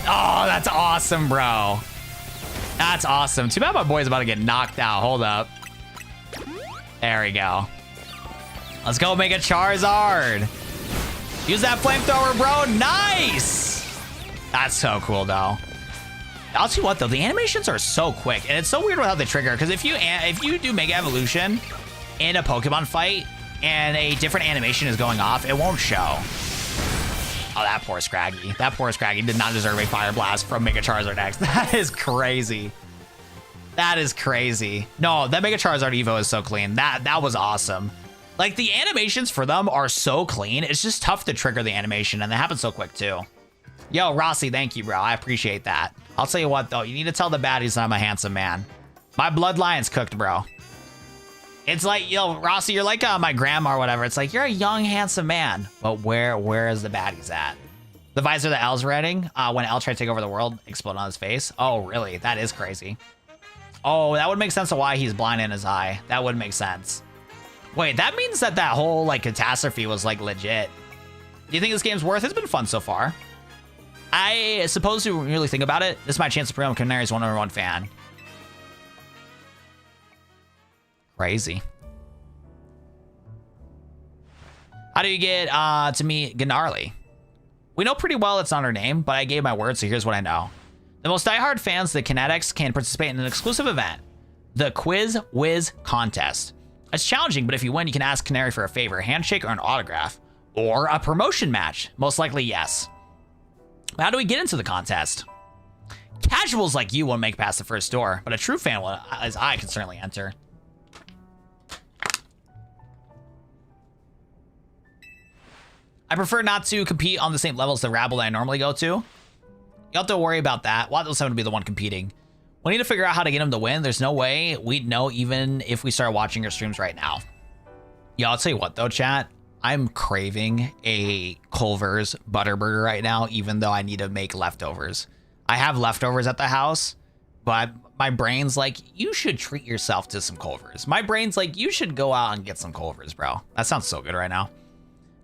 Oh, that's awesome, bro. That's awesome. Too bad my boy's about to get knocked out. Hold up. There we go. Let's go make a Charizard. Use that flamethrower, bro. Nice. That's so cool, though. I'll tell you what, though. The animations are so quick, and it's so weird how they trigger. Because if you do Mega Evolution in a Pokemon fight and a different animation is going off, it won't show. Oh, that poor Scraggy. That poor Scraggy did not deserve a Fire Blast from Mega Charizard X. That is crazy. That is crazy. No, that Mega Charizard Evo is so clean. That was awesome. Like, the animations for them are so clean. It's just tough to trigger the animation, and they happen so quick, too. Yo, Rossi, thank you, bro. I appreciate that. I'll tell you what, though. You need to tell the baddies that I'm a handsome man. My bloodline's cooked, bro. It's like, yo, Rossi, you're like my grandma or whatever. It's like, you're a young, handsome man. But where is the baddies at? The visor that L's wearing when L tried to take over the world exploded on his face. Oh, really? That is crazy. Oh, that would make sense of why he's blind in his eye. That would make sense. Wait, that means that whole, like, catastrophe was, like, legit. Do you think this game's worth it? It's been fun so far. I suppose you really think about it, this is my chance to become Canary's #1 fan. Crazy. How do you get to meet Gnarly? We know pretty well it's not her name, but I gave my word, so here's what I know. The most diehard fans of the Kinetics can participate in an exclusive event, the Quiz Whiz Contest. It's challenging, but if you win, you can ask Canary for a favor, a handshake or an autograph, or a promotion match. Most likely, yes. How do we get into the contest? Casuals like you won't make past the first door, but a true fan, as I, can certainly enter. I prefer not to compete on the same level as the rabble that I normally go to. You don't have to worry about that. Wattle's having to be the one competing. We need to figure out how to get him to win. There's no way we'd know even if we start watching your streams right now. Yo, I'll tell you what though, chat. I'm craving a Culver's Butterburger right now, even though I need to make leftovers. I have leftovers at the house, but my brain's like, you should treat yourself to some Culver's. My brain's like, you should go out and get some Culver's, bro. That sounds so good right now.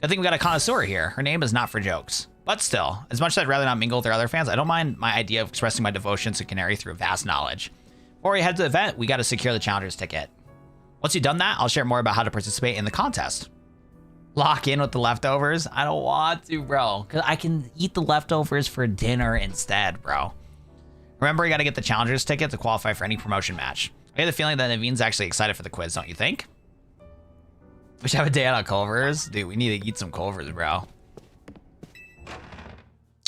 I think we got a connoisseur here. Her name is not for jokes. But still, as much as I'd rather not mingle with their other fans, I don't mind my idea of expressing my devotion to Canary through vast knowledge. Before we head to the event, we got to secure the Challengers ticket. Once you've done that, I'll share more about how to participate in the contest. Lock in with the leftovers? I don't want to, bro, because I can eat the leftovers for dinner instead, bro. Remember, you got to get the Challengers ticket to qualify for any promotion match. I get the feeling that Naveen's actually excited for the quiz, don't you think? We should have a day out on Culver's. Dude, we need to eat some Culver's, bro.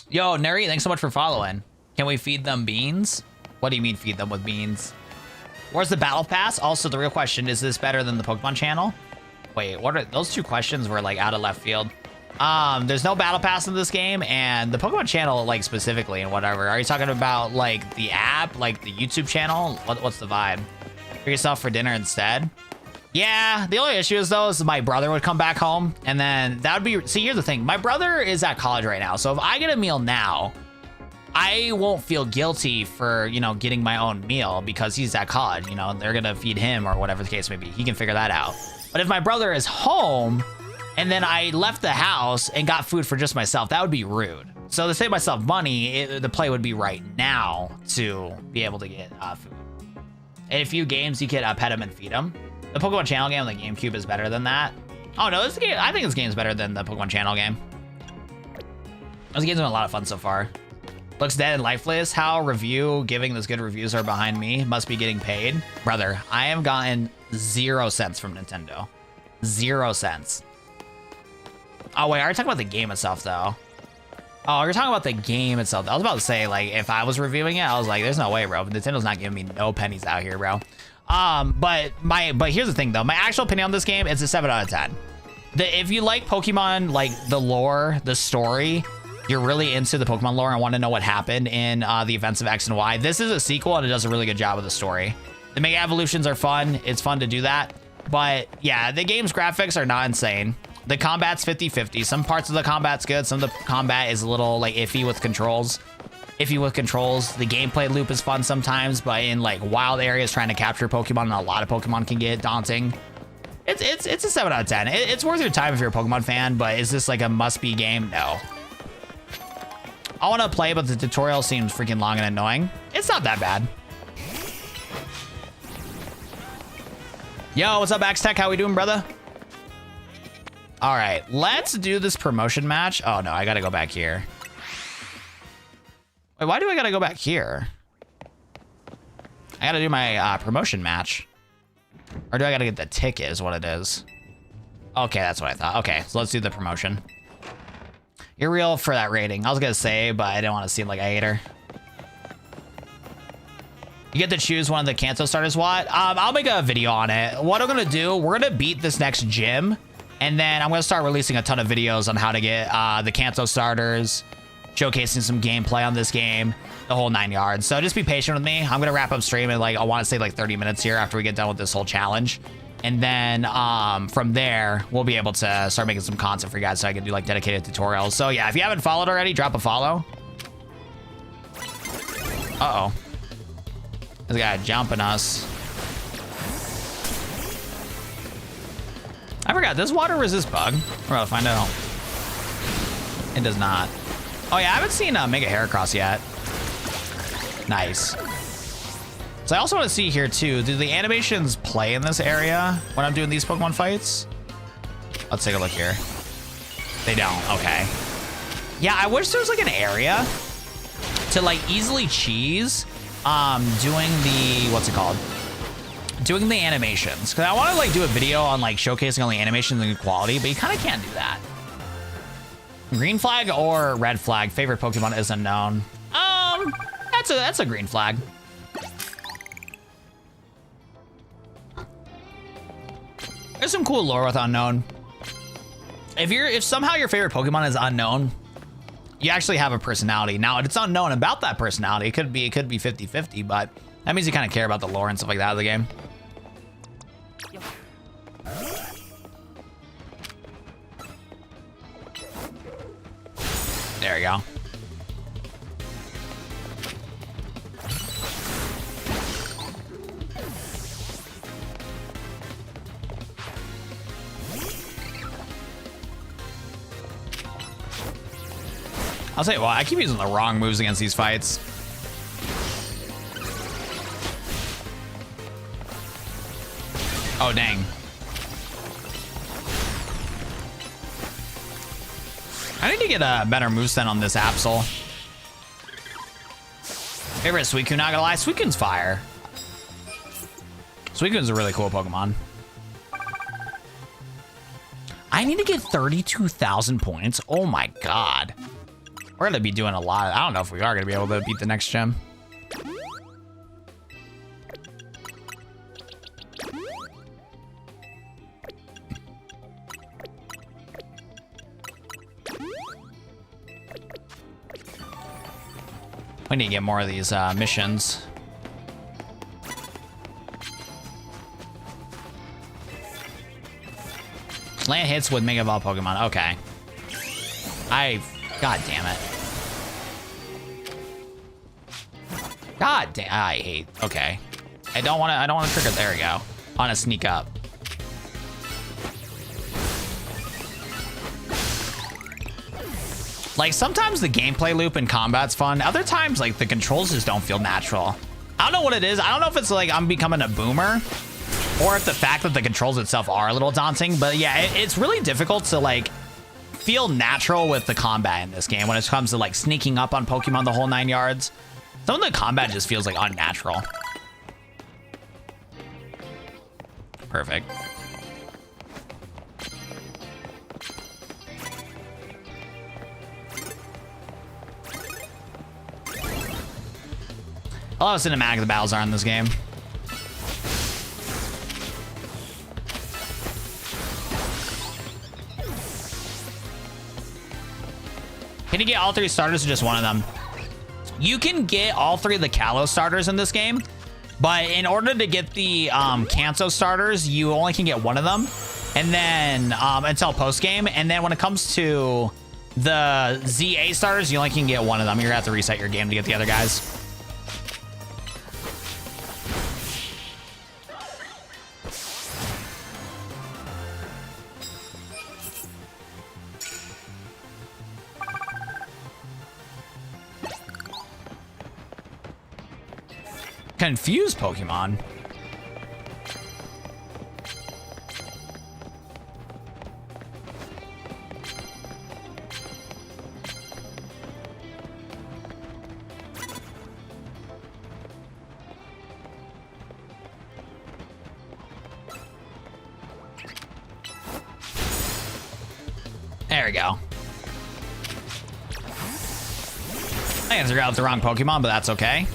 Yo, Neri, thanks so much for following. Can we feed them beans? What do you mean feed them with beans? Where's the battle pass? Also, the real question, is this better than the Pokemon channel? Wait, what are those two questions were like out of left field? There's no battle pass in this game, and the Pokemon channel, like specifically and whatever. Are you talking about like the app, like the YouTube channel? What's the vibe? For yourself for dinner instead? Yeah, the only issue is though is my brother would come back home, and then that would be, see, here's the thing. My brother is at college right now, so if I get a meal now, I won't feel guilty for, you know, getting my own meal because he's at college, you know, they're gonna feed him or whatever the case may be. He can figure that out. But if my brother is home and then I left the house and got food for just myself, that would be rude. So to save myself money, the play would be right now to be able to get food. In a few games, you can pet him and feed him. The Pokemon Channel game on the GameCube is better than that. Oh no, this game, I think this game's better than the Pokemon Channel game. This game's been a lot of fun so far. Looks dead and lifeless. How review giving those good reviews are behind me. Must be getting paid. Brother, I have gotten 0 cents from Nintendo. 0 cents. Oh wait, are you talking about the game itself though? Oh, you're talking about the game itself. I was about to say, like, if I was reviewing it, I was like, there's no way, bro. Nintendo's not giving me no pennies out here, bro. But here's the thing though. My actual opinion on this game is a 7 out of 10. If you like Pokemon, like the lore, the story, you're really into the Pokemon lore and want to know what happened in the events of X and Y, this is a sequel and it does a really good job of the story. The Mega Evolutions are fun. It's fun to do that. But yeah, the game's graphics are not insane. The combat's 50-50. Some parts of the combat's good. Some of the combat is a little like iffy with controls. The gameplay loop is fun sometimes, but in like wild areas trying to capture Pokemon, and a lot of Pokemon can get daunting. It's a 7 out of 10. It's worth your time if you're a Pokemon fan, but is this like a must-be game? No. I want to play, but the tutorial seems freaking long and annoying. It's not that bad. Yo, what's up, Axe Tech? How we doing, brother? All right, let's do this promotion match. Oh no, I gotta go back here. Wait, why do I gotta go back here? I gotta do my promotion match. Or do I gotta get the ticket is what it is? Okay, that's what I thought. Okay, so let's do the promotion. You're real for that rating. I was gonna say, but I didn't want to seem like a hater. You get to choose one of the Kanto starters, what? I'll make a video on it. What I'm gonna do, we're gonna beat this next gym, and then I'm gonna start releasing a ton of videos on how to get the Kanto starters, showcasing some gameplay on this game, the whole 9 yards. So just be patient with me. I'm gonna wrap up stream in like, I want to say like 30 minutes here after we get done with this whole challenge. And then from there, we'll be able to start making some content for you guys so I can do like dedicated tutorials. So yeah, if you haven't followed already, drop a follow. Uh-oh. This guy jumping us. I forgot, does water resist bug? We're about to find out. It does not. Oh yeah, I haven't seen Mega Heracross yet. Nice. So I also want to see here too, do the animations play in this area when I'm doing these Pokemon fights? Let's take a look here. They don't, okay. Yeah, I wish there was like an area to like easily cheese doing the, what's it called? Doing the animations. Cause I want to like do a video on like showcasing all the animations and quality, but you kind of can't do that. Green flag or red flag? Favorite Pokemon is unknown. That's a green flag. There's some cool lore with unknown. If somehow your favorite Pokemon is unknown, you actually have a personality. Now, if it's unknown about that personality, it could be 50-50, but that means you kind of care about the lore and stuff like that of the game. There we go. I'll say, well, I keep using the wrong moves against these fights. Oh, dang. I need to get a better moveset on this Absol. Favorite Suicune, not gonna lie. Suicune's fire. Suicune's a really cool Pokemon. I need to get 32,000 points. Oh my god. We're gonna be doing a lot. I don't know if we are gonna be able to beat the next gym. We need to get more of these missions. Land hits with Mega Evolved Pokemon. Okay. God damn it. God damn. I hate. Okay. I don't want to trigger. There we go. I want to sneak up. Like, sometimes the gameplay loop in combat's fun. Other times, like, the controls just don't feel natural. I don't know what it is. I don't know if it's like I'm becoming a boomer or if the fact that the controls itself are a little daunting. But yeah, it's really difficult to, like, feel natural with the combat in this game when it comes to, like, sneaking up on Pokemon the whole 9 yards. Some of the combat just feels, like, unnatural. Perfect. I love how cinematic the battles are in this game. Can you get all 3 starters or just one of them? You can get all 3 of the Kalos starters in this game, but in order to get the Kanto starters, you only can get one of them, and then until post game. And then when it comes to the ZA starters, you only can get one of them. You're gonna have to reset your game to get the other guys. Confused Pokemon. There we go. I answered out the wrong Pokemon, but that's okay.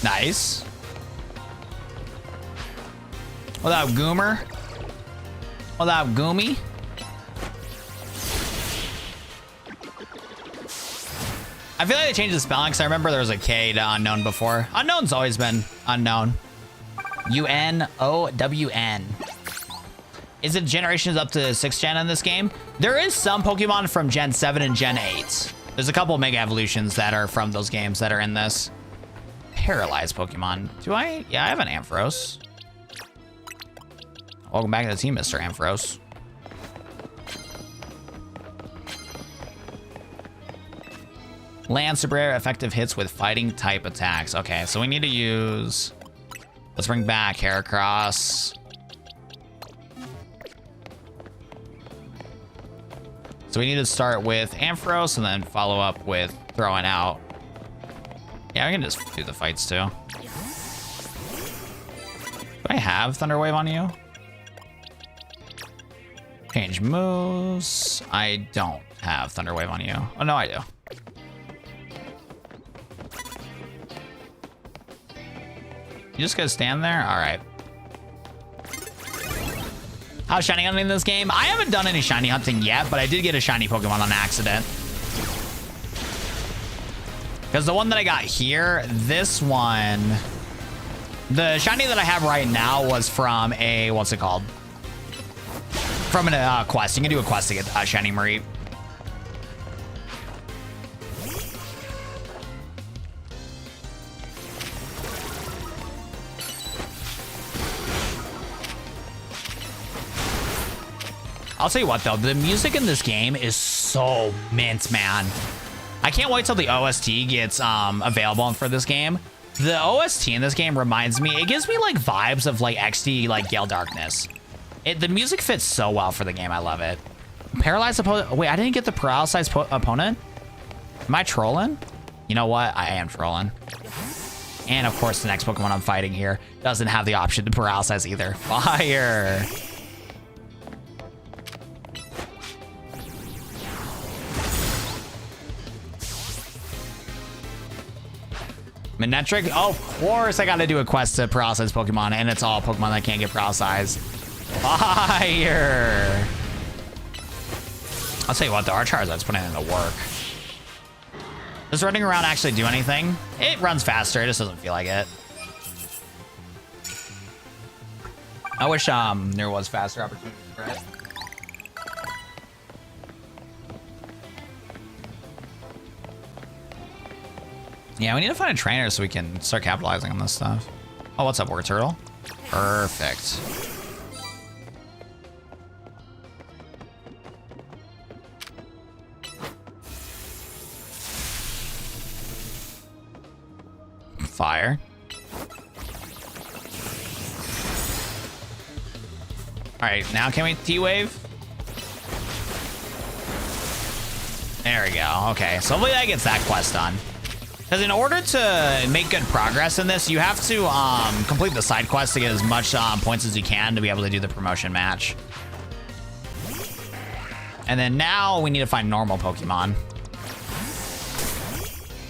Nice. Without Goomer. Without Goomy. I feel like they changed the spelling because I remember there was a K to unknown before. Unknown's always been unknown. UNOWN. Is it generations up to 6th gen in this game? There is some Pokemon from Gen 7 and Gen 8. There's a couple Mega Evolutions that are from those games that are in this. Paralyzed Pokemon. Do I? Yeah, I have an Ampharos. Welcome back to the team, Mr. Ampharos. Land Super Rare effective hits with fighting type attacks. Okay, so we need to use... Let's bring back Heracross. So we need to start with Ampharos and then follow up with throwing out. Yeah, we can just do the fights too. Do I have Thunder Wave on you? Change moves. I don't have Thunder Wave on you. Oh, no, I do. You just gotta stand there? All right. How's shiny hunting in this game? I haven't done any shiny hunting yet, but I did get a shiny Pokemon on accident. Because the one that I got here, this one, the shiny that I have right now was from a, what's it called? From a quest. You can do a quest to get shiny Mareep. I'll tell you what, though. The music in this game is so mint, man. I can't wait till the OST gets available for this game. The OST in this game reminds me, it gives me like vibes of like XD, like Gale Darkness. The music fits so well for the game. I love it. Paralyzed opponent. Wait, I didn't get the paralyzed opponent? Am I trolling? You know what? I am trolling. And of course, the next Pokemon I'm fighting here doesn't have the option to paralyze either. Fire. Manectric? Oh, of course I gotta do a quest to paralyze Pokemon, and it's all Pokemon that can't get paralyzed. Fire! I'll tell you what, though, our Charizard's putting in the work. Does running around actually do anything? It runs faster, it just doesn't feel like it. I wish there was faster opportunities for it. Yeah, we need to find a trainer so we can start capitalizing on this stuff. Oh, what's up, Word Turtle? Perfect. Fire. All right, now can we T-Wave? There we go. Okay, so hopefully that gets that quest done. Because in order to make good progress in this, you have to complete the side quest to get as much points as you can to be able to do the promotion match. And then now we need to find normal Pokemon.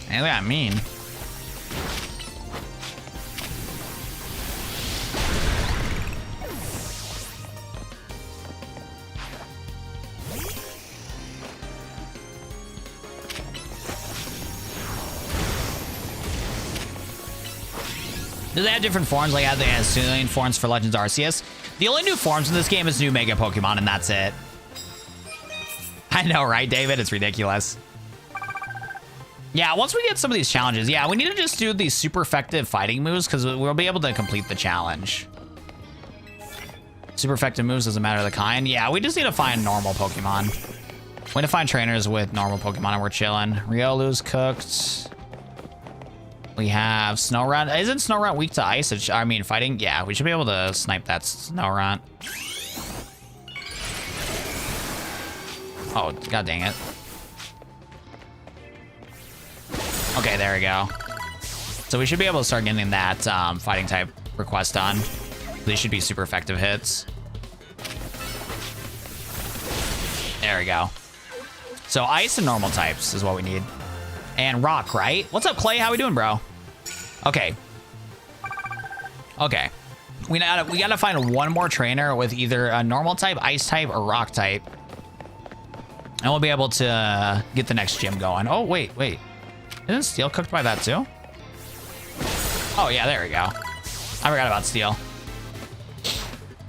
Hey, look at mean. Do they have different forms? Like, they have Celine forms for Legends Arceus? The only new forms in this game is new Mega Pokemon, and that's it. I know, right, David? It's ridiculous. Yeah, once we get some of these challenges, yeah, we need to just do these super effective fighting moves because we'll be able to complete the challenge. Super effective moves doesn't matter the kind. Yeah, we just need to find normal Pokemon. We need to find trainers with normal Pokemon, and we're chilling. Riolu's cooked. We have Snorunt. Isn't Snorunt weak to ice? I mean, fighting? Yeah, we should be able to snipe that Snorunt. Oh, god dang it. Okay, there we go. So we should be able to start getting that fighting type request done. These should be super effective hits. There we go. So ice and normal types is what we need. And rock, right? What's up, Clay? How we doing, bro? Okay. Okay. We gotta find one more trainer with either a normal type, ice type, or rock type. And we'll be able to get the next gym going. Oh, wait. Isn't Steel cooked by that too? Oh, yeah, there we go. I forgot about Steel.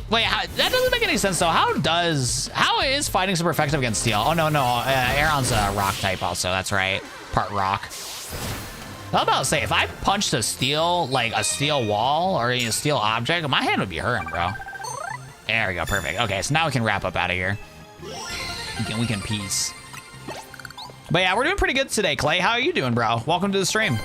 Wait, that doesn't make any sense, though. How is fighting super effective against Steel? Oh, no. Aeron's a rock type also. That's right. Part rock. I was about to say, if I punched a steel wall or a steel object, my hand would be hurting, bro. There we go. Perfect. Okay, so now we can wrap up out of here. We can peace. But yeah, we're doing pretty good today, Clay. How are you doing, bro? Welcome to the stream.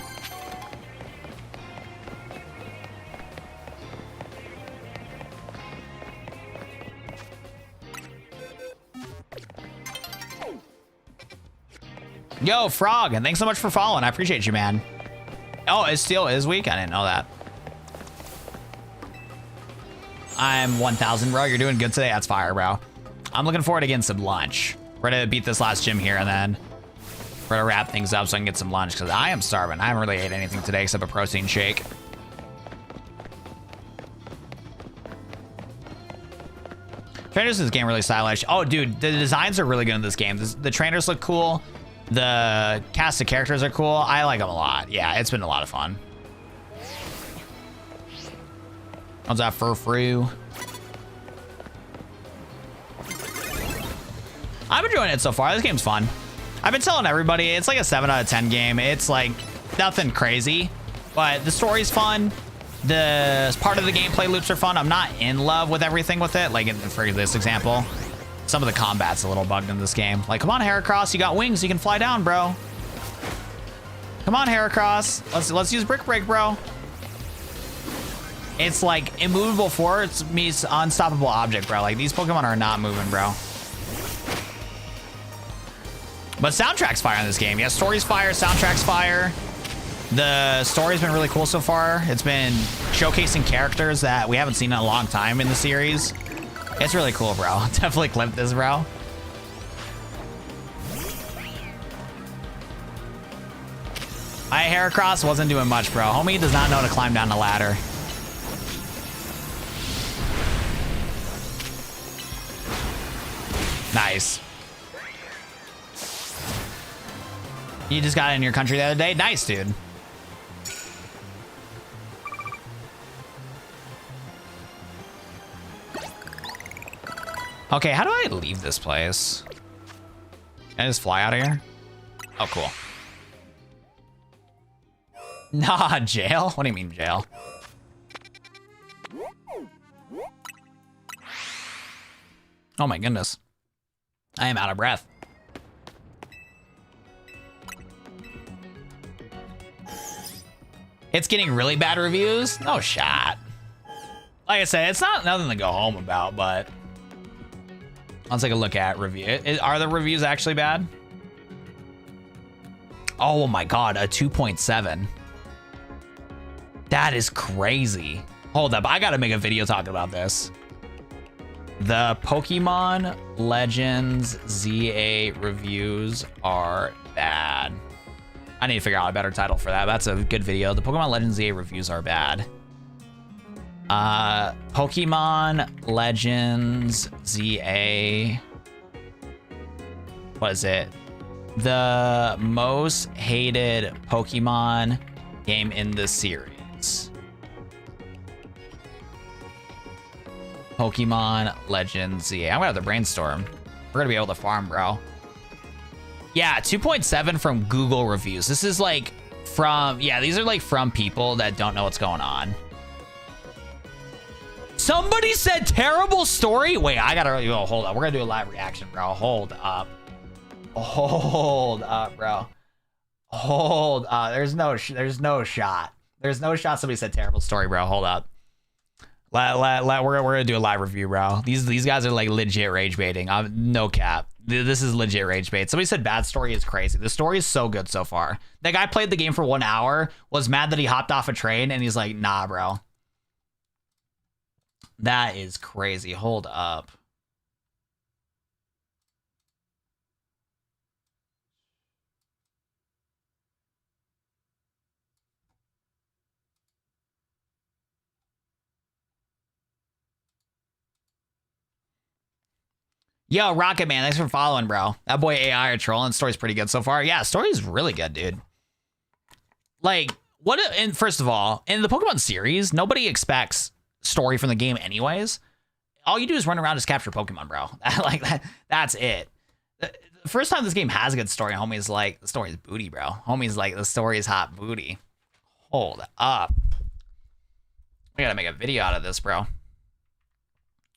Yo, Frog, and thanks so much for following. I appreciate you, man. Oh, it still is weak? I didn't know that. I'm 1,000, bro. You're doing good today. That's fire, bro. I'm looking forward to getting some lunch. We're gonna beat this last gym here, and then we're gonna wrap things up so I can get some lunch, because I am starving. I haven't really ate anything today except a protein shake. Trainers in this game really stylish. Oh, dude, the designs are really good in this game. The trainers look cool. The cast of characters are cool. I like them a lot. Yeah, it's been a lot of fun. How's that frou? I'm enjoying it so far. This game's fun. I've been telling everybody it's like a 7 out of 10 game. It's like nothing crazy, but the story's fun. The part of the gameplay loops are fun. I'm not in love with everything with it. Like for this example, some of the combat's a little bugged in this game. Like, come on, Heracross, you got wings, you can fly down, bro. Come on, Heracross, let's use Brick Break, bro. It's like immovable force meets unstoppable object, bro. Like these Pokemon are not moving, bro. But soundtrack's fire in this game. Yeah, story's fire, soundtrack's fire. The story's been really cool so far. It's been showcasing characters that we haven't seen in a long time in the series. It's really cool, bro. Definitely clip this, bro. Heracross wasn't doing much, bro. Homie does not know to climb down the ladder. Nice. You just got in your country the other day? Nice, dude. Okay, how do I leave this place? Can I just fly out of here? Oh, cool. Nah, jail? What do you mean jail? Oh my goodness. I am out of breath. It's getting really bad reviews? No shot. Like I said, it's not nothing to go home about, but let's take a look at review. Are the reviews actually bad? Oh my God, a 2.7. That is crazy. Hold up, I gotta make a video talking about this. The Pokemon Legends ZA reviews are bad. I need to figure out a better title for that. That's a good video. The Pokemon Legends ZA reviews are bad. Pokemon Legends ZA. What is it? The most hated Pokemon game in the series. Pokemon Legends ZA. I'm gonna have to brainstorm. We're gonna be able to farm, bro. Yeah, 2.7 from Google reviews. This is like from, yeah, these are like from people that don't know what's going on. Somebody said terrible story. Wait, I gotta, oh, hold up. We're gonna do a live reaction, bro. Hold up. Hold up, bro. Hold up. There's no shot. There's no shot somebody said terrible story, bro. Hold up. We're gonna do a live review, bro. These guys are like legit rage baiting. No cap. This is legit rage bait. Somebody said bad story is crazy. The story is so good so far. That guy played the game for 1 hour, was mad that he hopped off a train, and he's like, nah, bro. That is crazy. Hold up. Yo, Rocket Man, thanks for following, bro. That boy AI are trolling. Story's pretty good so far. Yeah, story's really good, dude. Like, what? And first of all, in the Pokemon series, nobody expects story from the game, anyways. All you do is run around and just capture Pokemon, bro. Like that. That's it. The first time this game has a good story, homie's like, the story's booty, bro. Homie's like, the story is hot booty. Hold up. We gotta make a video out of this, bro.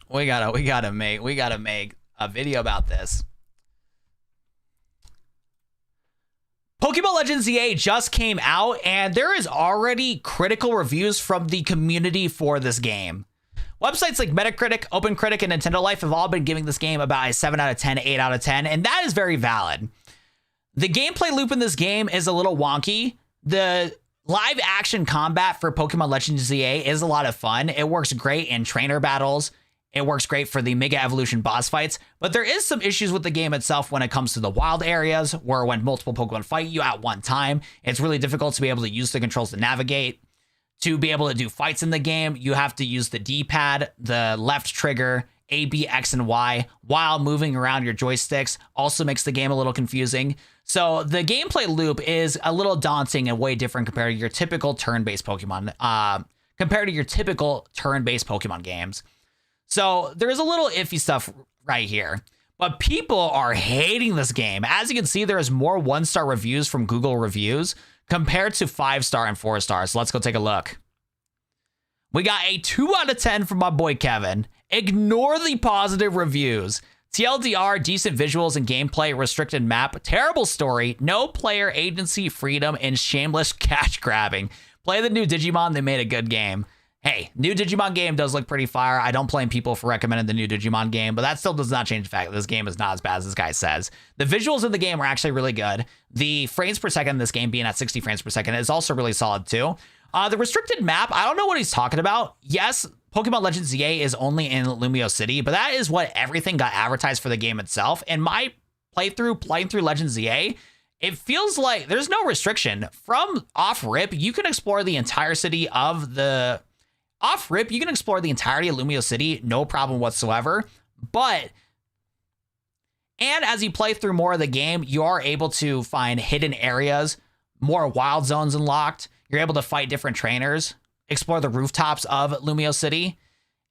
We gotta make a video about this. Pokemon Legends ZA just came out, and there is already critical reviews from the community for this game. Websites like Metacritic, OpenCritic, and Nintendo Life have all been giving this game about a 7 out of 10, 8 out of 10, and that is very valid. The gameplay loop in this game is a little wonky. The live action combat for Pokemon Legends ZA is a lot of fun. It works great in trainer battles. It works great for the Mega Evolution boss fights, but there is some issues with the game itself when it comes to the wild areas, where when multiple Pokemon fight you at one time, it's really difficult to be able to use the controls to navigate. To be able to do fights in the game, you have to use the D-pad, the left trigger, A, B, X, and Y while moving around your joysticks also makes the game a little confusing. So the gameplay loop is a little daunting and way different compared to your typical turn-based Pokemon, games. So there's a little iffy stuff right here. But people are hating this game. As you can see, there is more 1-star reviews from Google reviews compared to 5-star and 4-star. So let's go take a look. We got a 2 out of 10 from my boy Kevin. Ignore the positive reviews. TLDR, decent visuals and gameplay, restricted map, terrible story, no player agency, freedom, and shameless cash grabbing. Play the new Digimon, they made a good game. Hey, new Digimon game does look pretty fire. I don't blame people for recommending the new Digimon game, but that still does not change the fact that this game is not as bad as this guy says. The visuals in the game are actually really good. The frames per second in this game being at 60 frames per second is also really solid too. The restricted map, I don't know what he's talking about. Yes, Pokemon Legends ZA is only in Lumiose City, but that is what everything got advertised for the game itself. And my playing through Legends ZA, it feels like there's no restriction. From off-rip, you can explore the entire city of the... Off-rip, you can explore the entirety of Lumiose City, no problem whatsoever. But... And as you play through more of the game, you are able to find hidden areas, more wild zones unlocked. You're able to fight different trainers, explore the rooftops of Lumiose City,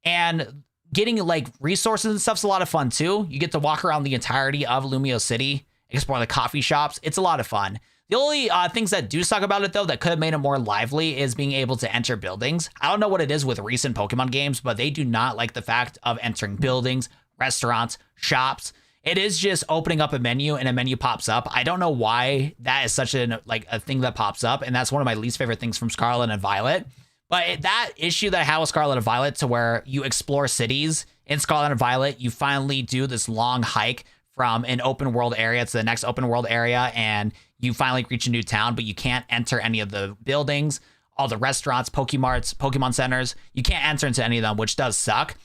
and getting like resources and stuff's a lot of fun too. You get to walk around the entirety of Lumiose City, explore the coffee shops. It's a lot of fun. The only things that do suck about it though that could have made it more lively is being able to enter buildings. I don't know what it is with recent Pokemon games, but they do not like the fact of entering buildings, restaurants, shops. It is just opening up a menu and a menu pops up. I don't know why that is such a thing that pops up. And that's one of my least favorite things from Scarlet and Violet. But that issue that I had with Scarlet and Violet to where you explore cities in Scarlet and Violet, you finally do this long hike from an open world area to the next open world area. And you finally reach a new town, but you can't enter any of the buildings, all the restaurants, Pokemarts, Pokemon centers. You can't enter into any of them, which does suck.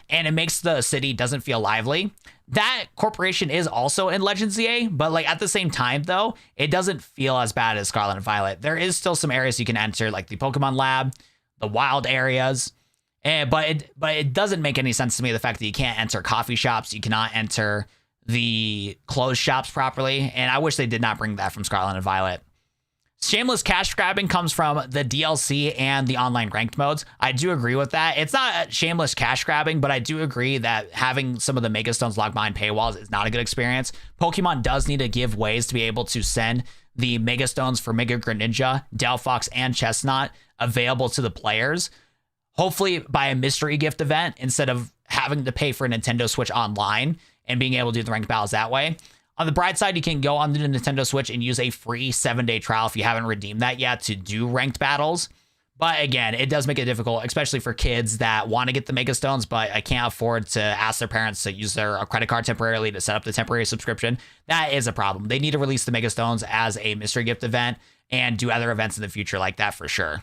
And it makes the city doesn't feel lively. That corporation is also in Legends ZA, but like at the same time though, it doesn't feel as bad as Scarlet and Violet. There is still some areas you can enter, like the Pokemon Lab, the wild areas, but it doesn't make any sense to me the fact that you can't enter coffee shops, you cannot enter the clothes shops properly, and I wish they did not bring that from Scarlet and Violet. Shameless cash grabbing comes from the DLC and the online ranked modes. I do agree with that. It's not shameless cash grabbing, but I do agree that having some of the Mega Stones locked behind paywalls is not a good experience. Pokemon does need to give ways to be able to send the Mega Stones for Mega Greninja, Delphox, and Chestnut available to the players. Hopefully by a mystery gift event instead of having to pay for a Nintendo Switch online and being able to do the ranked battles that way. On the bright side, you can go on the Nintendo Switch and use a free 7-day trial if you haven't redeemed that yet to do ranked battles. But again, it does make it difficult, especially for kids that want to get the Mega Stones, but I can't afford to ask their parents to use their credit card temporarily to set up the temporary subscription. That is a problem. They need to release the Mega Stones as a mystery gift event and do other events in the future like that for sure.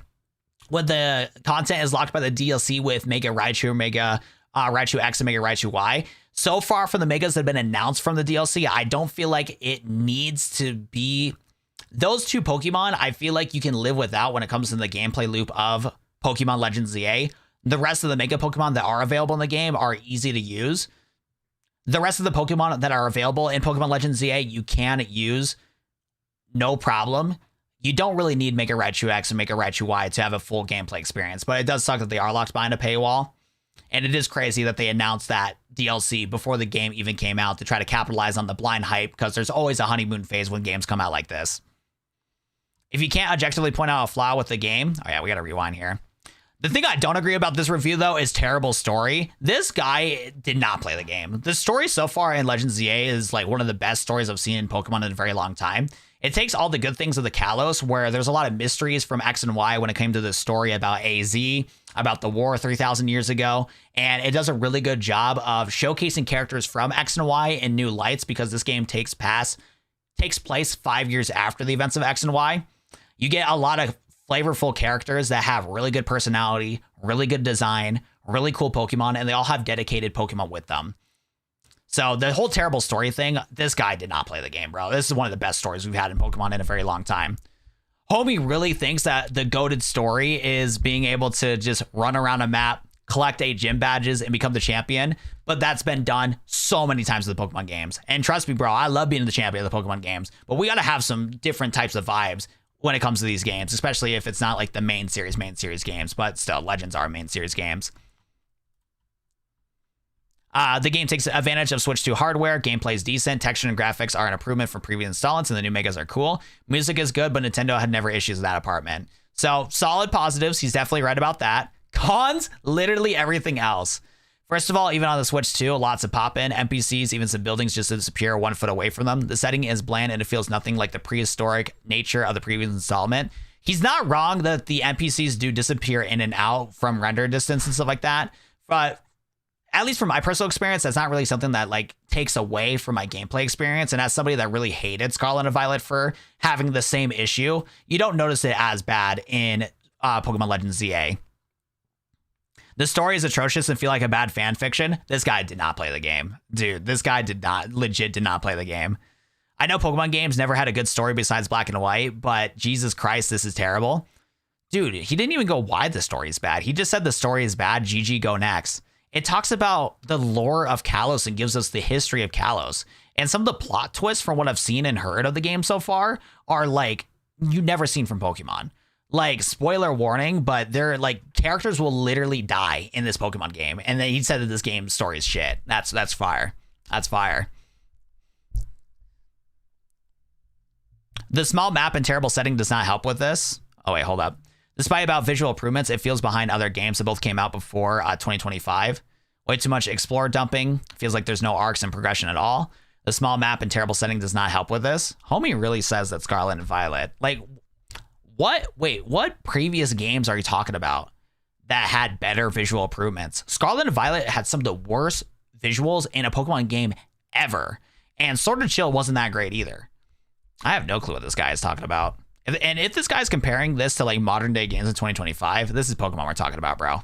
When the content is locked by the DLC with Mega Raichu, Mega Raichu X, and Mega Raichu Y, so far from the Megas that have been announced from the DLC, I don't feel like it needs to be... Those two Pokemon, I feel like you can live without when it comes to the gameplay loop of Pokemon Legends ZA. The rest of the Mega Pokemon that are available in the game are easy to use. The rest of the Pokemon that are available in Pokemon Legends ZA, you can use no problem. You don't really need Mega Raichu X and Mega Raichu Y to have a full gameplay experience, but it does suck that they are locked behind a paywall. And it is crazy that they announced that DLC before the game even came out to try to capitalize on the blind hype, because there's always a honeymoon phase when games come out like this. If you can't objectively point out a flaw with the game... Oh yeah, we gotta rewind here. The thing I don't agree about this review, though, is terrible story. This guy did not play the game. The story so far in Legends ZA is like one of the best stories I've seen in Pokemon in a very long time. It takes all the good things of the Kalos, where there's a lot of mysteries from X and Y when it came to this story about AZ, about the war 3,000 years ago, and it does a really good job of showcasing characters from X and Y in new lights, because this game takes place 5 years after the events of X and Y. You get a lot of flavorful characters that have really good personality, really good design, really cool Pokemon, and they all have dedicated Pokemon with them. So the whole terrible story thing, this guy did not play the game, bro. This is one of the best stories we've had in Pokemon in a very long time. Homie really thinks that the goated story is being able to just run around a map, collect 8 gym badges, and become the champion. But that's been done so many times in the Pokemon games. And trust me, bro, I love being the champion of the Pokemon games. But we got to have some different types of vibes when it comes to these games, especially if it's not like the main series games. But still, Legends are main series games. The game takes advantage of Switch 2 hardware. Gameplay is decent. Texture and graphics are an improvement from previous installments, and the new megas are cool. Music is good, but Nintendo had never issues with that apartment. So solid positives. He's definitely right about that. Cons, literally everything else. First of all, even on the Switch 2, lots of pop-in, NPCs, even some buildings just disappear 1 foot away from them. The setting is bland and it feels nothing like the prehistoric nature of the previous installment. He's not wrong that the NPCs do disappear in and out from render distance and stuff like that, but at least from my personal experience, that's not really something that like takes away from my gameplay experience. And as somebody that really hated Scarlet and Violet for having the same issue, you don't notice it as bad in Pokemon Legends ZA. The story is atrocious and feel like a bad fan fiction. This guy did not play the game. Dude, this guy did not play the game. I know Pokemon games never had a good story besides Black and White, but Jesus Christ, this is terrible. Dude, he didn't even go why the story is bad. He just said the story is bad. GG, go next. It talks about the lore of Kalos and gives us the history of Kalos. And some of the plot twists from what I've seen and heard of the game so far are like you never seen from Pokemon. Like, spoiler warning, but they're like characters will literally die in this Pokemon game. And then he said that this game's story is shit. That's fire. That's fire. The small map and terrible setting does not help with this. Oh, wait, hold up. Despite about visual improvements, it feels behind other games that both came out before 2025. Way too much explorer dumping. Feels like there's no arcs and progression at all. The small map and terrible setting does not help with this. Homie really says that Scarlet and Violet. Like, what? Wait, what previous games are you talking about that had better visual improvements? Scarlet and Violet had some of the worst visuals in a Pokemon game ever. And Sword and Shield wasn't that great either. I have no clue what this guy is talking about. And if this guy's comparing this to like modern day games in 2025, this is Pokemon we're talking about, bro.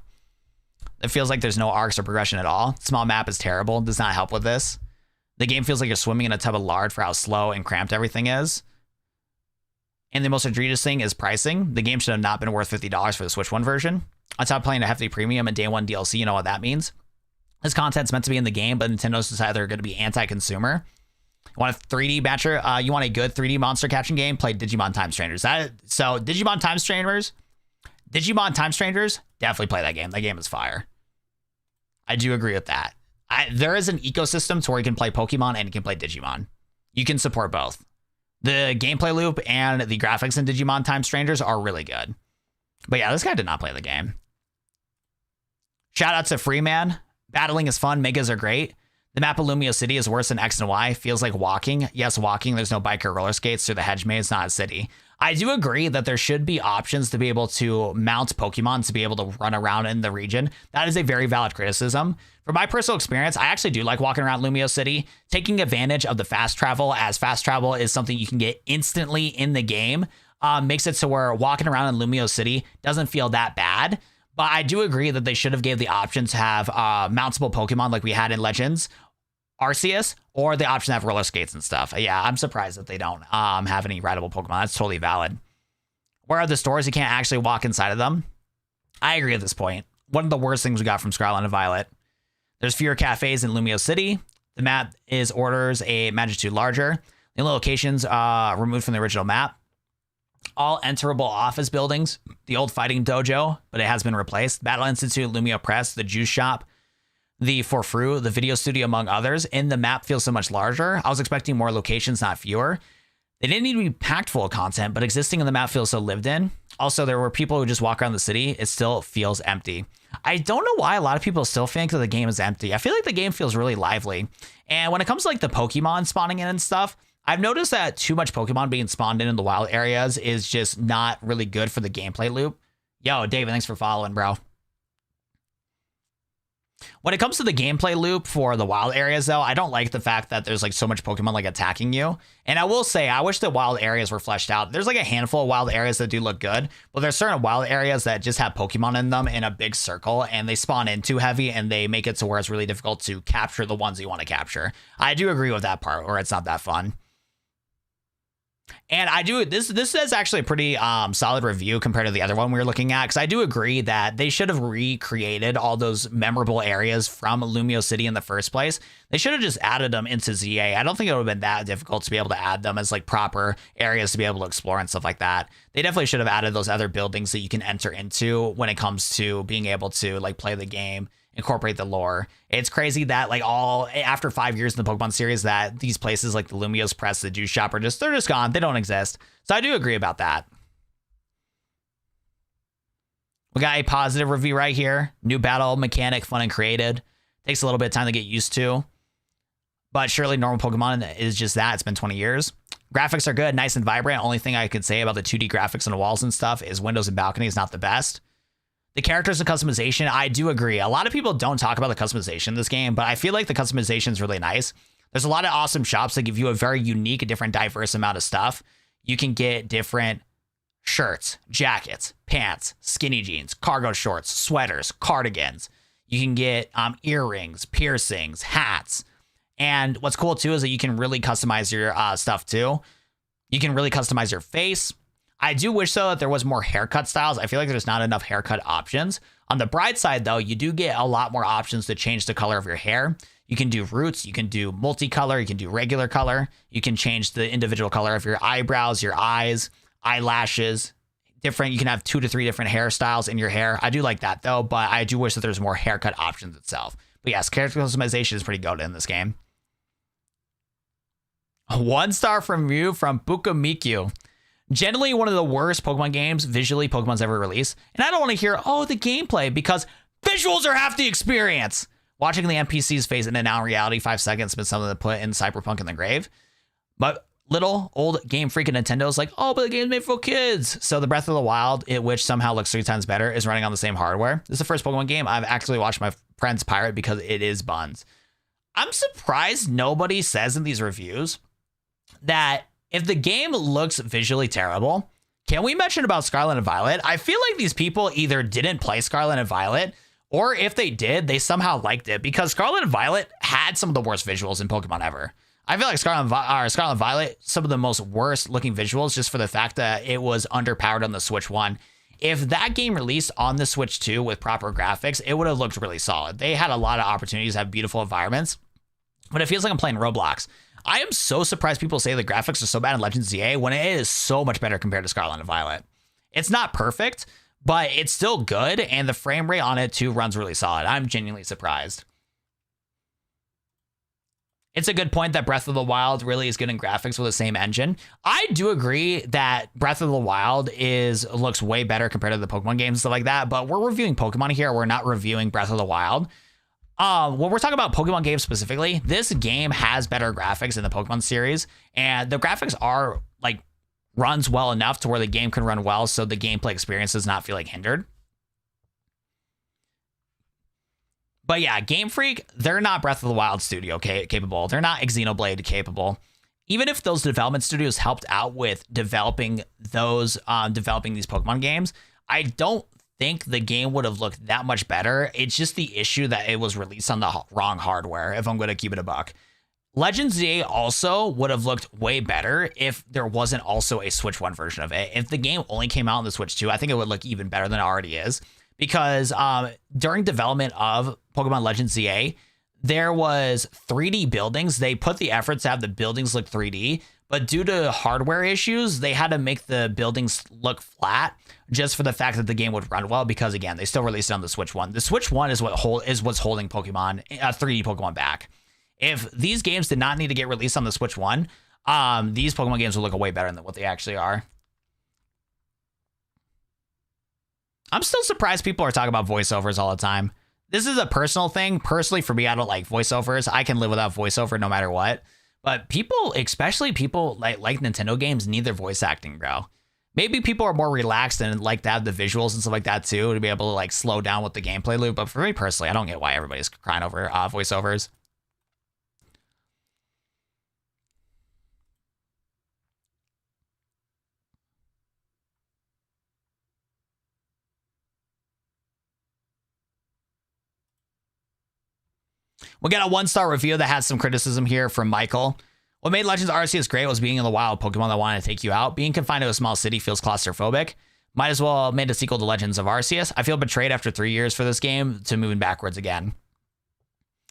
It feels like there's no arcs or progression at all. Small map is terrible. Does not help with this. The game feels like you're swimming in a tub of lard for how slow and cramped everything is. And the most egregious thing is pricing. The game should have not been worth $50 for the Switch 1 version. On top of playing a hefty premium and day 1 DLC, you know what that means. This content's meant to be in the game, but Nintendo's decided they're going to be anti-consumer. You want a 3D matcher? You want a good 3D monster catching game? Play Digimon Time Strangers. So Digimon Time Strangers, definitely play that game. That game is fire. I do agree with that. There is an ecosystem to where you can play Pokemon and you can play Digimon. You can support both. The gameplay loop and the graphics in Digimon Time Strangers are really good. But yeah, this guy did not play the game. Shout out to Freeman. Battling is fun. Megas are great. The map of Lumiose City is worse than X and Y. Feels like walking. Yes, walking. There's no bike or roller skates through the hedge maze. It's not a city. I do agree that there should be options to be able to mount Pokemon to be able to run around in the region. That is a very valid criticism. From my personal experience, I actually do like walking around Lumiose City, taking advantage of the fast travel, as fast travel is something you can get instantly in the game. Makes it so where walking around in Lumiose City doesn't feel that bad. But I do agree that they should have gave the option to have mountable Pokemon like we had in Legends Arceus, or the option to have roller skates and stuff. Yeah, I'm surprised that they don't have any rideable Pokemon. That's totally valid. Where are the stores? You can't actually walk inside of them. I agree at this point. One of the worst things we got from Scarlet and Violet. There's fewer cafes in Lumiose City. The map is orders a magnitude larger. The only locations removed from the original map. All enterable office buildings. The old fighting dojo, but it has been replaced. Battle Institute, Lumio Press, the juice shop, the Forfru, the video studio, among others. And the map feels so much larger. I was expecting more locations, not fewer. They didn't need to be packed full of content, but existing in the map feels so lived in. Also, there were people who just walk around the city. It still feels empty. I don't know why a lot of people still think that the game is empty. I feel like the game feels really lively. And when it comes to like the Pokemon spawning in and stuff, I've noticed that too much Pokemon being spawned in the wild areas is just not really good for the gameplay loop. Yo, David, thanks for following, bro. When it comes to the gameplay loop for the wild areas, though, I don't like the fact that there's like so much Pokemon like attacking you. And I will say, I wish the wild areas were fleshed out. There's like a handful of wild areas that do look good, but there's certain wild areas that just have Pokemon in them in a big circle, and they spawn in too heavy, and they make it to where it's really difficult to capture the ones you want to capture. I do agree with that part, or it's not that fun. And I do this is actually a pretty solid review compared to the other one we were looking at, because I do agree that they should have recreated all those memorable areas from Lumiose City in the first place. They should have just added them into ZA. I don't think it would have been that difficult to be able to add them as like proper areas to be able to explore and stuff like that. They definitely should have added those other buildings that you can enter into when it comes to being able to like play the game, incorporate the lore. It's crazy that like all after 5 years in the Pokemon series that these places like the Lumiose Press, the Juice Shop they're just gone. They don't exist. So I do agree about that. We got a positive review right here. New battle mechanic, fun and created. Takes a little bit of time to get used to, but surely normal Pokemon is just that. It's been 20 years. Graphics are good, nice and vibrant. Only thing I could say about the 2D graphics on the walls and stuff is windows and balcony is not the best. The characters and customization, I do agree. A lot of people don't talk about the customization in this game, but I feel like the customization is really nice. There's a lot of awesome shops that give you a very unique, different, diverse amount of stuff. You can get different shirts, jackets, pants, skinny jeans, cargo shorts, sweaters, cardigans. You can get earrings, piercings, hats. And what's cool too is that you can really customize your stuff too. You can really customize your face. I do wish, though, that there was more haircut styles. I feel like there's not enough haircut options. On the bright side, though, you do get a lot more options to change the color of your hair. You can do roots, you can do multicolor, you can do regular color. You can change the individual color of your eyebrows, your eyes, eyelashes, different. You can have 2 to 3 different hairstyles in your hair. I do like that, though, but I do wish that there's more haircut options itself. But yes, character customization is pretty good in this game. 1 star from you from Bukamikyu. Generally one of the worst Pokemon games visually Pokemon's ever released. And I don't want to hear, oh, the gameplay, because visuals are half the experience. Watching the NPCs phase in and out in reality 5 seconds has been something to put in Cyberpunk in the grave. But little old Game Freak and Nintendo's like, oh, but the game's made for kids. So the Breath of the Wild, which somehow looks 3 times better, is running on the same hardware. This is the first Pokemon game I've actually watched my friends pirate because it is buns. I'm surprised nobody says in these reviews that if the game looks visually terrible, can we mention about Scarlet and Violet? I feel like these people either didn't play Scarlet and Violet, or if they did, they somehow liked it, because Scarlet and Violet had some of the worst visuals in Pokemon ever. I feel like Scarlet and Violet, some of the most worst looking visuals, just for the fact that it was underpowered on the Switch 1. If that game released on the Switch 2 with proper graphics, it would have looked really solid. They had a lot of opportunities to have beautiful environments, but it feels like I'm playing Roblox. I am so surprised people say the graphics are so bad in Legends ZA when it is so much better compared to Scarlet and Violet. It's not perfect, but it's still good, and the frame rate on it too runs really solid. I'm genuinely surprised. It's a good point that Breath of the Wild really is good in graphics with the same engine. I do agree that Breath of the Wild looks way better compared to the Pokemon games and stuff like that, but we're reviewing Pokemon here. We're not reviewing Breath of the Wild. When we're talking about Pokemon games specifically, this game has better graphics in the Pokemon series, and the graphics are like runs well enough to where the game can run well, so the gameplay experience does not feel like hindered. But yeah, Game Freak, they're not Breath of the Wild studio capable. They're not Xenoblade capable. Even if those development studios helped out with developing these Pokemon games, I don't think the game would have looked that much better. It's just the issue that it was released on the wrong hardware, if I'm going to keep it a buck. Legends ZA also would have looked way better if there wasn't also a Switch 1 version of it. If the game only came out on the Switch 2, I think it would look even better than it already is. Because during development of Pokemon Legends ZA, there was 3D buildings. They put the effort to have the buildings look 3D, but due to hardware issues, they had to make the buildings look flat just for the fact that the game would run well, because again, they still released it on the Switch 1. The Switch 1 is what's holding Pokemon 3D Pokemon back. If these games did not need to get released on the Switch 1, these Pokemon games would look way better than what they actually are. I'm still surprised people are talking about voiceovers all the time. This is a personal thing. Personally, for me, I don't like voiceovers. I can live without voiceover no matter what. But people, especially people like Nintendo games, need their voice acting, bro. Maybe people are more relaxed and like to have the visuals and stuff like that too, to be able to like slow down with the gameplay loop. But for me personally, I don't get why everybody's crying over voiceovers. We got a 1-star review that has some criticism here from Michael. What made Legends Arceus great was being in the wild Pokemon that wanted to take you out. Being confined to a small city feels claustrophobic. Might as well have made a sequel to Legends of Arceus. I feel betrayed after 3 years for this game to moving backwards again.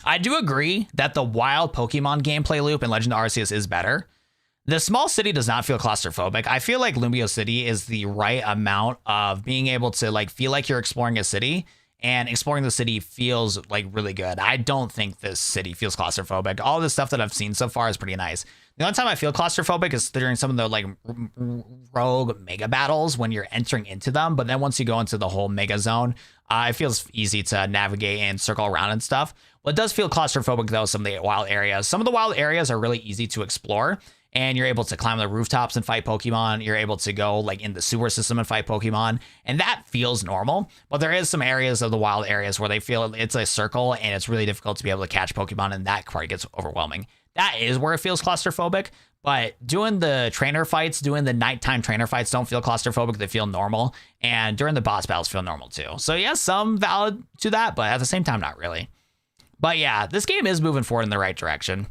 I do agree that the wild Pokemon gameplay loop in Legend of Arceus is better. The small city does not feel claustrophobic. I feel like Lumiose City is the right amount of being able to like feel like you're exploring a city, and exploring the city feels like really good. I don't think this city feels claustrophobic. All the stuff that I've seen so far is pretty nice. The only time I feel claustrophobic is during some of the like rogue mega battles when you're entering into them. But then once you go into the whole mega zone, it feels easy to navigate and circle around and stuff. What does feel claustrophobic though, some of the wild areas. Some of the wild areas are really easy to explore. And you're able to climb the rooftops and fight Pokemon. You're able to go like in the sewer system and fight Pokemon. And that feels normal. But there is some areas of the wild areas where they feel it's a circle and it's really difficult to be able to catch Pokemon. And that part gets overwhelming. That is where it feels claustrophobic. But doing the trainer fights, doing the nighttime trainer fights don't feel claustrophobic. They feel normal. And during the boss battles feel normal too. So yeah, some valid to that. But at the same time, not really. But yeah, this game is moving forward in the right direction.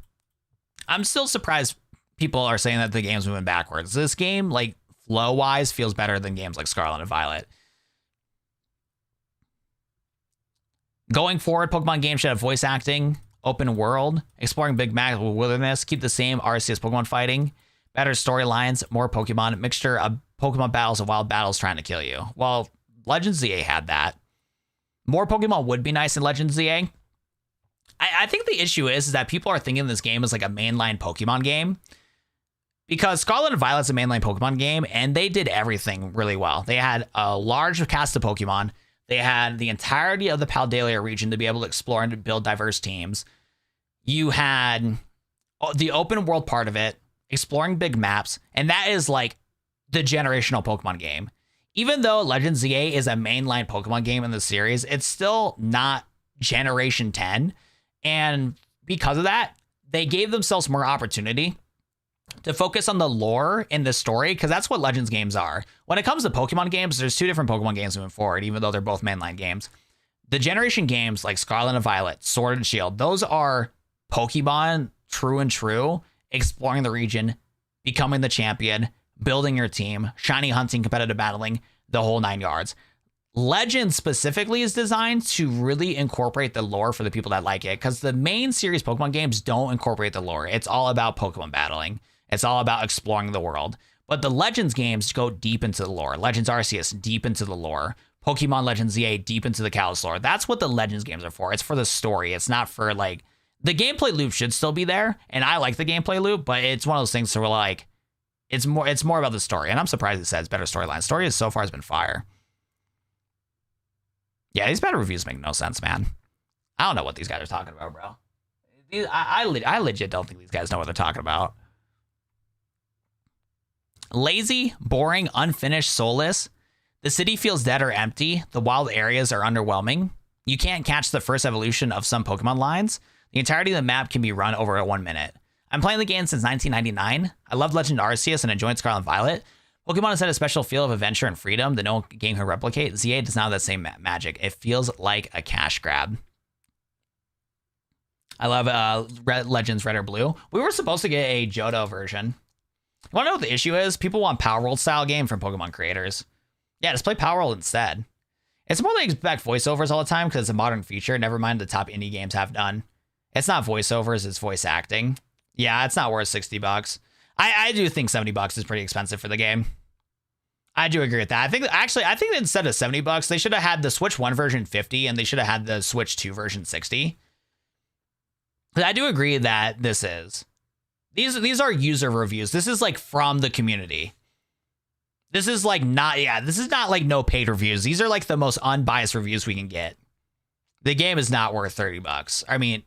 I'm still surprised people are saying that the game's moving backwards. This game, like flow-wise, feels better than games like Scarlet and Violet. Going forward, Pokemon games should have voice acting, open world, exploring big map wilderness, keep the same Arceus Pokemon fighting, better storylines, more Pokemon, mixture of Pokemon battles and wild battles trying to kill you. Well, Legends ZA had that. More Pokemon would be nice in Legends ZA. I think the issue is that people are thinking this game is like a mainline Pokemon game. Because Scarlet and Violet's a mainline Pokemon game, and they did everything really well. They had a large cast of Pokemon. They had the entirety of the Paldelia region to be able to explore and to build diverse teams. You had the open world part of it, exploring big maps, and that is like the generational Pokemon game. Even though Legends ZA is a mainline Pokemon game in the series, it's still not Generation 10. And because of that, they gave themselves more opportunity to focus on the lore in the story, because that's what Legends games are. When it comes to Pokemon games, there's two different Pokemon games moving forward, even though they're both mainline games. The generation games like Scarlet and Violet, Sword and Shield, those are Pokemon true and true, exploring the region, becoming the champion, building your team, shiny hunting, competitive battling, the whole 9 yards. Legends specifically is designed to really incorporate the lore for the people that like it, because the main series Pokemon games don't incorporate the lore. It's all about Pokemon battling. It's all about exploring the world. But the Legends games go deep into the lore. Legends Arceus, deep into the lore. Pokemon Legends ZA, deep into the Kalos lore. That's what the Legends games are for. It's for the story. It's not for like... The gameplay loop should still be there, and I like the gameplay loop, but it's one of those things where like... It's more about the story, and I'm surprised it says better storyline. Story so far has been fire. Yeah, these bad reviews make no sense, man. I don't know what these guys are talking about, bro. I legit don't think these guys know what they're talking about. Lazy, boring, unfinished, soulless. The city feels dead or empty. The wild areas are underwhelming. You can't catch the first evolution of some Pokemon lines. The entirety of the map can be run over 1 minute. I'm playing the game since 1999. I love Legend Arceus and enjoyed Scarlet and Violet. Pokemon has had a special feel of adventure and freedom that no game can replicate. ZA does not have that same magic. It feels like a cash grab. I love Legends Red or Blue. We were supposed to get a Johto version. You want to know what the issue is? People want Power World style game from Pokemon creators. Yeah, just play Power World instead. It's more like expect voiceovers all the time because it's a modern feature. Never mind the top indie games have done. It's not voiceovers, it's voice acting. Yeah, it's not worth $60. I do think $70 is pretty expensive for the game. I do agree with that. I think that instead of $70, they should have had the Switch 1 version 50 and they should have had the Switch 2 version 60. But I do agree that these are user reviews. This is like from the community. This is like this is not like no paid reviews. These are like the most unbiased reviews we can get. The game is not worth $30. I mean,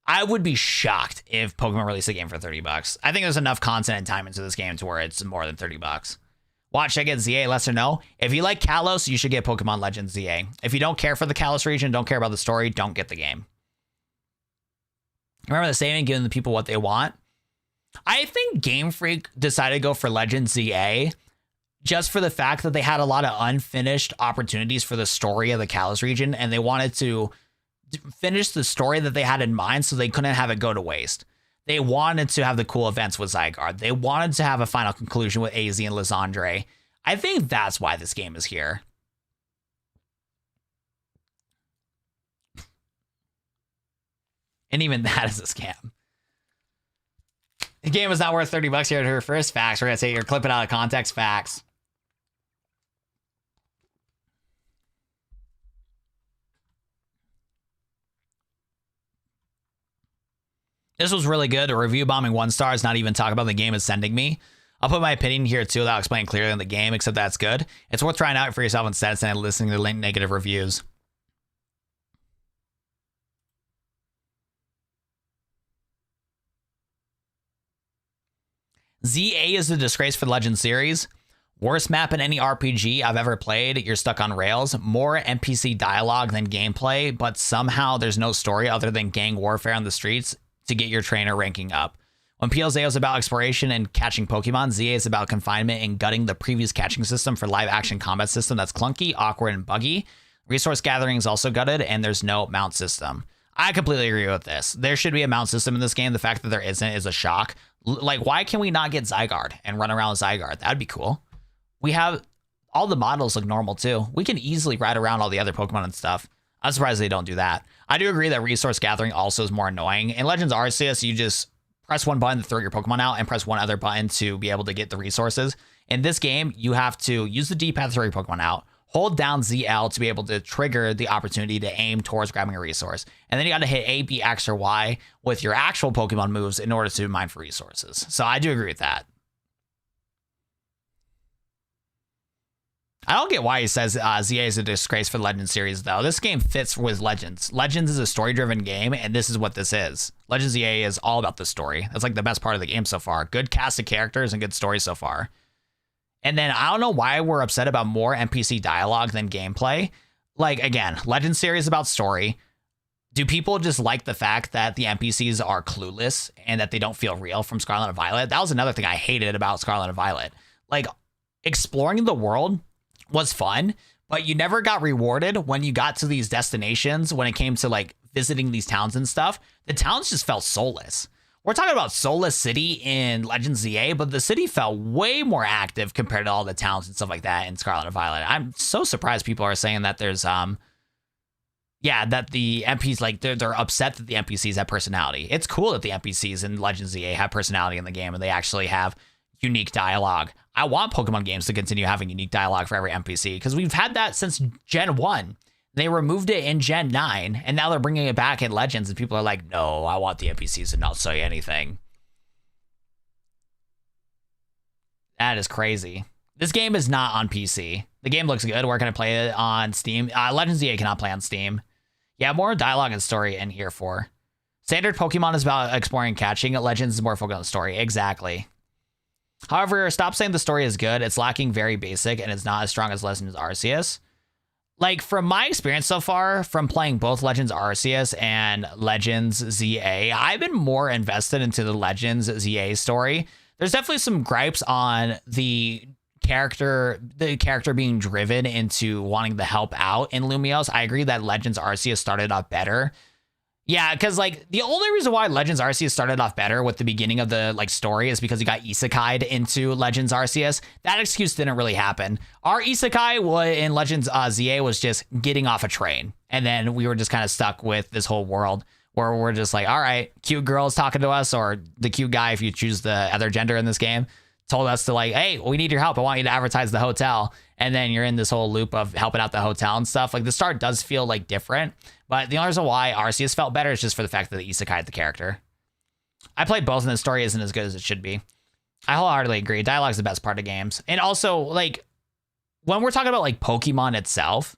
I would be shocked if Pokemon released a game for $30. I think there's enough content and time into this game to where it's more than $30. Watch, I get ZA, yes or no. If you like Kalos, you should get Pokemon Legends ZA. If you don't care for the Kalos region, don't care about the story, don't get the game. Remember the saying, giving the people what they want? I think Game Freak decided to go for Legends ZA just for the fact that they had a lot of unfinished opportunities for the story of the Kalos region, and they wanted to finish the story that they had in mind so they couldn't have it go to waste. They wanted to have the cool events with Zygarde. They wanted to have a final conclusion with AZ and Lysandre. I think that's why this game is here. And even that is a scam. The game is not worth $30 here to her first. Facts. We're going to say you're clipping out of context. Facts. This was really good. A review bombing 1 star is not even talking about the game is sending me. I'll put my opinion here too without explaining clearly in the game, except that's good. It's worth trying out for yourself instead of listening to negative reviews. ZA is a disgrace for the Legends series. Worst map in any RPG I've ever played. You're stuck on rails. More NPC dialogue than gameplay, but somehow there's no story other than gang warfare on the streets to get your trainer ranking up. When PLZA is about exploration and catching Pokemon, ZA is about confinement and gutting the previous catching system for live action combat system that's clunky, awkward, and buggy. Resource gathering is also gutted, and there's no mount system. I completely agree with this. There should be a mount system in this game. The fact that there isn't is a shock. Like, why can we not get Zygarde and run around with Zygarde? That'd be cool. We have all the models look normal too. We can easily ride around all the other Pokemon and stuff. I'm surprised they don't do that. I do agree that resource gathering also is more annoying. In Legends Arceus, you just press one button to throw your Pokemon out and press one other button to be able to get the resources. In this game, you have to use the D-pad to throw your Pokemon out, hold down ZL to be able to trigger the opportunity to aim towards grabbing a resource. And then you got to hit A, B, X, or Y with your actual Pokemon moves in order to mine for resources. So I do agree with that. I don't get why he says ZA is a disgrace for the Legends series, though. This game fits with Legends. Legends is a story-driven game, and this is what this is. Legends ZA is all about the story. That's like the best part of the game so far. Good cast of characters and good story so far. And then I don't know why we're upset about more NPC dialogue than gameplay. Like, again, Legends series about story. Do people just like the fact that the NPCs are clueless and that they don't feel real from Scarlet and Violet? That was another thing I hated about Scarlet and Violet. Like, exploring the world was fun, but you never got rewarded when you got to these destinations. When it came to like visiting these towns and stuff, the towns just felt soulless. We're talking about Lumiose City in Legends ZA, but the city felt way more active compared to all the towns and stuff like that in Scarlet and Violet. I'm so surprised people are saying that there's that the NPCs, like they're upset that the NPCs have personality. It's cool that the NPCs in Legends ZA have personality in the game and they actually have unique dialogue. I want Pokemon games to continue having unique dialogue for every NPC because we've had that since Gen 1. They removed it in Gen 9, and now they're bringing it back in Legends, and people are like, no, I want the NPCs to not say anything. That is crazy. This game is not on PC. The game looks good. We're going to play it on Steam. Legends ZA cannot play on Steam. Yeah, more dialogue and story in here for. Standard Pokemon is about exploring and catching. Legends is more focused on the story. Exactly. However, stop saying the story is good. It's lacking very basic, and it's not as strong as Legends Arceus. Like, from my experience so far, from playing both Legends Arceus and Legends ZA, I've been more invested into the Legends ZA story. There's definitely some gripes on the character being driven into wanting to help out in Lumiose. I agree that Legends Arceus started off better. Yeah, because like the only reason why Legends Arceus started off better with the beginning of the like story is because he got isekai'd into Legends Arceus. That excuse didn't really happen. Our isekai in Legends ZA was just getting off a train, and then we were just kind of stuck with this whole world where we're just like, all right, cute girls talking to us, or the cute guy if you choose the other gender in this game, told us to like, hey, we need your help. I want you to advertise the hotel. And then you're in this whole loop of helping out the hotel and stuff. Like the start does feel like different, but the only reason why Arceus felt better is just for the fact that the isekai the character. I played both and the story isn't as good as it should be. I wholeheartedly agree. Dialogue's the best part of games. And also like when we're talking about like Pokemon itself,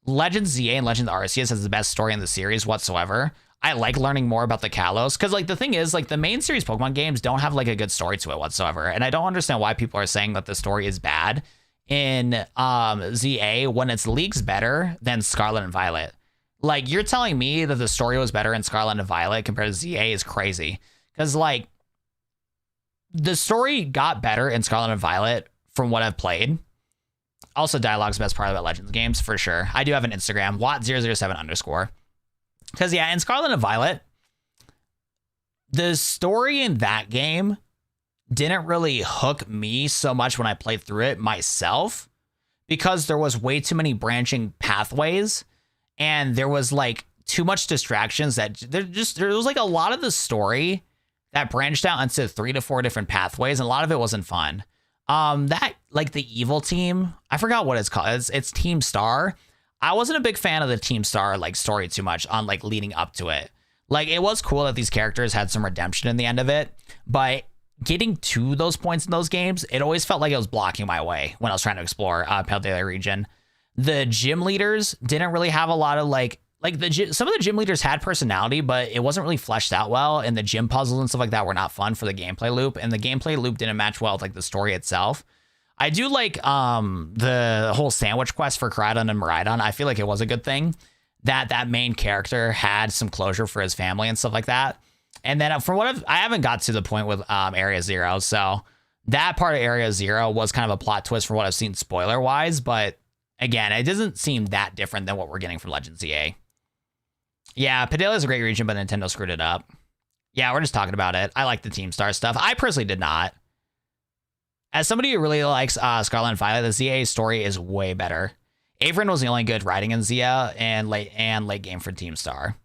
Legends ZA and Legends Arceus has the best story in the series whatsoever. I like learning more about the Kalos because like the thing is like the main series Pokemon games don't have like a good story to it whatsoever. And I don't understand why people are saying that the story is bad in ZA when it's leagues better than Scarlet and Violet. Like you're telling me that the story was better in Scarlet and Violet compared to ZA is crazy. Because like the story got better in Scarlet and Violet from what I've played. Also dialogue's the best part about Legends games for sure. I do have an Instagram, Watt007_. Because yeah, in Scarlet and Violet, the story in that game didn't really hook me so much when I played through it myself, because there was way too many branching pathways and there was like too much distractions that there was like a lot of the story that branched out into 3 to 4 different pathways, and a lot of it wasn't fun. That like the evil team, I forgot what it's called. It's Team Star. I wasn't a big fan of the Team Star like story too much on like leading up to it. Like it was cool that these characters had some redemption in the end of it, but getting to those points in those games, it always felt like it was blocking my way when I was trying to explore Totodile region. The gym leaders didn't really have a lot of some of the gym leaders had personality, but it wasn't really fleshed out well, and the gym puzzles and stuff like that were not fun for the gameplay loop, and the gameplay loop didn't match well with like the story itself. I do like the whole sandwich quest for Koraidon and Miraidon. I feel like it was a good thing that main character had some closure for his family and stuff like that. And then from what I haven't got to the point with Area Zero, so that part of Area Zero was kind of a plot twist from what I've seen spoiler wise, but again, it doesn't seem that different than what we're getting from Legends ZA. Yeah, Padilla is a great region, but Nintendo screwed it up. Yeah, we're just talking about it. I like the Team Star stuff. I personally did not. As somebody who really likes Scarlet and Violet, the ZA story is way better. Averin was the only good writing in Zia and late game for Team Star.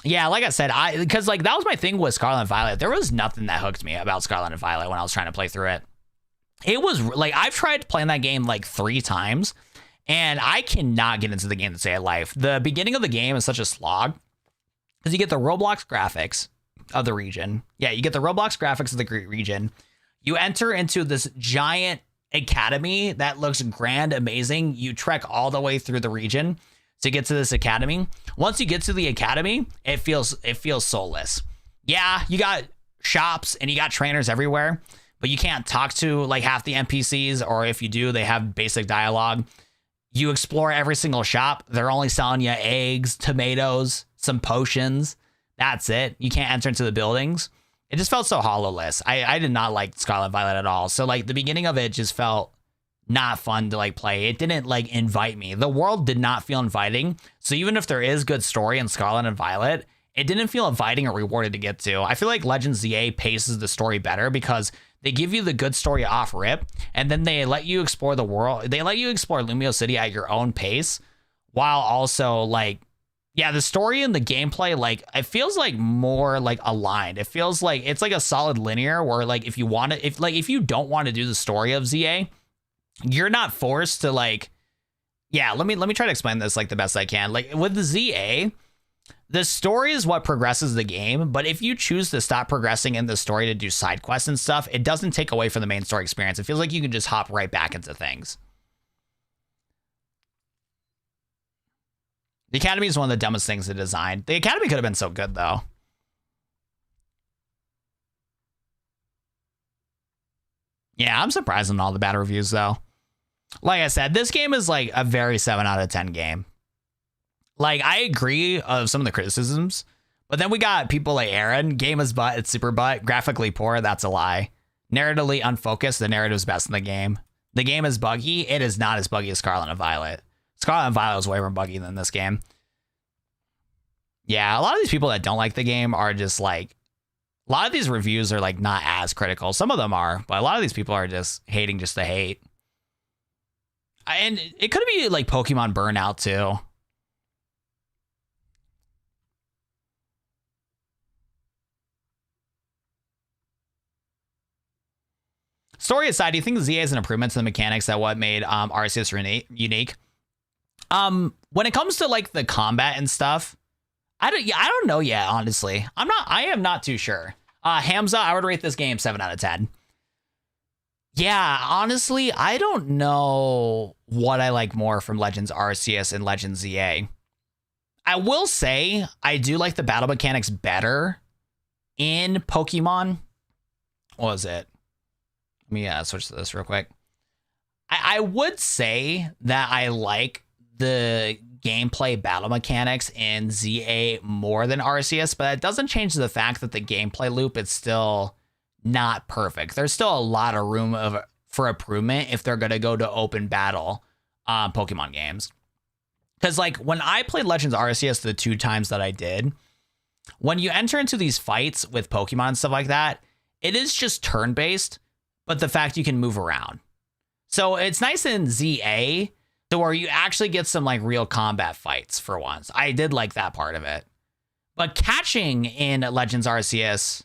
Yeah, like I said, because like that was my thing with Scarlet and Violet. There was nothing that hooked me about Scarlet and Violet when I was trying to play through it. It was like I've tried playing that game like 3 times, and I cannot get into the game to save life. The beginning of the game is such a slog because you get the Roblox graphics of the region. Yeah, you get the Roblox graphics of the region. You enter into this giant academy that looks grand, amazing. You trek all the way through the region to get to this academy. Once you get to the academy, it feels soulless. Yeah, you got shops and you got trainers everywhere, but you can't talk to like half the NPCs, or if you do, they have basic dialogue. You explore every single shop. They're only selling you eggs, tomatoes, some potions. That's it. You can't enter into the buildings. It just felt so hollowless. I did not like Scarlet Violet at all. So like the beginning of it just felt not fun to like play. It didn't like invite me. The world did not feel inviting. So even if there is good story in Scarlet and Violet, it didn't feel inviting or rewarded to get to. I feel like Legends ZA paces the story better because they give you the good story off rip, and then they let you explore the world. They let you explore Lumiose City at your own pace, while also like, yeah, the story and the gameplay, like it feels like more like aligned. It feels like it's like a solid linear where like if you don't want to do the story of ZA, you're not forced to like, yeah, let me try to explain this like the best I can. Like with the ZA, the story is what progresses the game, but if you choose to stop progressing in the story to do side quests and stuff, it doesn't take away from the main story experience. It feels like you can just hop right back into things. The Academy is one of the dumbest things to design. The Academy could have been so good, though. Yeah, I'm surprised in all the bad reviews, though. Like I said, this game is like a very 7 out of 10 game. Like, I agree of some of the criticisms, but then we got people like Aaron, game is butt, it's super butt, graphically poor, that's a lie. Narratively unfocused, the narrative's best in the game. The game is buggy, it is not as buggy as Scarlet and Violet. Scarlet and Violet is way more buggy than this game. Yeah, a lot of these people that don't like the game are just like, a lot of these reviews are like not as critical. Some of them are, but a lot of these people are just hating just to hate. And it could be like Pokemon Burnout too. Story aside, do you think ZA is an improvement to the mechanics that what made Arceus unique? When it comes to like the combat and stuff, I don't know yet, honestly. I am not too sure. Hamza, I would rate this game 7 out of 10. Yeah, honestly, I don't know what I like more from Legends Arceus and Legends ZA. I will say I do like the battle mechanics better in Pokemon. What was it? Let me switch to this real quick. I would say that I like the gameplay battle mechanics in ZA more than Arceus, but that doesn't change the fact that the gameplay loop is still not perfect. There's still a lot of room for improvement if they're going to go to open battle Pokemon games. Because like when I played Legends Arceus the 2 times that I did, when you enter into these fights with Pokemon and stuff like that, it is just turn-based, but the fact you can move around. So it's nice in ZA to where you actually get some like real combat fights for once. I did like that part of it. But catching in Legends Arceus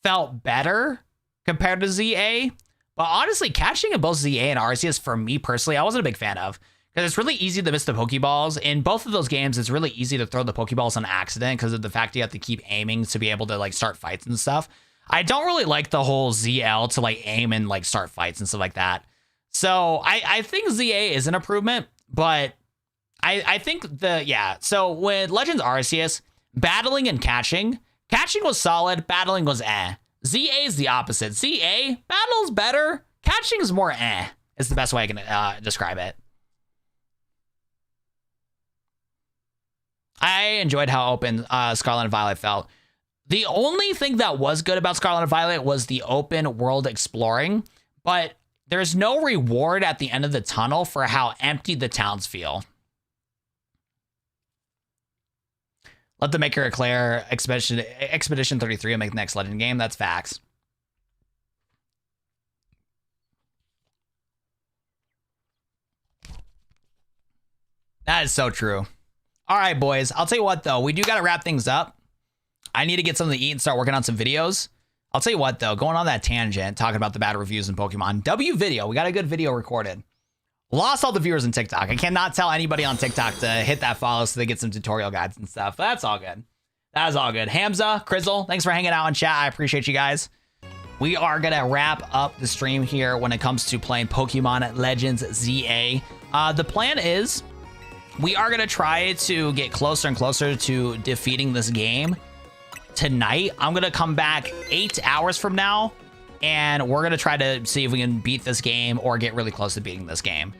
felt better compared to ZA. But honestly, catching in both ZA and Arceus, for me personally, I wasn't a big fan of. Because it's really easy to miss the Pokeballs. In both of those games, it's really easy to throw the Pokeballs on accident because of the fact you have to keep aiming to be able to like start fights and stuff. I don't really like the whole ZL to like aim and like start fights and stuff like that. So I think ZA is an improvement, but I think so with Legends Arceus, battling and catching was solid, battling was eh. ZA is the opposite. ZA, battle's better, catching is more eh, is the best way I can describe it. I enjoyed how open Scarlet and Violet felt. The only thing that was good about Scarlet and Violet was the open world exploring, but there's no reward at the end of the tunnel for how empty the towns feel. Let the maker declare Expedition 33 and make the next Legend game. That's facts. That is so true. All right, boys. I'll tell you what, though. We do got to wrap things up. I need to get something to eat and start working on some videos. I'll tell you what, though. Going on that tangent, talking about the bad reviews in Pokemon. W video. We got a good video recorded. Lost all the viewers on TikTok. I cannot tell anybody on TikTok to hit that follow so they get some tutorial guides and stuff. But that's all good. That is all good. Hamza, Crizzle, thanks for hanging out in chat. I appreciate you guys. We are going to wrap up the stream here when it comes to playing Pokemon Legends ZA. The plan is we are going to try to get closer and closer to defeating this game tonight. I'm going to come back 8 hours from now, and we're going to try to see if we can beat this game or get really close to beating this game.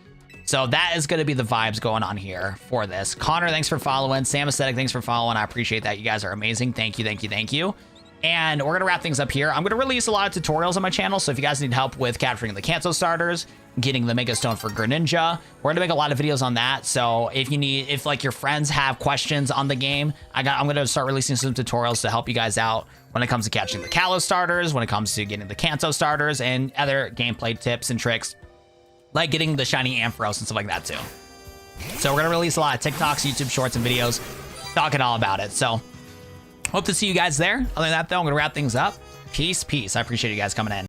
So that is going to be the vibes going on here for this. Connor, thanks for following. Sam Aesthetic, thanks for following. I appreciate that. You guys are amazing. Thank you, thank you, thank you. And we're going to wrap things up here. I'm going to release a lot of tutorials on my channel, so if you guys need help with capturing the Kanto starters, getting the Mega Stone for Greninja, we're going to make a lot of videos on that. So if like your friends have questions on the game, I'm going to start releasing some tutorials to help you guys out when it comes to catching the Kalos starters, when it comes to getting the Kanto starters, and other gameplay tips and tricks, like getting the shiny Ampharos and stuff like that too. So we're going to release a lot of TikToks, YouTube shorts, and videos talking all about it. So hope to see you guys there. Other than that, though, I'm going to wrap things up. Peace, peace. I appreciate you guys coming in.